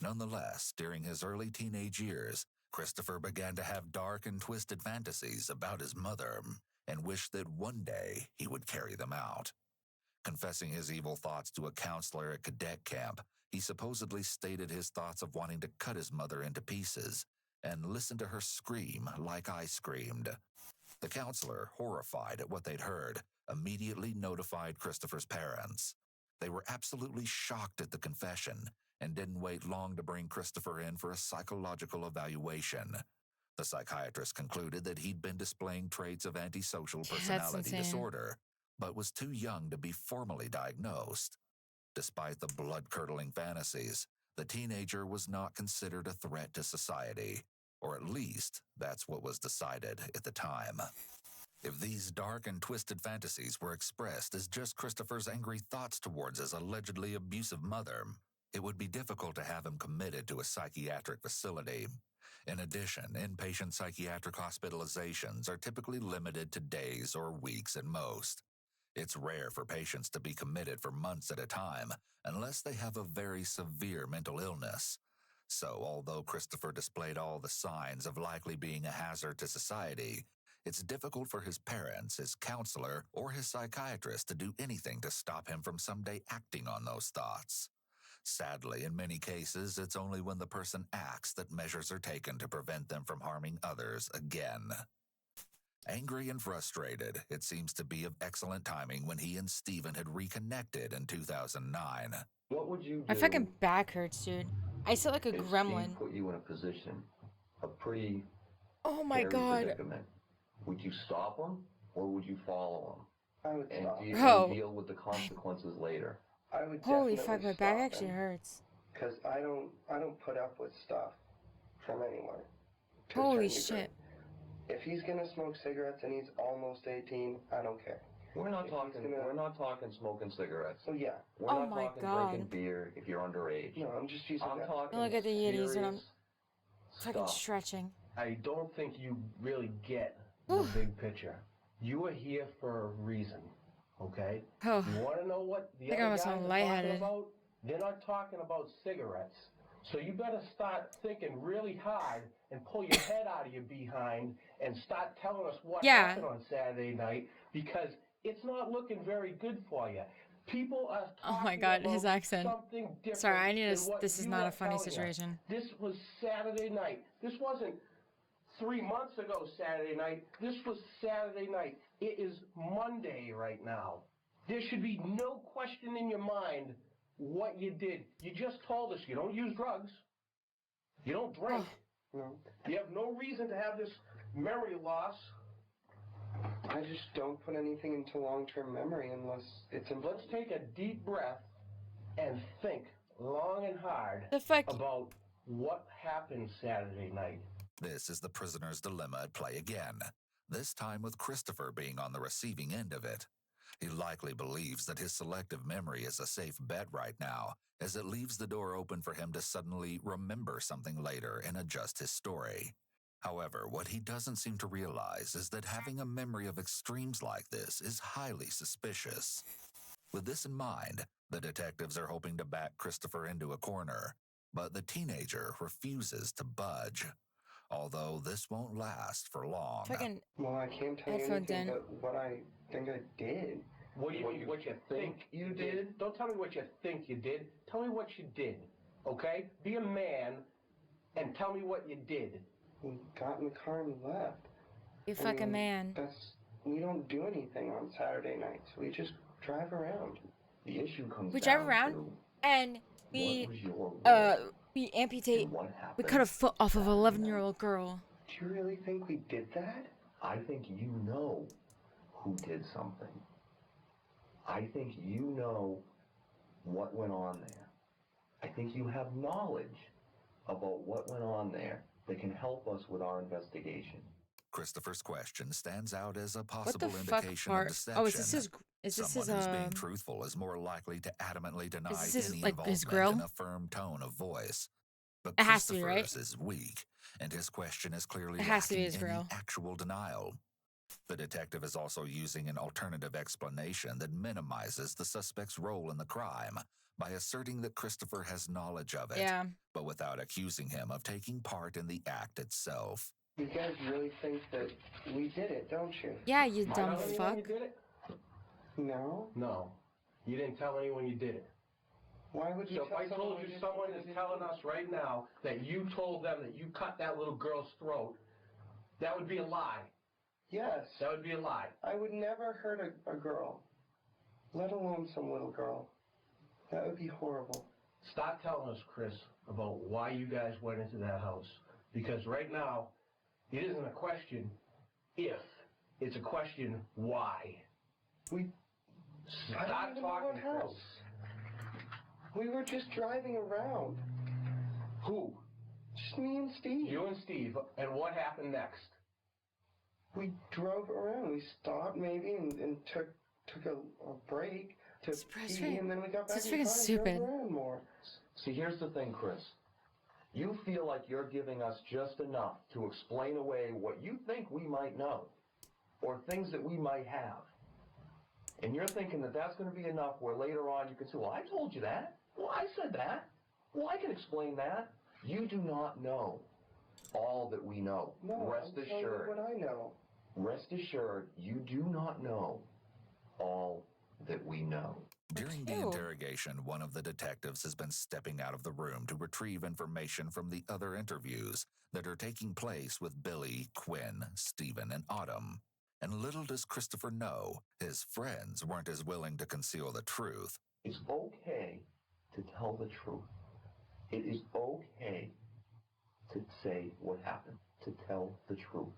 Nonetheless, during his early teenage years, Christopher began to have dark and twisted fantasies about his mother, and wished that one day he would carry them out. Confessing his evil thoughts to a counselor at cadet camp, he supposedly stated his thoughts of wanting to cut his mother into pieces and listen to her scream like I screamed. The counselor, horrified at what they'd heard, immediately notified Christopher's parents. They were absolutely shocked at the confession and didn't wait long to bring Christopher in for a psychological evaluation. The psychiatrist concluded that he'd been displaying traits of antisocial That's personality insane. disorder, but was too young to be formally diagnosed. Despite the blood-curdling fantasies, the teenager was not considered a threat to society, or at least that's what was decided at the time. If these dark and twisted fantasies were expressed as just Christopher's angry thoughts towards his allegedly abusive mother, it would be difficult to have him committed to a psychiatric facility. In addition, inpatient psychiatric hospitalizations are typically limited to days or weeks at most. It's rare for patients to be committed for months at a time unless they have a very severe mental illness. So, although Christopher displayed all the signs of likely being a hazard to society, it's difficult for his parents, his counselor, or his psychiatrist to do anything to stop him from someday acting on those thoughts. Sadly, in many cases, it's only when the person acts that measures are taken to prevent them from harming others again. Angry and frustrated, it seems to be of excellent timing when he and Stephen had reconnected in 2009. What would you do? My fucking back hurts, dude. I sit like a if gremlin. Steve put you in a position, a pretty Oh my hairy god. predicament? Would you stop him or would you follow him? I would stop. Bro. And deal with the consequences later? I would Holy definitely fuck, my stop back actually him, hurts. because I don't put up with stuff from anyone. to a Holy certain degree. shit. If he's gonna smoke cigarettes and he's almost 18, I don't care. We're not talking smoking cigarettes. So yeah. We're Oh not my talking god. drinking beer if you're underage. No, I'm just using I'm that. talking Look at the Yetis when I'm serious fucking stuff. stretching. I don't think you really get the big picture. You are here for a reason, okay? Oh. You want to know what the I think other I almost guys went are lightheaded. talking about? They're not talking about cigarettes. So you better start thinking really hard and pull your head out of your behind and start telling us what happened on Saturday night, because it's not looking very good for you. People are talking Oh my god, about his accent. something different. Sorry, I need than to. what This is you not are a funny telling us. situation. This was Saturday night. This wasn't 3 months ago Saturday night. This was Saturday night. It is Monday right now. There should be no question in your mind what you did. You just told us you don't use drugs. You don't drink. No. You have no reason to have this memory loss. I just don't put anything into long-term memory unless it's important. Let's take a deep breath and think long and hard The fuck? about what happened Saturday night. This is the prisoner's dilemma at play again, this time with Christopher being on the receiving end of it. He likely believes that his selective memory is a safe bet right now, as it leaves the door open for him to suddenly remember something later and adjust his story. However, what he doesn't seem to realize is that having a memory of extremes like this is highly suspicious. With this in mind, The detectives are hoping to back Christopher into a corner, but the teenager refuses to budge. Although this won't last for long. Fucking Well, I can't tell you headphones anything in. but what I think I did. What do you mean, what you think you did? Don't tell me what you think you did. Tell me what you did, okay? Be a man and tell me what you did. We got in the car and left. You fucking man. We don't do anything on Saturday nights. We just drive around. The issue comes We down drive around to and we what was your role we amputate. and what We happened cut a foot off of an Saturday 11-year-old girl. Do you really think we did that? I think you know who did something. I think you know what went on there. I think you have knowledge about what went on there that can help us with our investigation. Christopher's question stands out as a What possible the fuck indication part? of deception. Oh, is this Someone who's being truthful is more likely to adamantly deny is this any like his involvement grill? in a firm tone of voice. But It has to be, right? Christopher's is weak, and his question is clearly It has to be lacking his any grill. actual denial. The detective is also using an alternative explanation that minimizes the suspect's role in the crime by asserting that Christopher has knowledge of it, Yeah. but without accusing him of taking part in the act itself. You guys really think that we did it, don't you? Yeah, you Did you dumb tell anyone fuck. you did it? No. No. You didn't tell anyone you did it. Why would you So if tell I told someone you we did someone something is telling us right now that you told them that you cut that little girl's throat, that would be a lie. Yes. That would be a lie. I would never hurt a girl, let alone some little girl. That would be horrible. Stop telling us, Chris, about why you guys went into that house. Because right now, it isn't a question if, it's a question why. I don't Stop even know talking, what house. Chris. We were just driving around. Who? Just me and Steve. You and Steve. And what happened next? We drove around. We stopped maybe and took a break to pee, and then we got back This is in the freaking car and stupid. drove around more. See, here's the thing, Chris. You feel like you're giving us just enough to explain away what you think we might know, or things that we might have. And you're thinking that that's going to be enough where later on you can say, well, I told you that. Well, I said that. Well, I can explain that. You do not know all that we know. No, Rest I'm telling you assured. what I know. Rest assured, you do not know all that we know. During the Ew. interrogation, one of the detectives has been stepping out of the room to retrieve information from the other interviews that are taking place with Billy, Quinn, Stephen, and Autumn. And little does Christopher know, his friends weren't as willing to conceal the truth. It's okay to tell the truth. It is okay to say what happened, to tell the truth.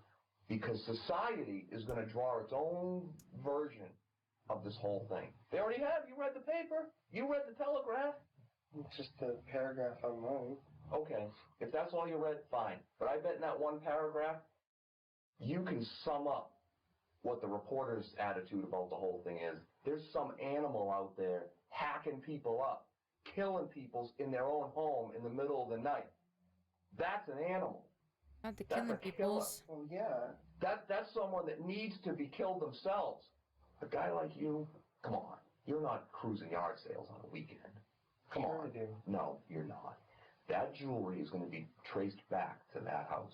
Because society is going to draw its own version of this whole thing. They already have. You read the paper. You read the Telegraph. It's just a paragraph online. Okay, if that's all you read, fine. But I bet in that one paragraph, you can sum up what the reporter's attitude about the whole thing is. There's some animal out there hacking people up, killing people in their own home in the middle of the night. That's an animal. Not the That's killing a killer. peoples. Well, yeah. That's someone that needs to be killed themselves. A guy like you, come on. You're not cruising yard sales on a weekend. Come Sure on. I do. No, you're not. That jewelry is going to be traced back to that house.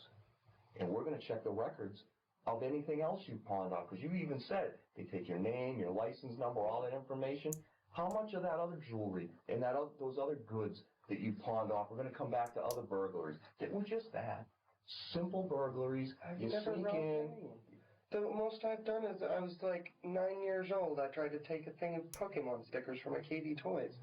And we're going to check the records of anything else you pawned off. Because you even said they take your name, your license number, all that information. How much of that other jewelry and those other goods that you pawned off are going to come back to other burglaries that were just that? Simple burglaries. I've You never sneak robbed in. anyone. The most I've done is I was like 9 years old. I tried to take a thing of Pokemon stickers from a KD Toys.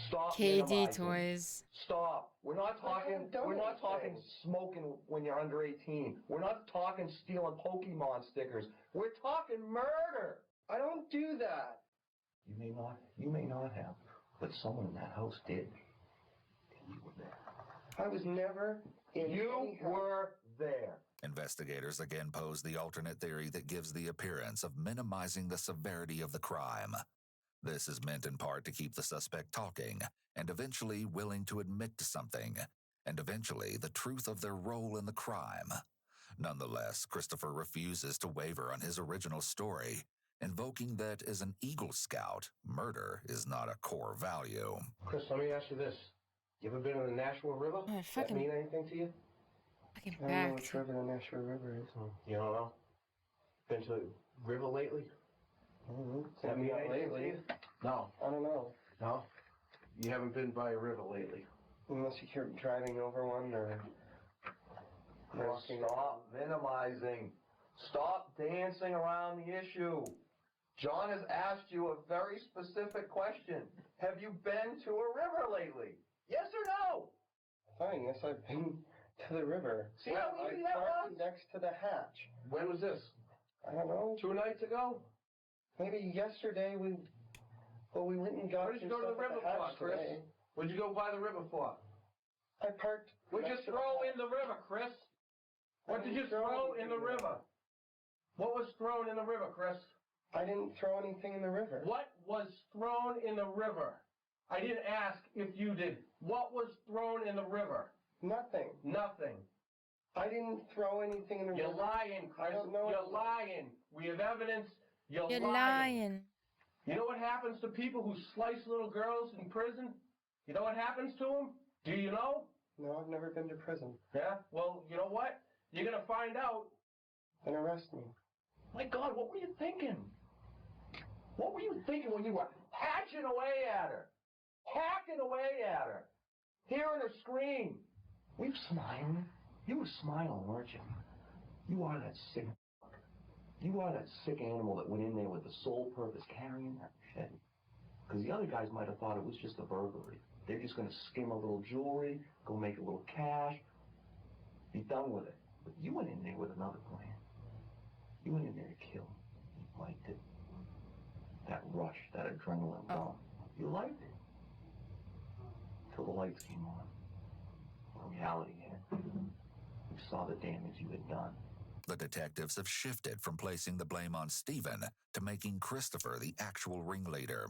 Stop KD minimizing. Toys. Stop. We're not talking. We're not talking smoking when you're under 18. We're not talking stealing Pokemon stickers. We're talking murder. I don't do that. You may not have, but someone in that house did. And you were there. I was never in. You were there. Investigators again pose the alternate theory that gives the appearance of minimizing the severity of the crime. This is meant in part to keep the suspect talking and eventually willing to admit to something, and eventually the truth of their role in the crime. Nonetheless, Christopher refuses to waver on his original story invoking that as an Eagle Scout, murder is not a core value. Chris, let me ask you this. You ever been to the Nashua River? Oh, Does that mean anything to you? Fucking I don't know back. which river the Nashua River is. You don't know? Been to the river lately? Mm-hmm. Does that mean anything to you? No. I don't know. No? You haven't been by a river lately? Unless you keep driving over one or walking. Stop minimizing. Stop dancing around the issue. John has asked you a very specific question. Have you been to a river lately? Yes or no? Fine, yes, I've been to the river. See how easy that was? Next to the hatch. When was this? I don't know. 2 nights ago? Maybe yesterday we went and got. What did you go to the river for, Chris? What did you go by the river for? I parked. What'd you throw in the river, Chris? What did you throw in the river? What was thrown in the river, Chris? I didn't throw anything in the river. What was thrown in the river? I didn't ask if you did. What was thrown in the river? Nothing. Nothing. I didn't throw anything in the river. You're lying, Chris. I don't know. You're lying. We have evidence. You're You're lying. lying. You know what happens to people who slice little girls in prison? You know what happens to them? Do you know? No, I've never been to prison. Yeah? Well, you know what? You're going to find out. Then arrest me. My God, what were you thinking? What were you thinking when you were hatching away at her? Hacking away at her? Hearing her scream? We were smiling. You were smiling, weren't you? You are that sick fuck. You are that sick animal that went in there with the sole purpose carrying that shit. Because the other guys might have thought it was just a burglary. They're just going to skim a little jewelry, go make a little cash, be done with it. But you went in there with another plan. You went in there to kill. You liked it. That rush, that adrenaline bomb. You liked it. Till the lights came on. Reality hit. You saw the damage you had done. The detectives have shifted from placing the blame on Stephen to making Christopher the actual ringleader.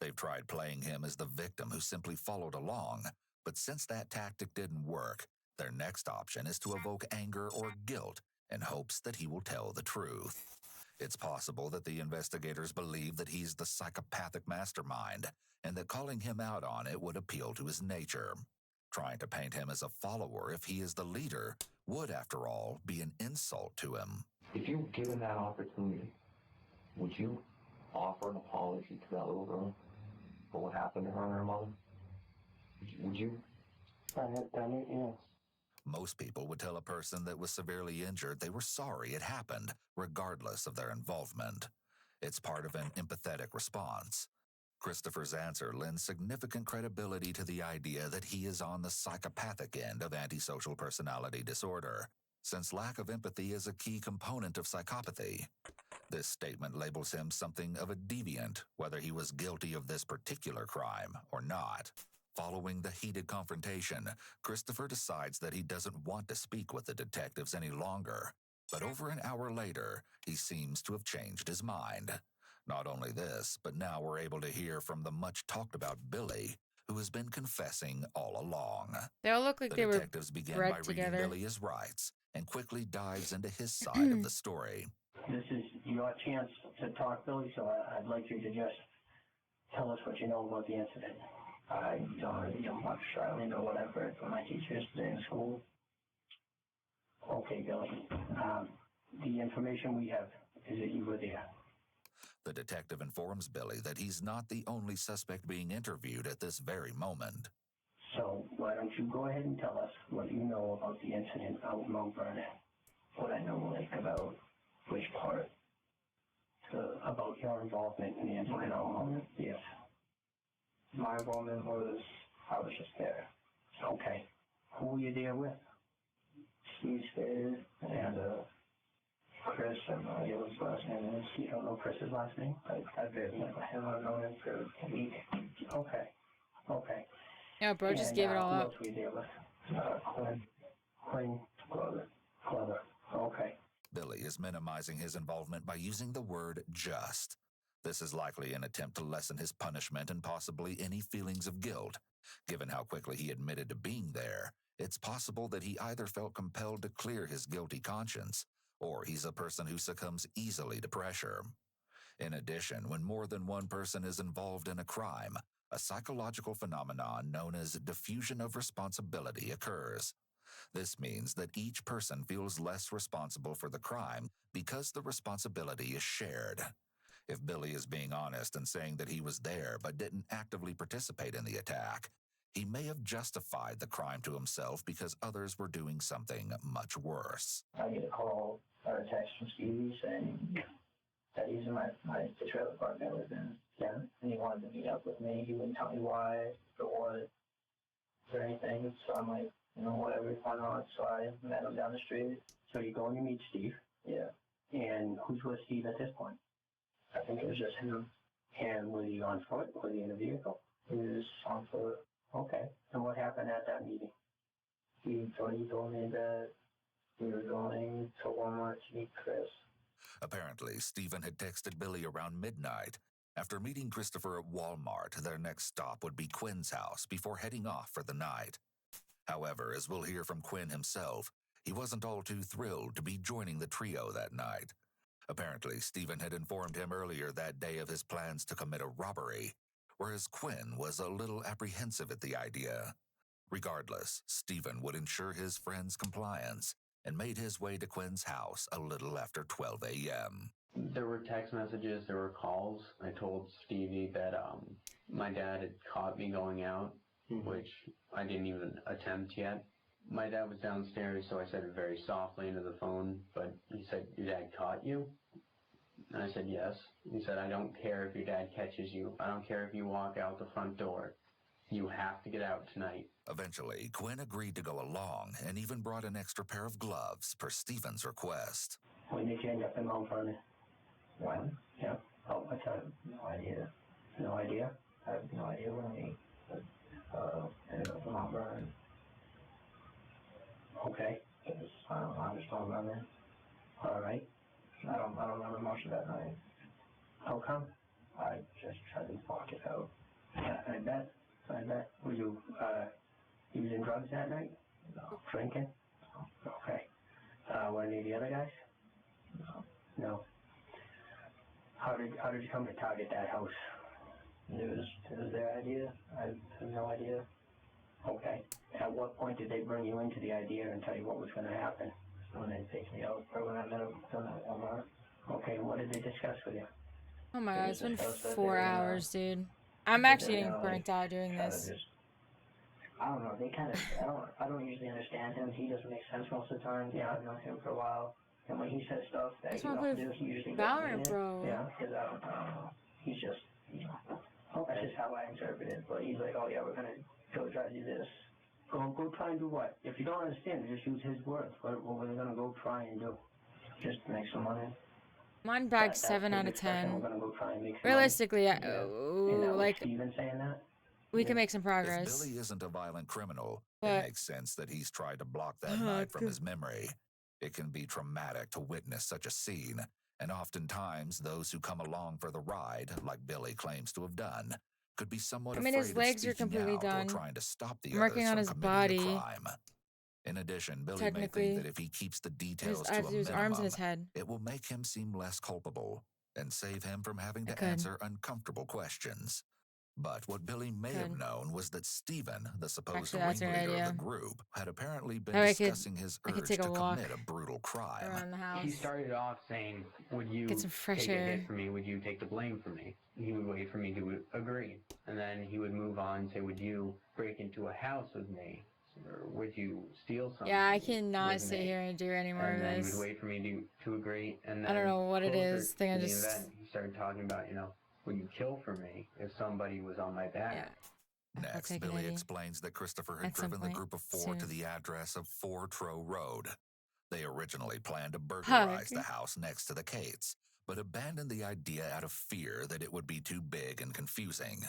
They've tried playing him as the victim who simply followed along, but since that tactic didn't work, their next option is to evoke anger or guilt in hopes that he will tell the truth. It's possible that the investigators believe that he's the psychopathic mastermind and that calling him out on it would appeal to his nature. Trying to paint him as a follower if he is the leader would, after all, be an insult to him. If you were given that opportunity, would you offer an apology to that little girl for what happened to her and her mother? Would you? I had done it, yes. Most people would tell a person that was severely injured they were sorry it happened, regardless of their involvement. It's part of an empathetic response. Christopher's answer lends significant credibility to the idea that he is on the psychopathic end of antisocial personality disorder, since lack of empathy is a key component of psychopathy. This statement labels him something of a deviant, whether he was guilty of this particular crime or not. Following the heated confrontation, Christopher decides that he doesn't want to speak with the detectives any longer, but over an hour later, he seems to have changed his mind. Not only this, but now we're able to hear from the much-talked-about Billy, who has been confessing all along. They all look like they were The detectives begin bred by together. reading Billy his rights and quickly dives into his side of the story. This is your chance to talk, Billy, so I'd like you to just tell us what you know about the incident. I don't really much. I only know what I've heard from my teachers in school. Okay, Billy. The information we have is that you were there. The detective informs Billy that he's not the only suspect being interviewed at this very moment. So why don't you go ahead and tell us what you know about the incident out in Mount Vernon? What I know, like, about which part? About your involvement in the incident out in Mount Vernon? Yes. My involvement was, I was just there. Okay. Who were you there with? Steve Spears and Chris, and I know his last name is. You don't know Chris's last name? I've never known him for a week. Okay. Okay. Yeah, bro, just gave it all who up. else were you there with? Quinn Glover. Okay. Billy is minimizing his involvement by using the word just. This is likely an attempt to lessen his punishment and possibly any feelings of guilt. Given how quickly he admitted to being there, it's possible that he either felt compelled to clear his guilty conscience, or he's a person who succumbs easily to pressure. In addition, when more than one person is involved in a crime, a psychological phenomenon known as diffusion of responsibility occurs. This means that each person feels less responsible for the crime because the responsibility is shared. If Billy is being honest and saying that he was there but didn't actively participate in the attack, he may have justified the crime to himself because others were doing something much worse. I get a call or a text from Stevie saying that he's in the trailer park I live in. Yeah, and he wanted to meet up with me. He wouldn't tell me why or what or anything. So I'm like, whatever, why not? So I met him down the street. So you go and you meet Steve. Yeah. And who's with Steve at this point? I think it was just him. And was he on foot? Was he in a vehicle? He was on foot. Okay. And what happened at that meeting? He told me that we were going to Walmart to meet Chris. Apparently, Stephen had texted Billy around midnight. After meeting Christopher at Walmart, their next stop would be Quinn's house before heading off for the night. However, as we'll hear from Quinn himself, he wasn't all too thrilled to be joining the trio that night. Apparently, Stephen had informed him earlier that day of his plans to commit a robbery, whereas Quinn was a little apprehensive at the idea. Regardless, Stephen would ensure his friend's compliance and made his way to Quinn's house a little after 12 a.m. There were text messages, there were calls. I told Stevie that my dad had caught me going out, which I didn't even attempt yet. My dad was downstairs, so I said it very softly into the phone, but he said, "Your dad caught you?" And I said, "Yes." He said, "I don't care if your dad catches you. I don't care if you walk out the front door. You have to get out tonight." Eventually, Quinn agreed to go along and even brought an extra pair of gloves per Stephen's request. When did you end up in Mount Vernon? When? Yeah. Oh, I have no idea. No idea? I have no idea what I mean. Ended up in Mount Vernon. Okay. I just don't remember. All right. I don't remember much of that night. How come? I just tried to block it out. Yeah, I bet. Were you using drugs that night? No. Drinking? Okay. Were any of the other guys? No. How did you come to target that house? It was their idea. I have no idea. Okay. At what point did they bring you into the idea and tell you what was going to happen? When they picked me up, or when I met them at Walmart. Okay, what did they discuss with you? Oh my god, it's been 4 hours, dude. I'm actually getting burnt out doing this. I don't know, they kind of, I don't usually understand him. He doesn't make sense most of the time. Yeah, I've known him for a while. And when he says stuff that he don't do, he usually doesn't mean it. Bro. Yeah, because I don't know. He's just, that's just how I interpret it. But he's like, oh yeah, we're going to go try to do this. Go try and do what? If you don't understand, just use his words. What we're going to go try and do. Just make some money. I'm on bag 7 out of 10. We're gonna go try and make some Realistically, money. like, Steven saying that? we can make some progress. If Billy isn't a violent criminal, but it makes sense that he's tried to block that night from his memory. It can be traumatic to witness such a scene, and oftentimes those who come along for the ride, like Billy claims to have done, could be somewhat afraid his legs of are completely speaking out done. or trying to stop the I'm working others on from his committing body. a crime. In addition, Billy may think that if he keeps the details to a his arms and his minimum, head. it will make him seem less culpable and save him from having to answer uncomfortable questions. But what Billy may have known was that Stephen, the supposed ringleader of the group, had apparently been discussing his urge to commit a brutal crime. Around the house. He started off saying, "Would you Get some fresh take air. a hit for me? Would you take the blame for me?" He would wait for me to agree. And then he would move on and say, "Would you break into a house with me? Or would you steal something?" Yeah, I cannot sit here and do any more of And then he this. would wait for me to agree. And then I don't know what it is. The event, he started talking about, would you kill for me if somebody was on my back? Yeah. Next, Billy explains that Christopher had driven the group of 4 to the address of 4 Trow Road. They originally planned to burglarize the house next to the Cates, but abandoned the idea out of fear that it would be too big and confusing.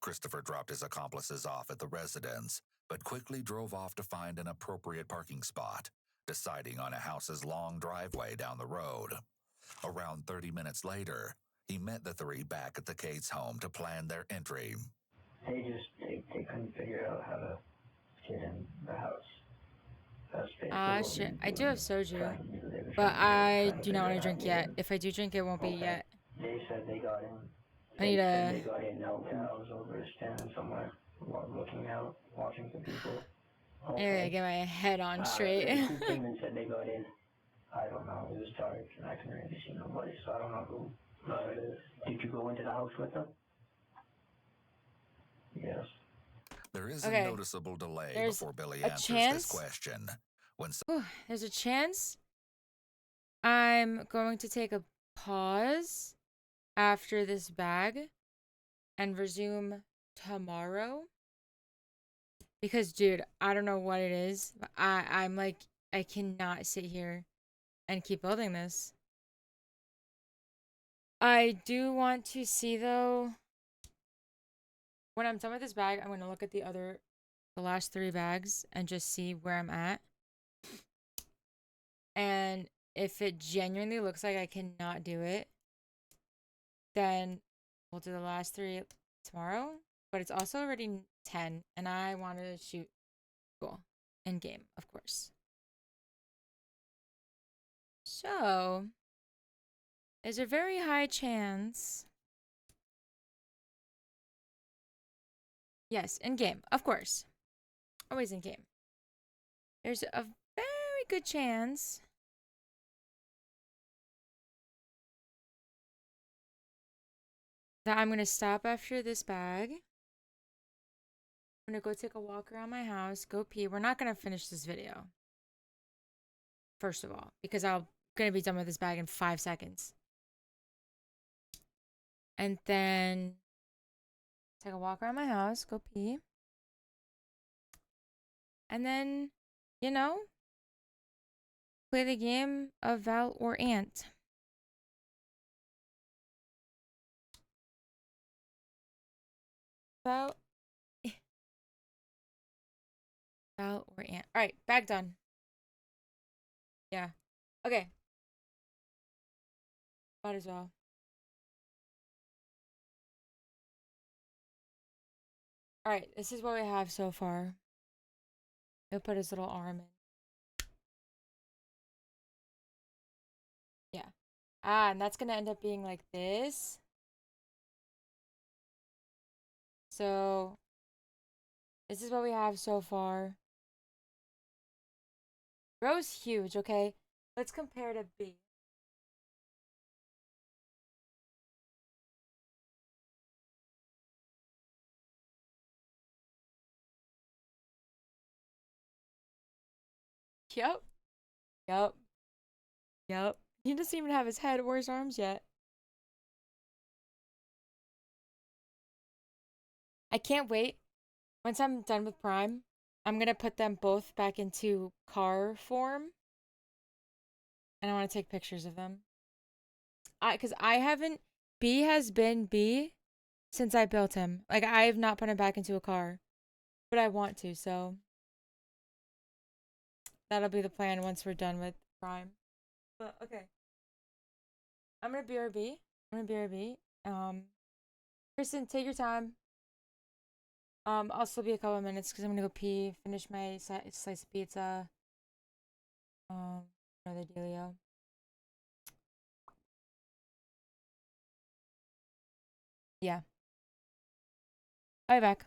Christopher dropped his accomplices off at the residence, but quickly drove off to find an appropriate parking spot, deciding on a house's long driveway down the road. Around 30 minutes later, he met the 3 back at the Cates' home to plan their entry. They couldn't figure out how to get in the house. Shit. I do have soju, but I do not want to drink yet. If I do drink, it won't be yet. They said they got in. I need They got in out. Yeah, I was over standing somewhere, looking out, watching some people. Anyway, get my head on straight. Who came and said they got in? I don't know. It was dark, and I couldn't really see nobody, so I don't know who it is. Did you go into the house with them? Yes. There is Okay. a noticeable delay There's before Billy a answers chance. this question. When There's a chance I'm going to take a pause after this bag and resume tomorrow. Because, dude, I don't know what it is, but I'm like, I cannot sit here and keep building this. I do want to see, though, when I'm done with this bag, I'm going to look at the last 3 bags and just see where I'm at. And if it genuinely looks like I cannot do it, then we'll do the last 3 tomorrow. But it's also already 10, and I want to shoot goal in game, of course. So, there's a very high chance. Yes, in game, of course. Always in game. There's a very good chance that I'm going to stop after this bag. I'm going to go take a walk around my house, go pee. We're not going to finish this video. First of all, because I'm going to be done with this bag in 5 seconds. And then take a walk around my house, go pee. And then, you know, play the game of Val or Ant. Val or Ant. Alright, bag done. Yeah. Okay. Might as well. Alright, this is what we have so far. He'll put his little arm in. Yeah. And that's gonna end up being like this. So, this is what we have so far. Row's huge, okay? Let's compare to B. Yep. Yep. Yep. He doesn't even have his head or his arms yet. I can't wait. Once I'm done with Prime, I'm gonna put them both back into car form. And I want to take pictures of them. Because I haven't... B has been B since I built him. Like, I have not put him back into a car. But I want to, so... That'll be the plan once we're done with Prime. But, okay. I'm gonna BRB. Kristen, take your time. I'll still be a couple of minutes because I'm gonna go pee, finish my slice of pizza. Another dealio. Yeah. I'll be back.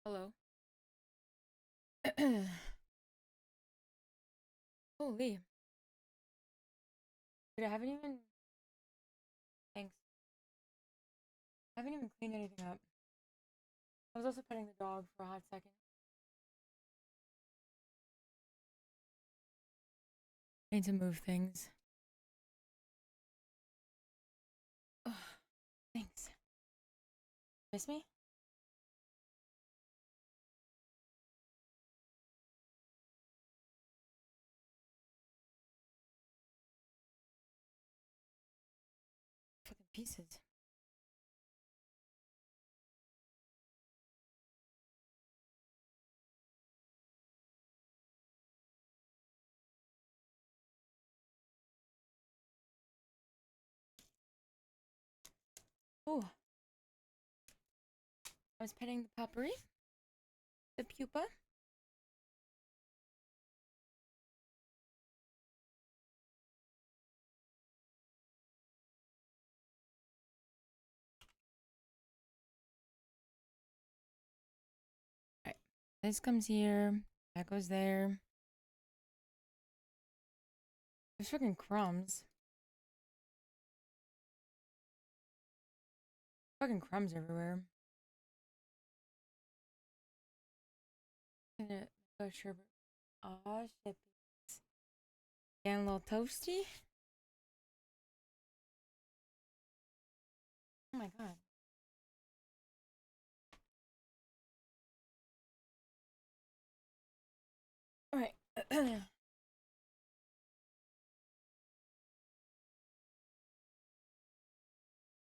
Hello. Holy. Dude, I haven't even. Thanks. I haven't even cleaned anything up. I was also petting the dog for a hot second. I need to move things. Ugh, thanks. Miss me? Fucking pieces. Ooh. I was petting the puppery. The pupa. Alright. This comes here. That goes there. There's freaking crumbs. Fucking crumbs everywhere. Go sherbet. Aw, shit. Getting a little toasty. Oh my god. Alright. Time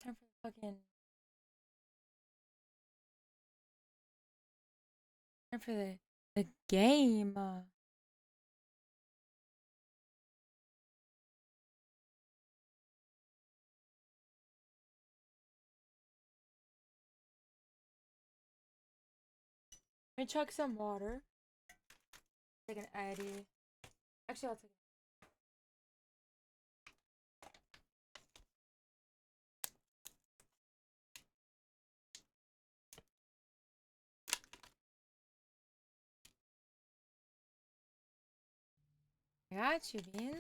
for the fucking. Time for the game. Let me chug some water. Take an Addy. Actually, I'll take it. I got you, Beans.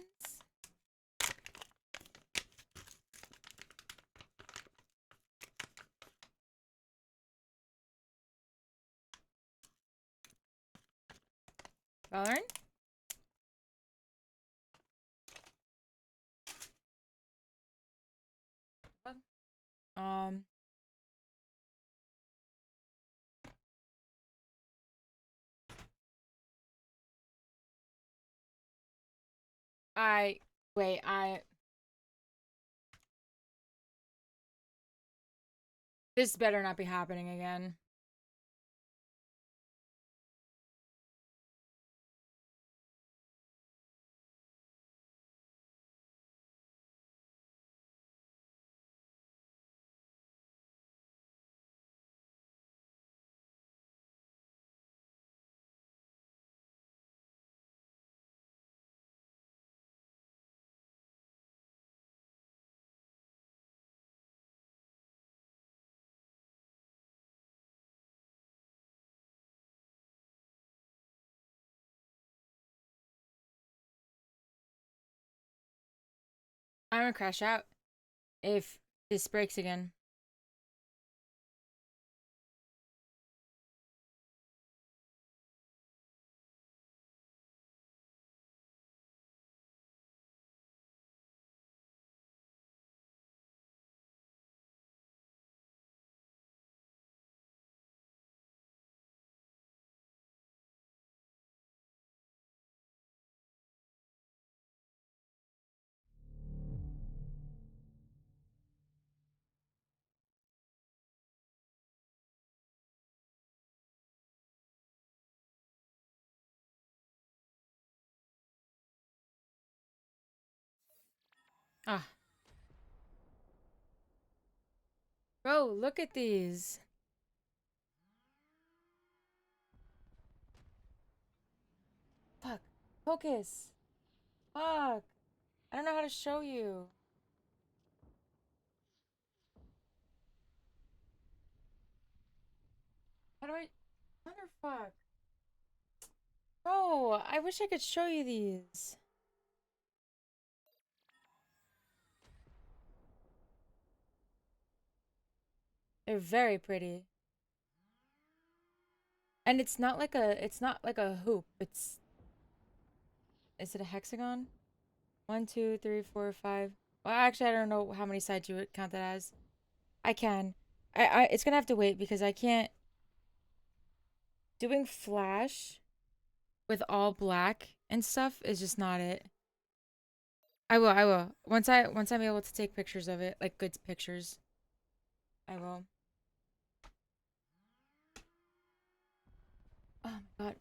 Valorant? Um. Wait, this better not be happening again. I'm gonna crash out if this breaks again. Ah. Bro, look at these. Fuck. Focus. Fuck. I don't know how to show you. How do I... Motherfuck. No, I wish I could show you these. They're very pretty. And it's not like a hoop. Is it a hexagon? 1, 2, 3, 4, 5. Well, actually, I don't know how many sides you would count that as. I can. It's gonna have to wait because I can't. Doing flash with all black and stuff is just not it. I will. Once I'm able to take pictures of it, like good pictures, I will. Oh my god.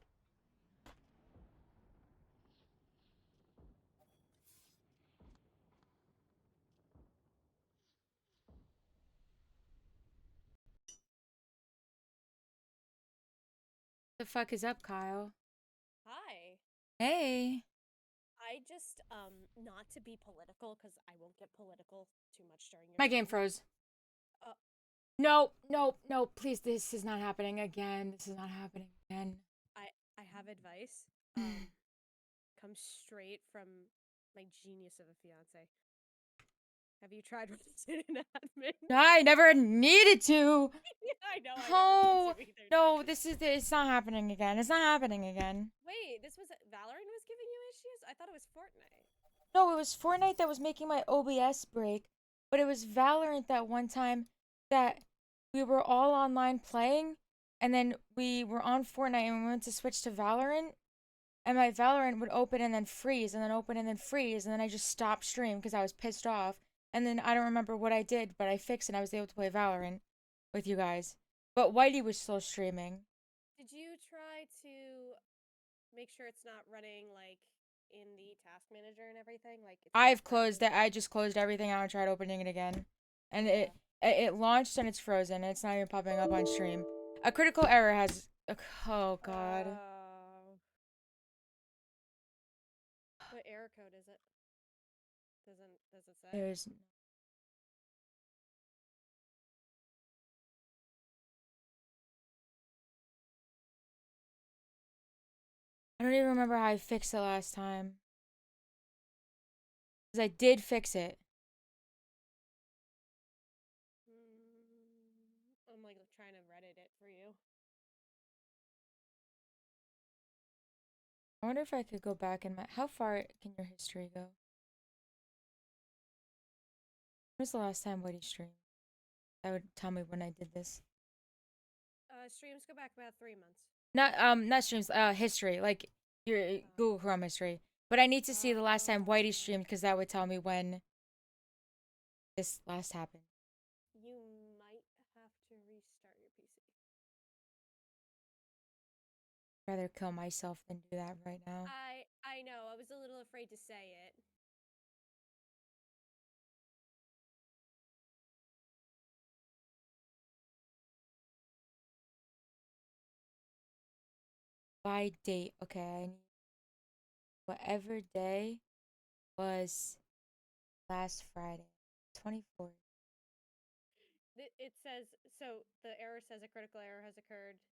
The fuck is up, Kyle? Hi. Hey. I just not to be political because I won't get political too much during your My game stream. froze. Uh, No, no, no, please, this is not happening again. This is not happening again. I have advice. Comes straight from my genius of a fiance. Have you tried running an admin? I never needed to. Yeah, I know. Oh, I never needed to either. no, it's not happening again. It's not happening again. Wait, this was Valorant was giving you issues? I thought it was Fortnite. No, it was Fortnite that was making my OBS break, but it was Valorant that one time that we were all online playing, and then we were on Fortnite and we went to switch to Valorant, and my Valorant would open and then freeze, and then open and then freeze, and then I just stopped stream because I was pissed off, and then I don't remember what I did, but I fixed it and I was able to play Valorant with you guys. But Whitey was still streaming. Did you try to make sure it's not running like in the task manager and everything? Like it's I've closed it. I just closed everything out and tried opening it again. And it launched and it's frozen. It's not even popping up on stream. A critical error has oh god. What error code is it? Does it say? There's I don't even remember how I fixed it last time. Cuz I did fix it. I'm like trying to Reddit it for you. I wonder if I could go back in my how far can your history go? When was the last time Whitey streamed? That would tell me when I did this. Streams go back about 3 months. Not streams, history, like your Google Chrome history. But I need to see the last time Whitey streamed because that would tell me when this last happened. You might have to restart your PC. I'd rather kill myself than do that right now. I know. I was a little afraid to say it. By date, okay, I need whatever day was last Friday, 24th. It says so. The error says a critical error has occurred,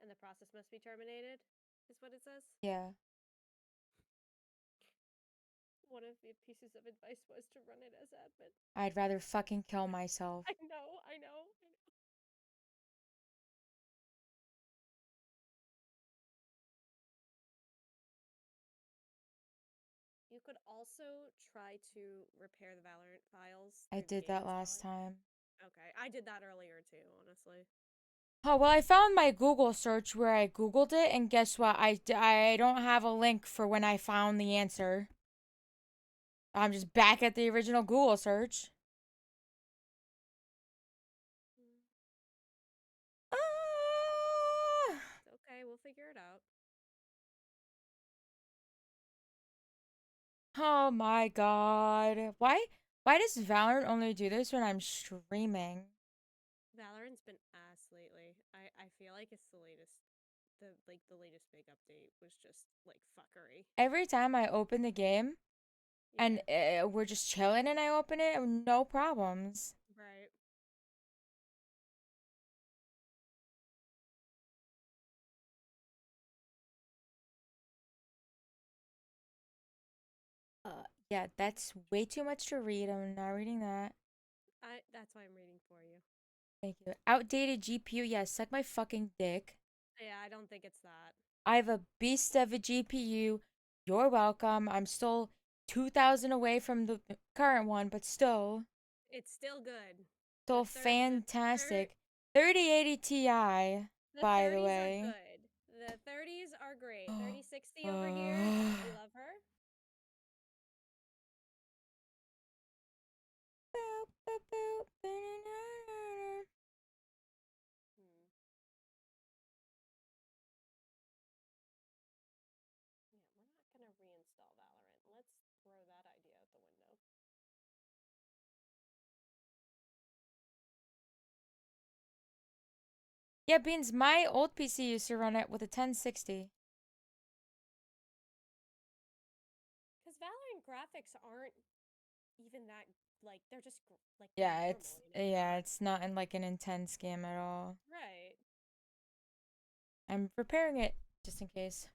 and the process must be terminated. Is what it says. Yeah. One of the pieces of advice was to run it as admin. I'd rather fucking kill myself. I know. You could also try to repair the Valorant files. I did that last time. Okay, I did that earlier too, honestly. Oh, well, I found my Google search where I Googled it, and guess what? I don't have a link for when I found the answer. I'm just back at the original Google search. It's okay, we'll figure it out. Oh my god. Why does Valorant only do this when I'm streaming? Valorant's been ass lately. I feel like it's the latest the latest big update was just like fuckery. Every time I open the game and we're just chilling and I open it, no problems. Right. Yeah, that's way too much to read. I'm not reading that. That's why I'm reading for you. Thank you. Outdated GPU. Yeah, suck my fucking dick. Yeah, I don't think it's that. I have a beast of a GPU. You're welcome. I'm still 2,000 away from the current one, but still. It's still good. Still fantastic. 3080 Ti, The by the 30s are way. good. The 30s are great. 3060 over here. We love her. Yeah, we're not going to reinstall Valorant. Let's throw that idea out the window. Yeah, Beans, my old PC used to run it with a 1060. Because Valorant graphics aren't even that, like, they're just, like, Yeah, normal, it's not in like an intense game at all. Right. I'm preparing it just in case.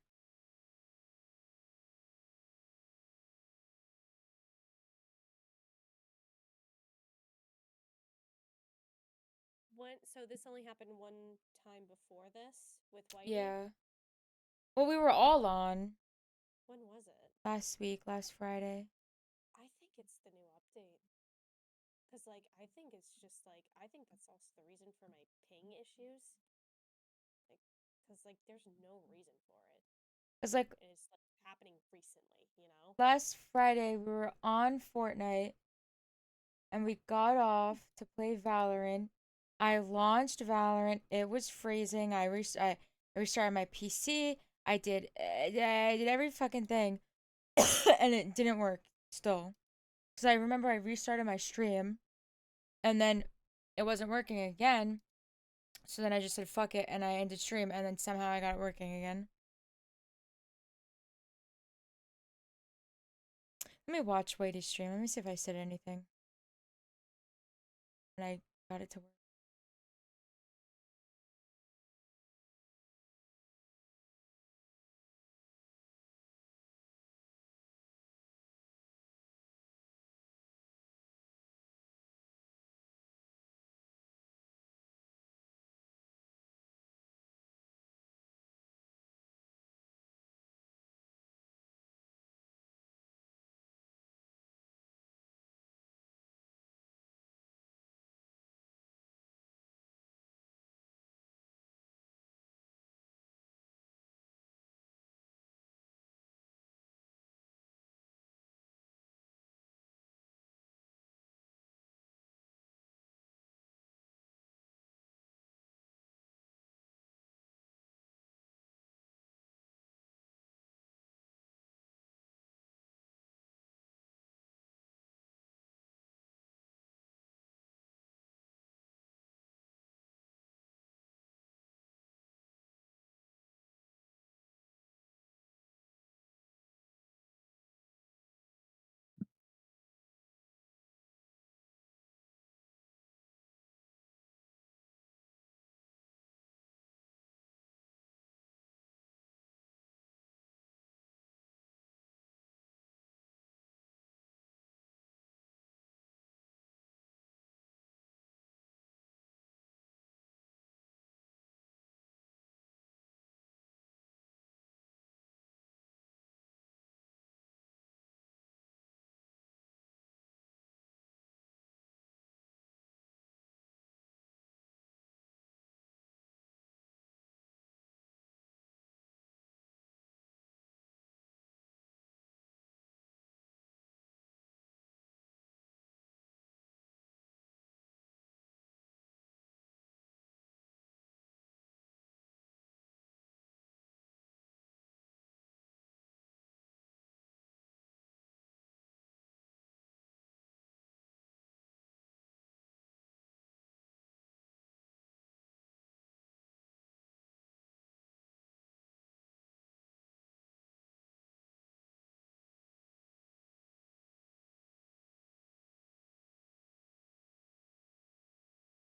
So this only happened one time before this with Whitey? Yeah. Well, we were all on When was it? last week, last Friday. I think it's the new update. Because, like, I think it's just, like, I think that's also the reason for my ping issues. Like, because, like, there's no reason for it. It's like And it's, like, happening recently, you know? last Friday we were on Fortnite and we got off to play Valorant. I launched Valorant. It was freezing. I restarted my PC. I did every fucking thing, and it didn't work still. Because I remember I restarted my stream, and then it wasn't working again. So then I just said fuck it, and I ended stream, and then somehow I got it working again. Let me watch Whitey's stream. Let me see if I said anything. And I got it to work.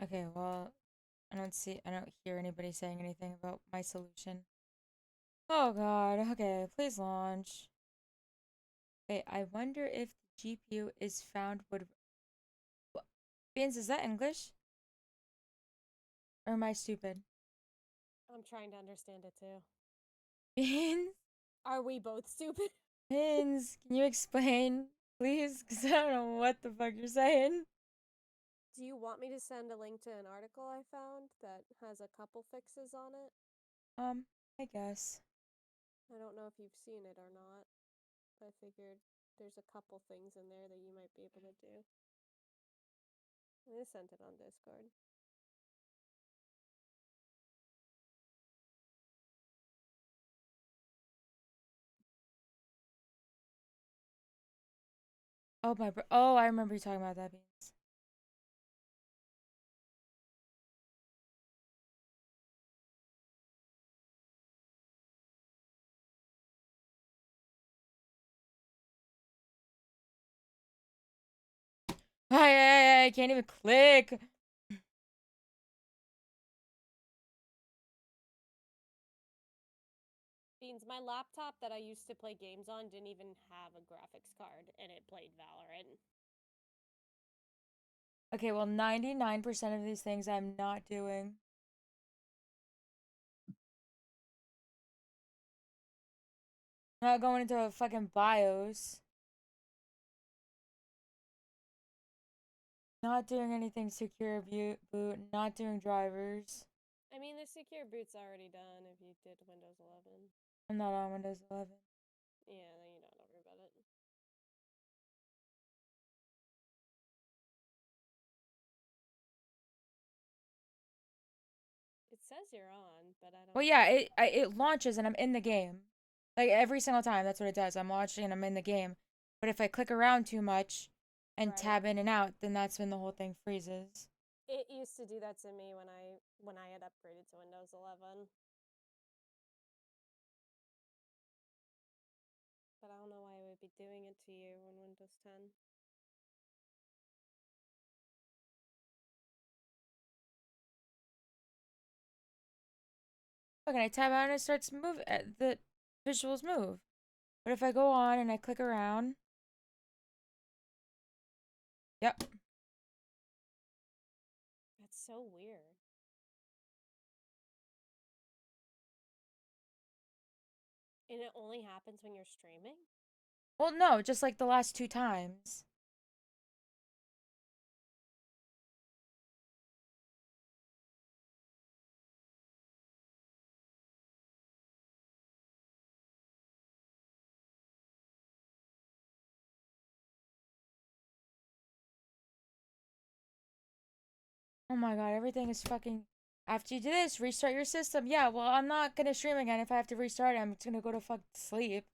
Okay, well, I don't hear anybody saying anything about my solution. Oh god, okay, please launch. Wait, I wonder if the GPU is found would. Beans, is that English? Or am I stupid? I'm trying to understand it too. Beans? Are we both stupid? Beans, can you explain, please? Because I don't know what the fuck you're saying. Do you want me to send a link to an article I found that has a couple fixes on it? I guess. I don't know if you've seen it or not. I figured there's a couple things in there that you might be able to do. I sent it on Discord. Oh, oh, I remember you talking about that, Beans. I can't even click. Beans, my laptop that I used to play games on didn't even have a graphics card, and it played Valorant. Okay, well, 99% of these things I'm not doing. Not going into a fucking BIOS. Not doing anything secure boot. Not doing drivers. I mean, the secure boot's already done if you did Windows 11. I'm not on Windows 11. Yeah, then you don't worry about it. It says you're on, but I don't. Well, yeah, it launches and I'm in the game. Like every single time, that's what it does. I'm launching and I'm in the game. But if I click around too much and tab in and out, then that's when the whole thing freezes. It used to do that to me when I had upgraded to Windows 11. But I don't know why it would be doing it to you on Windows 10. Okay, I tab out and it starts move. The visuals move. But if I go on and I click around, yep. That's so weird. And it only happens when you're streaming? Well, no, just like the last 2 times. Oh my god, everything is fucking. After you do this, restart your system. Yeah, well, I'm not gonna stream again. If I have to restart it, I'm just gonna go to fuck sleep.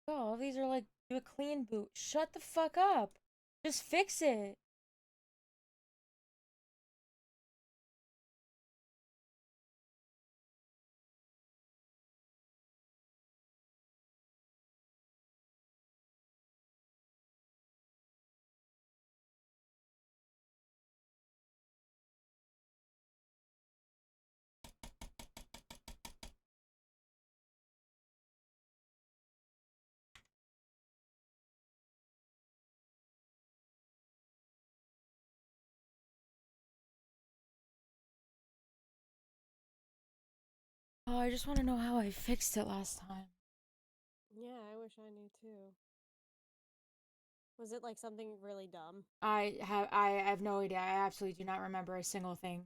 Oh, all these are like, do a clean boot. Shut the fuck up. Just fix it. Oh, I just want to know how I fixed it last time. Yeah, I wish I knew too. Was it like something really dumb? I have no idea. I absolutely do not remember a single thing.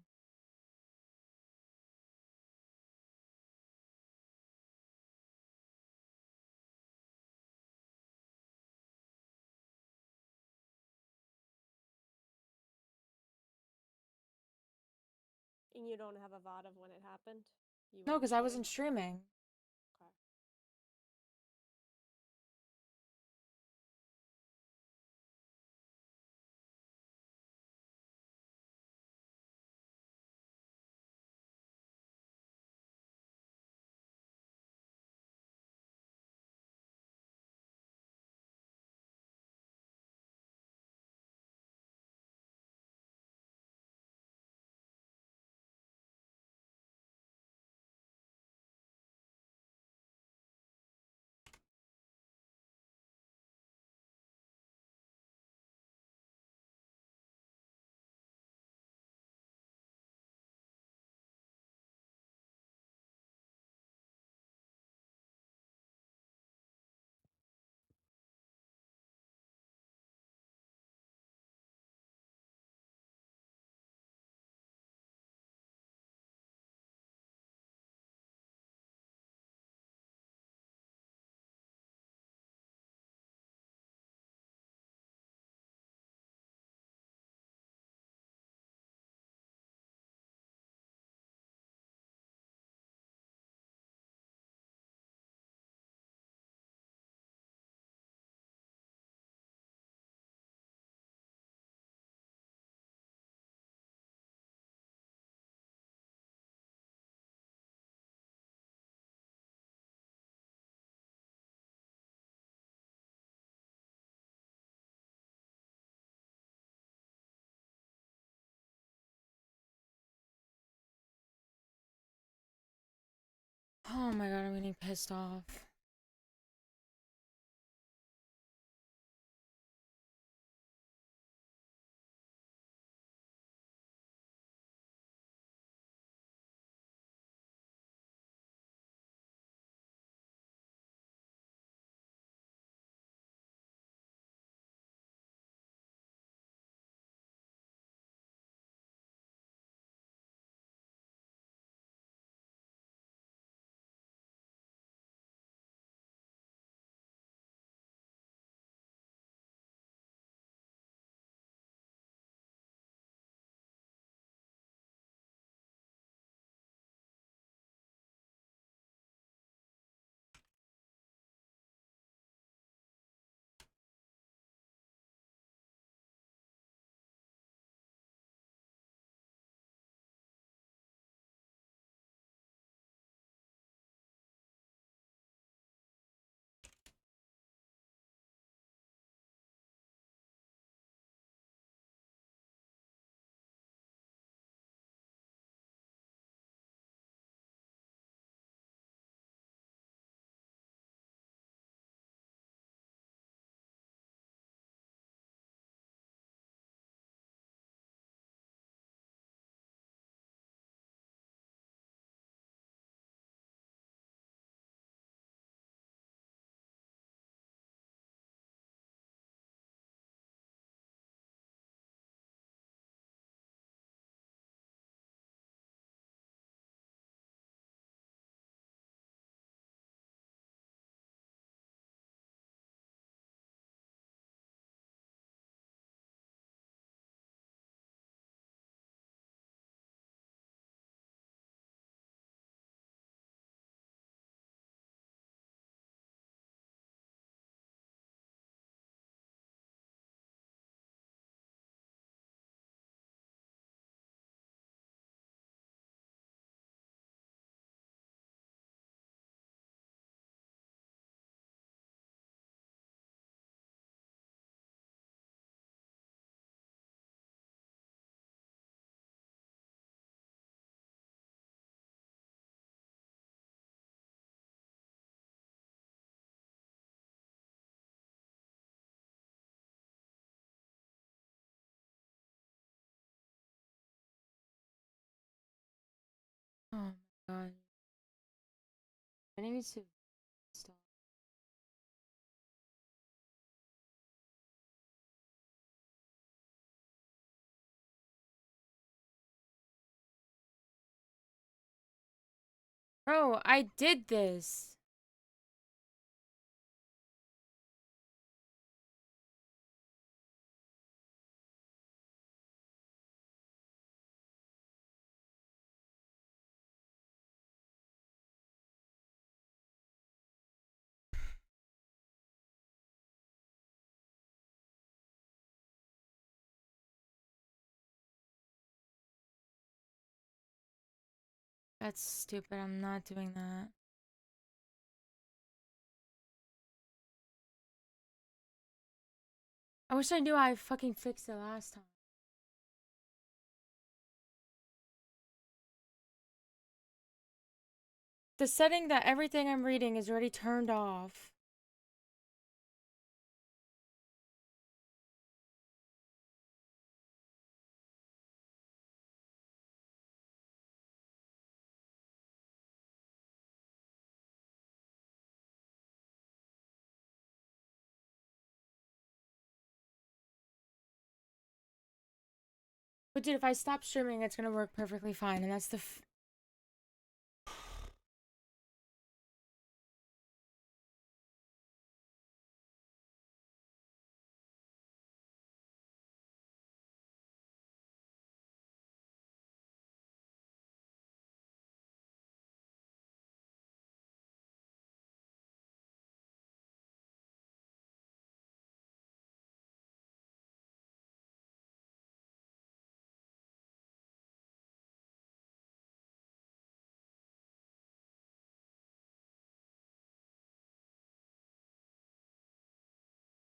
And you don't have a VOD of when it happened? You No, weren't because I wasn't streaming. Okay. Oh my god, I'm getting pissed off. Oh my god. I need to stop. Bro, I did this. That's stupid. I'm not doing that. I wish I knew I fucking fixed it last time. The setting that everything I'm reading is already turned off. But dude, if I stop streaming, it's gonna work perfectly fine, and that's the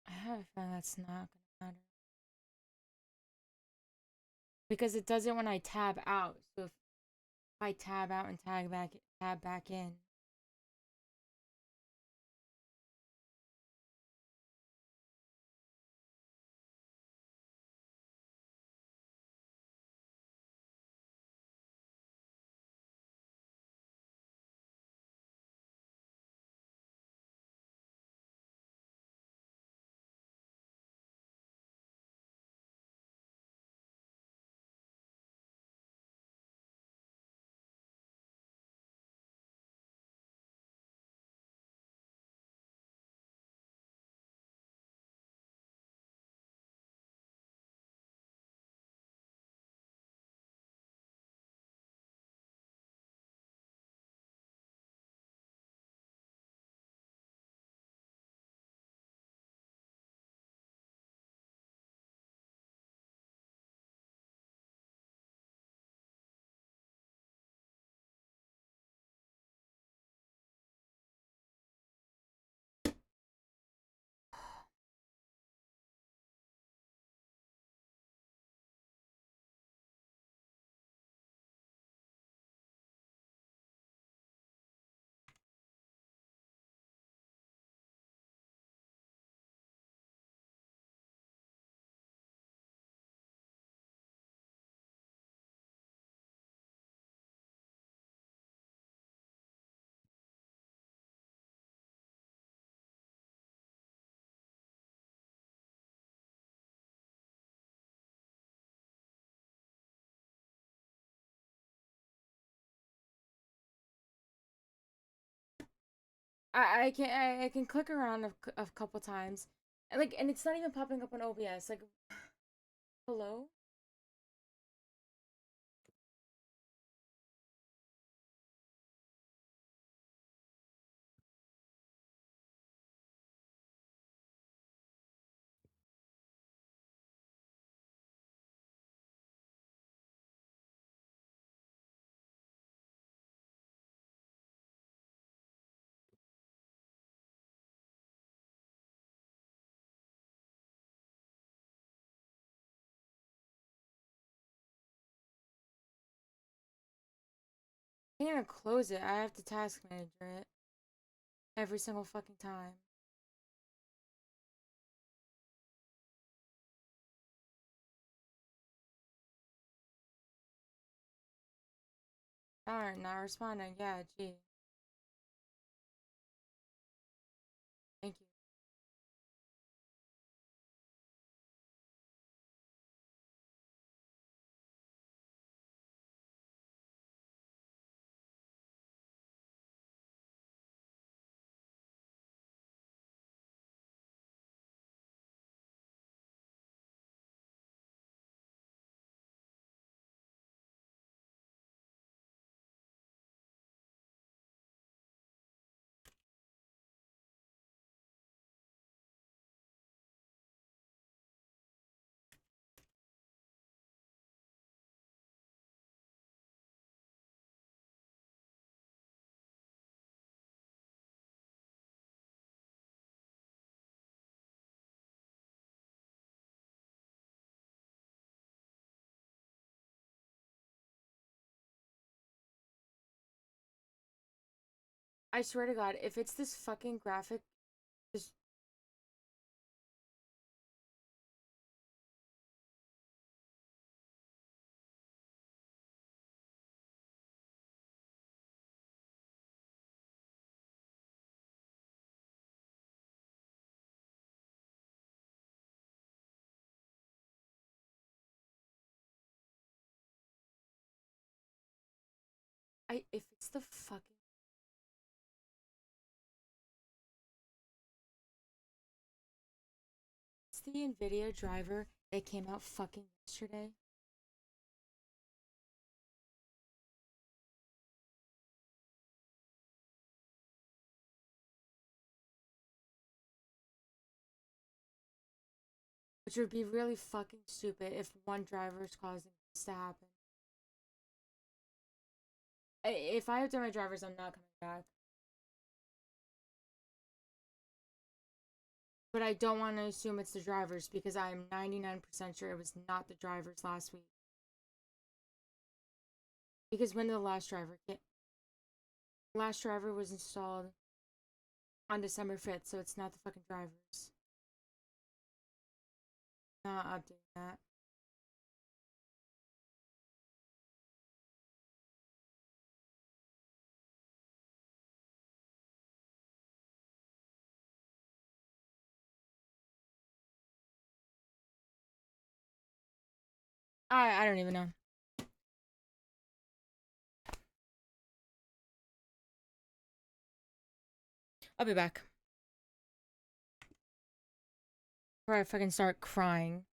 I have a feeling that's not gonna matter. Because it does it when I tab out. So if I tab out and tab back in. I can click around a couple times. And it's not even popping up on OBS. Like, hello? I can't even close it. I have to task manager it every single fucking time. Alright, not responding. Yeah, gee. Thank you. I swear to God, if it's this fucking graphic, this. If it's the fucking. It's the NVIDIA driver that came out fucking yesterday. Which would be really fucking stupid if one driver is causing this to happen. If I have done my drivers, I'm not coming back. But I don't want to assume it's the drivers because I'm 99% sure it was not the drivers last week. Because when did the last driver get? Last driver was installed on December 5th, so it's not the fucking drivers. Not updating that. I don't even know. I'll be back. Before I fucking start crying.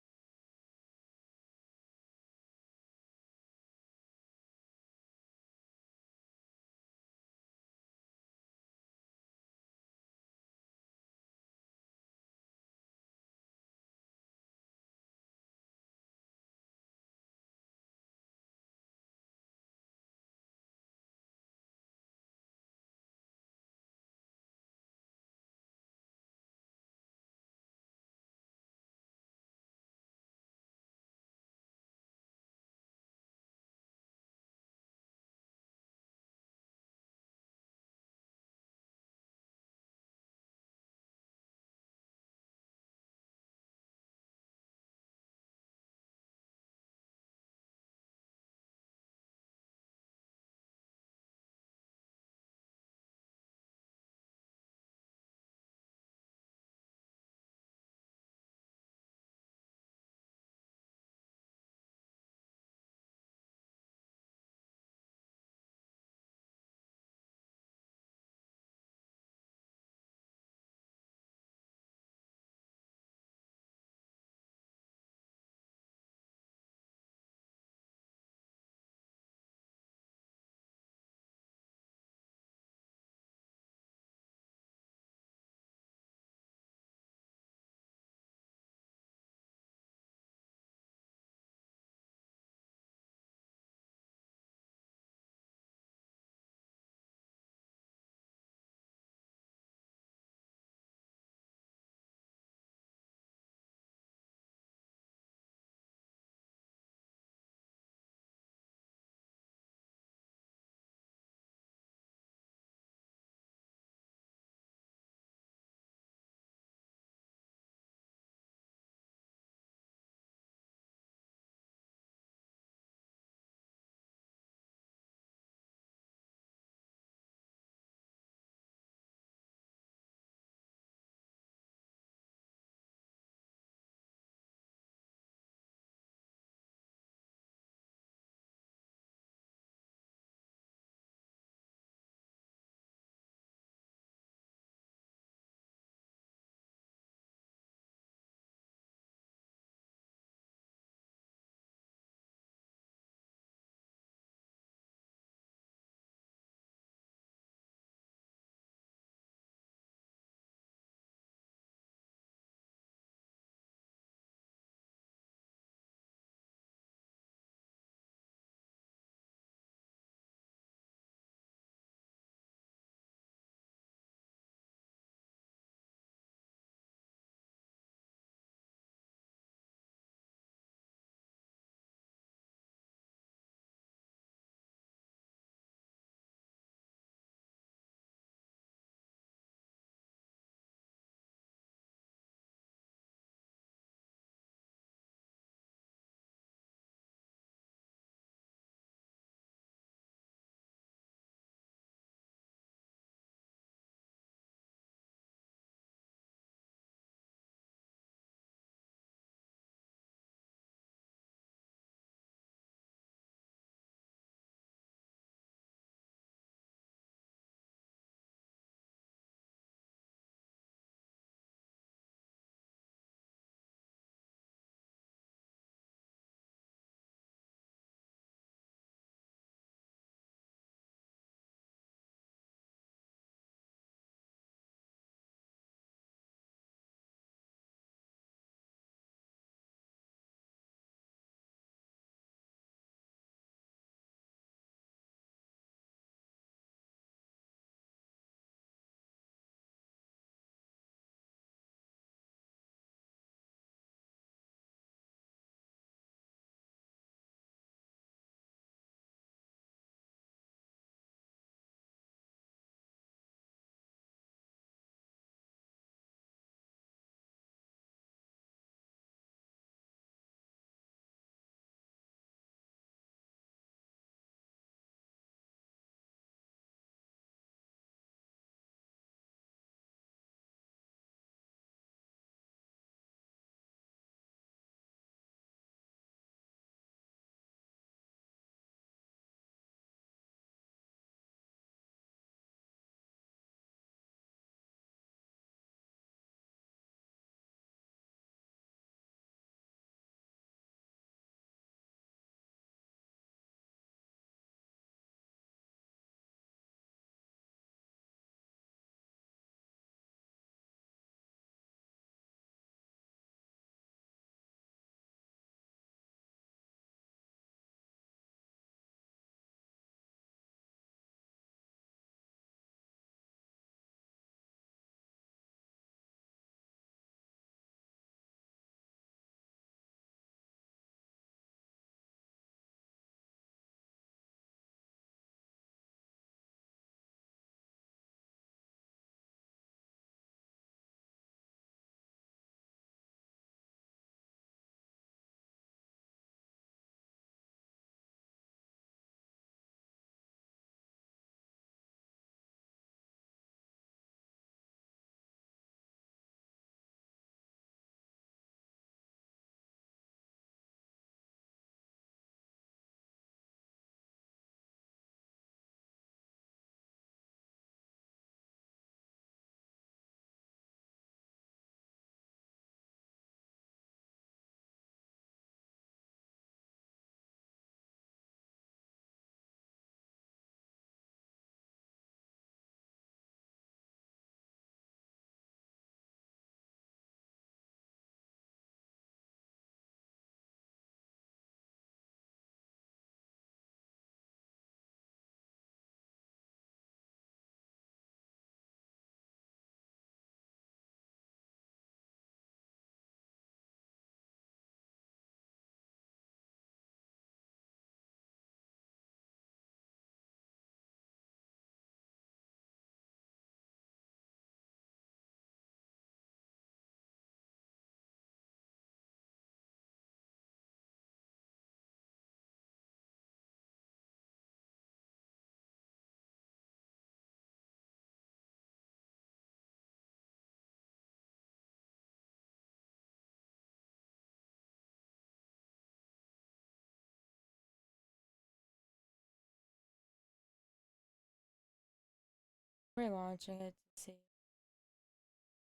relaunching it to see.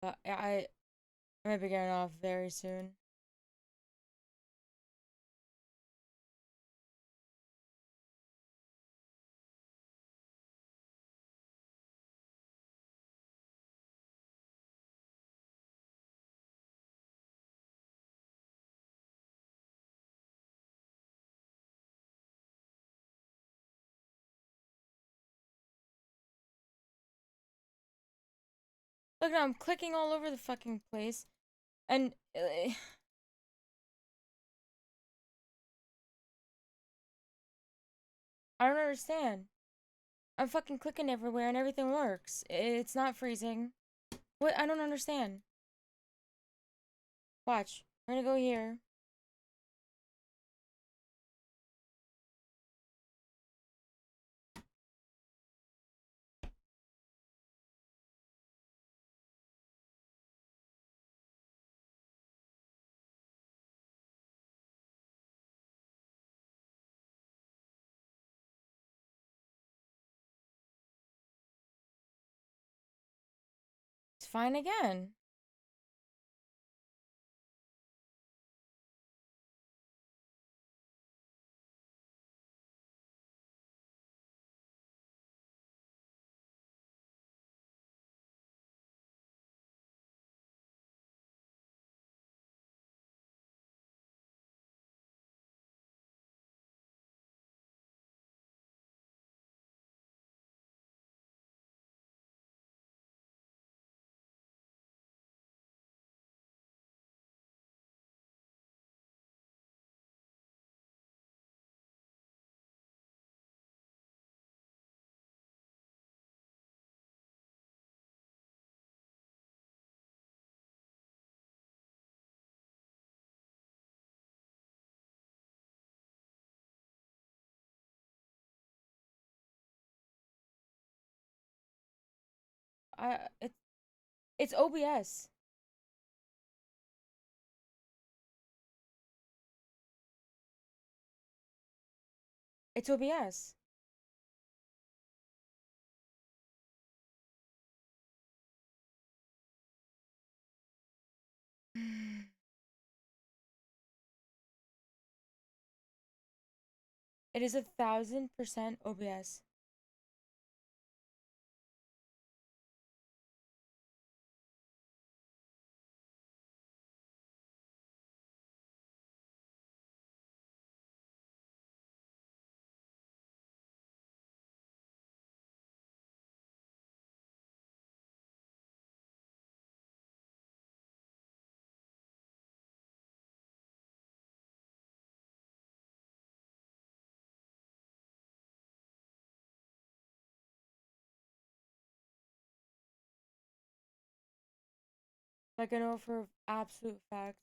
But I might be getting off very soon. Look, now I'm clicking all over the fucking place, and I don't understand. I'm fucking clicking everywhere and everything works. It's not freezing. What? I don't understand. Watch. We're gonna go here. It's fine again. I it's OBS. It's OBS. It is 1,000% OBS. Like I know for absolute fact.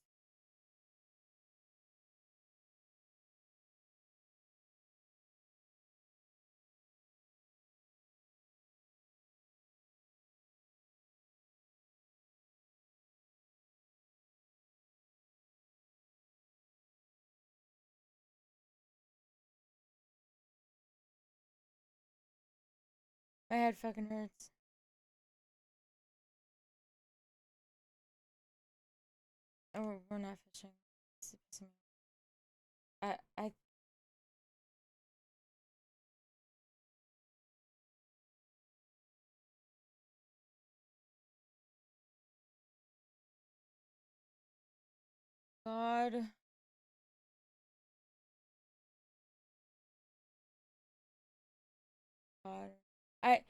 My head fucking hurts. Oh, we're not fishing. It's pissing me off. I God. God. I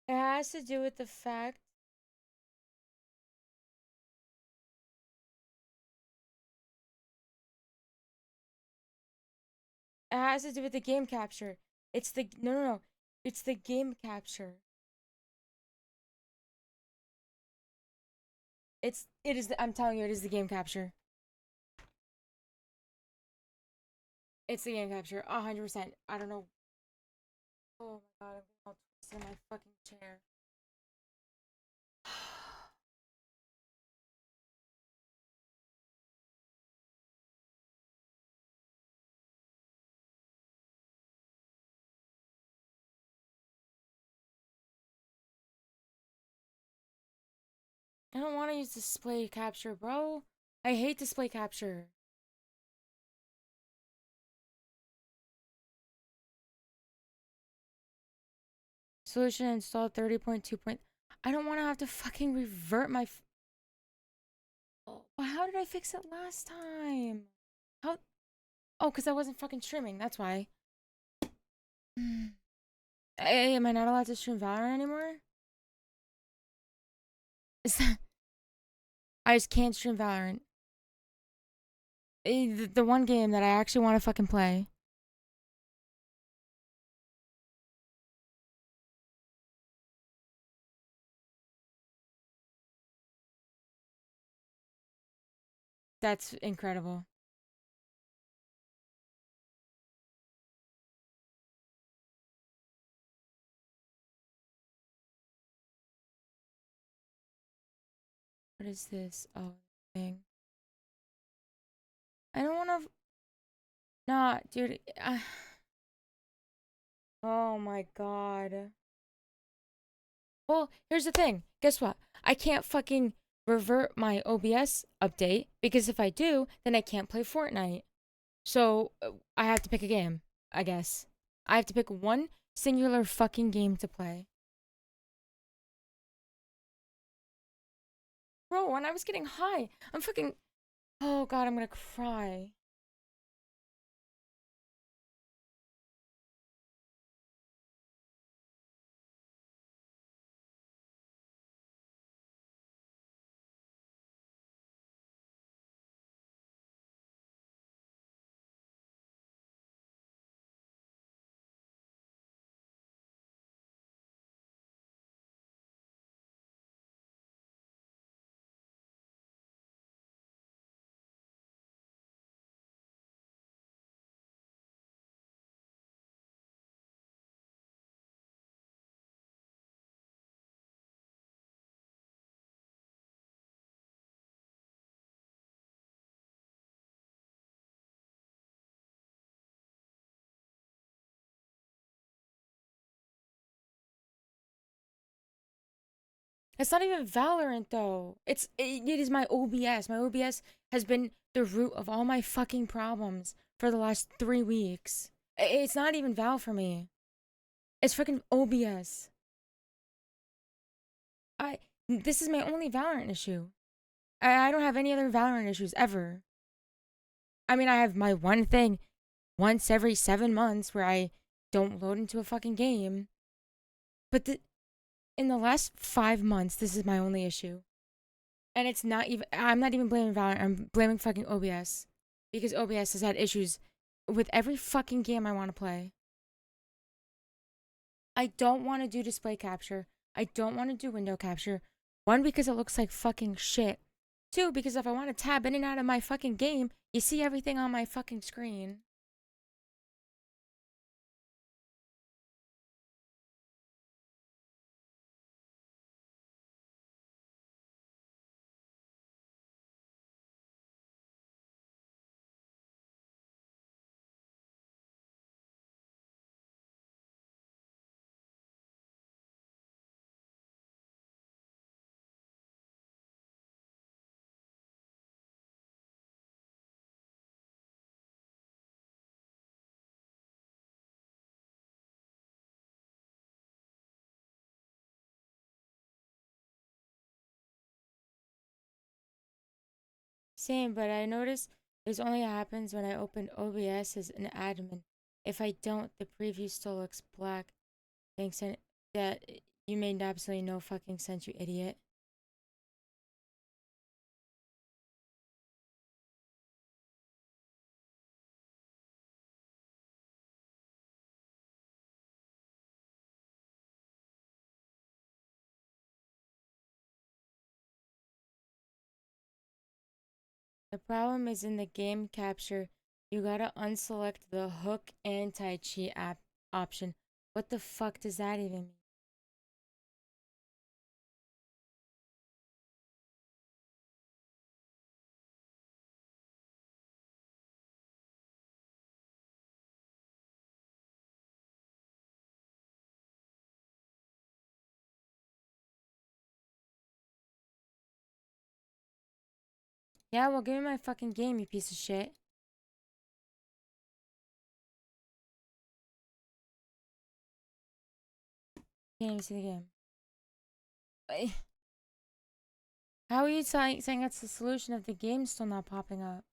It has to do with the fact it has to do with the game capture. It's the no. It's the game capture. I'm telling you, it is the game capture. It's the game capture. 100%. I don't know. Oh my God, I'm all twisted in my fucking chair. I don't want to use display capture, bro. I hate display capture. Solution installed 30.2. I don't want to have to fucking revert my. Oh, how did I fix it last time? How? Oh, because I wasn't fucking streaming. That's why. Hey, am I not allowed to stream Valorant anymore? Is that? I just can't stream Valorant. The one game that I actually want to fucking play. That's incredible. What is this? Oh, thing. I don't want to. Nah, dude. Oh my god. Well, here's the thing. Guess what? I can't fucking revert my OBS update because if I do, then I can't play Fortnite. So I have to pick a game, I guess. I have to pick one singular fucking game to play. Bro, when I was getting high, I'm fucking. Oh god, I'm gonna cry. It's not even Valorant though. It is my OBS. My OBS has been the root of all my fucking problems for the last 3 weeks. It's not even Val for me. It's freaking OBS. This is my only Valorant issue. I don't have any other Valorant issues ever. I mean, I have my one thing once every 7 months where I don't load into a fucking game. But in the last 5 months, this is my only issue. And it's not even, I'm not even blaming Valorant, I'm blaming fucking OBS. Because OBS has had issues with every fucking game I want to play. I don't want to do display capture. I don't want to do window capture. 1, because it looks like fucking shit. 2, because if I want to tab in and out of my fucking game, you see everything on my fucking screen. Same, but I noticed this only happens when I open OBS as an admin. If I don't, the preview still looks black. Thanks, and that you made absolutely no fucking sense, you idiot. The problem is in the game capture. You gotta unselect the hook anti-cheat app option. What the fuck does that even mean? Yeah, well, give me my fucking game, you piece of shit. Can't even see the game. How are you saying that's the solution if the game's still not popping up?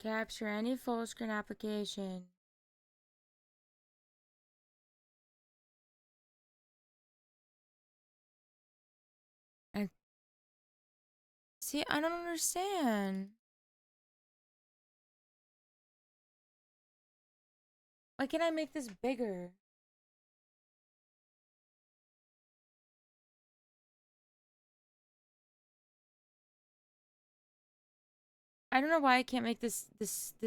Capture any full screen application. And see, I don't understand. Why can't I make this bigger? I don't know why I can't make this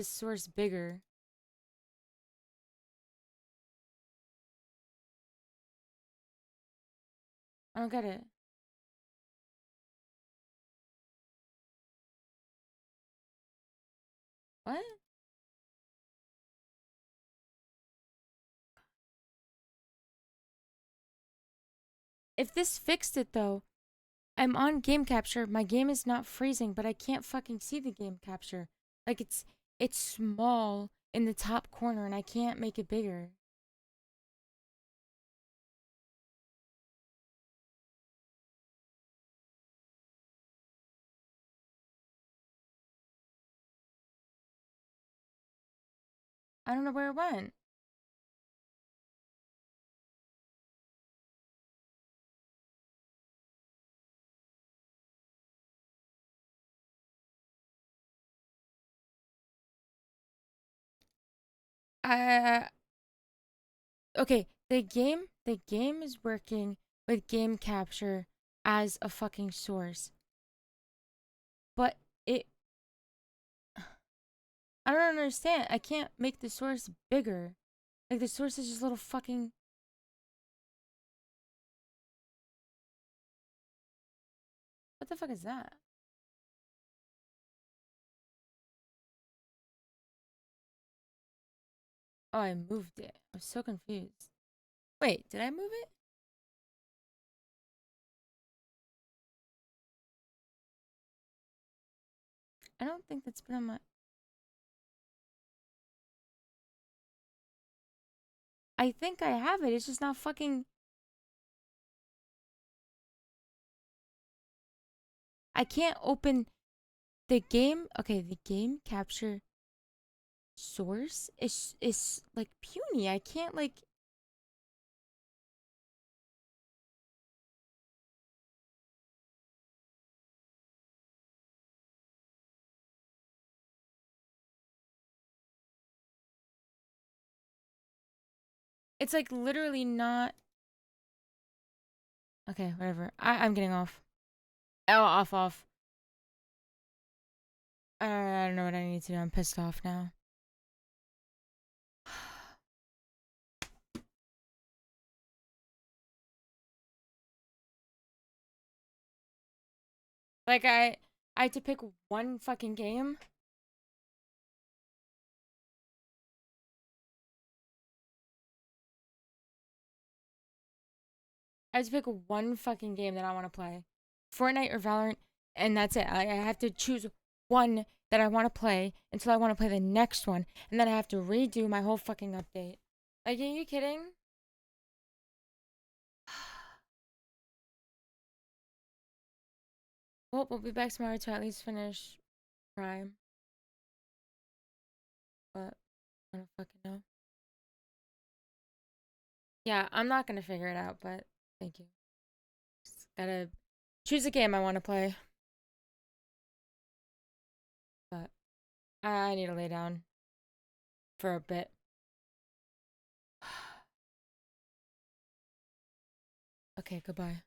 source bigger. I don't get it. What? If this fixed it though, I'm on game capture. My game is not freezing, but I can't fucking see the game capture. Like it's small in the top corner and I can't make it bigger. I don't know where it went. Okay, the game is working with game capture as a fucking source. But it I don't understand. I can't make the source bigger. Like the source is just little fucking What the fuck is that? Oh, I moved it. I'm so confused. Wait, did I move it? I don't think that's been on my I think I have it. It's just not fucking I can't open the game. Okay, the game capture source is like puny. I can't like it's like literally not Okay, whatever. I'm getting off. Oh, off. I don't know what I need to do. I'm pissed off now. Like I had to pick one fucking game. I have to pick one fucking game that I want to play. Fortnite or Valorant, and that's it. I have to choose one that I want to play until I want to play the next one, and then I have to redo my whole fucking update. Like, are you kidding? Well, we'll be back tomorrow to at least finish Prime. But I don't fucking know. Yeah, I'm not gonna figure it out, but thank you. Just gotta choose a game I want to play. But I need to lay down for a bit. Okay, goodbye.